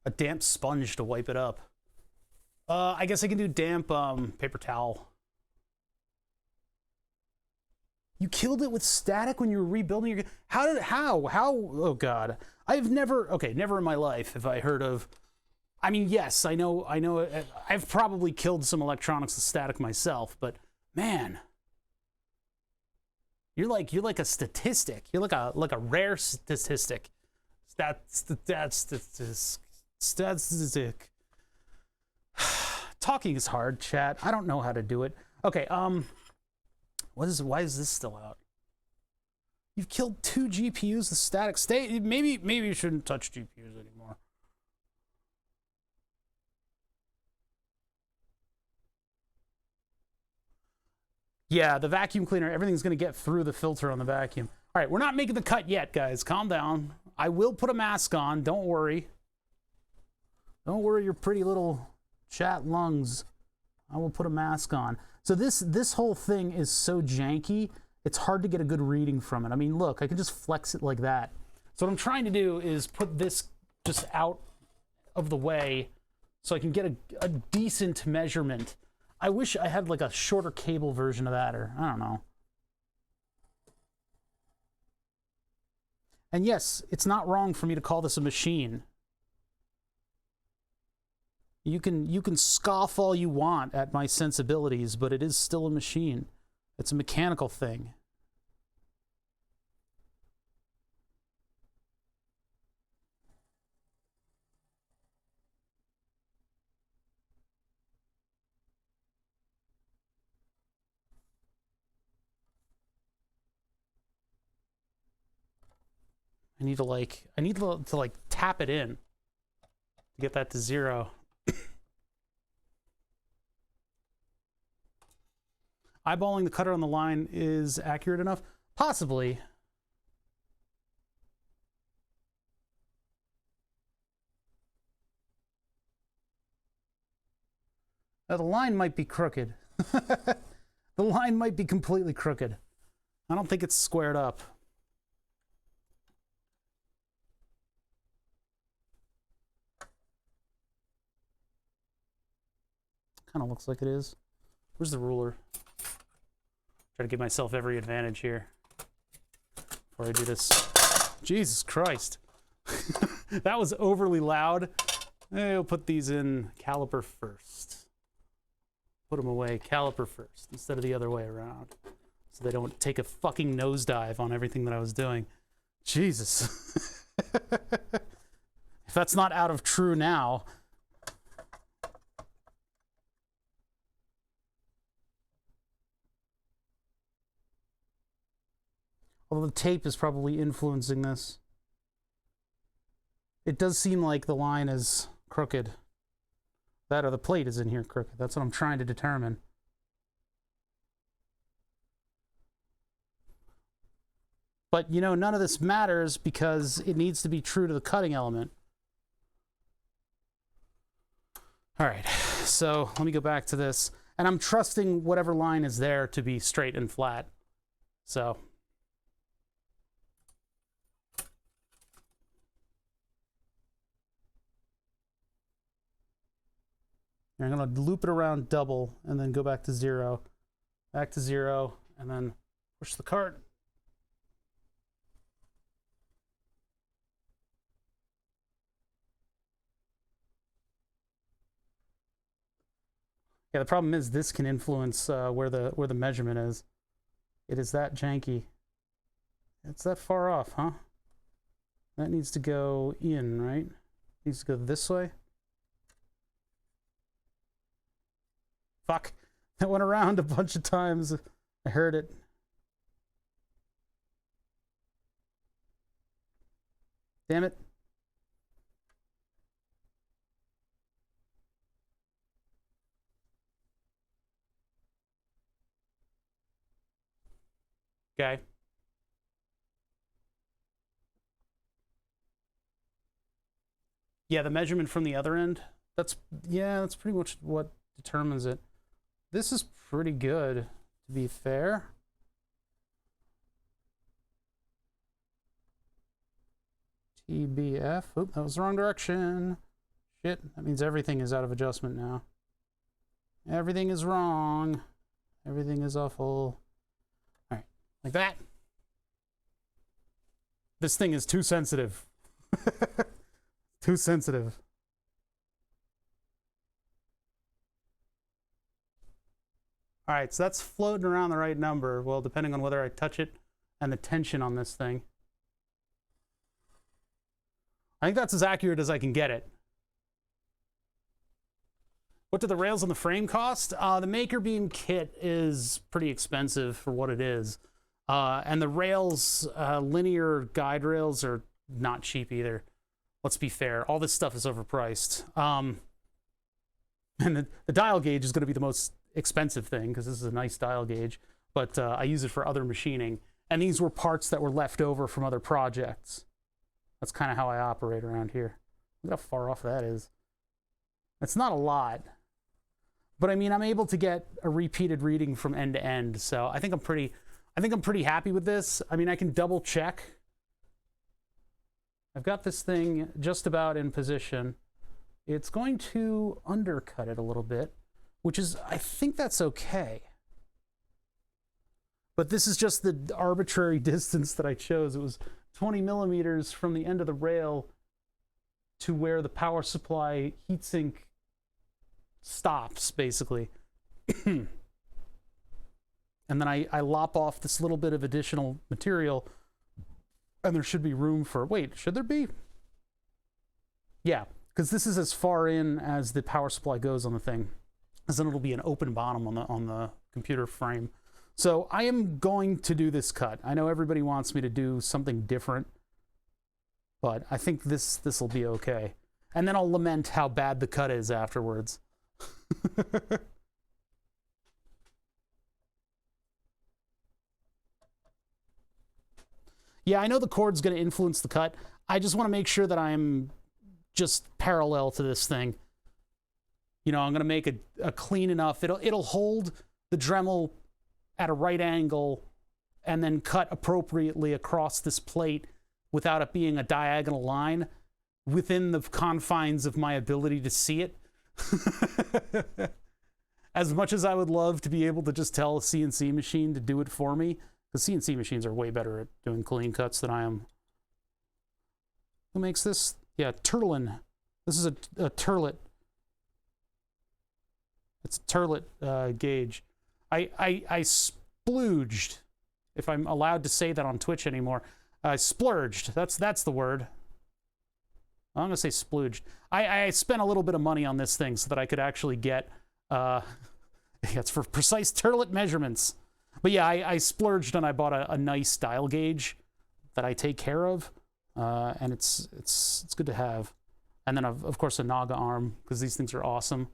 A damp sponge to wipe it up. I guess I can do damp paper towel. You killed it with static when you were rebuilding your... How? Oh God. Never in my life have I heard of... I mean, yes, I know, I've probably killed some electronics with static myself, but man, you're like a statistic. You're like a rare statistic. Statistic. Talking is hard, chat. I don't know how to do it. Okay, why is this still out? You've killed 2 GPUs with static state. Maybe you shouldn't touch GPUs anymore. Yeah, the vacuum cleaner, everything's gonna get through the filter on the vacuum. All right, we're not making the cut yet, guys. Calm down. I will put a mask on, don't worry. Don't worry your pretty little chat lungs. I will put a mask on. So this whole thing is so janky, it's hard to get a good reading from it. I mean, look, I can just flex it like that. So what I'm trying to do is put this just out of the way so I can get a decent measurement. I wish I had like a shorter cable version of that, or I don't know. And yes, it's not wrong for me to call this a machine. You can scoff all you want at my sensibilities, but it is still a machine. It's a mechanical thing. I need to like tap it in to get that to 0. Eyeballing the cutter on the line is accurate enough? Possibly. Now, the line might be crooked. The line might be completely crooked. I don't think it's squared up. Kind of looks like it is. Where's the ruler? Try to give myself every advantage here before I do this. Jesus Christ. That was overly loud. I'll put these in caliper first. Put them away caliper first instead of the other way around, so they don't take a fucking nosedive on everything that I was doing. Jesus. If that's not out of true now. Although the tape is probably influencing this. It does seem like the line is crooked. That or the plate is in here crooked. That's what I'm trying to determine. But, you know, none of this matters because it needs to be true to the cutting element. All right, so let me go back to this. And I'm trusting whatever line is there to be straight and flat. So... I'm going to loop it around double and then go back to 0, and then push the cart. Yeah, the problem is this can influence where the measurement is. It is that janky. It's that far off, huh? That needs to go in, right? Needs to go this way. Fuck. That went around a bunch of times. I heard it. Damn it. Okay. Yeah, the measurement from the other end, that's pretty much what determines it. This is pretty good, to be fair. TBF. Oop, that was the wrong direction. Shit, that means everything is out of adjustment now. Everything is wrong. Everything is awful. All right, like that. This thing is too sensitive. Too sensitive. All right, so that's floating around the right number. Well, depending on whether I touch it and the tension on this thing. I think that's as accurate as I can get it. What do the rails on the frame cost? The Makerbeam kit is pretty expensive for what it is. And the rails, linear guide rails, are not cheap either. Let's be fair. All this stuff is overpriced. And the dial gauge is going to be the most expensive thing because this is a nice dial gauge, but I use it for other machining. And these were parts that were left over from other projects. That's kind of how I operate around here. Look how far off that is. It's not a lot, but I mean, I'm able to get a repeated reading from end to end. So I think I'm pretty happy with this. I mean, I can double check. I've got this thing just about in position. It's going to undercut it a little bit, which is, I think that's okay. But this is just the arbitrary distance that I chose. It was 20 millimeters from the end of the rail to where the power supply heatsink stops, basically. And then I lop off this little bit of additional material, and there should be room for, wait, should there be? Yeah, because this is as far in as the power supply goes on the thing. Because then it'll be an open bottom on the computer frame. So I am going to do this cut. I know everybody wants me to do something different, but I think this will be okay. And then I'll lament how bad the cut is afterwards. Yeah, I know the cord's going to influence the cut. I just want to make sure that I'm just parallel to this thing. You know, I'm going to make a clean enough. It'll hold the Dremel at a right angle and then cut appropriately across this plate without it being a diagonal line within the confines of my ability to see it. As much as I would love to be able to just tell a CNC machine to do it for me, because CNC machines are way better at doing clean cuts than I am. Who makes this? Yeah, Turlin. This is a Turlet. It's a Turlet gauge. I splooged, if I'm allowed to say that on Twitch anymore. I splurged. That's the word. I'm gonna say splooged. I spent a little bit of money on this thing so that I could actually get, it's for precise turlet measurements. But yeah, I splurged and I bought a nice dial gauge that I take care of, and it's good to have. And then of course a Naga arm, because these things are awesome.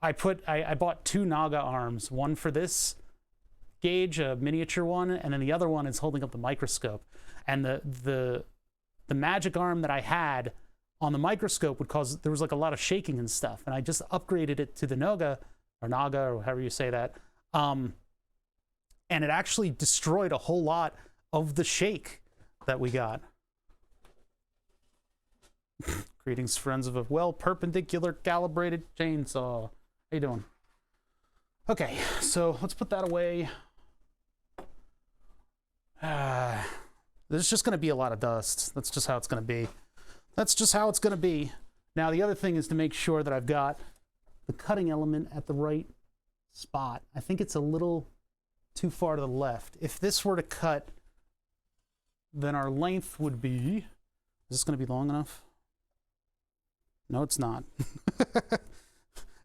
I bought 2 Naga arms, one for this gauge, a miniature one, and then the other one is holding up the microscope. And the magic arm that I had on the microscope would cause, there was like a lot of shaking and stuff, and I just upgraded it to the Naga, or however you say that, and it actually destroyed a whole lot of the shake that we got. Greetings, friends of a well-perpendicular calibrated chainsaw. How you doing? Okay, so let's put that away. There's just going to be a lot of dust. That's just how it's going to be. That's just how it's going to be. Now, the other thing is to make sure that I've got the cutting element at the right spot. I think it's a little too far to the left. If this were to cut, then our length would be... Is this going to be long enough? No, it's not.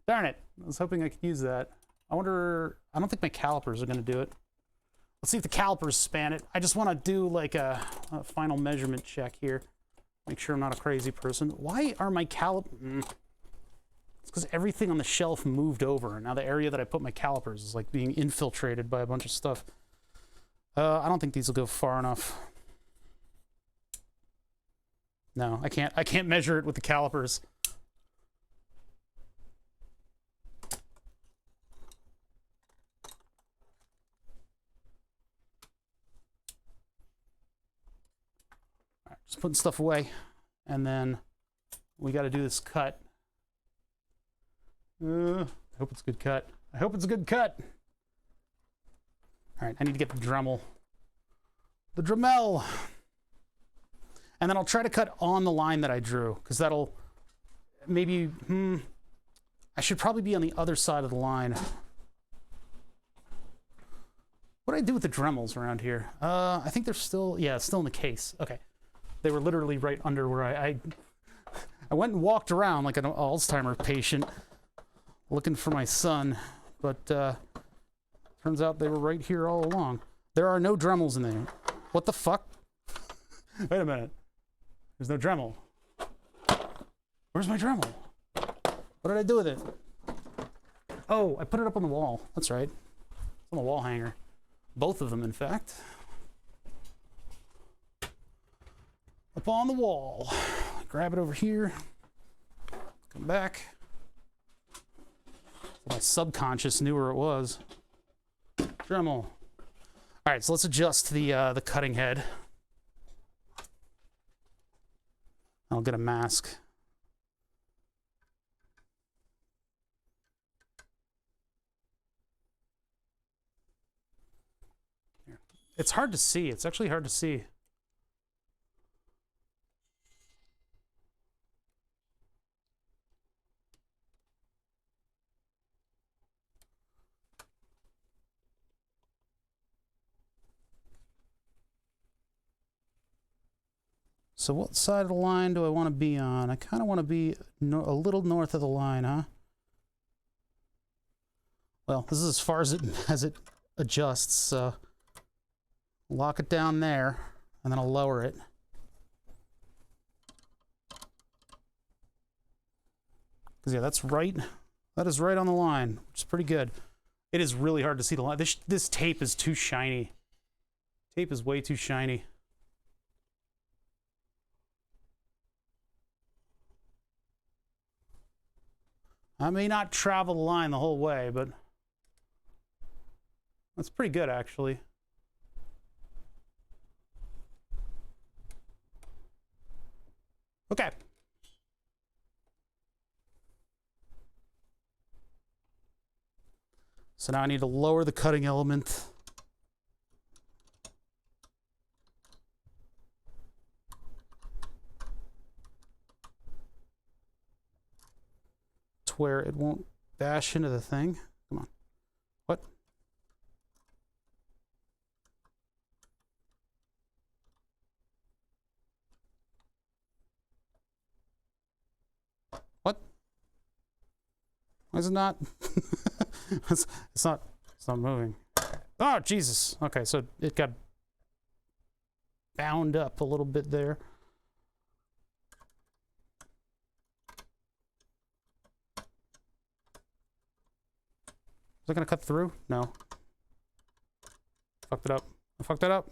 Darn it. I was hoping I could use that. I wonder... I don't think my calipers are going to do it. Let's see if the calipers span it. I just want to do like a final measurement check here. Make sure I'm not a crazy person. Why are my calipers... It's because everything on the shelf moved over. And now the area that I put my calipers is like being infiltrated by a bunch of stuff. I don't think these will go far enough. No, I can't measure it with the calipers. All right, just putting stuff away, and then we got to do this cut. I hope it's a good cut. I hope it's a good cut. All right, I need to get the Dremel. The Dremel. And then I'll try to cut on the line that I drew, because that'll maybe, I should probably be on the other side of the line. What do I do with the Dremels around here? I think they're still, yeah, still in the case. Okay. They were literally right under where I went and walked around like an Alzheimer's patient looking for my son, but turns out they were right here all along. There are no Dremels in there. What the fuck? Wait a minute. There's no Dremel. Where's my Dremel? What did I do with it? Oh, I put it up on the wall. That's right. It's on the wall hanger. Both of them, in fact. Up on the wall. Grab it over here. Come back. My subconscious knew where it was. Dremel. All right, so let's adjust the cutting head. I'll get a mask. Here. It's hard to see. It's actually hard to see. So what side of the line do I want to be on? I kind of want to be a little north of the line, huh? Well, this is as far as it adjusts, so lock it down there, and then I'll lower it. Because yeah, that's right. That is right on the line, which is pretty good. It is really hard to see the line. This tape is too shiny. Tape is way too shiny. I may not travel the line the whole way, but that's pretty good, actually. Okay. So now I need to lower the cutting element. Where it won't bash into the thing. Come on. What? Is it not? it's not moving. Oh, Jesus. Okay, so it got bound up a little bit there. Is that gonna cut through? No. Fucked it up. I fucked it up.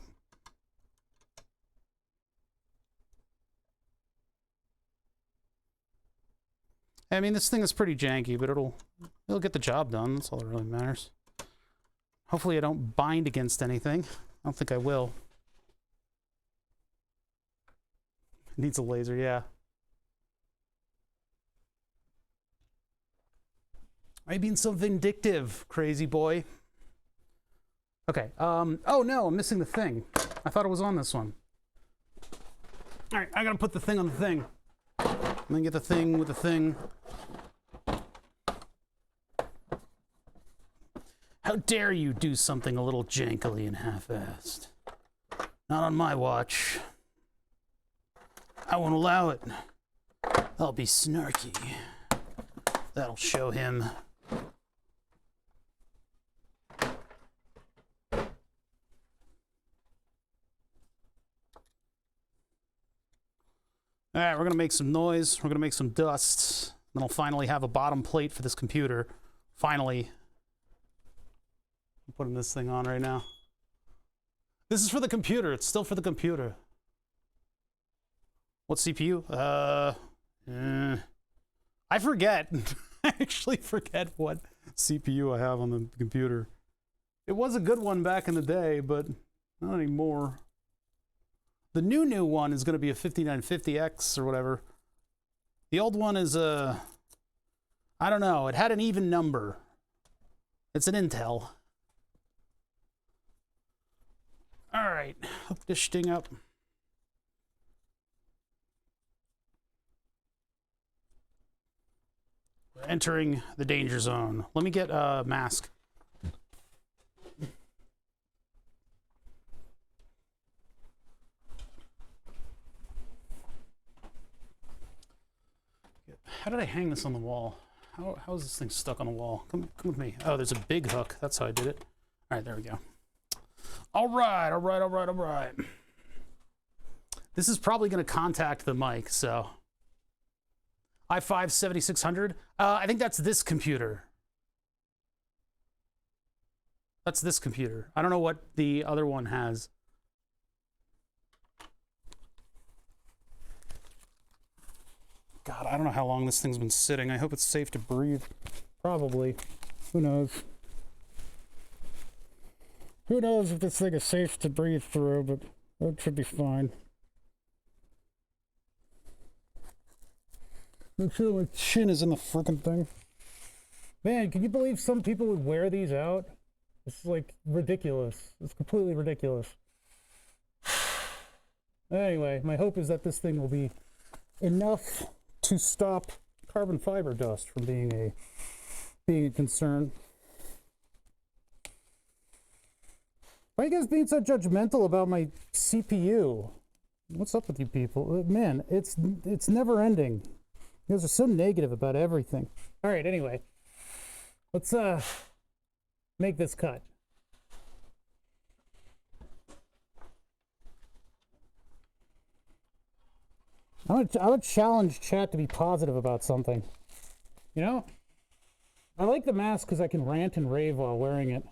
I mean, this thing is pretty janky, but it'll get the job done. That's all that really matters. Hopefully I don't bind against anything. I don't think I will. It needs a laser, yeah. Are you being so vindictive, crazy boy? Okay, oh no, I'm missing the thing. I thought it was on this one. All right, I gotta put the thing on the thing. And then get the thing with the thing. How dare you do something a little jankily and half-assed? Not on my watch. I won't allow it. I'll be snarky. That'll show him. All right, we're gonna make some noise. We're gonna make some dust. Then I'll finally have a bottom plate for this computer. Finally. I'm putting this thing on right now. This is for the computer. It's still for the computer. What CPU? I forget. I actually forget what CPU I have on the computer. It was a good one back in the day, but not anymore. The new one is going to be a 5950X or whatever. The old one is a... I don't know. It had an even number. It's an Intel. All right. Hook this thing up. We're entering the danger zone. Let me get a mask. How did I hang this on the wall? How is this thing stuck on the wall? Come with me. Oh, there's a big hook. That's how I did it. All right, there we go. All right, all right, all right, all right. This is probably going to contact the mic, so. i5-7600. I think that's this computer. That's this computer. I don't know what the other one has. God, I don't know how long this thing's been sitting. I hope it's safe to breathe. Probably. Who knows? Who knows if this thing is safe to breathe through, but it should be fine. Make sure my chin is in the frickin' thing. Man, can you believe some people would wear these out? It's like ridiculous. It's completely ridiculous. Anyway, my hope is that this thing will be enough to stop carbon fiber dust from being a concern. Why are you guys being so judgmental about my CPU? What's up with you people? Man, it's never ending. You guys are so negative about everything. All right, anyway, let's make this cut. I would challenge chat to be positive about something. You know? I like the mask because I can rant and rave while wearing it.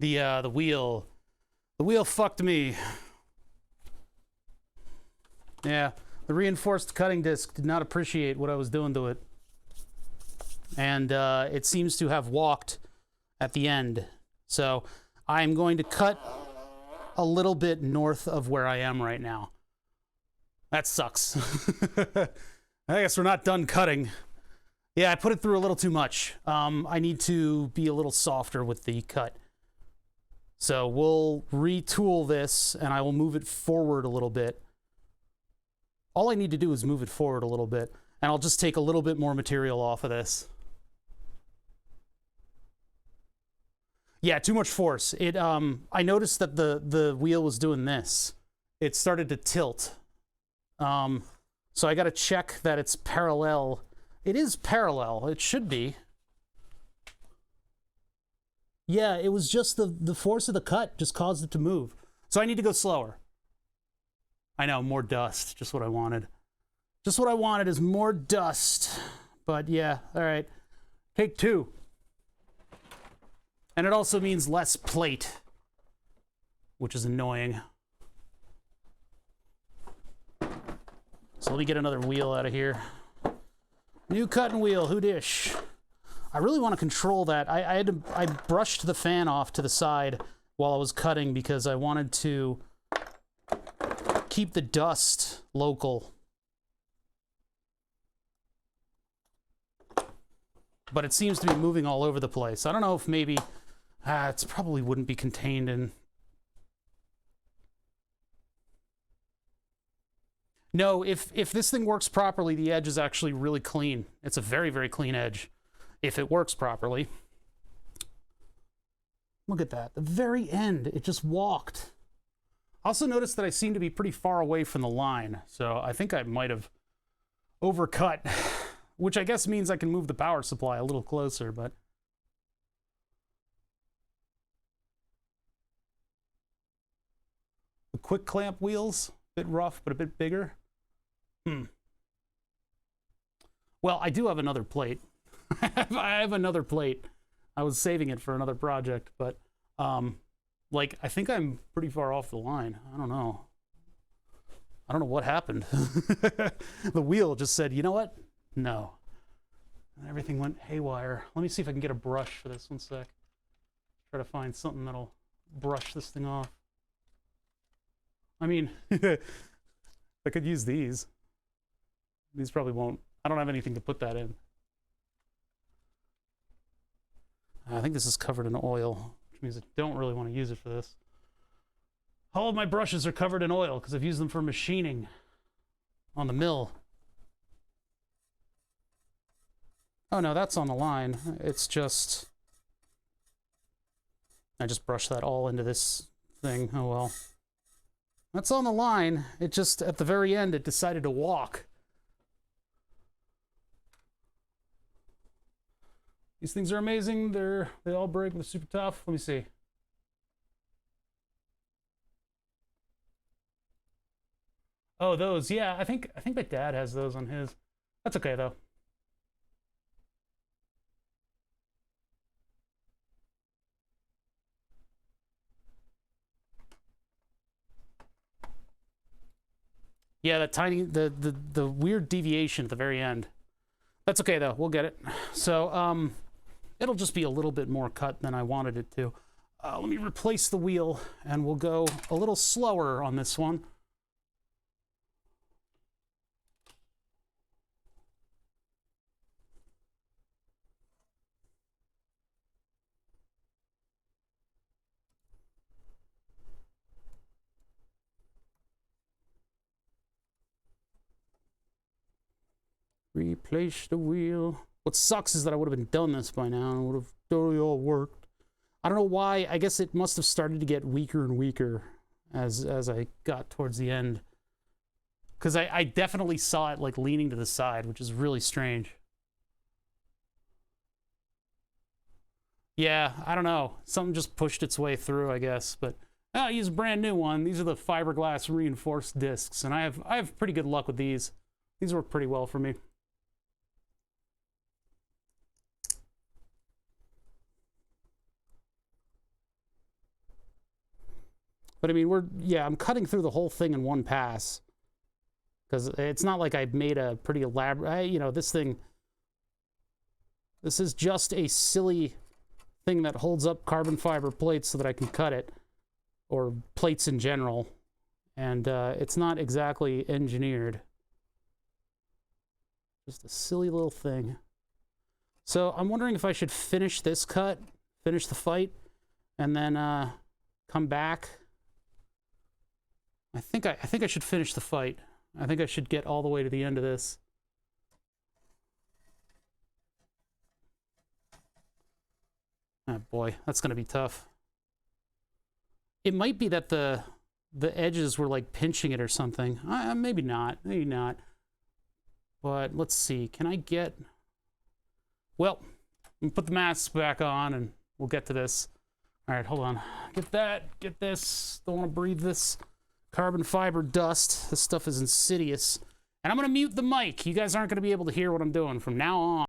The wheel fucked me. Yeah, the reinforced cutting disc did not appreciate what I was doing to it. And it seems to have walked at the end. So I'm going to cut a little bit north of where I am right now. That sucks. I guess we're not done cutting. Yeah, I put it through a little too much. I need to be a little softer with the cut. So we'll retool this, and I will move it forward a little bit. All I need to do is move it forward a little bit, and I'll just take a little bit more material off of this. Yeah, too much force. I noticed that the wheel was doing this. It started to tilt. So I got to check that it's parallel. It is parallel. It should be. Yeah, it was just the force of the cut just caused it to move. So I need to go slower. I know, more dust. Just what I wanted. Just what I wanted is more dust. But yeah, all right. Take 2. And it also means less plate, which is annoying. So let me get another wheel out of here. New cutting wheel, who dish? I really want to control that. I brushed the fan off to the side while I was cutting because I wanted to keep the dust local. But it seems to be moving all over the place. I don't know if maybe it probably wouldn't be contained in. No, if this thing works properly, the edge is actually really clean. It's a very, very clean edge, if it works properly. Look at that. The very end, it just walked. I also noticed that I seem to be pretty far away from the line, so I think I might have overcut, which I guess means I can move the power supply a little closer, but... The quick clamp wheels, a bit rough, but a bit bigger. Well, I do have another plate. I have another plate. I was saving it for another project, but like, I think I'm pretty far off the line. I don't know. I don't know what happened. The wheel just said, you know what? No. And everything went haywire. Let me see if I can get a brush for this. One sec. Try to find something that'll brush this thing off. I mean, I could use these. These probably won't. I don't have anything to put that in. I think this is covered in oil, which means I don't really want to use it for this. All of my brushes are covered in oil because I've used them for machining on the mill. Oh no, that's on the line. It's just... I just brushed that all into this thing. Oh well. That's on the line. It just, at the very end, it decided to walk. These things are amazing. They all break with super tough. Let me see. Oh, those. Yeah, I think my dad has those on his. That's okay though. Yeah, that tiny, the weird deviation at the very end. That's okay though, we'll get it. So, it'll just be a little bit more cut than I wanted it to. Let me replace the wheel and we'll go a little slower on this one. Replace the wheel. What sucks is that I would have been done this by now and would have totally all worked. I don't know why. I guess it must have started to get weaker and weaker as I got towards the end. Because I definitely saw it like leaning to the side, which is really strange. Yeah, I don't know. Something just pushed its way through, I guess. But I'll use a brand new one. These are the fiberglass reinforced discs, and I have pretty good luck with these. These work pretty well for me. But I mean, yeah, I'm cutting through the whole thing in one pass. Because it's not like I made a pretty elaborate, you know, this is just a silly thing that holds up carbon fiber plates so that I can cut it, or plates in general. And it's not exactly engineered. Just a silly little thing. So I'm wondering if I should finish this cut, finish the fight, and then come back. I think I should finish the fight. I think I should get all the way to the end of this. Oh boy, that's gonna be tough. It might be that the edges were like pinching it or something. Maybe not, maybe not. But let's see, can I get... Well, let me put the mask back on and we'll get to this. All right, hold on. Get that, get this. Don't want to breathe this carbon fiber dust. This stuff is insidious. And I'm going to mute the mic. You guys aren't going to be able to hear what I'm doing from now on.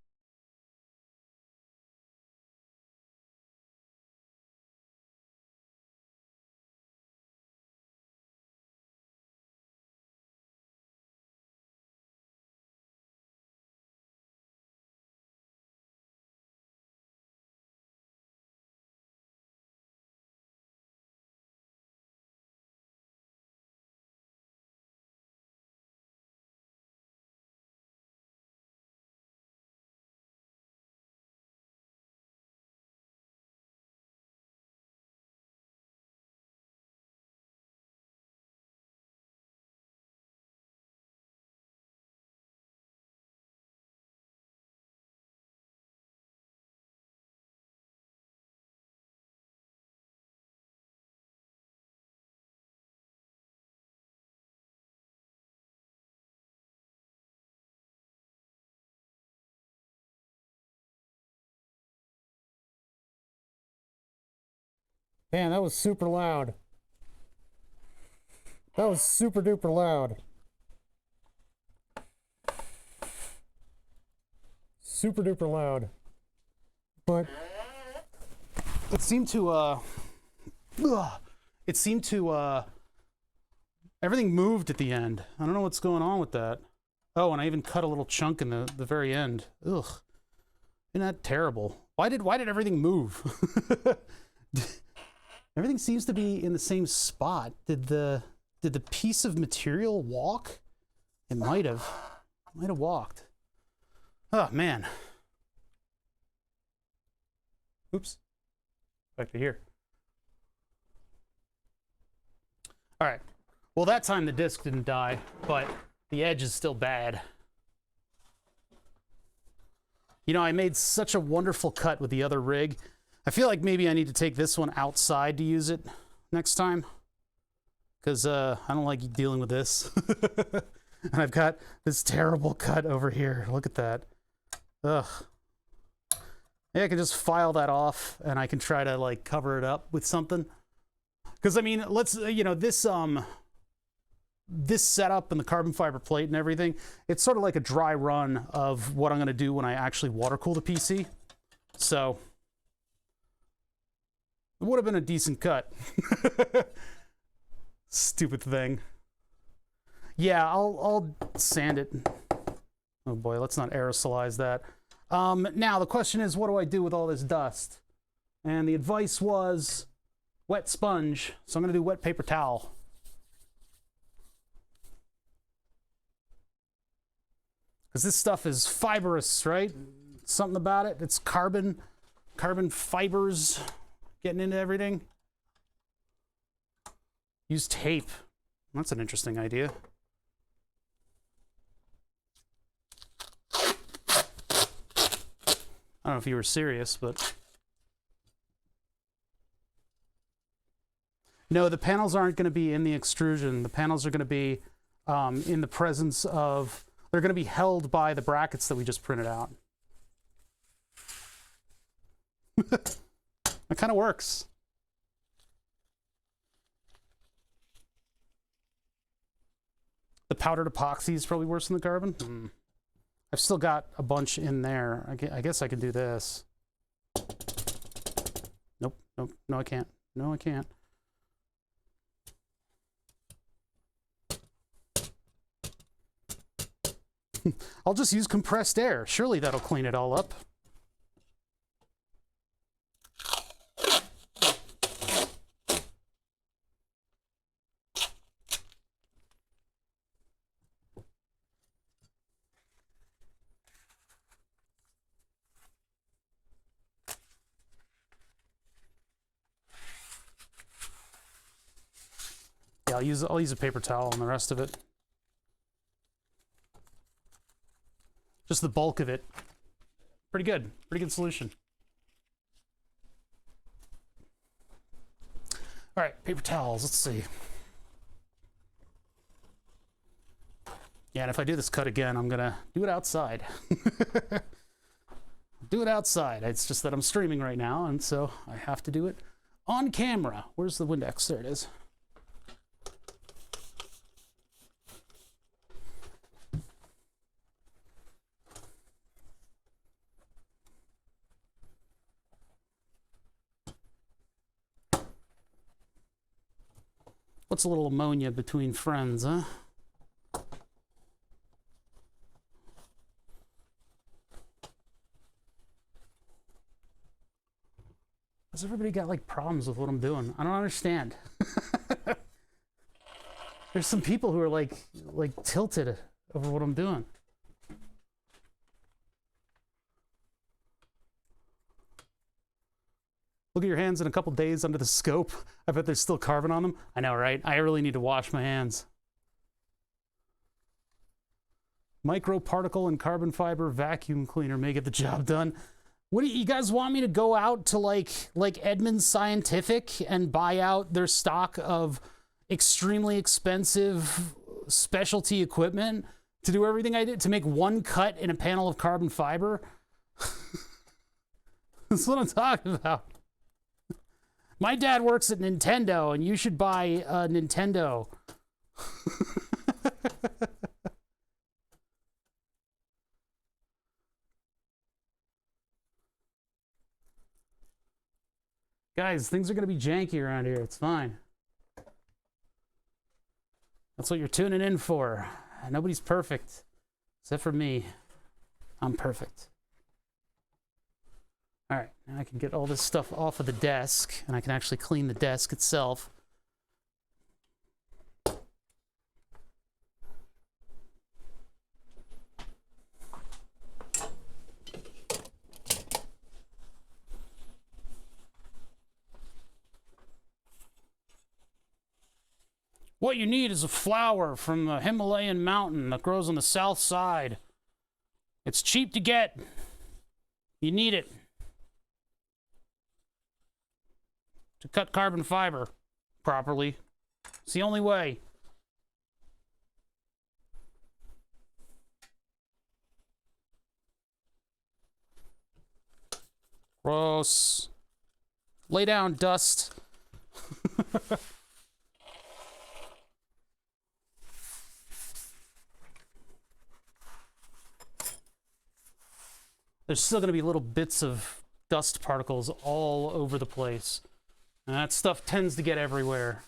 Man, that was super loud. That was super duper loud. Super duper loud. But it seemed to everything moved at the end. I don't know what's going on with that. Oh, and I even cut a little chunk in the very end. Ugh. Isn't that terrible? Why did everything move? Everything seems to be in the same spot. Did the piece of material walk? It might have. It might have walked. Oh man. Oops. Back to here. All right. Well, that time the disc didn't die, but the edge is still bad. You know, I made such a wonderful cut with the other rig. I feel like maybe I need to take this one outside to use it next time, because I don't like dealing with this. And I've got this terrible cut over here. Look at that. Ugh. Maybe I can just file that off and I can try to like cover it up with something. Because I mean, let's, you know, this setup and the carbon fiber plate and everything, it's sort of like a dry run of what I'm going to do when I actually water cool the PC. So it would have been a decent cut. Stupid thing. Yeah, I'll sand it. Oh boy, let's not aerosolize that. Now the question is, what do I do with all this dust? And the advice was wet sponge. So I'm going to do wet paper towel. Because this stuff is fibrous, right? Something about it. It's carbon fibers getting into everything. Use tape. That's an interesting idea. I don't know if you were serious, but... No, the panels aren't going to be in the extrusion. The panels are going to be in the presence of... They're going to be held by the brackets that we just printed out. That kind of works. The powdered epoxy is probably worse than the carbon. I've still got a bunch in there. I guess I can do this. Nope, nope, no I can't. No, I can't. I'll just use compressed air. Surely that'll clean it all up. Yeah, I'll use a paper towel on the rest of it. Just the bulk of it. Pretty good solution. All right, paper towels, let's see. Yeah, and if I do this cut again, I'm gonna do it outside. Do it outside. It's just that I'm streaming right now, and so I have to do it on camera. Where's the Windex? There it is. What's a little ammonia between friends, huh? Has everybody got like problems with what I'm doing? I don't understand. There's some people who are like tilted over what I'm doing. Look at your hands in a couple days under the scope. I bet there's still carbon on them. I know, right? I really need to wash my hands. Microparticle and carbon fiber vacuum cleaner may get the job done. What do you guys want me to go out to like Edmunds Scientific and buy out their stock of extremely expensive specialty equipment to do everything I did to make one cut in a panel of carbon fiber? That's what I'm talking about. My dad works at Nintendo, and you should buy a Nintendo. Guys, things are going to be janky around here. It's fine. That's what you're tuning in for. Nobody's perfect, except for me. I'm perfect. All right, now I can get all this stuff off of the desk, and I can actually clean the desk itself. What you need is a flower from the Himalayan mountain that grows on the south side. It's cheap to get. You need it to cut carbon fiber properly. It's the only way. Gross. Lay down, dust. There's still going to be little bits of dust particles all over the place. And that stuff tends to get everywhere.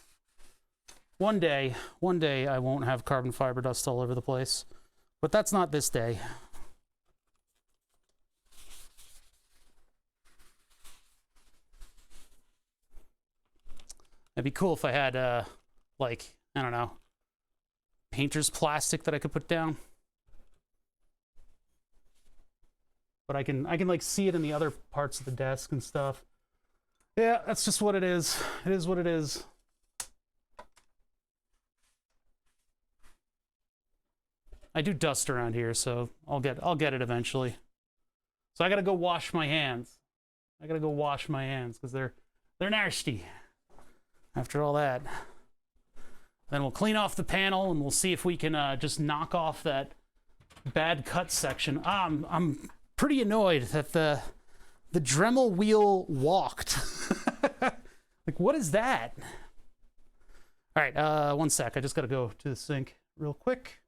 One day I won't have carbon fiber dust all over the place. But that's not this day. It'd be cool if I had, like, I don't know, painter's plastic that I could put down. But I can like see it in the other parts of the desk and stuff. Yeah, that's just what it is. It is what it is. I do dust around here, so I'll get it eventually. So I gotta go wash my hands. I gotta go wash my hands because they're nasty. After all that, then we'll clean off the panel and we'll see if we can just knock off that bad cut section. I'm pretty annoyed that the Dremel wheel walked. Like, what is that? All right, one sec. I just got to go to the sink real quick.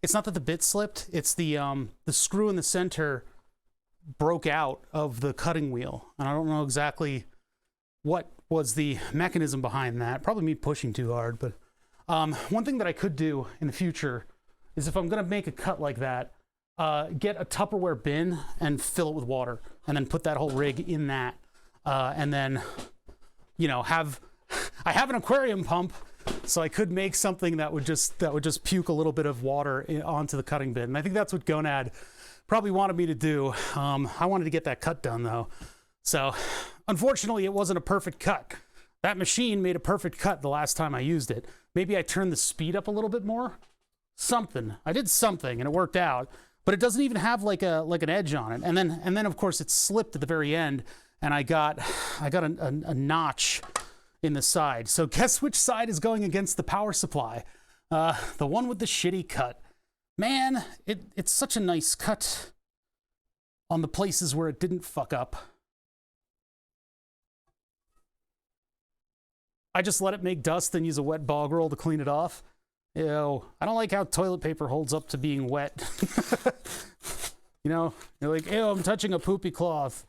it's not that the bit slipped, it's the screw in the center broke out of the cutting wheel. And I don't know exactly what was the mechanism behind that. Probably me pushing too hard, but one thing that I could do in the future is if I'm gonna make a cut like that, get a Tupperware bin and fill it with water, and then put that whole rig in that, and then, you know, I have an aquarium pump, so I could make something that would just puke a little bit of water onto the cutting bin. And I think that's what Gonad probably wanted me to do. I wanted to get that cut done though. So unfortunately it wasn't a perfect cut. That machine made a perfect cut the last time I used it. Maybe I turned the speed up a little bit more. Something. I did something and it worked out, but it doesn't even have like an edge on it. And then of course it slipped at the very end, and I got a notch in the side. So guess which side is going against the power supply? The one with the shitty cut. Man, it's such a nice cut on the places where it didn't fuck up. I just let it make dust, then use a wet bog roll to clean it off. Ew, I don't like how toilet paper holds up to being wet. You know, you're like, ew, I'm touching a poopy cloth.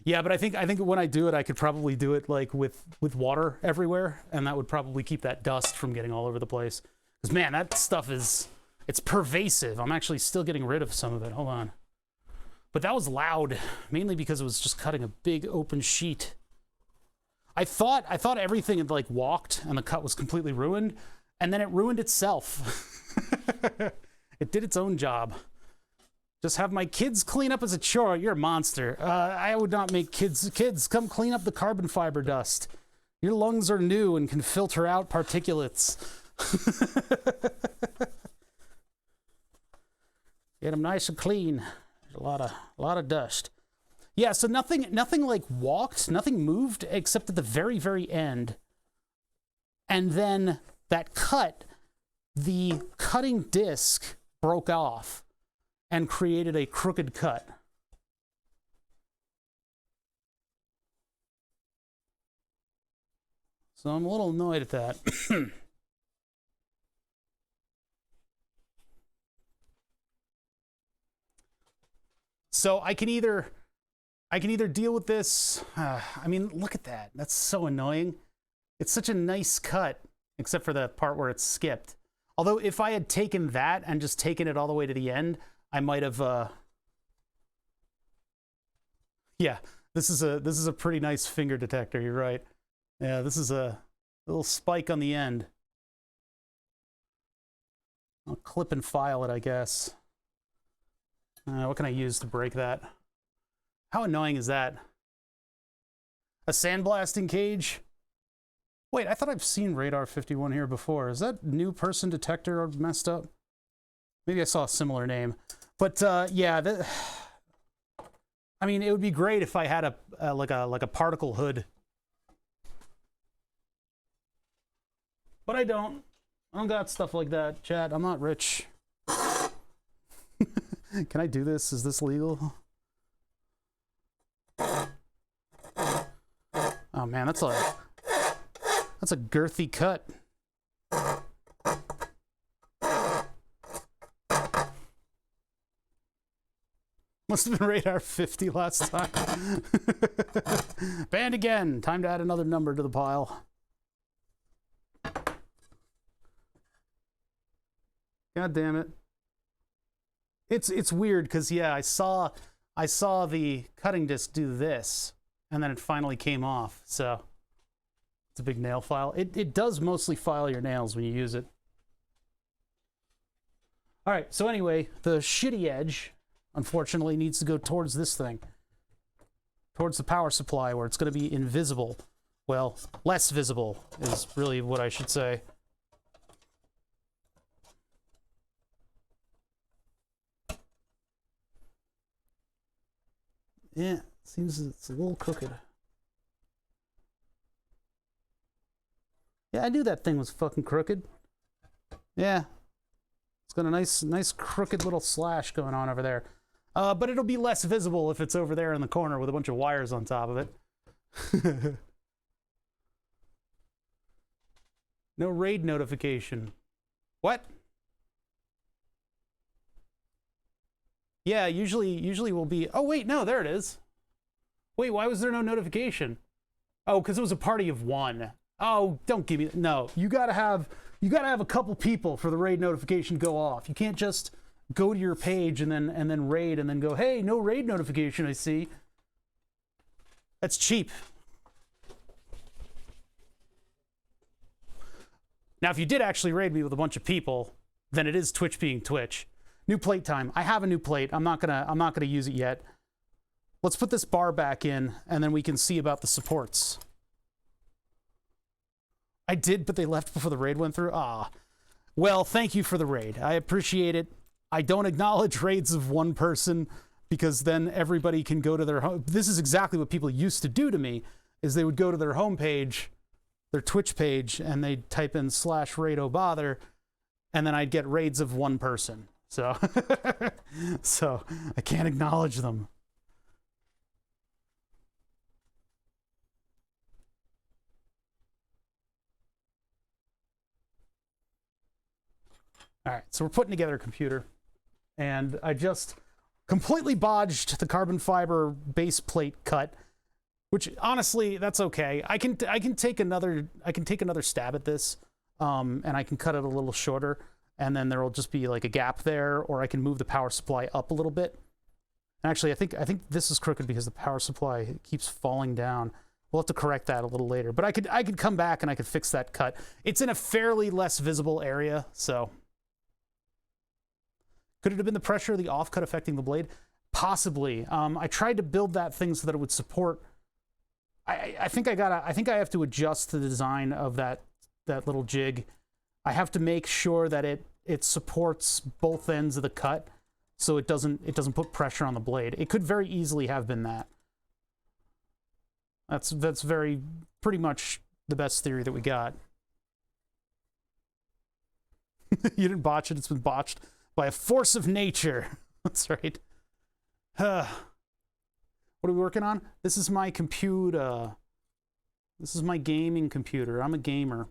Yeah, but I think when I do it, I could probably do it like with water everywhere, and that would probably keep that dust from getting all over the place. Because man, that stuff it's pervasive. I'm actually still getting rid of some of it. Hold on. But that was loud, mainly because it was just cutting a big open sheet. I thought everything had like walked and the cut was completely ruined, and then it ruined itself. It did its own job. Just have my kids clean up as a chore. You're a monster. I would not make kids come clean up the carbon fiber dust. Your lungs are new and can filter out particulates. Get them nice and clean. There's a lot of dust. Yeah, so nothing like walked, nothing moved except at the very, very end. And then that cut, the cutting disc broke off and created a crooked cut. So I'm a little annoyed at that. So I can either deal with this. I mean, look at that. That's so annoying. It's such a nice cut, except for the part where it's skipped. Although if I had taken that and just taken it all the way to the end, I might have, yeah, this is a pretty nice finger detector. You're right. Yeah, this is a little spike on the end. I'll clip and file it, I guess. What can I use to break that? How annoying is that? A sandblasting cage? Wait, I thought I've seen Radar 51 here before. Is that new person detector messed up? Maybe I saw a similar name. But yeah, I mean, it would be great if I had like a particle hood. But I don't. I don't got stuff like that, chat. I'm not rich. Can I do this? Is this legal? Oh man, that's a girthy cut. Must have been Radar 50 last time. Banned again. Time to add another number to the pile. God damn it. It's weird because yeah, I saw the cutting disc do this, and then it finally came off. So it's a big nail file. It does mostly file your nails when you use it. All right. So anyway, the shitty edge, unfortunately, needs to go towards this thing, towards the power supply, where it's going to be invisible. Well, less visible is really what I should say. Yeah, seems it's a little crooked. Yeah, I knew that thing was fucking crooked. Yeah. It's got a nice crooked little slash going on over there. But it'll be less visible if it's over there in the corner with a bunch of wires on top of it. No raid notification. What? Yeah, usually will be, oh wait, no, there it is. Wait, why was there no notification? Oh, because it was a party of one. Oh, don't give me, no, you gotta have a couple people for the raid notification to go off. You can't just go to your page and then raid and then go, hey, no raid notification, I see. That's cheap. Now, if you did actually raid me with a bunch of people, then it is Twitch being Twitch. New plate time. I have a new plate. I'm not gonna use it yet. Let's put this bar back in, and then we can see about the supports. I did, but they left before the raid went through. Ah, well, thank you for the raid. I appreciate it. I don't acknowledge raids of one person because then everybody can go to their home. This is exactly what people used to do to me, is they would go to their homepage, their Twitch page, and they'd type in /raid oh bother, and then I'd get raids of one person. So, so I can't acknowledge them. All right, so we're putting together a computer, and I just completely bodged the carbon fiber base plate cut, which honestly, that's okay. I can take another stab at this, and I can cut it a little shorter, and then there will just be like a gap there, or I can move the power supply up a little bit. Actually, I think this is crooked because the power supply keeps falling down. We'll have to correct that a little later, but I could come back and I could fix that cut. It's in a fairly less visible area, so. Could it have been the pressure of the offcut affecting the blade? Possibly. I tried to build that thing so that it would support. I think I have to adjust the design of that little jig. I have to make sure that it supports both ends of the cut, so it doesn't put pressure on the blade. It could very easily have been that. That's pretty much the best theory that we got. You didn't botch it. It's been botched by a force of nature. That's right. What are we working on? This is my computer. This is my gaming computer. I'm a gamer.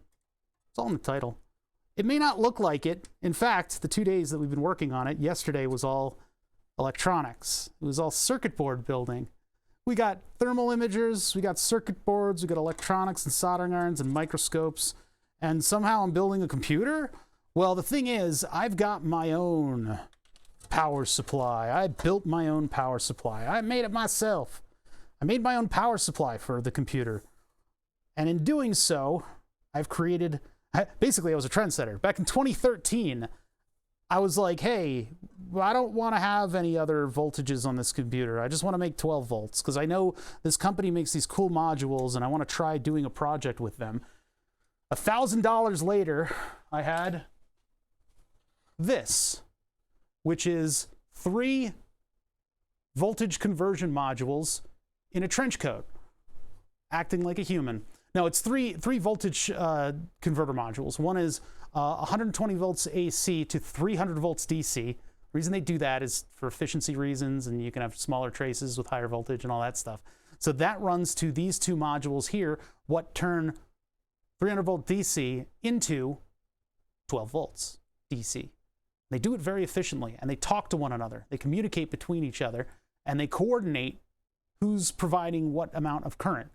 It's all in the title. It may not look like it. In fact, the 2 days that we've been working on it, yesterday was all electronics. It was all circuit board building. We got thermal imagers, we got circuit boards, we got electronics and soldering irons and microscopes, and somehow I'm building a computer? Well, the thing is, I've got my own power supply. I built my own power supply. I made it myself. I made my own power supply for the computer. And in doing so, I've created... Basically, I was a trendsetter. Back in 2013, I was like, hey, I don't want to have any other voltages on this computer. I just want to make 12 volts because I know this company makes these cool modules and I want to try doing a project with them. $1,000 later, I had this, which is 3 voltage conversion modules in a trench coat, acting like a human. No, it's three voltage converter modules. One is 120 volts AC to 300 volts DC. The reason they do that is for efficiency reasons, and you can have smaller traces with higher voltage and all that stuff. So that runs to these 2 modules here, what turn 300 volt DC into 12 volts DC. They do it very efficiently, and they talk to one another. They communicate between each other, and they coordinate who's providing what amount of current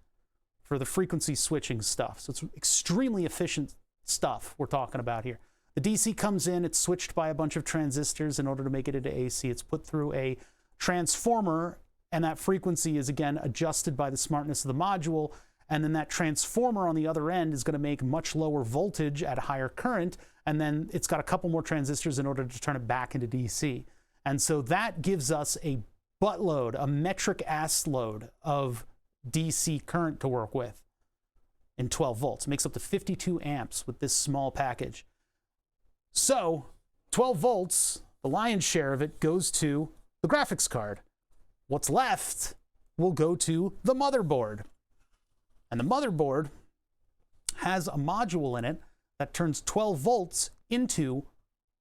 for the frequency switching stuff. So it's extremely efficient stuff we're talking about here. The DC comes in, it's switched by a bunch of transistors in order to make it into AC. It's put through a transformer, and that frequency is again adjusted by the smartness of the module, and then that transformer on the other end is going to make much lower voltage at higher current, and then it's got a couple more transistors in order to turn it back into DC. And so that gives us a buttload, a metric ass load of DC current to work with in 12 volts. It makes up to 52 amps with this small package. So 12 volts, the lion's share of it goes to the graphics card. What's left will go to the motherboard. And the motherboard has a module in it that turns 12 volts into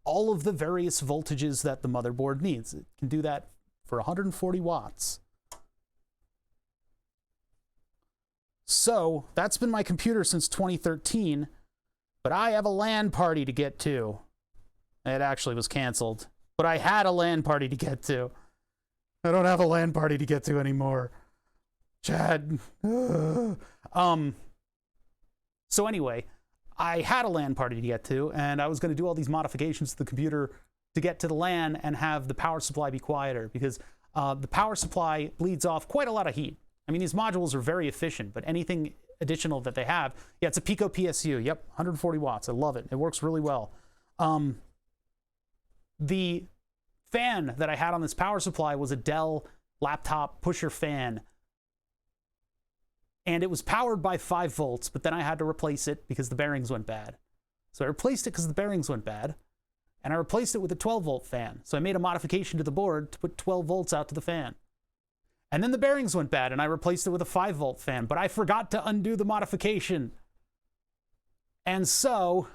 all of the various voltages that the motherboard needs. It can do that for 140 watts. So that's been my computer since 2013, but I have a LAN party to get to. It actually was canceled. But I had a LAN party to get to. I don't have a LAN party to get to anymore. Chad. So anyway, I had a LAN party to get to, and I was going to do all these modifications to the computer to get to the LAN and have the power supply be quieter, because the power supply bleeds off quite a lot of heat. I mean, these modules are very efficient, but anything additional that they have, yeah, it's a Pico PSU. Yep, 140 watts. I love it. It works really well. The fan that I had on this power supply was a Dell laptop pusher fan, and it was powered by 5 volts, but then I had to replace it because the bearings went bad. So I replaced it because the bearings went bad, and I replaced it with a 12-volt fan. So I made a modification to the board to put 12 volts out to the fan. And then the bearings went bad, and I replaced it with a 5-volt fan, but I forgot to undo the modification. And so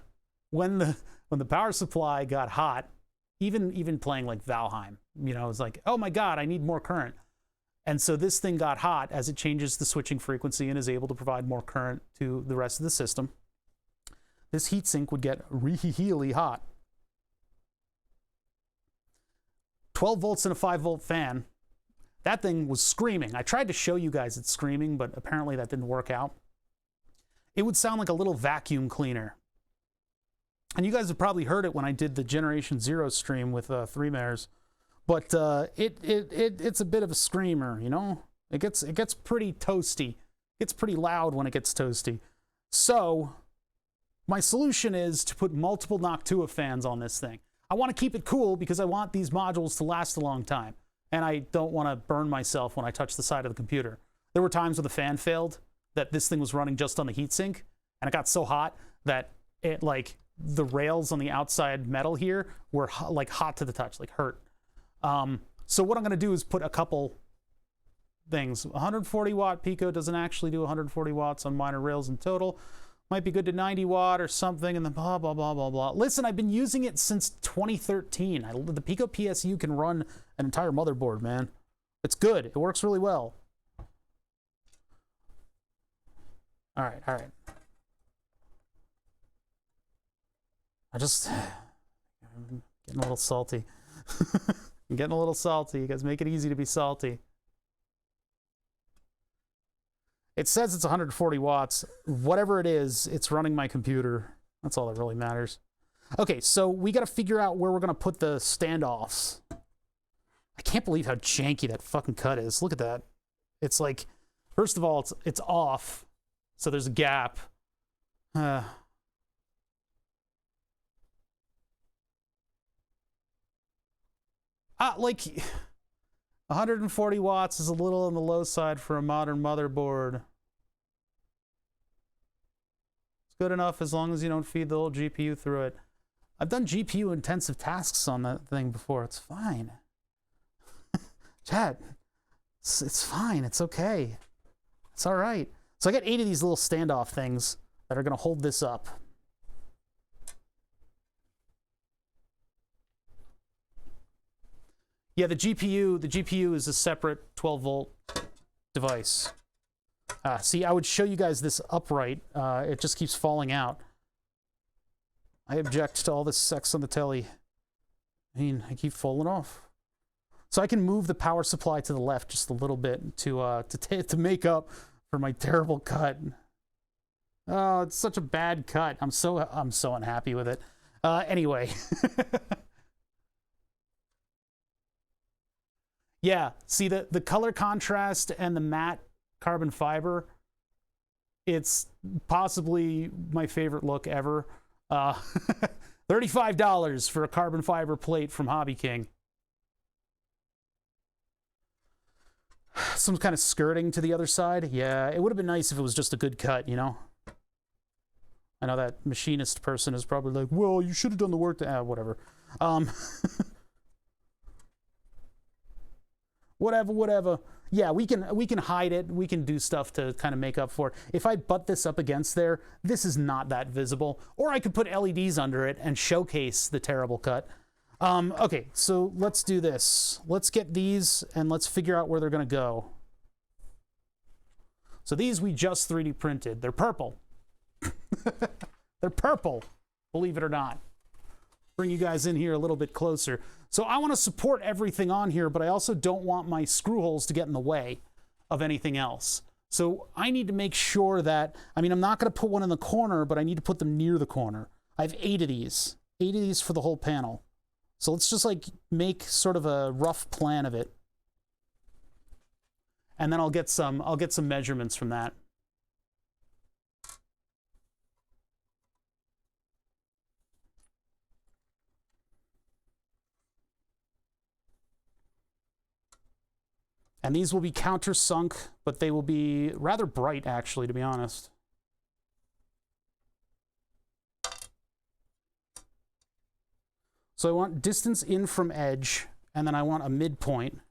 when the power supply got hot, even playing like Valheim, you know, it was like, oh my God, I need more current. And so this thing got hot as it changes the switching frequency and is able to provide more current to the rest of the system. This heatsink would get really hot. 12 volts and a 5-volt fan. That thing was screaming. I tried to show you guys it screaming, but apparently that didn't work out. It would sound like a little vacuum cleaner. And you guys have probably heard it when I did the Generation Zero stream with 3Mares. But it's a bit of a screamer, you know? It gets pretty toasty. It gets pretty loud when it gets toasty. So my solution is to put multiple Noctua fans on this thing. I want to keep it cool because I want these modules to last a long time. And I don't want to burn myself when I touch the side of the computer. There were times when the fan failed, that this thing was running just on the heatsink, and it got so hot that it, like, the rails on the outside metal here were like hot to the touch, like hurt. So what I'm going to do is put a couple things. 140 watt Pico doesn't actually do 140 watts on minor rails in total. Might be good to 90 watt or something, and then blah, blah, blah, blah, blah. Listen, I've been using it since 2013. The Pico PSU can run an entire motherboard, man. It's good. It works really well. All right. I'm getting a little salty. I'm getting a little salty. You guys make it easy to be salty. It says it's 140 watts. Whatever it is, it's running my computer. That's all that really matters. Okay, so we got to figure out where we're going to put the standoffs. I can't believe how janky that fucking cut is. Look at that. It's like, first of all, it's off, so there's a gap. Like 140 watts is a little on the low side for a modern motherboard. It's good enough as long as you don't feed the whole GPU through it. I've done GPU intensive tasks on that thing before. It's fine. Chad, it's fine. It's okay. It's all right. So I got 8 of these little standoff things that are going to hold this up. Yeah, the GPU is a separate 12-volt device. See, I would show you guys this upright. It just keeps falling out. I object to all this sex on the telly. I mean, I keep falling off. So I can move the power supply to the left just a little bit to make up for my terrible cut. Oh, it's such a bad cut. I'm so unhappy with it. Anyway. Yeah, see the color contrast and the matte carbon fiber, it's possibly my favorite look ever. $35 for a carbon fiber plate from Hobby King. Some kind of skirting to the other side. Yeah, it would have been nice if it was just a good cut, you know? I know that machinist person is probably like, well, you should have done the work to... whatever. Whatever. Yeah, we can hide it. We can do stuff to kind of make up for it. If I butt this up against there, this is not that visible. Or I could put LEDs under it and showcase the terrible cut. Okay, so let's do this. Let's get these and let's figure out where they're going to go. So these we just 3D printed. They're purple. They're purple, believe it or not. bring you guys in here a little bit closer. So I want to support everything on here, but I also don't want my screw holes to get in the way of anything else. So I need to make sure that, I mean, I'm not going to put one in the corner, but I need to put them near the corner. I have 8 of these for the whole panel. So let's just like make sort of a rough plan of it. And then I'll get some measurements from that. And these will be countersunk, but they will be rather bright, actually, to be honest. So I want distance in from edge, and then I want a midpoint.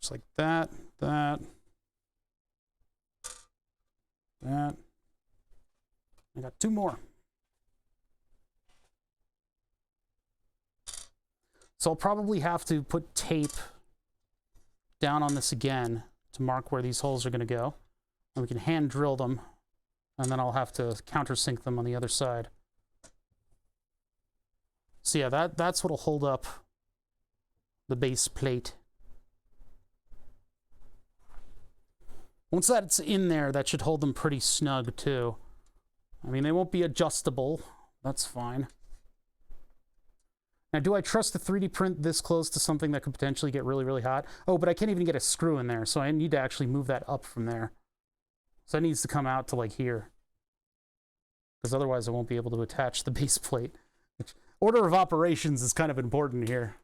Just like that, that. I got 2 more. So I'll probably have to put tape down on this again to mark where these holes are going to go. And we can hand drill them, and then I'll have to countersink them on the other side. So yeah, that's what'll hold up the base plate. Once that's in there, that should hold them pretty snug too. I mean, they won't be adjustable. That's fine. Now, do I trust the 3D print this close to something that could potentially get really, really hot? Oh, but I can't even get a screw in there, so I need to actually move that up from there. So that needs to come out to like here. Because otherwise I won't be able to attach the base plate. Order of operations is kind of important here.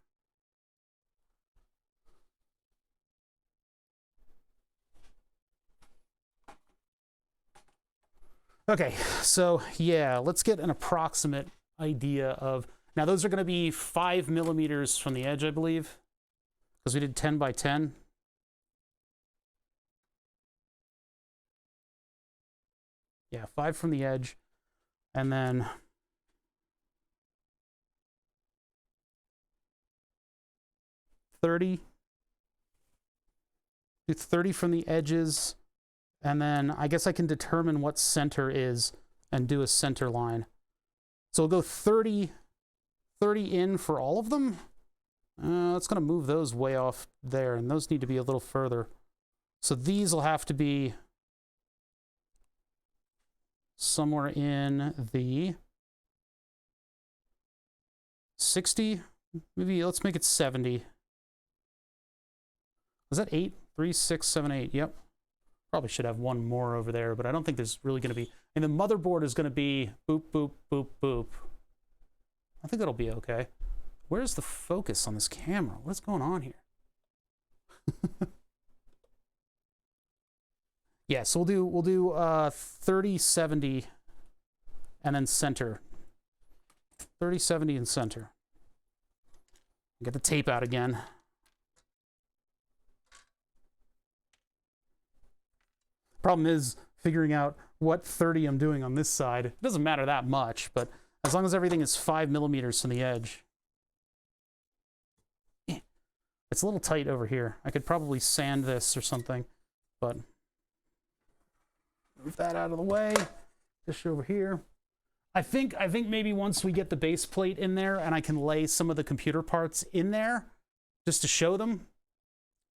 Okay, so yeah, let's get an approximate idea of... Now, those are going to be 5 millimeters from the edge, I believe, because we did 10 by 10. Yeah, 5 from the edge, and then 30. Do 30 from the edges, and then I guess I can determine what center is and do a center line. So we'll go 30 in for all of them. It's going to move those way off there, and those need to be a little further. So these will have to be somewhere in the 60. Maybe let's make it 70. Was that 8? 3, 6, 7, 8. Yep. Probably should have one more over there, but I don't think there's really going to be. And the motherboard is going to be boop, boop, boop, boop. I think that'll be okay. Where's the focus on this camera? What's going on here? Yeah, so we'll do 30, 70, and then center. 30, 70, and center. Get the tape out again. Problem is figuring out what 30 I'm doing on this side. It doesn't matter that much, but as long as everything is 5 millimeters from the edge. It's a little tight over here. I could probably sand this or something, but move that out of the way. Just over here. I think maybe once we get the base plate in there and I can lay some of the computer parts in there just to show them,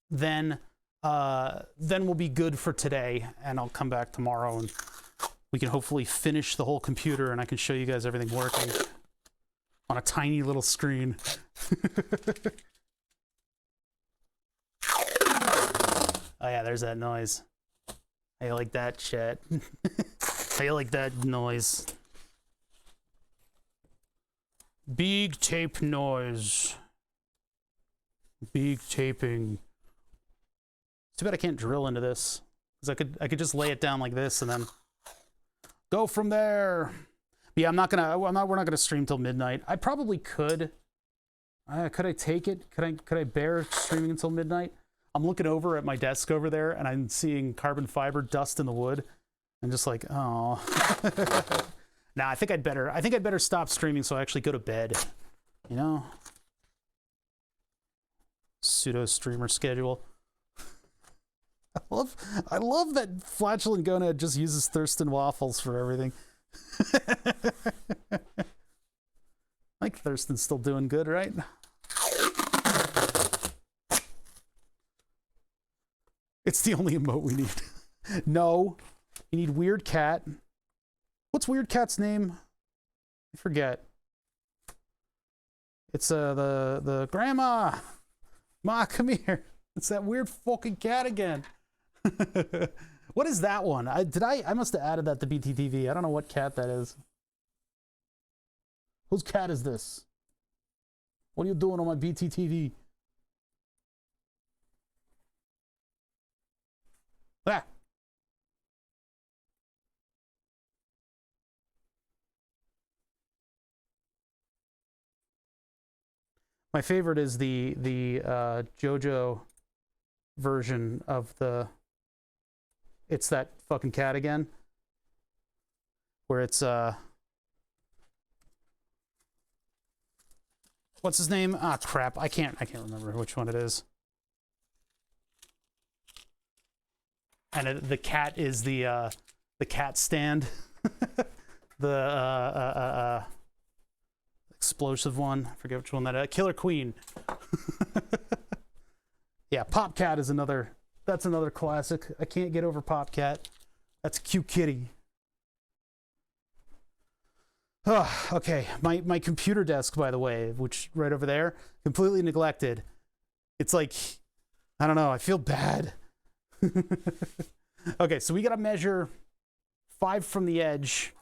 then we'll be good for today, and I'll come back tomorrow and we can hopefully finish the whole computer and I can show you guys everything working on a tiny little screen. Oh yeah, there's that noise. How you like that, chat? How you like that noise? Big tape noise. Big taping. It's too bad I can't drill into this, because I could just lay it down like this and then go from there. But yeah, we're not gonna stream till midnight. I probably could. Could I take it? Could I bear streaming until midnight? I'm looking over at my desk over there, and I'm seeing carbon fiber dust in the wood. I'm just like, oh. Nah, I think I'd better stop streaming so I actually go to bed. You know? Pseudo streamer schedule. I love that Flatulent Gonad just uses Thurston waffles for everything. Like Thurston's still doing good, right? It's the only emote we need. No. You need Weird Cat. What's Weird Cat's name? I forget. It's the grandma. Ma, come here. It's that weird fucking cat again. What is that one? I must have added that to BTTV. I don't know what cat that is. Whose cat is this? What are you doing on my BTTV? Ah. My favorite is the JoJo version of the It's That Fucking Cat Again, where it's what's his name? Ah, crap. I can't remember which one it is. And the cat is the cat stand. The explosive one. I forget which one that is. Killer Queen. Yeah, Pop Cat is that's another classic. I can't get over Pop Cat. That's a cute kitty. Oh, okay, my computer desk, by the way, which right over there, completely neglected. It's like, I don't know, I feel bad. Okay, so we gotta measure 5 from the edge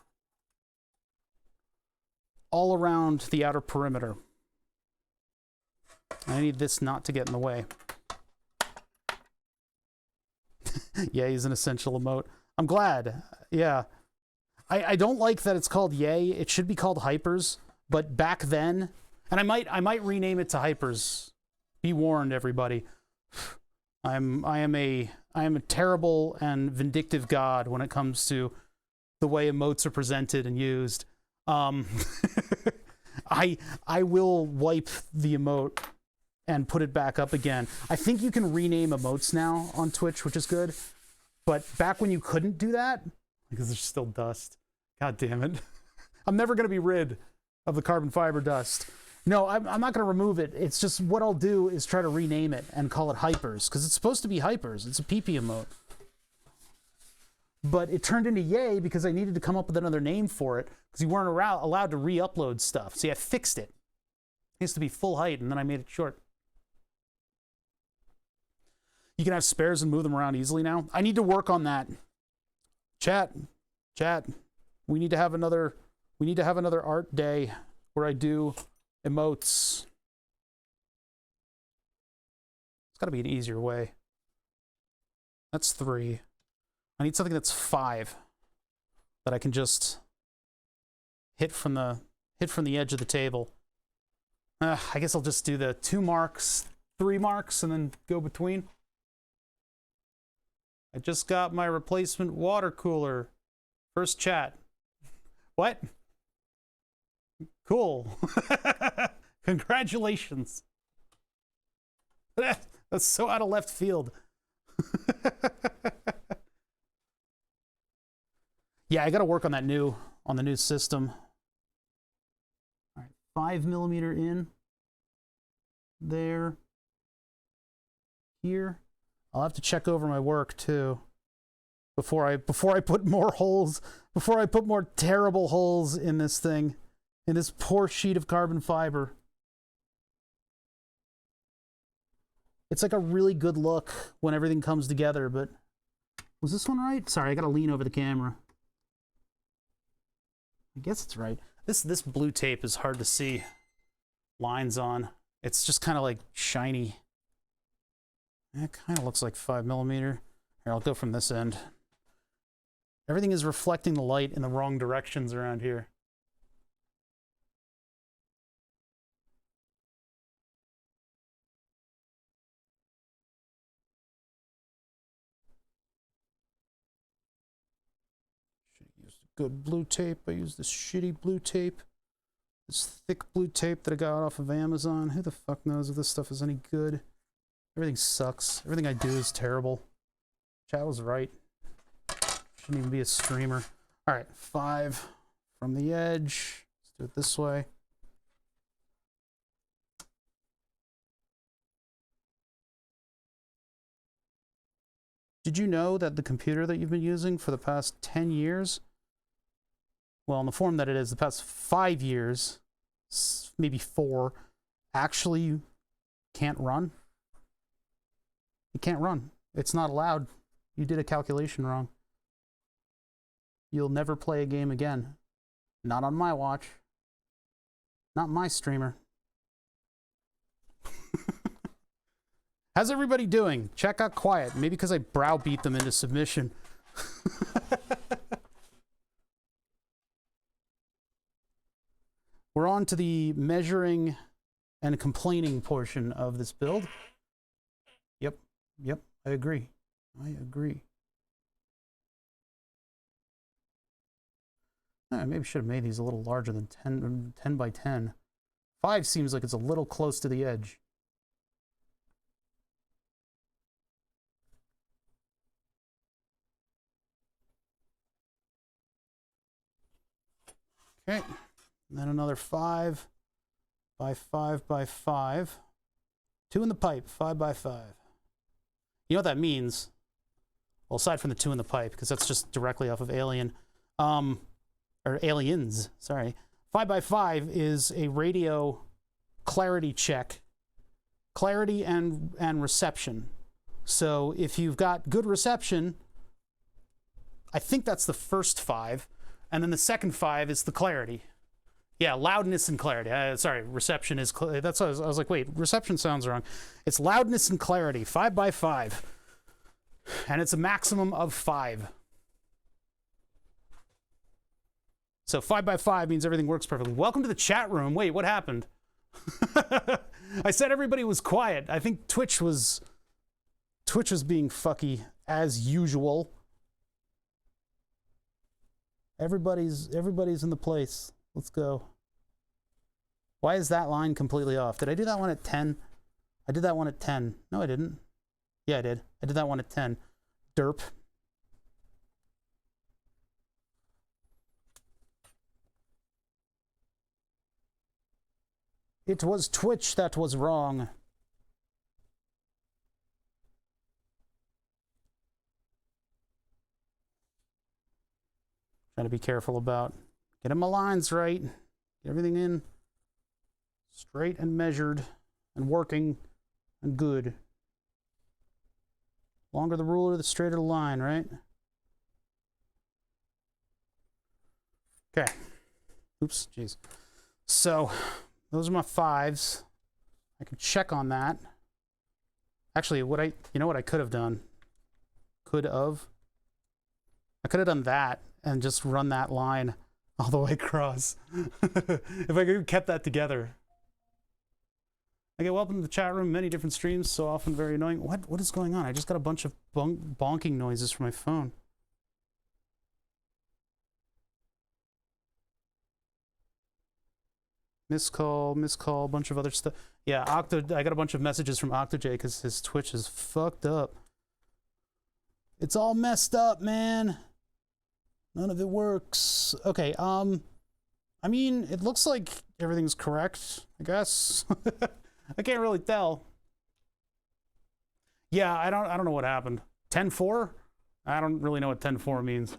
all around the outer perimeter. I need this not to get in the way. Yeah, he's an essential emote. I'm glad. Yeah. I don't like that it's called Yay. It should be called Hypers. But back then, and I might rename it to Hypers. Be warned, everybody. I am a terrible and vindictive god when it comes to the way emotes are presented and used. I will wipe the emote and put it back up again. I think you can rename emotes now on Twitch, which is good. But back when you couldn't do that, because there's still dust. God damn it. I'm never going to be rid of the carbon fiber dust. No, I'm not going to remove it. It's just what I'll do is try to rename it and call it Hypers, because it's supposed to be Hypers. It's a PP emote. But it turned into Yay because I needed to come up with another name for it, because you weren't allowed to re-upload stuff. See, I fixed it. It used to be full height, and then I made it short. You can have spares and move them around easily now. I need to work on that. Chat. We need to have another art day where I do emotes. It's got to be an easier way. That's 3. I need something that's 5 that I can just hit from the edge of the table. I guess I'll just do the 2 marks, 3 marks, and then go between. I just got my replacement water cooler. First chat. What? Cool. Congratulations. That's so out of left field. Yeah, I got to work on that new system. All right, 5mm in. There. Here. I'll have to check over my work too before I put more holes, before I put more terrible holes in this thing, in this poor sheet of carbon fiber. It's like a really good look when everything comes together, but was this one right? Sorry, I gotta lean over the camera. I guess it's right. This blue tape is hard to see lines on. It's just kind of like shiny. It kind of looks like 5mm. Here, I'll go from this end. Everything is reflecting the light in the wrong directions around here. Should have used good blue tape. I used this shitty blue tape. This thick blue tape that I got off of Amazon. Who the fuck knows if this stuff is any good? Everything sucks. Everything I do is terrible. Chat was right. Shouldn't even be a streamer. All right, 5 from the edge. Let's do it this way. Did you know that the computer that you've been using for the past 10 years, well, in the form that it is, the past 5 years, maybe 4, actually can't run? It can't run. It's not allowed. You did a calculation wrong. You'll never play a game again. Not on my watch. Not my streamer. How's everybody doing? Chat got quiet. Maybe because I browbeat them into submission. We're on to the measuring and complaining portion of this build. Yep, I agree. I agree. I maybe should have made these a little larger than 10 by 10. 5 seems like it's a little close to the edge. Okay, and then another 5 by 5 by 5. 2 in the pipe, 5 by 5. You know what that means? Well, aside from the 2 in the pipe, because that's just directly off of Alien, or Aliens, sorry. 5 by 5 is a radio clarity check. Clarity and reception. So if you've got good reception, I think that's the first 5. And then the second 5 is the clarity. Yeah, loudness and clarity. Sorry, reception is... That's what I was like, wait, reception sounds wrong. It's loudness and clarity, 5 by 5. And it's a maximum of 5. So 5 by 5 means everything works perfectly. Welcome to the chat room. Wait, what happened? I said everybody was quiet. I think Twitch was being fucky as usual. Everybody's in the place. Let's go. Why is that line completely off? Did I do that one at 10? I did that one at 10. No, I didn't. Yeah, I did. I did that one at 10. Derp. It was Twitch that was wrong. Trying to be careful about getting my lines right. Get everything in straight and measured and working and good. Longer the ruler, the straighter the line, right? Okay. Oops, jeez. So those are my 5s. I can check on that. Actually, you know what I could have done? I could have done that and just run that line all the way across. If I could have kept that together. Okay, welcome to the chat room. Many different streams, so often very annoying. What is going on? I just got a bunch of bonking noises from my phone. Missed call, a bunch of other stuff. Yeah, I got a bunch of messages from OctoJ because his Twitch is fucked up. It's all messed up, man. None of it works. Okay, I mean, it looks like everything's correct, I guess. I can't really tell. Yeah, I don't know what happened. 10.4? I don't really know what 10.4 means.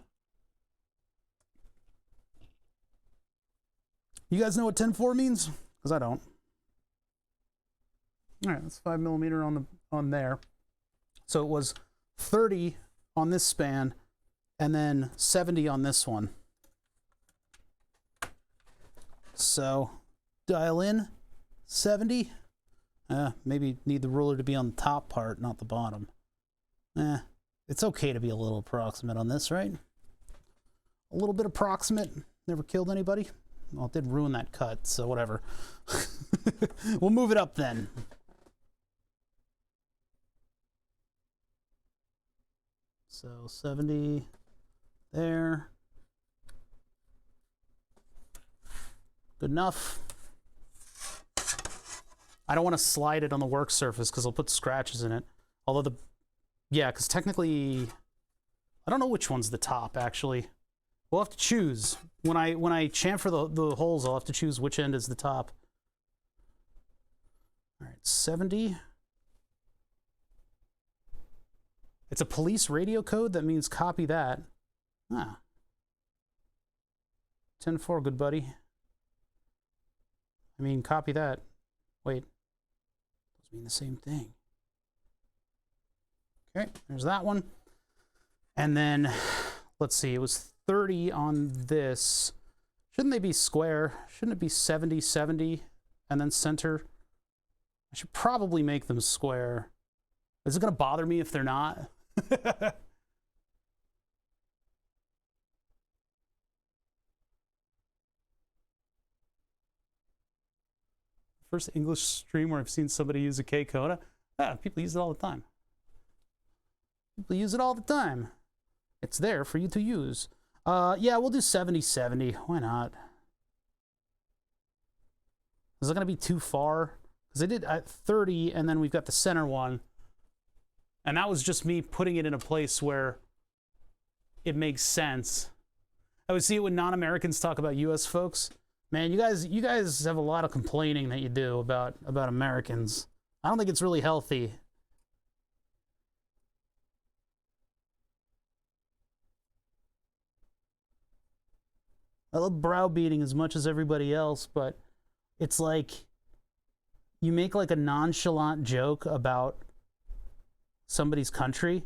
You guys know what 10.4 means? Because I don't. All right, that's 5mm on there. So it was 30 on this span, and then 70 on this one. So dial in 70. Maybe need the ruler to be on the top part, not the bottom. It's okay to be a little approximate on this, right? A little bit approximate. Never killed anybody. Well, it did ruin that cut, so whatever. We'll move it up then. So 70 there. Good enough. I don't want to slide it on the work surface because I'll put scratches in it. Although yeah, because technically, I don't know which one's the top, actually. We'll have to choose. When I chamfer the holes, I'll have to choose which end is the top. All right, 70. It's a police radio code. That means copy that. Ah. 10-4, good buddy. I mean, copy that. Wait. Those mean the same thing. Okay, there's that one. And then, let's see, it was 30 on this. Shouldn't they be square? Shouldn't it be 70, 70, and then center? I should probably make them square. Is it going to bother me if they're not? First English stream where I've seen somebody use a K-Koda. Ah, people use it all the time. People use it all the time. It's there for you to use. Yeah, we'll do 70-70. Why not? Is it going to be too far? Because I did at 30, and then we've got the center one. And that was just me putting it in a place where it makes sense. I would see it when non-Americans talk about U.S. folks. Man, you guys have a lot of complaining that you do about Americans. I don't think it's really healthy. I love browbeating as much as everybody else, but it's like you make like a nonchalant joke about somebody's country,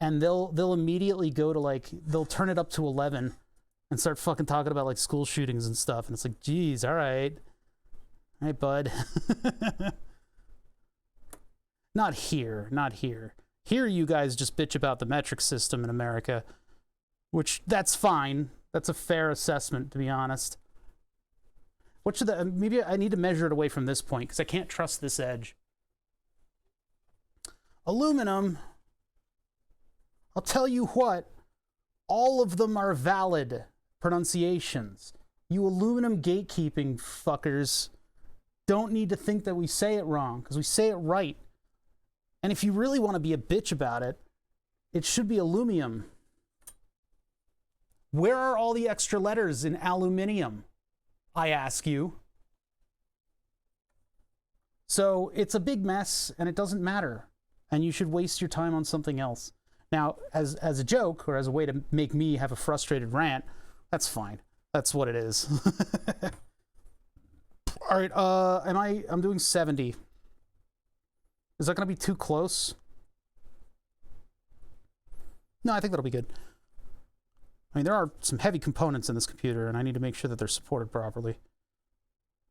and they'll immediately go to like, they'll turn it up to 11 and start fucking talking about like school shootings and stuff, and it's like, geez, all right, bud. Not here, not here. Here you guys just bitch about the metric system in America, which that's fine. That's a fair assessment, to be honest. What should the, maybe I need to measure it away from this point because I can't trust this edge. Aluminum, I'll tell you what, all of them are valid pronunciations. You aluminum gatekeeping fuckers don't need to think that we say it wrong because we say it right. And if you really want to be a bitch about it, it should be aluminum. Where are all the extra letters in aluminium? I ask you. So it's a big mess and it doesn't matter. And you should waste your time on something else. Now, as a joke or as a way to make me have a frustrated rant, that's fine. That's what it is. All right, I'm doing 70. Is that going to be too close? No, I think that'll be good. I mean, there are some heavy components in this computer, and I need to make sure that they're supported properly.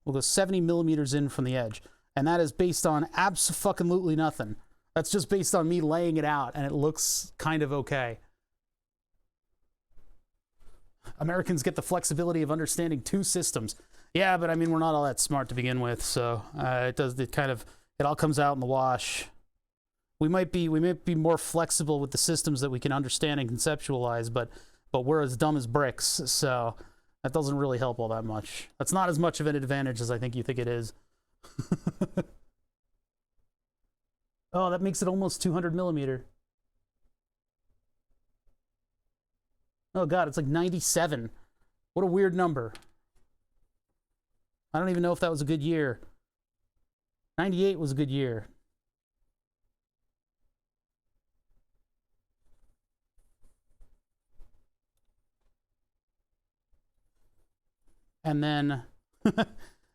We'll go 70 millimeters in from the edge, and that is based on abso-fucking-lutely nothing. That's just based on me laying it out, and it looks kind of okay. Americans get the flexibility of understanding two systems. Yeah, but I mean, we're not all that smart to begin with, so it all comes out in the wash. We might be more flexible with the systems that we can understand and conceptualize, but we're as dumb as bricks, so that doesn't really help all that much. That's not as much of an advantage as I think you think it is. Oh, that makes it almost 200 millimeter. Oh god, it's like 97. What a weird number. I don't even know if that was a good year. 98 was a good year. And then,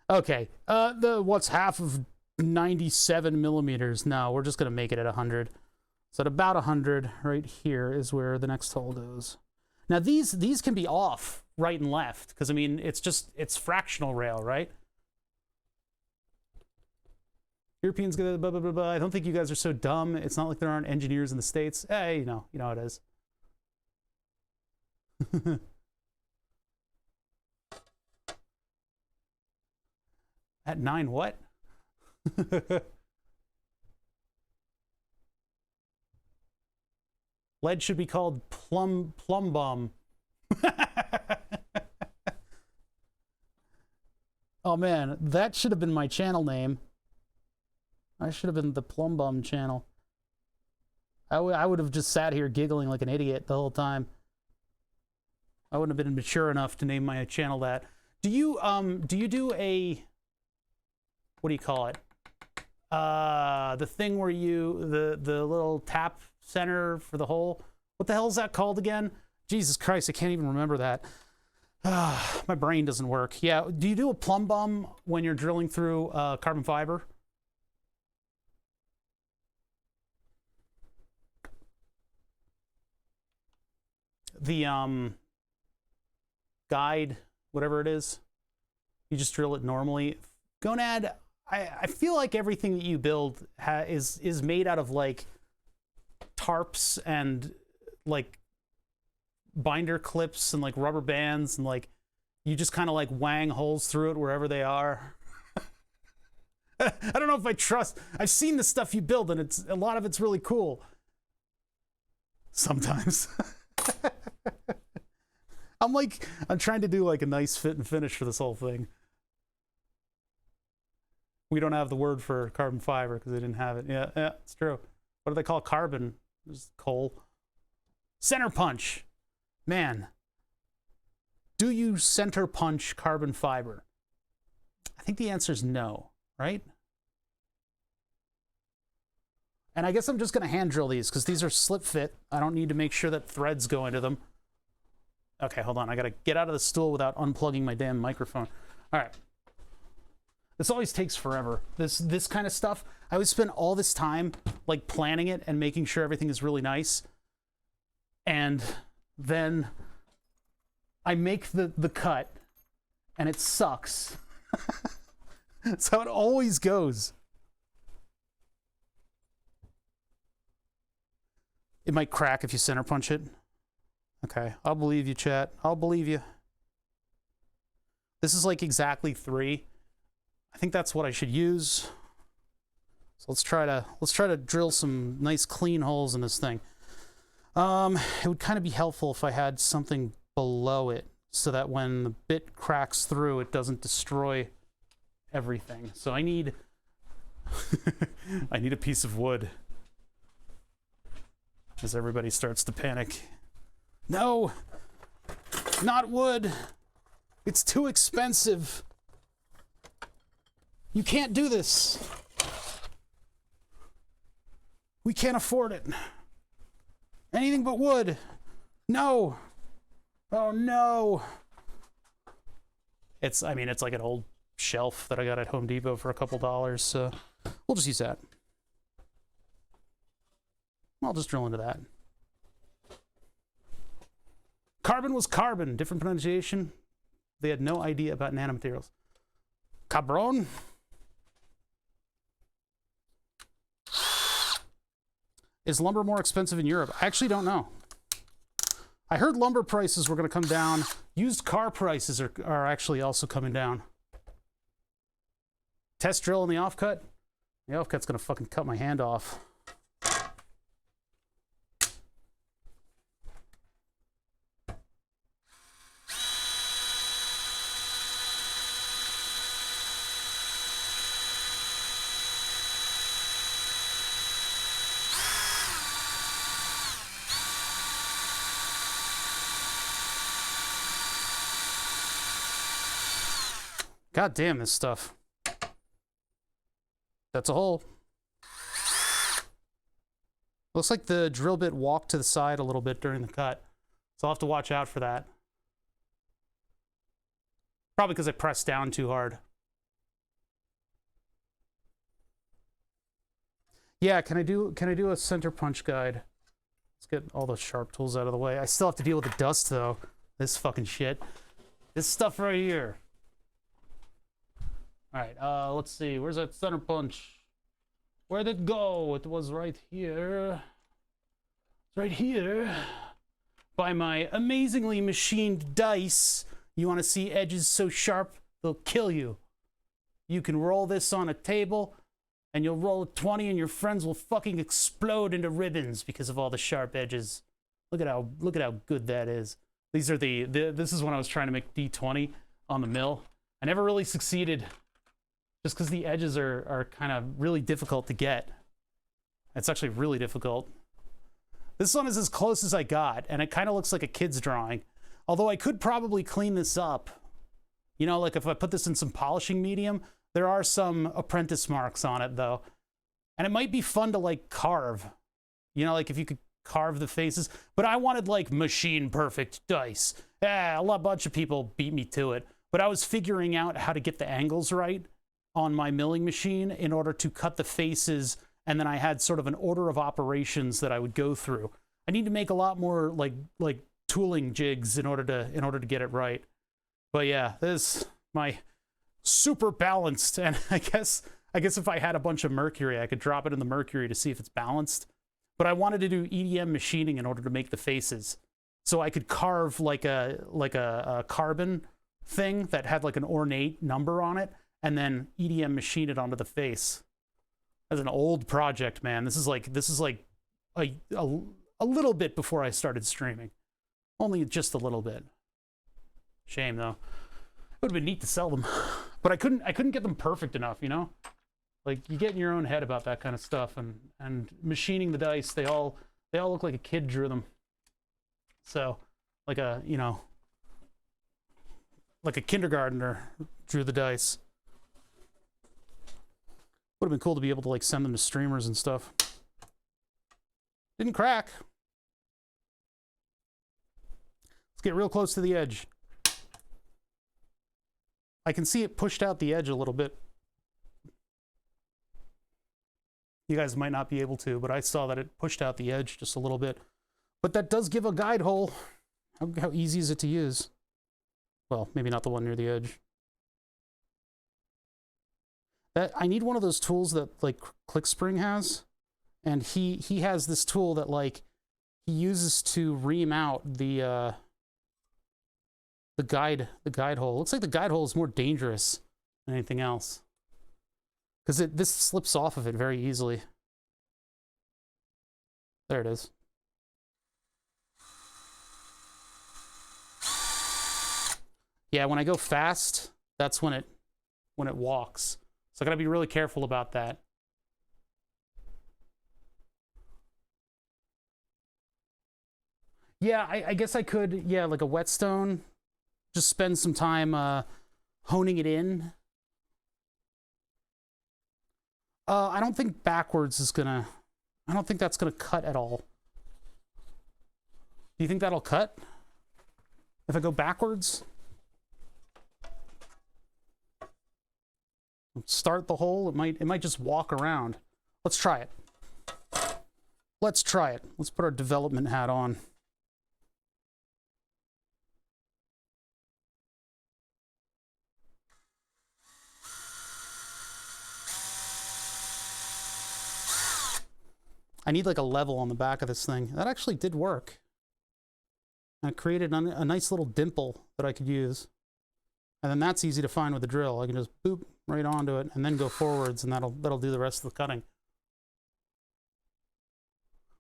okay, what's half of 97 millimeters? No, we're just going to make it at 100. So at about 100, right here is where the next hole goes. Now these can be off right and left, because I mean, it's fractional rail, right? Europeans gonna blah, blah, blah, blah. I don't think you guys are so dumb. It's not like there aren't engineers in the States. Hey, you know how it is. At 9 what? Lead should be called plum bomb. Oh man, that should have been my channel name. I should have been the Plum Bum channel. I would have just sat here giggling like an idiot the whole time. I wouldn't have been mature enough to name my channel that. Do you do a, what do you call it? The thing where you, the little tap center for the hole. What the hell is that called again? Jesus Christ, I can't even remember that. My brain doesn't work. Yeah, do you do a plumb bum when you're drilling through carbon fiber? The guide, whatever it is, you just drill it normally. Gonad, I feel like everything that you build is made out of like tarps and like binder clips and like rubber bands, and like you just kind of like wang holes through it wherever they are. I don't know if I trust. I've seen the stuff you build, and it's a lot of it's really cool. Sometimes. I'm trying to do like a nice fit and finish for this whole thing. We don't have the word for carbon fiber because they didn't have it. Yeah, it's true. What do they call carbon? There's coal. Center punch. Man, do you center punch carbon fiber? I think the answer is no, right? And I guess I'm just going to hand drill these because these are slip fit. I don't need to make sure that threads go into them. Okay, hold on. I got to get out of the stool without unplugging my damn microphone. All right. This always takes forever. This kind of stuff. I would spend all this time like planning it and making sure everything is really nice. And then I make the cut and it sucks. That's how it always goes. It might crack if you center punch it. Okay, I'll believe you, chat. I'll believe you. This is like exactly 3. I think that's what I should use. So let's try to drill some nice clean holes in this thing. It would kind of be helpful if I had something below it so that when the bit cracks through, it doesn't destroy everything. So I need I need a piece of wood. As everybody starts to panic. No! Not wood! It's too expensive! You can't do this! We can't afford it! Anything but wood! No! Oh no! It's like an old shelf that I got at Home Depot for a couple dollars, so we'll just use that. I'll just drill into that. Carbon was carbon. Different pronunciation. They had no idea about nanomaterials. Cabron. Is lumber more expensive in Europe? I actually don't know. I heard lumber prices were going to come down. Used car prices are actually also coming down. Test drill in the offcut? The offcut's going to fucking cut my hand off. God damn this stuff. That's a hole. Looks like the drill bit walked to the side a little bit during the cut. So I'll have to watch out for that. Probably because I pressed down too hard. Yeah, can I do a center punch guide? Let's get all the sharp tools out of the way. I still have to deal with the dust though. This fucking shit. This stuff right here. All right, let's see. Where's that center punch? Where'd it go? It was right here. It's right here. By my amazingly machined dice. You want to see edges so sharp, they'll kill you. You can roll this on a table, and you'll roll a 20, and your friends will fucking explode into ribbons because of all the sharp edges. Look at how good that is. These are this is when I was trying to make D20 on the mill. I never really succeeded just because the edges are kind of really difficult to get. It's actually really difficult. This one is as close as I got, and it kind of looks like a kid's drawing. Although I could probably clean this up. You know, like if I put this in some polishing medium, there are some apprentice marks on it though. And it might be fun to like carve. You know, like if you could carve the faces. But I wanted like machine perfect dice. A bunch of people beat me to it. But I was figuring out how to get the angles right on my milling machine in order to cut the faces, and then I had sort of an order of operations that I would go through. I need to make a lot more like tooling jigs in order to get it right. But yeah, this is my super balanced, and I guess if I had a bunch of mercury, I could drop it in the mercury to see if it's balanced. But I wanted to do EDM machining in order to make the faces. So I could carve like a carbon thing that had like an ornate number on it, and then EDM machine it onto the face. That's an old project, man. This is like a little bit before I started streaming. Only just a little bit. Shame though. It would have been neat to sell them, but I couldn't get them perfect enough, you know? Like you get in your own head about that kind of stuff, and machining the dice, they all look like a kid drew them. So, like a, you know, like a kindergartner drew the dice. Would have been cool to be able to like send them to streamers and stuff. Didn't crack. Let's get real close to the edge. I can see it pushed out the edge a little bit. You guys might not be able to, but I saw that it pushed out the edge just a little bit. But that does give a guide hole. How easy is it to use? Well, maybe not the one near the edge. I need one of those tools that like ClickSpring has, and he has this tool that like he uses to ream out the guide hole. It looks like the guide hole is more dangerous than anything else, because this slips off of it very easily. There it is. Yeah, when I go fast, that's when it walks. So I gotta be really careful about that. Yeah, I guess I could, yeah, like a whetstone, just spend some time honing it in. I don't think backwards is gonna, I don't think that's gonna cut at all. Do you think that'll cut? If I go backwards? Start the hole, it might just walk around. Let's try it. Let's try it. Let's put our development hat on. I need like a level on the back of this thing. That actually did work. And it created a nice little dimple that I could use. And then that's easy to find with the drill. I can just boop right onto it and then go forwards, and that'll do the rest of the cutting.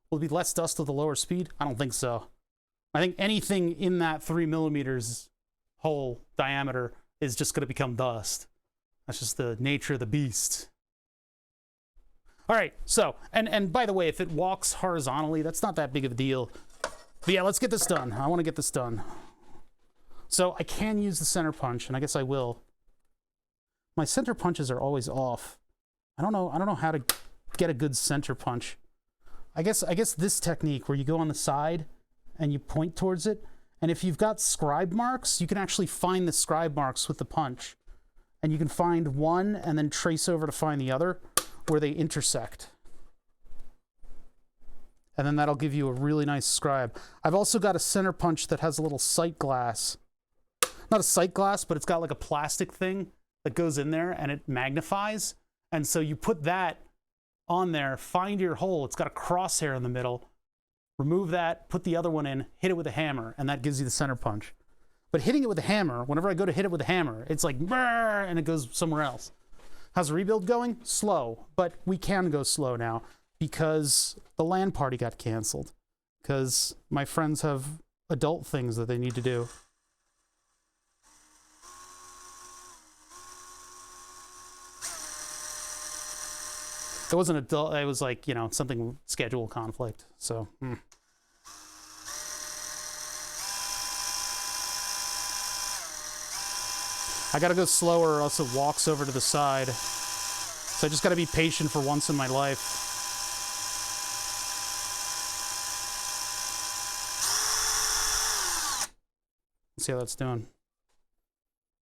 Will it be less dust with the lower speed? I don't think so. I think anything in that 3 millimeters hole diameter is just going to become dust. That's just the nature of the beast. All right, so, and by the way, if it walks horizontally, that's not that big of a deal. But yeah, let's get this done. I want to get this done. So I can use the center punch, and I guess I will. My center punches are always off. I don't know how to get a good center punch. I guess this technique where you go on the side and you point towards it, and if you've got scribe marks, you can actually find the scribe marks with the punch. And you can find one and then trace over to find the other where they intersect. And then that'll give you a really nice scribe. I've also got a center punch that has a little sight glass. Not a sight glass, but it's got like a plastic thing that goes in there and it magnifies. And so you put that on there, find your hole. It's got a crosshair in the middle. Remove that, put the other one in, hit it with a hammer, and that gives you the center punch. But hitting it with a hammer, whenever I go to hit it with a hammer, it's like, brrr, and it goes somewhere else. How's the rebuild going? Slow, but we can go slow now because the LAN party got canceled because my friends have adult things that they need to do. It wasn't a dull, it was like, you know, something schedule conflict. So, I gotta go slower or else it walks over to the side. So I just gotta be patient for once in my life. Let's see how that's doing.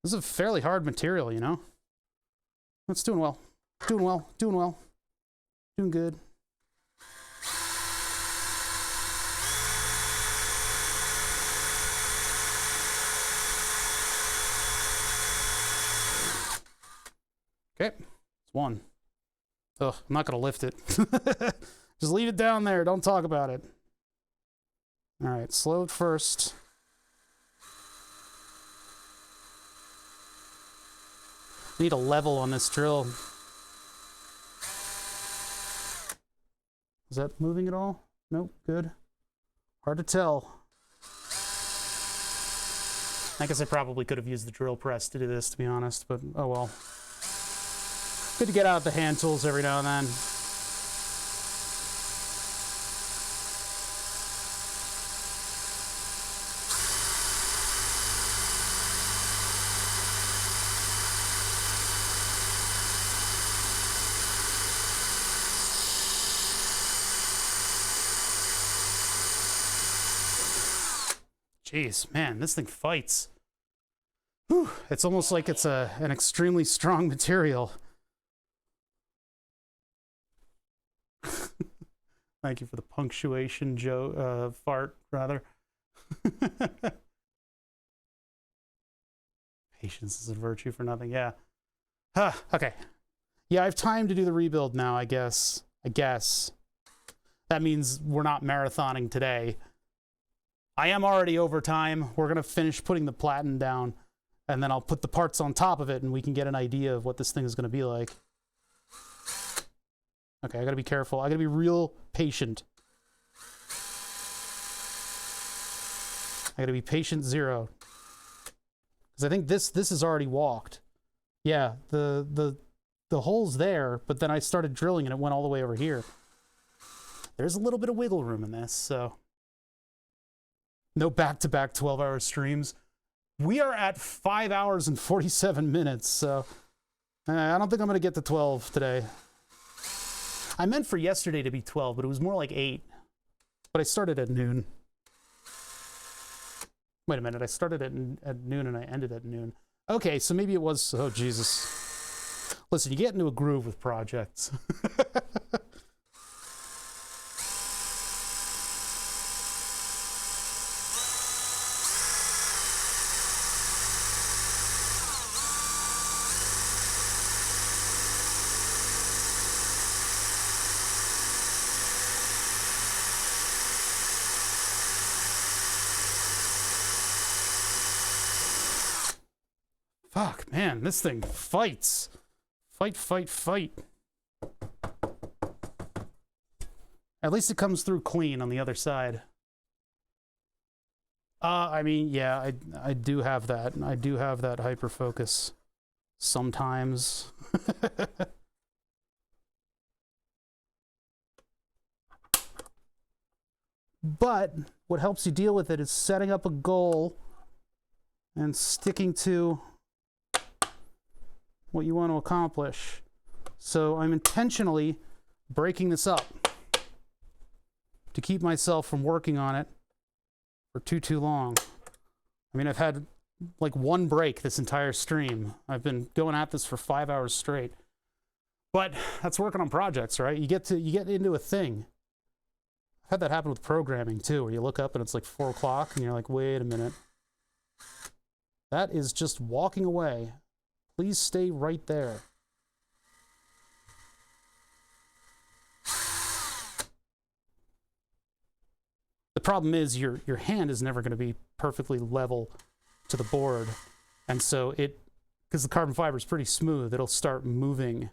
This is a fairly hard material, you know? It's doing well. Doing well. Doing well. Doing good. Okay. It's one. Ugh, I'm not going to lift it. Just leave it down there. Don't talk about it. All right. Slow at first. Need a level on this drill. Is that moving at all? Nope, good. Hard to tell. I guess I probably could have used the drill press to do this, to be honest, but oh well. Good to get out the hand tools every now and then. Jeez, man, this thing fights. Whew, it's almost like it's an extremely strong material. Thank you for the punctuation, Joe, fart, rather. Patience is a virtue for nothing, yeah. Huh, okay. Yeah, I have time to do the rebuild now, I guess. That means we're not marathoning today. I am already over time. We're going to finish putting the platen down, and then I'll put the parts on top of it, and we can get an idea of what this thing is going to be like. Okay, I got to be careful. I got to be real patient. I got to be patient zero. Because I think this is already walked. Yeah, the hole's there, but then I started drilling, and it went all the way over here. There's a little bit of wiggle room in this, so... No back-to-back 12-hour streams. We are at 5 hours and 47 minutes, so I don't think I'm going to get to 12 today. I meant for yesterday to be 12, but it was more like 8. But I started at noon. Wait a minute, I started at noon and I ended at noon. Okay, so maybe it was... Oh, Jesus. Listen, you get into a groove with projects. Fuck, man, this thing fights. Fight. At least it comes through clean on the other side. I mean, yeah, I do have that. I do have that hyperfocus sometimes. But what helps you deal with it is setting up a goal and sticking to what you want to accomplish. So I'm intentionally breaking this up to keep myself from working on it for too long. I mean, I've had like one break this entire stream. I've been going at this for 5 hours straight. But that's working on projects, right? You get into a thing. I've had that happen with programming too, where you look up and it's like 4 o'clock and you're like, wait a minute. That is just walking away. Please stay right there. The problem is your hand is never going to be perfectly level to the board. And so because the carbon fiber is pretty smooth, it'll start moving.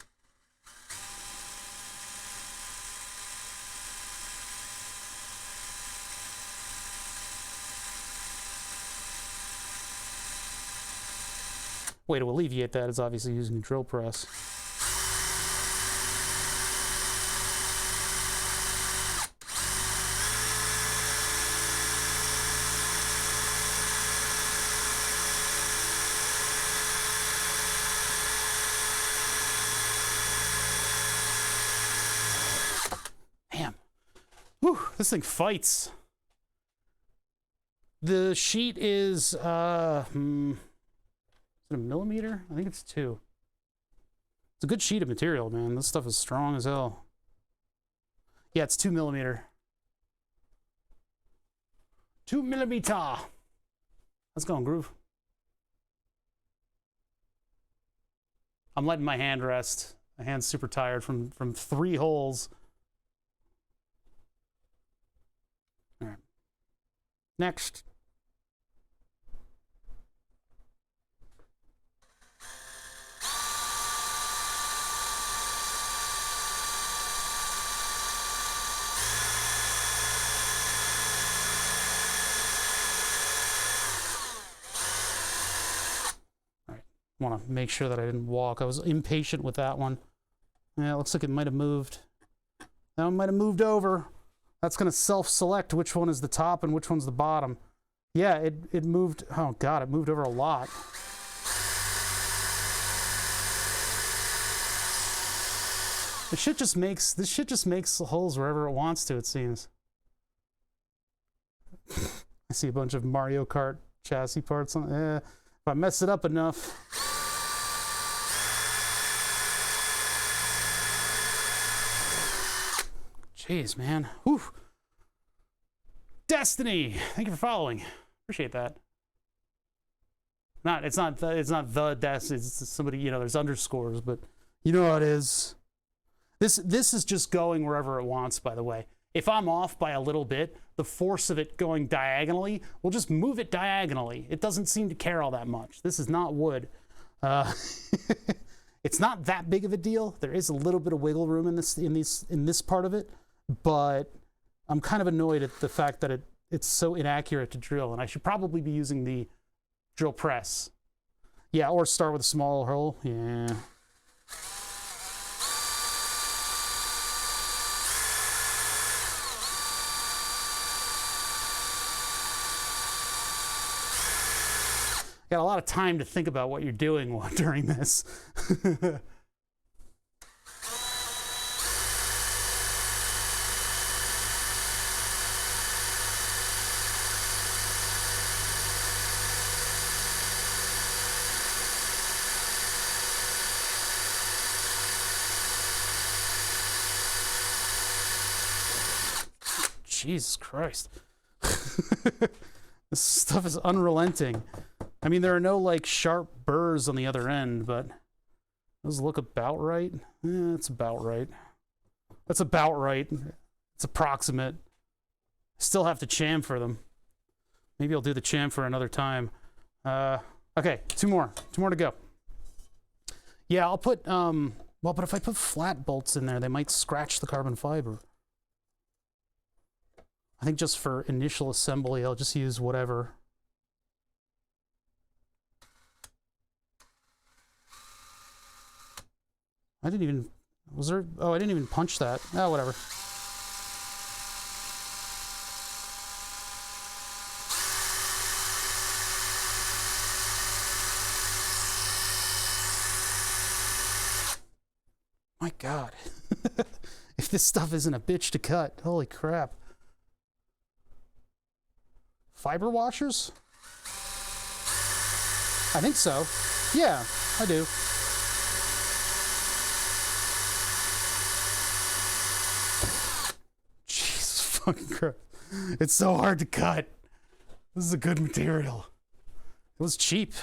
Way to alleviate that is obviously using a drill press. This thing fights. The sheet is, is it a millimeter? I think it's 2. It's a good sheet of material, man. This stuff is strong as hell. Yeah, it's 2 millimeter. 2 millimeter. Let's go on groove. I'm letting my hand rest. My hand's super tired from 3 holes. All right. Next. Want to make sure that I didn't walk. I was impatient with that one. Yeah, it looks like it might have moved. That one might have moved over. That's going to self-select which one is the top and which one's the bottom. Yeah, it moved. Oh God, it moved over a lot. This shit just makes holes wherever it wants to, it seems. I see a bunch of Mario Kart chassis parts on. If I mess it up enough. Jeez, man. Whew. Destiny. Thank you for following. Appreciate that. It's not the Destiny. It's somebody, you know, there's underscores, but you know how it is. This is just going wherever it wants, by the way. If I'm off by a little bit, the force of it going diagonally will just move it diagonally. It doesn't seem to care all that much. This is not wood. It's not that big of a deal. There is a little bit of wiggle room in this part of it, but I'm kind of annoyed at the fact that it's so inaccurate to drill, and I should probably be using the drill press. Yeah, or start with a small hole. Yeah. Got a lot of time to think about what you're doing during this. Jesus Christ. This stuff is unrelenting. I mean, there are no, like, sharp burrs on the other end, but those look about right. It's about right. That's about right. It's approximate. Still have to chamfer them. Maybe I'll do the chamfer another time. Okay, two more to go. Yeah, I'll put, well, but if I put flat bolts in there, they might scratch the carbon fiber. I think just for initial assembly, I'll just use whatever. I didn't even, was there, oh, I didn't even punch that. Oh, whatever. My God. If this stuff isn't a bitch to cut, holy crap. Fiber washers? I think so. Yeah, I do. Jesus fucking Christ. It's so hard to cut. This is a good material. It was cheap.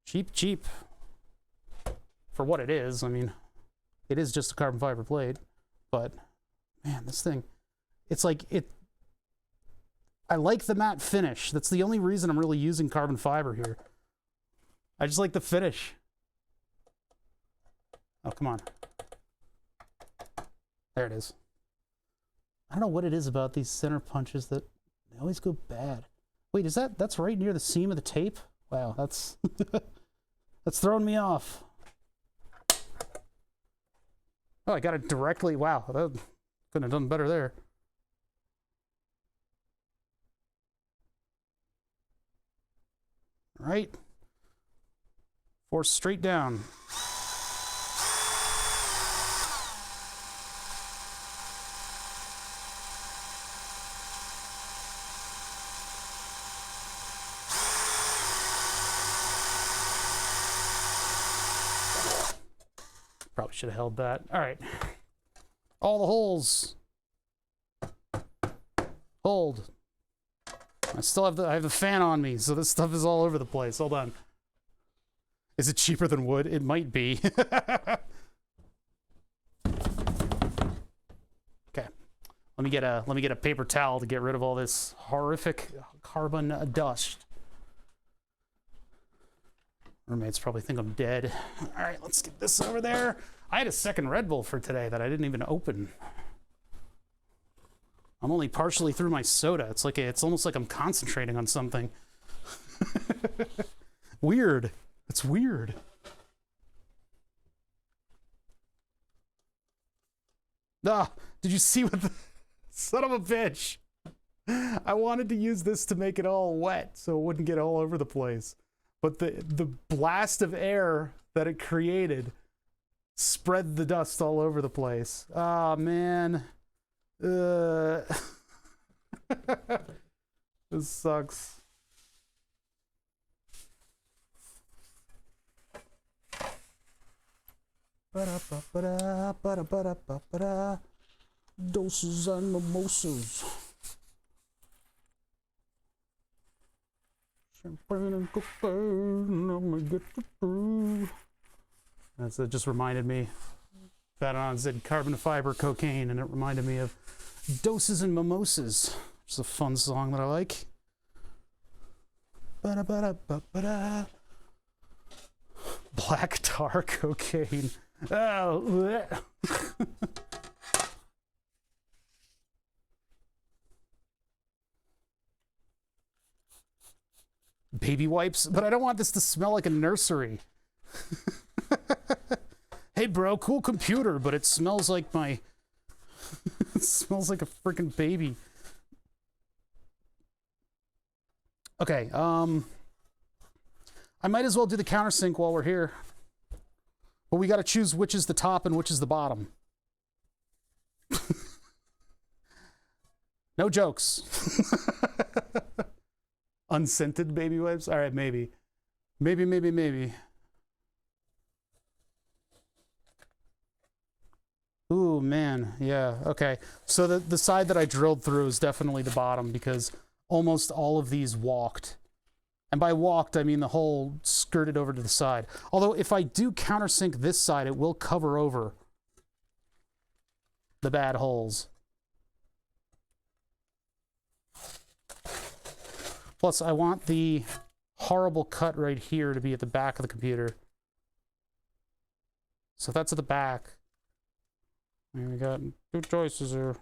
Cheap. For what it is, I mean, it is just a carbon fiber blade, but man, this thing, it's like it. I like the matte finish. That's the only reason I'm really using carbon fiber here. I just like the finish. Oh, come on. There it is. I don't know what it is about these center punches that they always go bad. Wait, that's right near the seam of the tape? Wow, that's that's throwing me off. Oh, I got it directly. Wow, that couldn't have done better there. Right? Force straight down. Probably should have held that. All right. All the holes. Hold. I have the fan on me, so this stuff is all over the place. Hold on. Is it cheaper than wood? It might be. Okay. Let me get a paper towel to get rid of all this horrific carbon dust. Roommates probably think I'm dead. All right, let's get this over there. I had a second Red Bull for today that I didn't even open. I'm only partially through my soda. It's almost like I'm concentrating on something. Weird. It's weird. Ah, did you see what the son of a bitch? I wanted to use this to make it all wet so it wouldn't get all over the place. But the blast of air that it created spread the dust all over the place. Oh, man. This sucks. Doses and mimosas. Champagne and cocaine, I'm gonna get through. That just reminded me. Baton said carbon fiber cocaine, and it reminded me of Doses and Mimosas, which is a fun song that I like. Ba-da-ba-da-ba-ba-da. Black tar cocaine. Oh, baby wipes, but I don't want this to smell like a nursery. Hey bro, cool computer, but it smells like my it smells like a freaking baby. Okay, I might as well do the countersink while we're here. But we got to choose which is the top and which is the bottom. No jokes. Unscented baby wipes? All right, maybe. Maybe. Ooh, man. Yeah, okay. So the side that I drilled through is definitely the bottom because almost all of these walked. And by walked, I mean the hole skirted over to the side. Although if I do countersink this side, it will cover over the bad holes. Plus, I want the horrible cut right here to be at the back of the computer. So if that's at the back, and we got two choices here.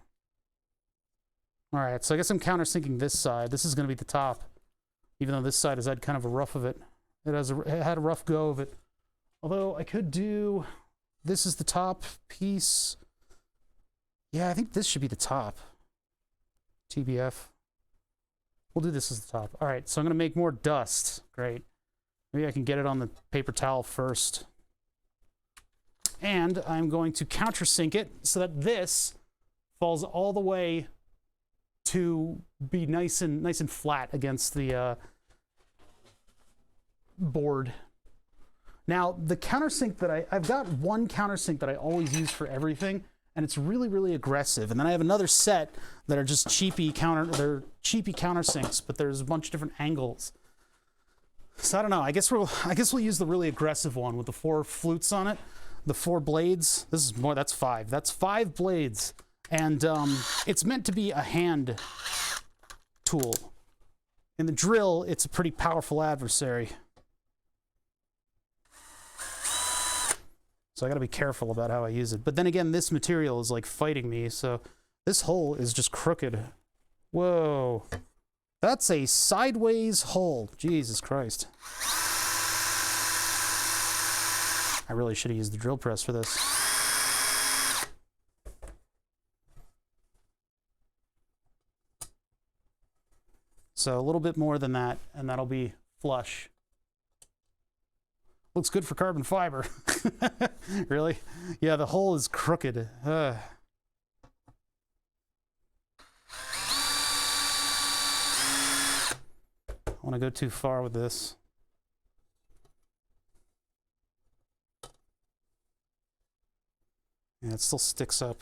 All right, so I guess I'm countersinking this side. This is going to be the top, even though this side has had kind of a rough of it. It had a rough go of it. Although I could do, this is the top piece. Yeah, I think this should be the top. TBF. We'll do this as the top. All right, so I'm going to make more dust. Great. Maybe I can get it on the paper towel first. And I'm going to countersink it so that this falls all the way to be nice and flat against the board. Now, the countersink that I've got one countersink that I always use for everything, and it's really, really aggressive. And then I have another set that are just cheapy countersinks, but there's a bunch of different angles. So I don't know. I guess we'll use the really aggressive one with the 4 flutes on it, the 4 blades. This is more. That's 5. That's 5 blades, and it's meant to be a hand tool. In the drill, it's a pretty powerful adversary. So I gotta be careful about how I use it. But then again, this material is like fighting me, so this hole is just crooked. Whoa. That's a sideways hole. Jesus Christ. I really should have used the drill press for this. So a little bit more than that, and that'll be flush. Looks good for carbon fiber. Really? Yeah, the hole is crooked. I want to go too far with this. Yeah, it still sticks up.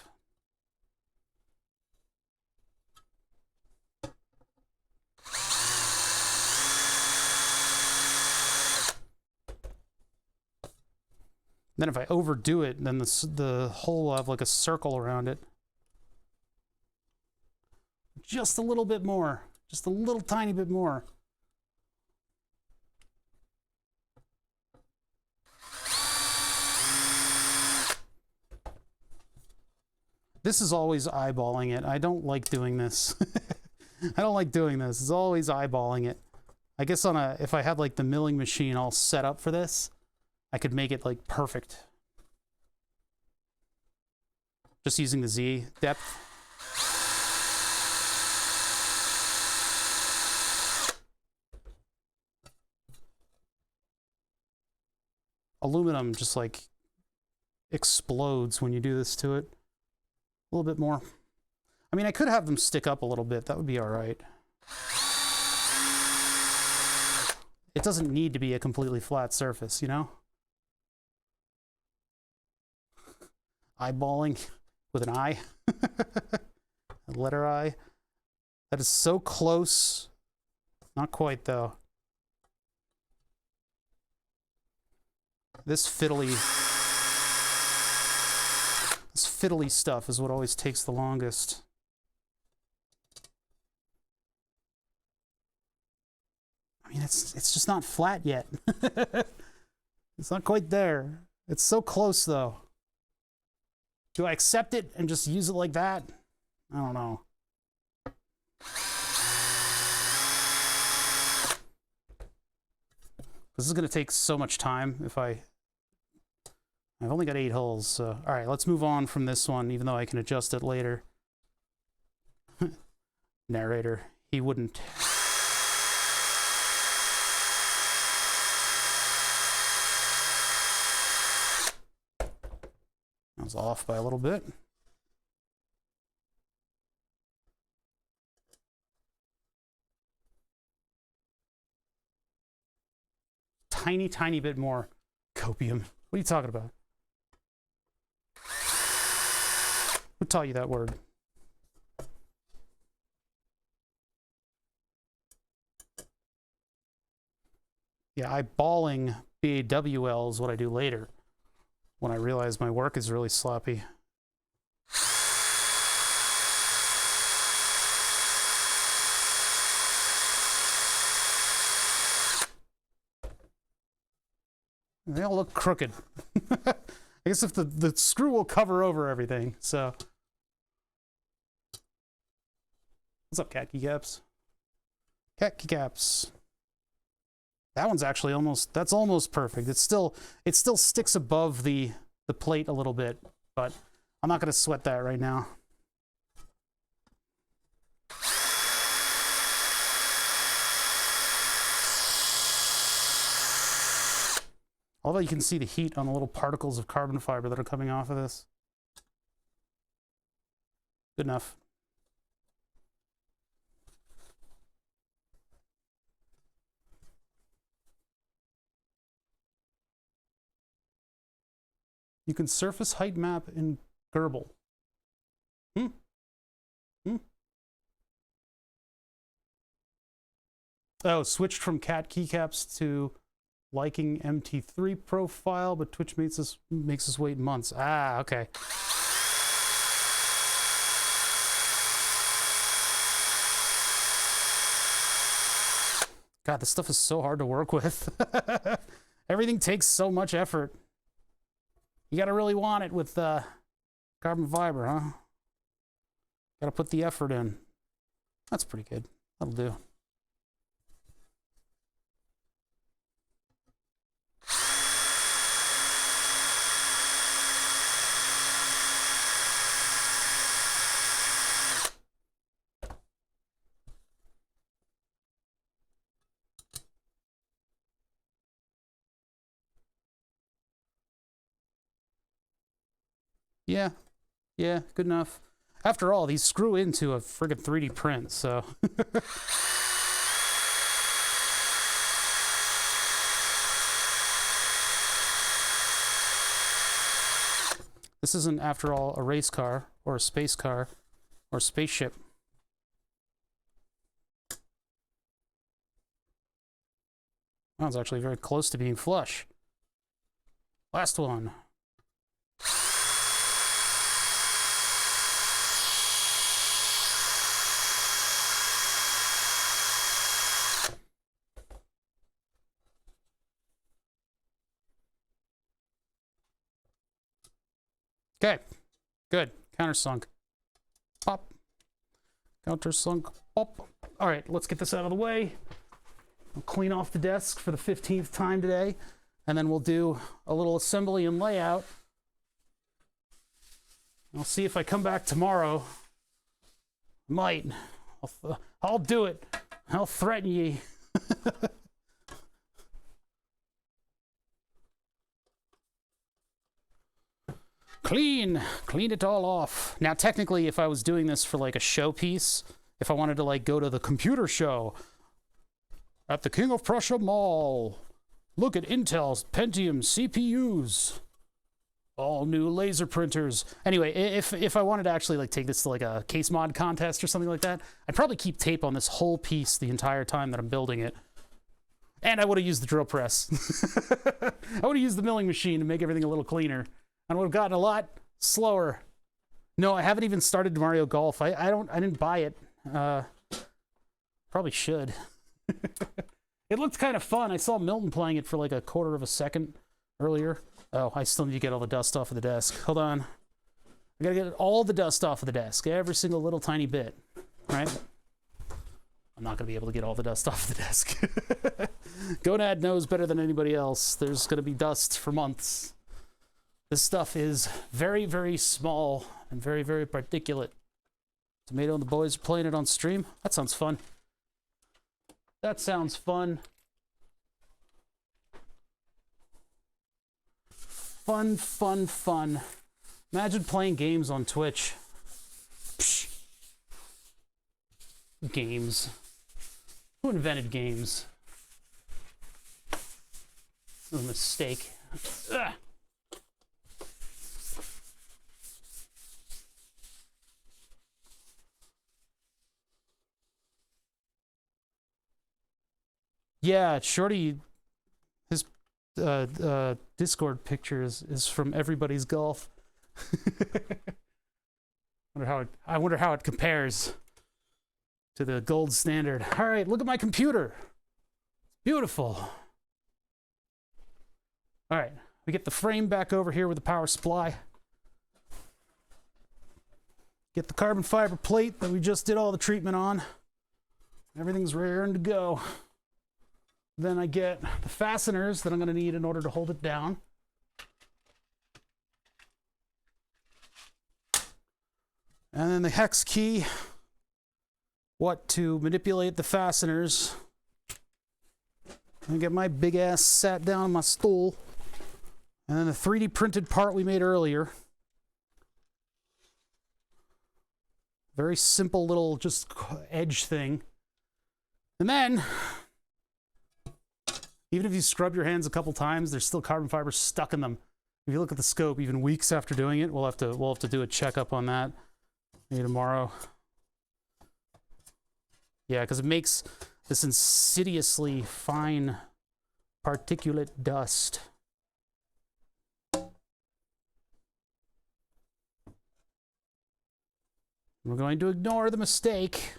Then if I overdo it, then the hole will have like a circle around it. Just a little bit more. Just a little tiny bit more. This is always eyeballing it. I don't like doing this. I don't like doing this. It's always eyeballing it. I guess on a, if I had like the milling machine all set up for this, I could make it like perfect. Just using the Z depth. Aluminum just like explodes when you do this to it. A little bit more. I mean, I could have them stick up a little bit. That would be all right. It doesn't need to be a completely flat surface, you know? Eyeballing with an I. A letter I. That is so close. Not quite, though. This fiddly stuff is what always takes the longest. I mean, it's just not flat yet. It's not quite there. It's so close, though. Do I accept it and just use it like that? I don't know. This is going to take so much time if I've only got 8 holes, so... Alright, let's move on from this one, even though I can adjust it later. Narrator. He wouldn't. I was off by a little bit. Tiny, tiny bit more copium. What are you talking about? Who taught you that word? Yeah, eyeballing BAWL is what I do later, when I realize my work is really sloppy. They all look crooked. I guess if the screw will cover over everything, so. What's up, Cat Keycaps? Cat Keycaps. That one's actually almost, that's almost perfect. It still sticks above the plate a little bit, but I'm not gonna sweat that right now. Although you can see the heat on the little particles of carbon fiber that are coming off of this. Good enough. You can surface height map in Gerbil. Oh, switched from cat keycaps to liking MT3 profile, but Twitch makes us wait months. Ah, okay. God, this stuff is so hard to work with. Everything takes so much effort. You gotta really want it with carbon fiber, huh? Gotta put the effort in. That's pretty good. That'll do. Yeah, yeah, good enough. After all, these screw into a friggin' 3D print, so. This isn't, after all, a race car or a space car or a spaceship. That was actually very close to being flush. Last one. Okay, good. Countersunk. Pop. Countersunk. Pop. All right, let's get this out of the way. I'll clean off the desk for the 15th time today, and then we'll do a little assembly and layout. I'll see if I come back tomorrow. Might. I'll do it. I'll threaten ye. Clean it all off. Now, technically, if I was doing this for like a showpiece, if I wanted to like go to the computer show at the King of Prussia Mall, look at Intel's Pentium CPUs, all new laser printers. Anyway, if I wanted to actually like take this to like a case mod contest or something like that, I'd probably keep tape on this whole piece the entire time that I'm building it. And I would have used the drill press. I would have used the milling machine to make everything a little cleaner. I would have gotten a lot slower. No, I haven't even started Mario Golf. I didn't buy it. Probably should. It looked kind of fun. I saw Milton playing it for like a quarter of a second earlier. Oh, I still need to get all the dust off of the desk. Hold on. I gotta get all the dust off of the desk. Every single little tiny bit. Right? I'm not gonna be able to get all the dust off the desk. Gonad knows better than anybody else. There's gonna be dust for months. This stuff is very, very small and very, very particulate. Tomato and the boys are playing it on stream. That sounds fun. That sounds fun. Fun, fun, fun. Imagine playing games on Twitch. Psh. Games. Who invented games? It was a mistake. Ugh. Yeah, Shorty, his Discord picture is from Everybody's Golf. I wonder how it compares to the gold standard. All right, look at my computer. Beautiful. All right, we get the frame back over here with the power supply. Get the carbon fiber plate that we just did all the treatment on. Everything's raring to go. Then I get the fasteners that I'm going to need in order to hold it down. And then the hex key. What to manipulate the fasteners. I get my big ass sat down on my stool. And then the 3D printed part we made earlier. Very simple little just edge thing. And then, even if you scrub your hands a couple times, there's still carbon fiber stuck in them. If you look at the scope, even weeks after doing it, we'll have to do a checkup on that maybe tomorrow. Yeah, because it makes this insidiously fine particulate dust. We're going to ignore the mistake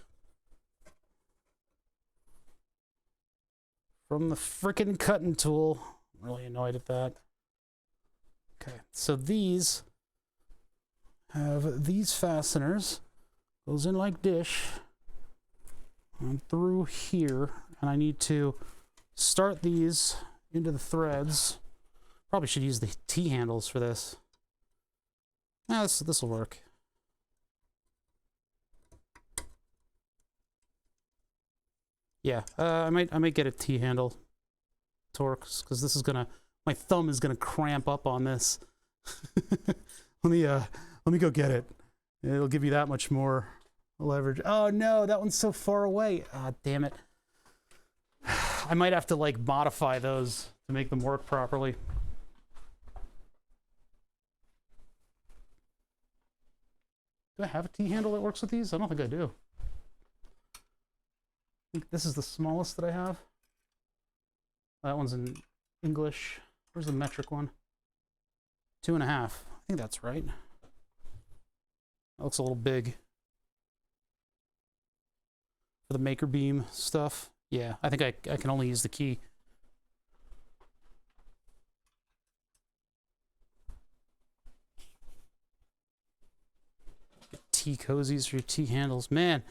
from the frickin' cutting tool. I'm really annoyed at that. Okay, so these have these fasteners. Goes in like dish. And through here. And I need to start these into the threads. Probably should use the T-handles for this. Yeah, this will work. Yeah, I might get a T-handle torque because this is gonna, my thumb is gonna cramp up on this. let me go get it. It'll give you that much more leverage. Oh no, that one's so far away. Ah, damn it. I might have to like modify those to make them work properly. Do I have a T-handle that works with these? I don't think I do. I think this is the smallest that I have. That one's in English. Where's the metric one? 2.5. I think that's right. That looks a little big. For the Makerbeam stuff. Yeah, I think I can only use the key. T cozies for your T handles. Man,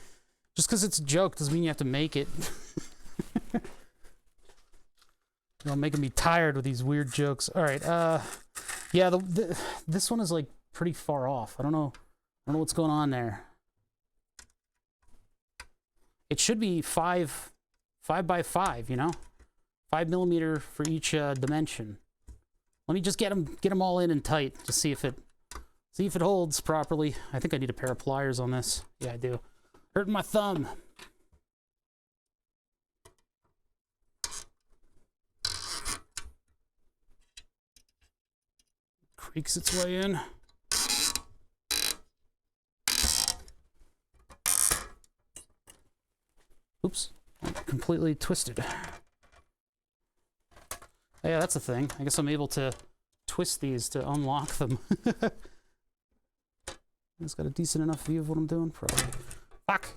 just because it's a joke doesn't mean you have to make it. You're making me tired with these weird jokes. All right, yeah, this one is like pretty far off. I don't know what's going on there. It should be 5 by 5, you know, 5mm for each dimension. Let me just get them all in and tight to see if it holds properly. I think I need a pair of pliers on this. Yeah, I do. Hurting my thumb. Creaks its way in. Oops, completely twisted. Oh, yeah, that's a thing. I guess I'm able to twist these to unlock them. It's got a decent enough view of what I'm doing, probably. Fuck!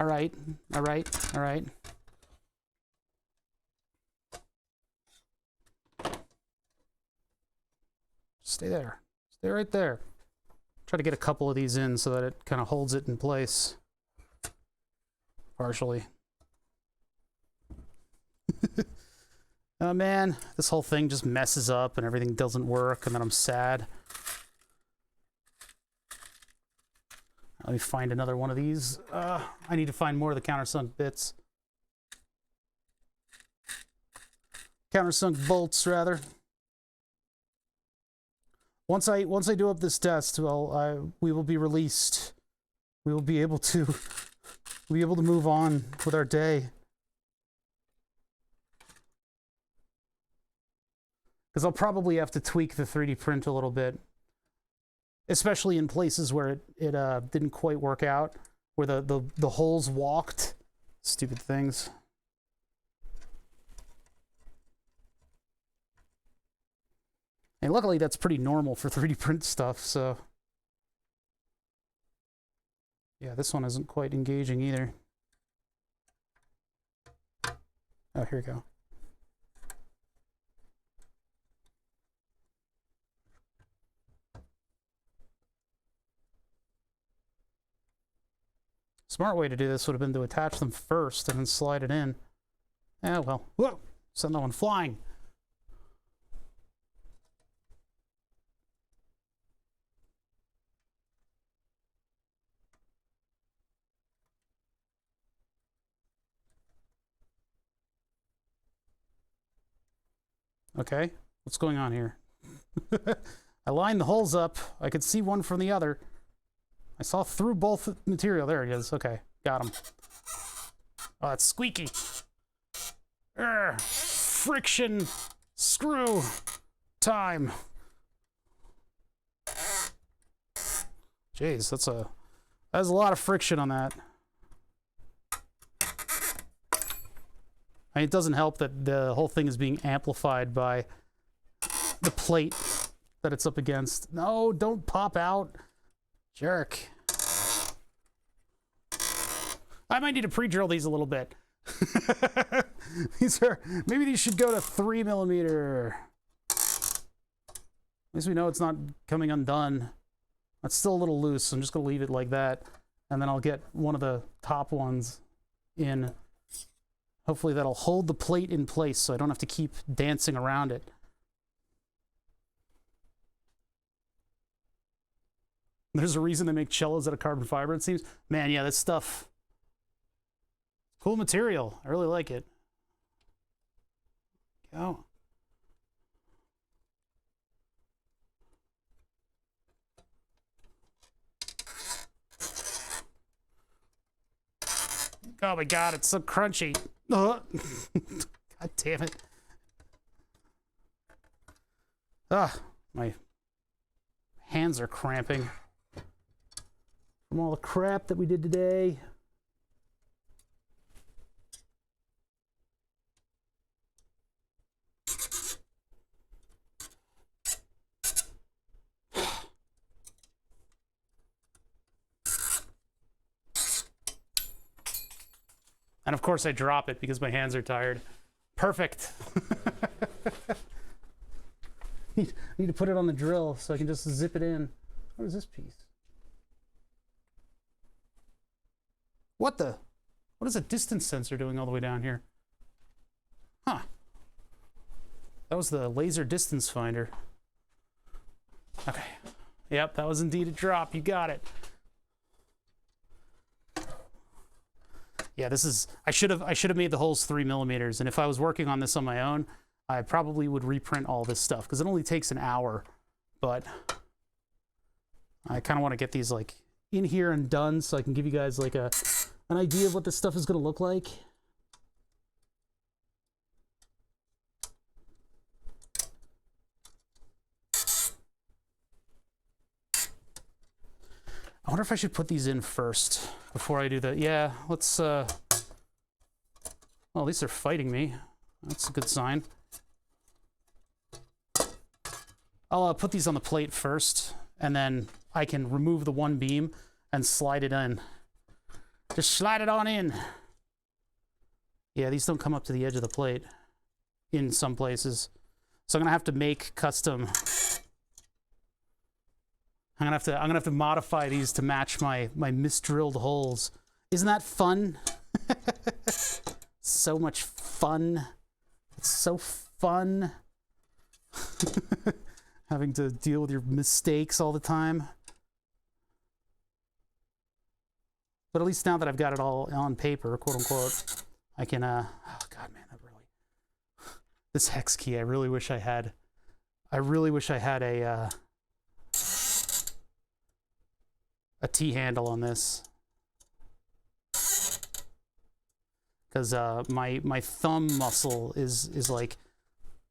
Alright, alright, alright. Stay there. Stay right there. Try to get a couple of these in so that it kind of holds it in place. Partially. Oh man, this whole thing just messes up and everything doesn't work and then I'm sad. Let me find another one of these. I need to find more of the countersunk bits. Countersunk bolts, rather. Once I do up this test, we will be released. We will be able to move on with our day. Because I'll probably have to tweak the 3D print a little bit, especially in places where it didn't quite work out, where the holes walked. Stupid things. And luckily that's pretty normal for 3D print stuff, so. Yeah, this one isn't quite engaging either. Oh, here we go. Smart way to do this would have been to attach them first and then slide it in. Ah, well. Whoa! Send that one flying. Okay, what's going on here? I lined the holes up. I could see one from the other. I saw through both material. There it is. Okay, got him. Oh, it's squeaky. Urgh, friction screw time. Jeez, that's a lot of friction on that. I mean, it doesn't help that the whole thing is being amplified by the plate that it's up against. No, don't pop out. Jerk. I might need to pre-drill these a little bit. Maybe these should go to 3mm. At least we know it's not coming undone. It's still a little loose, so I'm just gonna leave it like that. And then I'll get one of the top ones in. Hopefully that'll hold the plate in place so I don't have to keep dancing around it. There's a reason they make cellos out of carbon fiber, it seems. Man, yeah, this stuff. Cool material. I really like it. Go. Oh my god, it's so crunchy. God damn it. Ah, my hands are cramping from all the crap that we did today. And of course I drop it because my hands are tired. Perfect. Need to put it on the drill so I can just zip it in. What is this piece? What is a distance sensor doing all the way down here? Huh. That was the laser distance finder. Okay. Yep, that was indeed a drop. You got it. Yeah, this is, I should have made the holes 3mm, and if I was working on this on my own, I probably would reprint all this stuff because it only takes an hour, but I kind of want to get these like in here and done so I can give you guys like an idea of what this stuff is going to look like. I wonder if I should put these in first before I do that. Yeah, let's, well, at least they're fighting me. That's a good sign. I'll put these on the plate first, and then I can remove the one beam and slide it in. Just slide it on in. Yeah, these don't come up to the edge of the plate in some places. So I'm gonna have to make custom. I'm gonna have to modify these to match my misdrilled holes. Isn't that fun? So much fun. It's so fun. Having to deal with your mistakes all the time. But at least now that I've got it all on paper, quote unquote, I can, oh God, man, that really, this hex key, I really wish I had a T-handle on this. Because my thumb muscle is like,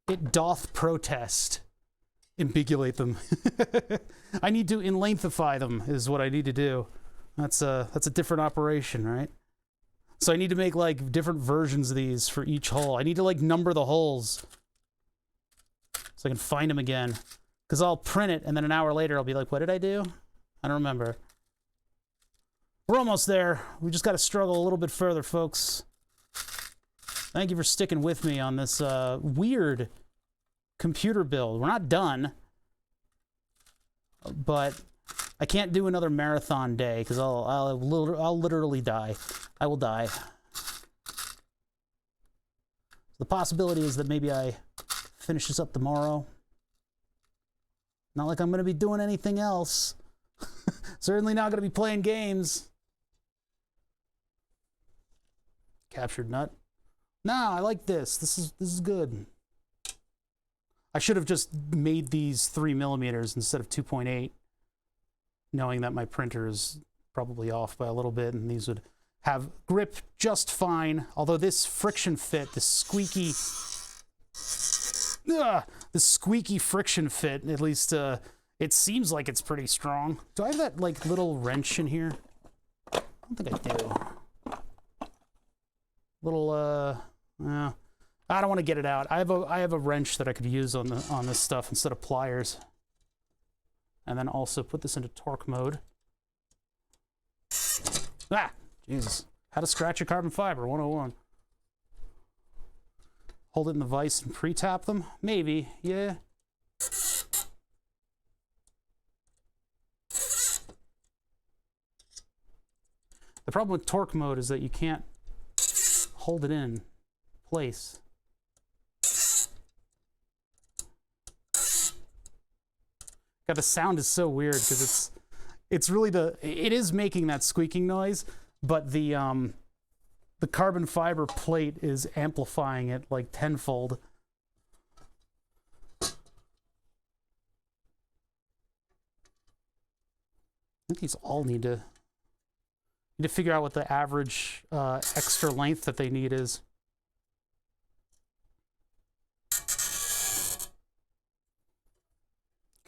it doth protest. Ambiguate them. I need to in-lengthify them is what I need to do. That's a different operation, right? So I need to make like different versions of these for each hole. I need to like number the holes so I can find them again. Because I'll print it and then an hour later I'll be like, what did I do? I don't remember. We're almost there. We just got to struggle a little bit further, folks. Thank you for sticking with me on this weird computer build. We're not done, but I can't do another marathon day because I'll literally die. I will die. The possibility is that maybe I finish this up tomorrow. Not like I'm going to be doing anything else. Certainly not going to be playing games. Captured nut. No, I like this. This is good. I should have just made these 3mm instead of 2.8, knowing that my printer is probably off by a little bit, and these would have grip just fine. Although this friction fit, this squeaky friction fit, at least it seems like it's pretty strong. Do I have that like little wrench in here? I don't think I do. Little I don't want to get it out. I have a wrench that I could use on this stuff instead of pliers. And then also put this into torque mode. Ah, Jesus. How to scratch a carbon fiber 101. Hold it in the vise and pre-tap them? Maybe, yeah. The problem with torque mode is that you can't hold it in place. God, the sound is so weird because it's really it is making that squeaking noise, but the carbon fiber plate is amplifying it like tenfold. I think these all need to figure out what the average extra length that they need is.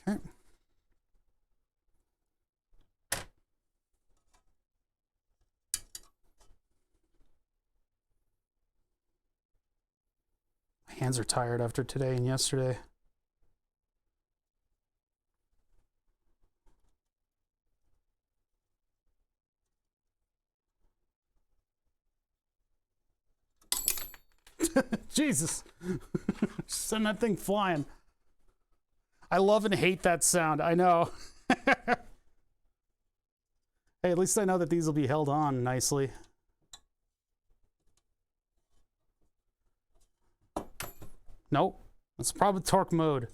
Okay. Hands are tired after today and yesterday. Jesus. Send that thing flying. I love and hate that sound. I know. Hey, at least I know that these will be held on nicely. Nope. That's probably torque mode.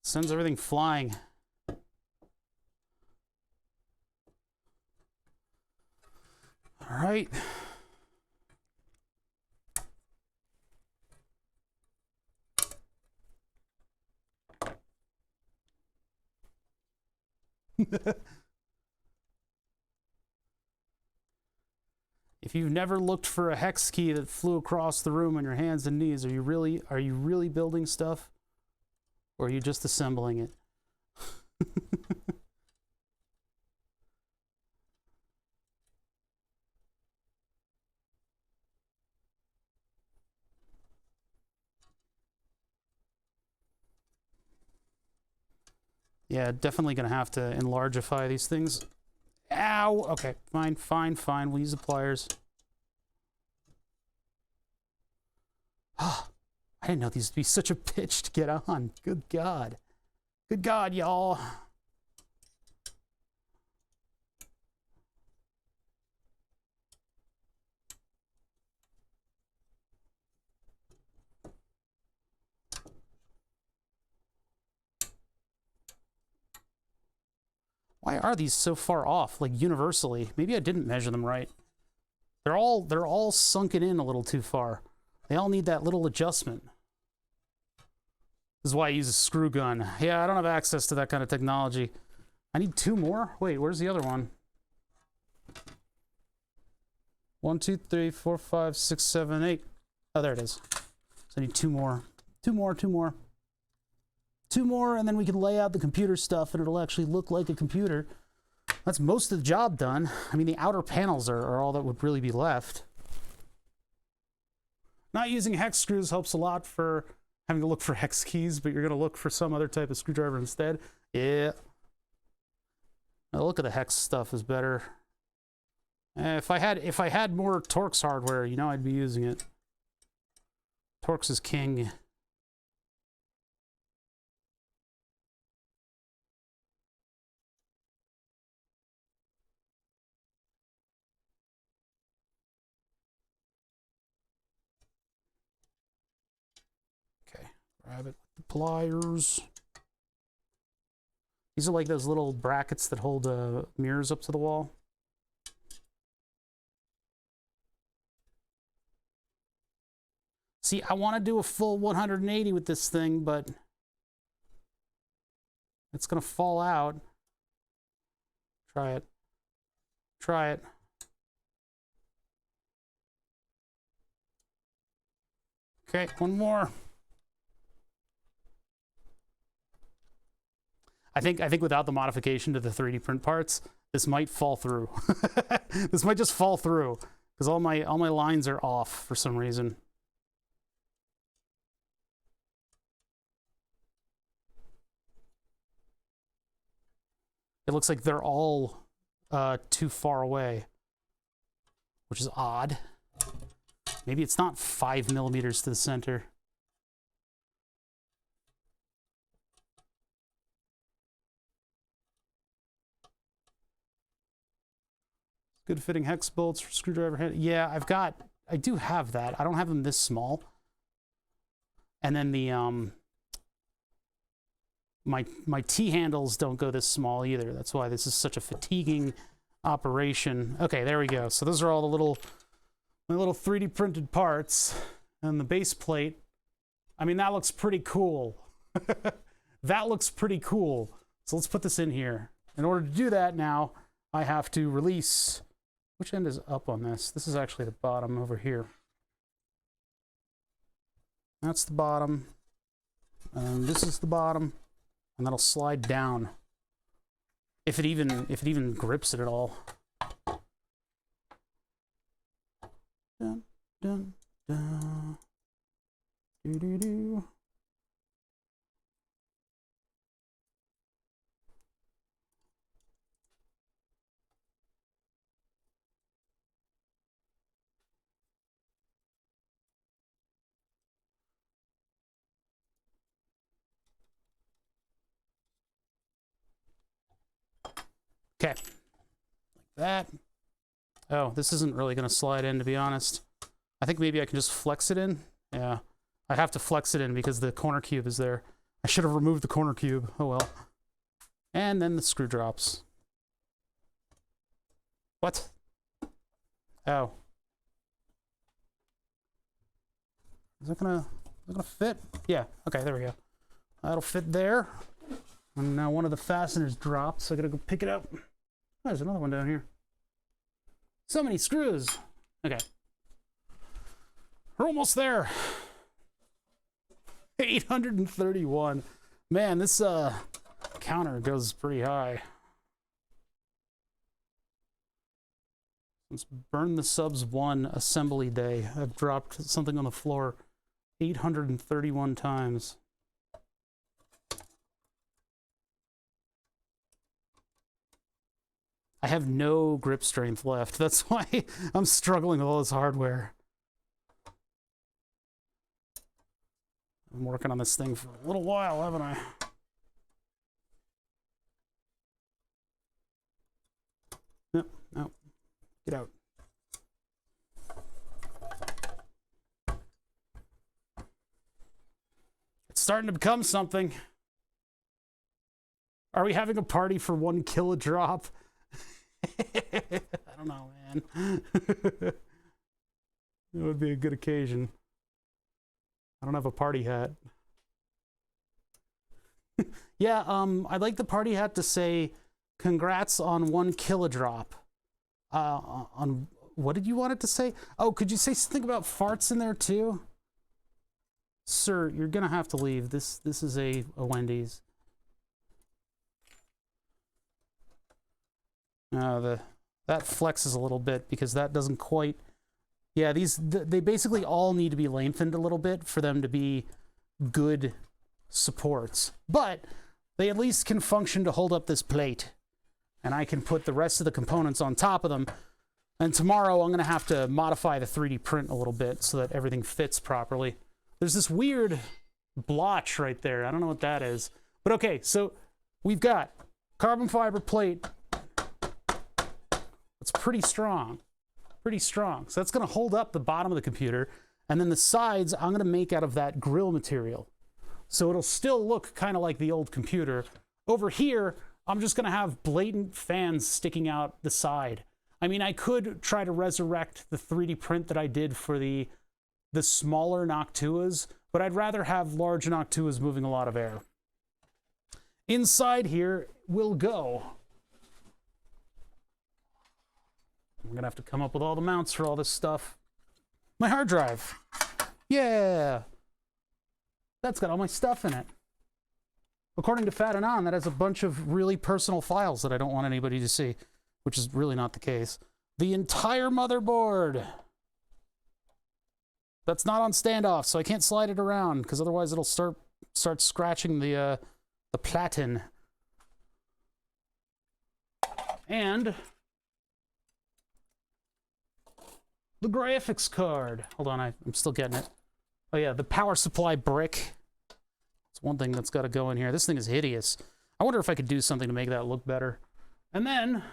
Sends everything flying. All right. If you've never looked for a hex key that flew across the room on your hands and knees, are you really building stuff? Or are you just assembling it? Yeah, definitely gonna have to enlargeify these things. Ow! Okay, fine, fine, fine. We'll use the pliers. Ah, I didn't know these would be such a pitch to get on. Good God. Good God, y'all. Why are these so far off, like universally? Maybe I didn't measure them right. They're all sunken in a little too far. They all need that little adjustment. This is why I use a screw gun. Yeah, I don't have access to that kind of technology. I need 2 more? Wait, where's the other one? 1, 2, 3, 4, 5, 6, 7, 8. Oh, there it is. So I need 2 more. 2 more, 2 more. 2 more, and then we can lay out the computer stuff, and it'll actually look like a computer. That's most of the job done. I mean, the outer panels are all that would really be left. Not using hex screws helps a lot for having to look for hex keys, but you're going to look for some other type of screwdriver instead. Yeah. Now look at the hex stuff is better. If I had more Torx hardware, you know, I'd be using it. Torx is king. Grab it with the pliers. These are like those little brackets that hold mirrors up to the wall. See, I want to do a full 180 with this thing, but it's going to fall out. Try it. Try it. Okay, 1 more. I think without the modification to the 3D print parts, this might fall through. This might just fall through because all my lines are off for some reason. It looks like they're all too far away, which is odd. Maybe it's not 5 millimeters to the center. Good fitting hex bolts for screwdriver head. Yeah, I do have that. I don't have them this small. And then the my T-handles don't go this small either. That's why this is such a fatiguing operation. Okay, there we go. So those are all the my little 3D printed parts. And the base plate. I mean, that looks pretty cool. That looks pretty cool. So let's put this in here. In order to do that now, I have to release. Which end is up on this? This is actually the bottom over here. That's the bottom. And this is the bottom. And that'll slide down. If it even grips it at all. Dun, dun, dun. Do-do-do. Okay, like that. Oh, this isn't really going to slide in, to be honest. I think maybe I can just flex it in. Yeah, I have to flex it in because the corner cube is there. I should have removed the corner cube. Oh well. And then the screw drops. What? Oh. Is that gonna fit? Yeah, okay, there we go. That'll fit there. And now one of the fasteners dropped, so I gotta go pick it up. Oh, there's another one down here. So many screws. Okay. We're almost there. 831. Man, this counter goes pretty high. Let's burn the subs 1 assembly day. I've dropped something on the floor 831 times. I have no grip strength left. That's why I'm struggling with all this hardware. I'm working on this thing for a little while, haven't I? No, no. Get out. It's starting to become something. Are we having a party for 1 kilo drop? I don't know, man. It would be a good occasion. I don't have a party hat. Yeah, I'd like the party hat to say, congrats on 1 kilo drop. On what did you want it to say? Oh, could you say something about farts in there too? Sir, you're gonna have to leave. This is a Wendy's. That flexes a little bit because that doesn't quite. Yeah, they basically all need to be lengthened a little bit for them to be good supports. But they at least can function to hold up this plate. And I can put the rest of the components on top of them. And tomorrow I'm going to have to modify the 3D print a little bit so that everything fits properly. There's this weird blotch right there. I don't know what that is. But okay, so we've got carbon fiber plate. It's pretty strong. Pretty strong. So that's going to hold up the bottom of the computer. And then the sides I'm going to make out of that grill material. So it'll still look kind of like the old computer. Over here, I'm just going to have blatant fans sticking out the side. I mean, I could try to resurrect the 3D print that I did for the smaller Noctuas, but I'd rather have large Noctuas moving a lot of air. Inside here will go. I'm going to have to come up with all the mounts for all this stuff. My hard drive. Yeah. That's got all my stuff in it. According to Fat and On, that has a bunch of really personal files that I don't want anybody to see, which is really not the case. The entire motherboard. That's not on standoff, so I can't slide it around because otherwise it'll start scratching the platen. And the graphics card. Hold on, I'm still getting it. Oh yeah, the power supply brick. It's one thing that's got to go in here. This thing is hideous. I wonder if I could do something to make that look better. And then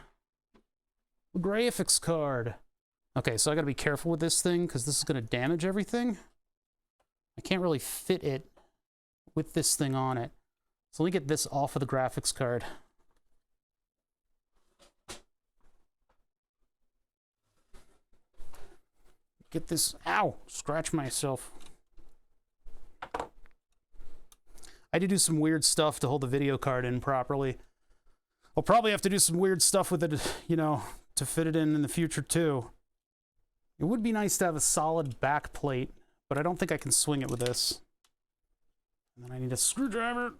the graphics card. Okay, so I got to be careful with this thing because this is going to damage everything. I can't really fit it with this thing on it. So let me get this off of the graphics card. Get this, ow, scratch myself. I did do some weird stuff to hold the video card in properly. I'll probably have to do some weird stuff with it, you know, to fit it in the future too. It would be nice to have a solid back plate, but I don't think I can swing it with this. And then I need a screwdriver.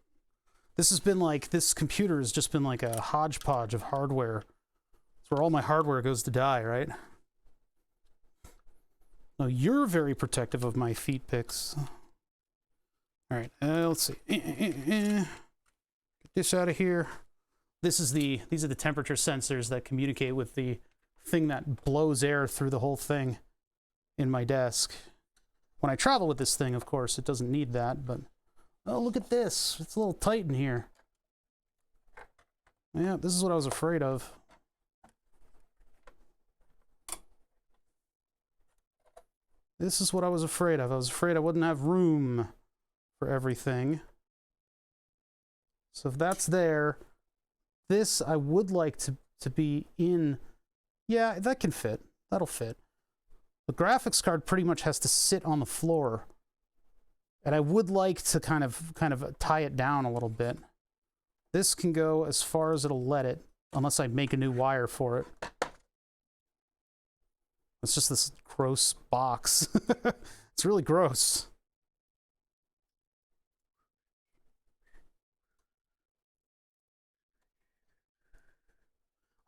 This has been like, this computer has just been like a hodgepodge of hardware. It's where all my hardware goes to die, right? Now, you're very protective of my feet pics. All right, let's see. Get this out of here. These are the temperature sensors that communicate with the thing that blows air through the whole thing in my desk. When I travel with this thing, of course, it doesn't need that, but oh, look at this. It's a little tight in here. Yeah, this is what I was afraid of. This is what I was afraid of. I was afraid I wouldn't have room for everything. So if that's there, this I would like to be in. Yeah, that can fit. That'll fit. The graphics card pretty much has to sit on the floor. And I would like to kind of tie it down a little bit. This can go as far as it'll let it, unless I make a new wire for it. It's just this gross box. It's really gross.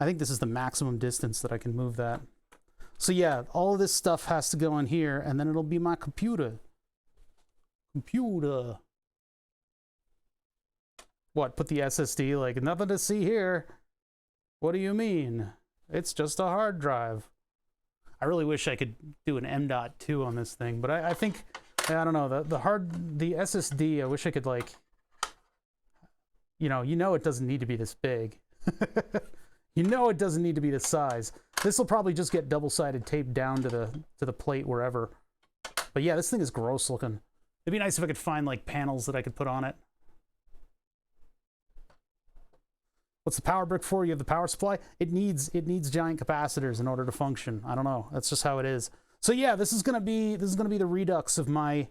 I think this is the maximum distance that I can move that. So yeah, all of this stuff has to go in here, and then it'll be my computer. Computer. What, put the SSD, like, nothing to see here? What do you mean? It's just a hard drive. I really wish I could do an M.2 on this thing, but I think, I don't know, the SSD, I wish I could, like, you know it doesn't need to be this big. You know it doesn't need to be this size. This will probably just get double-sided taped down to the plate wherever. But yeah, this thing is gross looking. It'd be nice if I could find, like, panels that I could put on it. What's the power brick for? You have the power supply? It needs giant capacitors in order to function. I don't know. That's just how it is. So yeah, this is gonna be the redux of my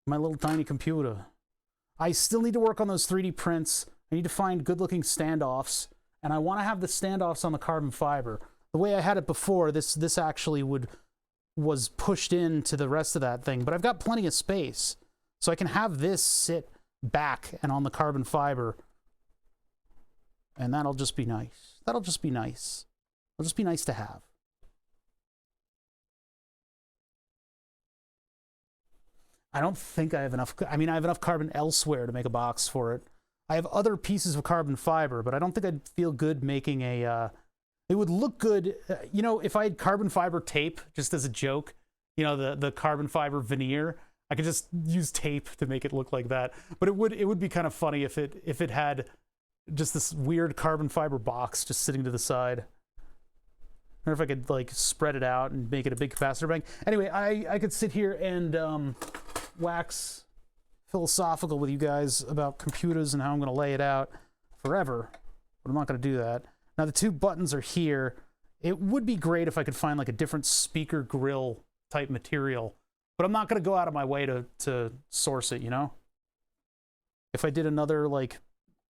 little tiny computer. I still need to work on those 3D prints. I need to find good-looking standoffs, and I want to have the standoffs on the carbon fiber. The way I had it before, this actually was pushed into the rest of that thing, but I've got plenty of space, so I can have this sit back and on the carbon fiber. And that'll just be nice. That'll just be nice. It'll just be nice to have. I don't think I have enough. I mean, I have enough carbon elsewhere to make a box for it. I have other pieces of carbon fiber, but I don't think I'd feel good making a... it would look good, you know, if I had carbon fiber tape, just as a joke, you know, the carbon fiber veneer, I could just use tape to make it look like that. But it would be kind of funny if it had just this weird carbon fiber box just sitting to the side. Or if I could, like, spread it out and make it a big capacitor bank. Anyway, I could sit here and wax philosophical with you guys about computers and how I'm going to lay it out forever. But I'm not going to do that. Now, the two buttons are here. It would be great if I could find, like, a different speaker grill type material. But I'm not going to go out of my way to source it, you know? If I did another, like,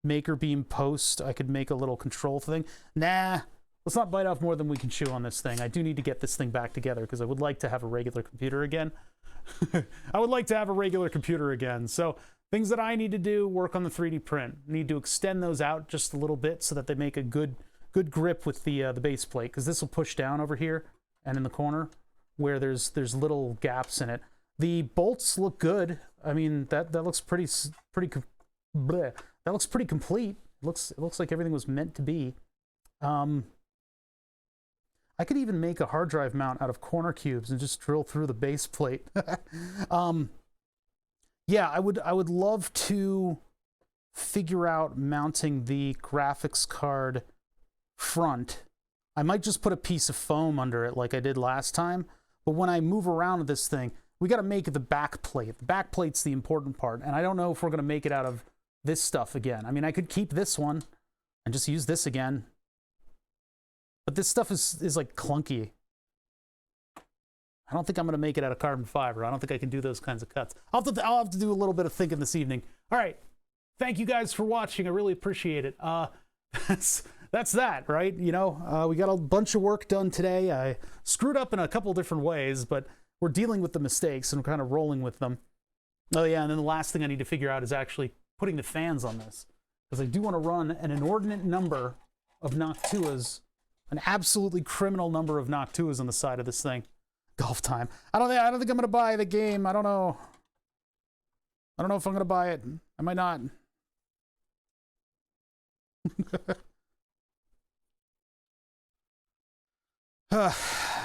Makerbeam post, I could make a little control thing. Nah, let's not bite off more than we can chew on this thing. I do need to get this thing back together because I would like to have a regular computer again. I would like to have a regular computer again. So things that I need to do, work on the 3D print. Need to extend those out just a little bit so that they make a good grip with the base plate, because this will push down over here and in the corner where there's little gaps in it. The bolts look good. I mean, that looks pretty bleh. That looks pretty complete. It looks like everything was meant to be. I could even make a hard drive mount out of corner cubes and just drill through the base plate. Yeah, I would love to figure out mounting the graphics card front. I might just put a piece of foam under it like I did last time. But when I move around with this thing, we got to make the back plate. The back plate's the important part, and I don't know if we're going to make it out of this stuff again. I mean, I could keep this one and just use this again. But this stuff is like clunky. I don't think I'm going to make it out of carbon fiber. I don't think I can do those kinds of cuts. I'll have to do a little bit of thinking this evening. All right. Thank you guys for watching. I really appreciate it. That's that, right? You know, we got a bunch of work done today. I screwed up in a couple different ways, but we're dealing with the mistakes and kind of rolling with them. Oh yeah, and then the last thing I need to figure out is actually putting the fans on this, because I do want to run an inordinate number of Noctuas, an absolutely criminal number of Noctuas on the side of this thing. Golf time. I don't think I'm gonna buy the game. I don't know. I don't know if I'm gonna buy it. I might not.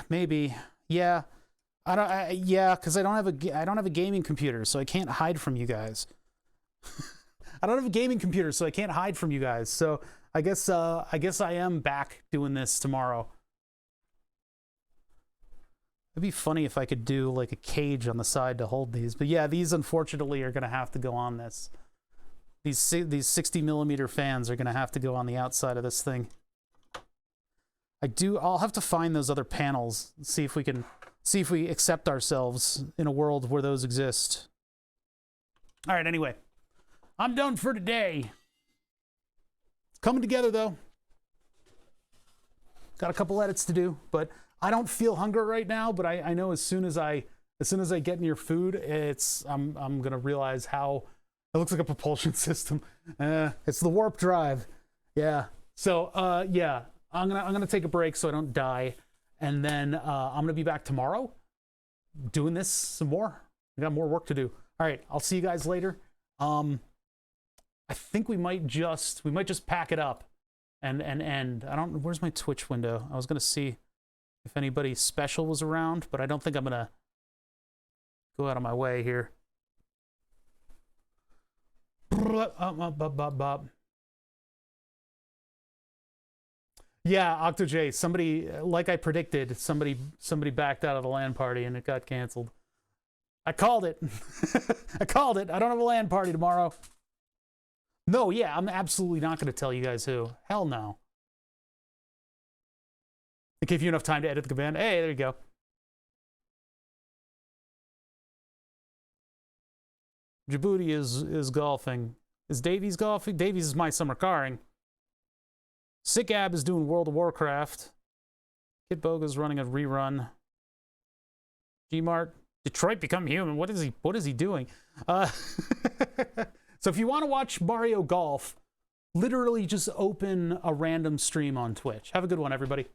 Maybe. Yeah. Yeah, because I don't have a gaming computer, so I can't hide from you guys. I don't have a gaming computer, so I can't hide from you guys. So I guess I am back doing this tomorrow. It'd be funny if I could do like a cage on the side to hold these, but yeah, these unfortunately are gonna have to go on this. These 60mm fans are gonna have to go on the outside of this thing. I'll have to find those other panels, see if we accept ourselves in a world where those exist. All right, anyway, I'm done for today. It's coming together though. Got a couple edits to do, but I don't feel hunger right now, but I know as soon as I get near food, I'm gonna realize how it looks like a propulsion system. It's the warp drive. Yeah. So yeah, I'm gonna take a break so I don't die, and then I'm gonna be back tomorrow doing this some more. I got more work to do. All right, I'll see you guys later. I think we might just pack it up and I don't. Where's my Twitch window? I was gonna see if anybody special was around, but I don't think I'm gonna go out of my way here. Yeah, OctoJ, somebody, like I predicted, somebody backed out of the LAN party and it got canceled. I called it. I called it. I don't have a LAN party tomorrow. No, yeah, I'm absolutely not going to tell you guys who. Hell no. It gave you enough time to edit the command. Hey, there you go. Djibouti is golfing. Is Davies golfing? Davies is my summer carring. Sick Ab is doing World of Warcraft. Kid Boga's running a rerun. Gmart. Detroit Become Human. What is he doing? So if you want to watch Mario Golf, literally just open a random stream on Twitch. Have a good one, everybody.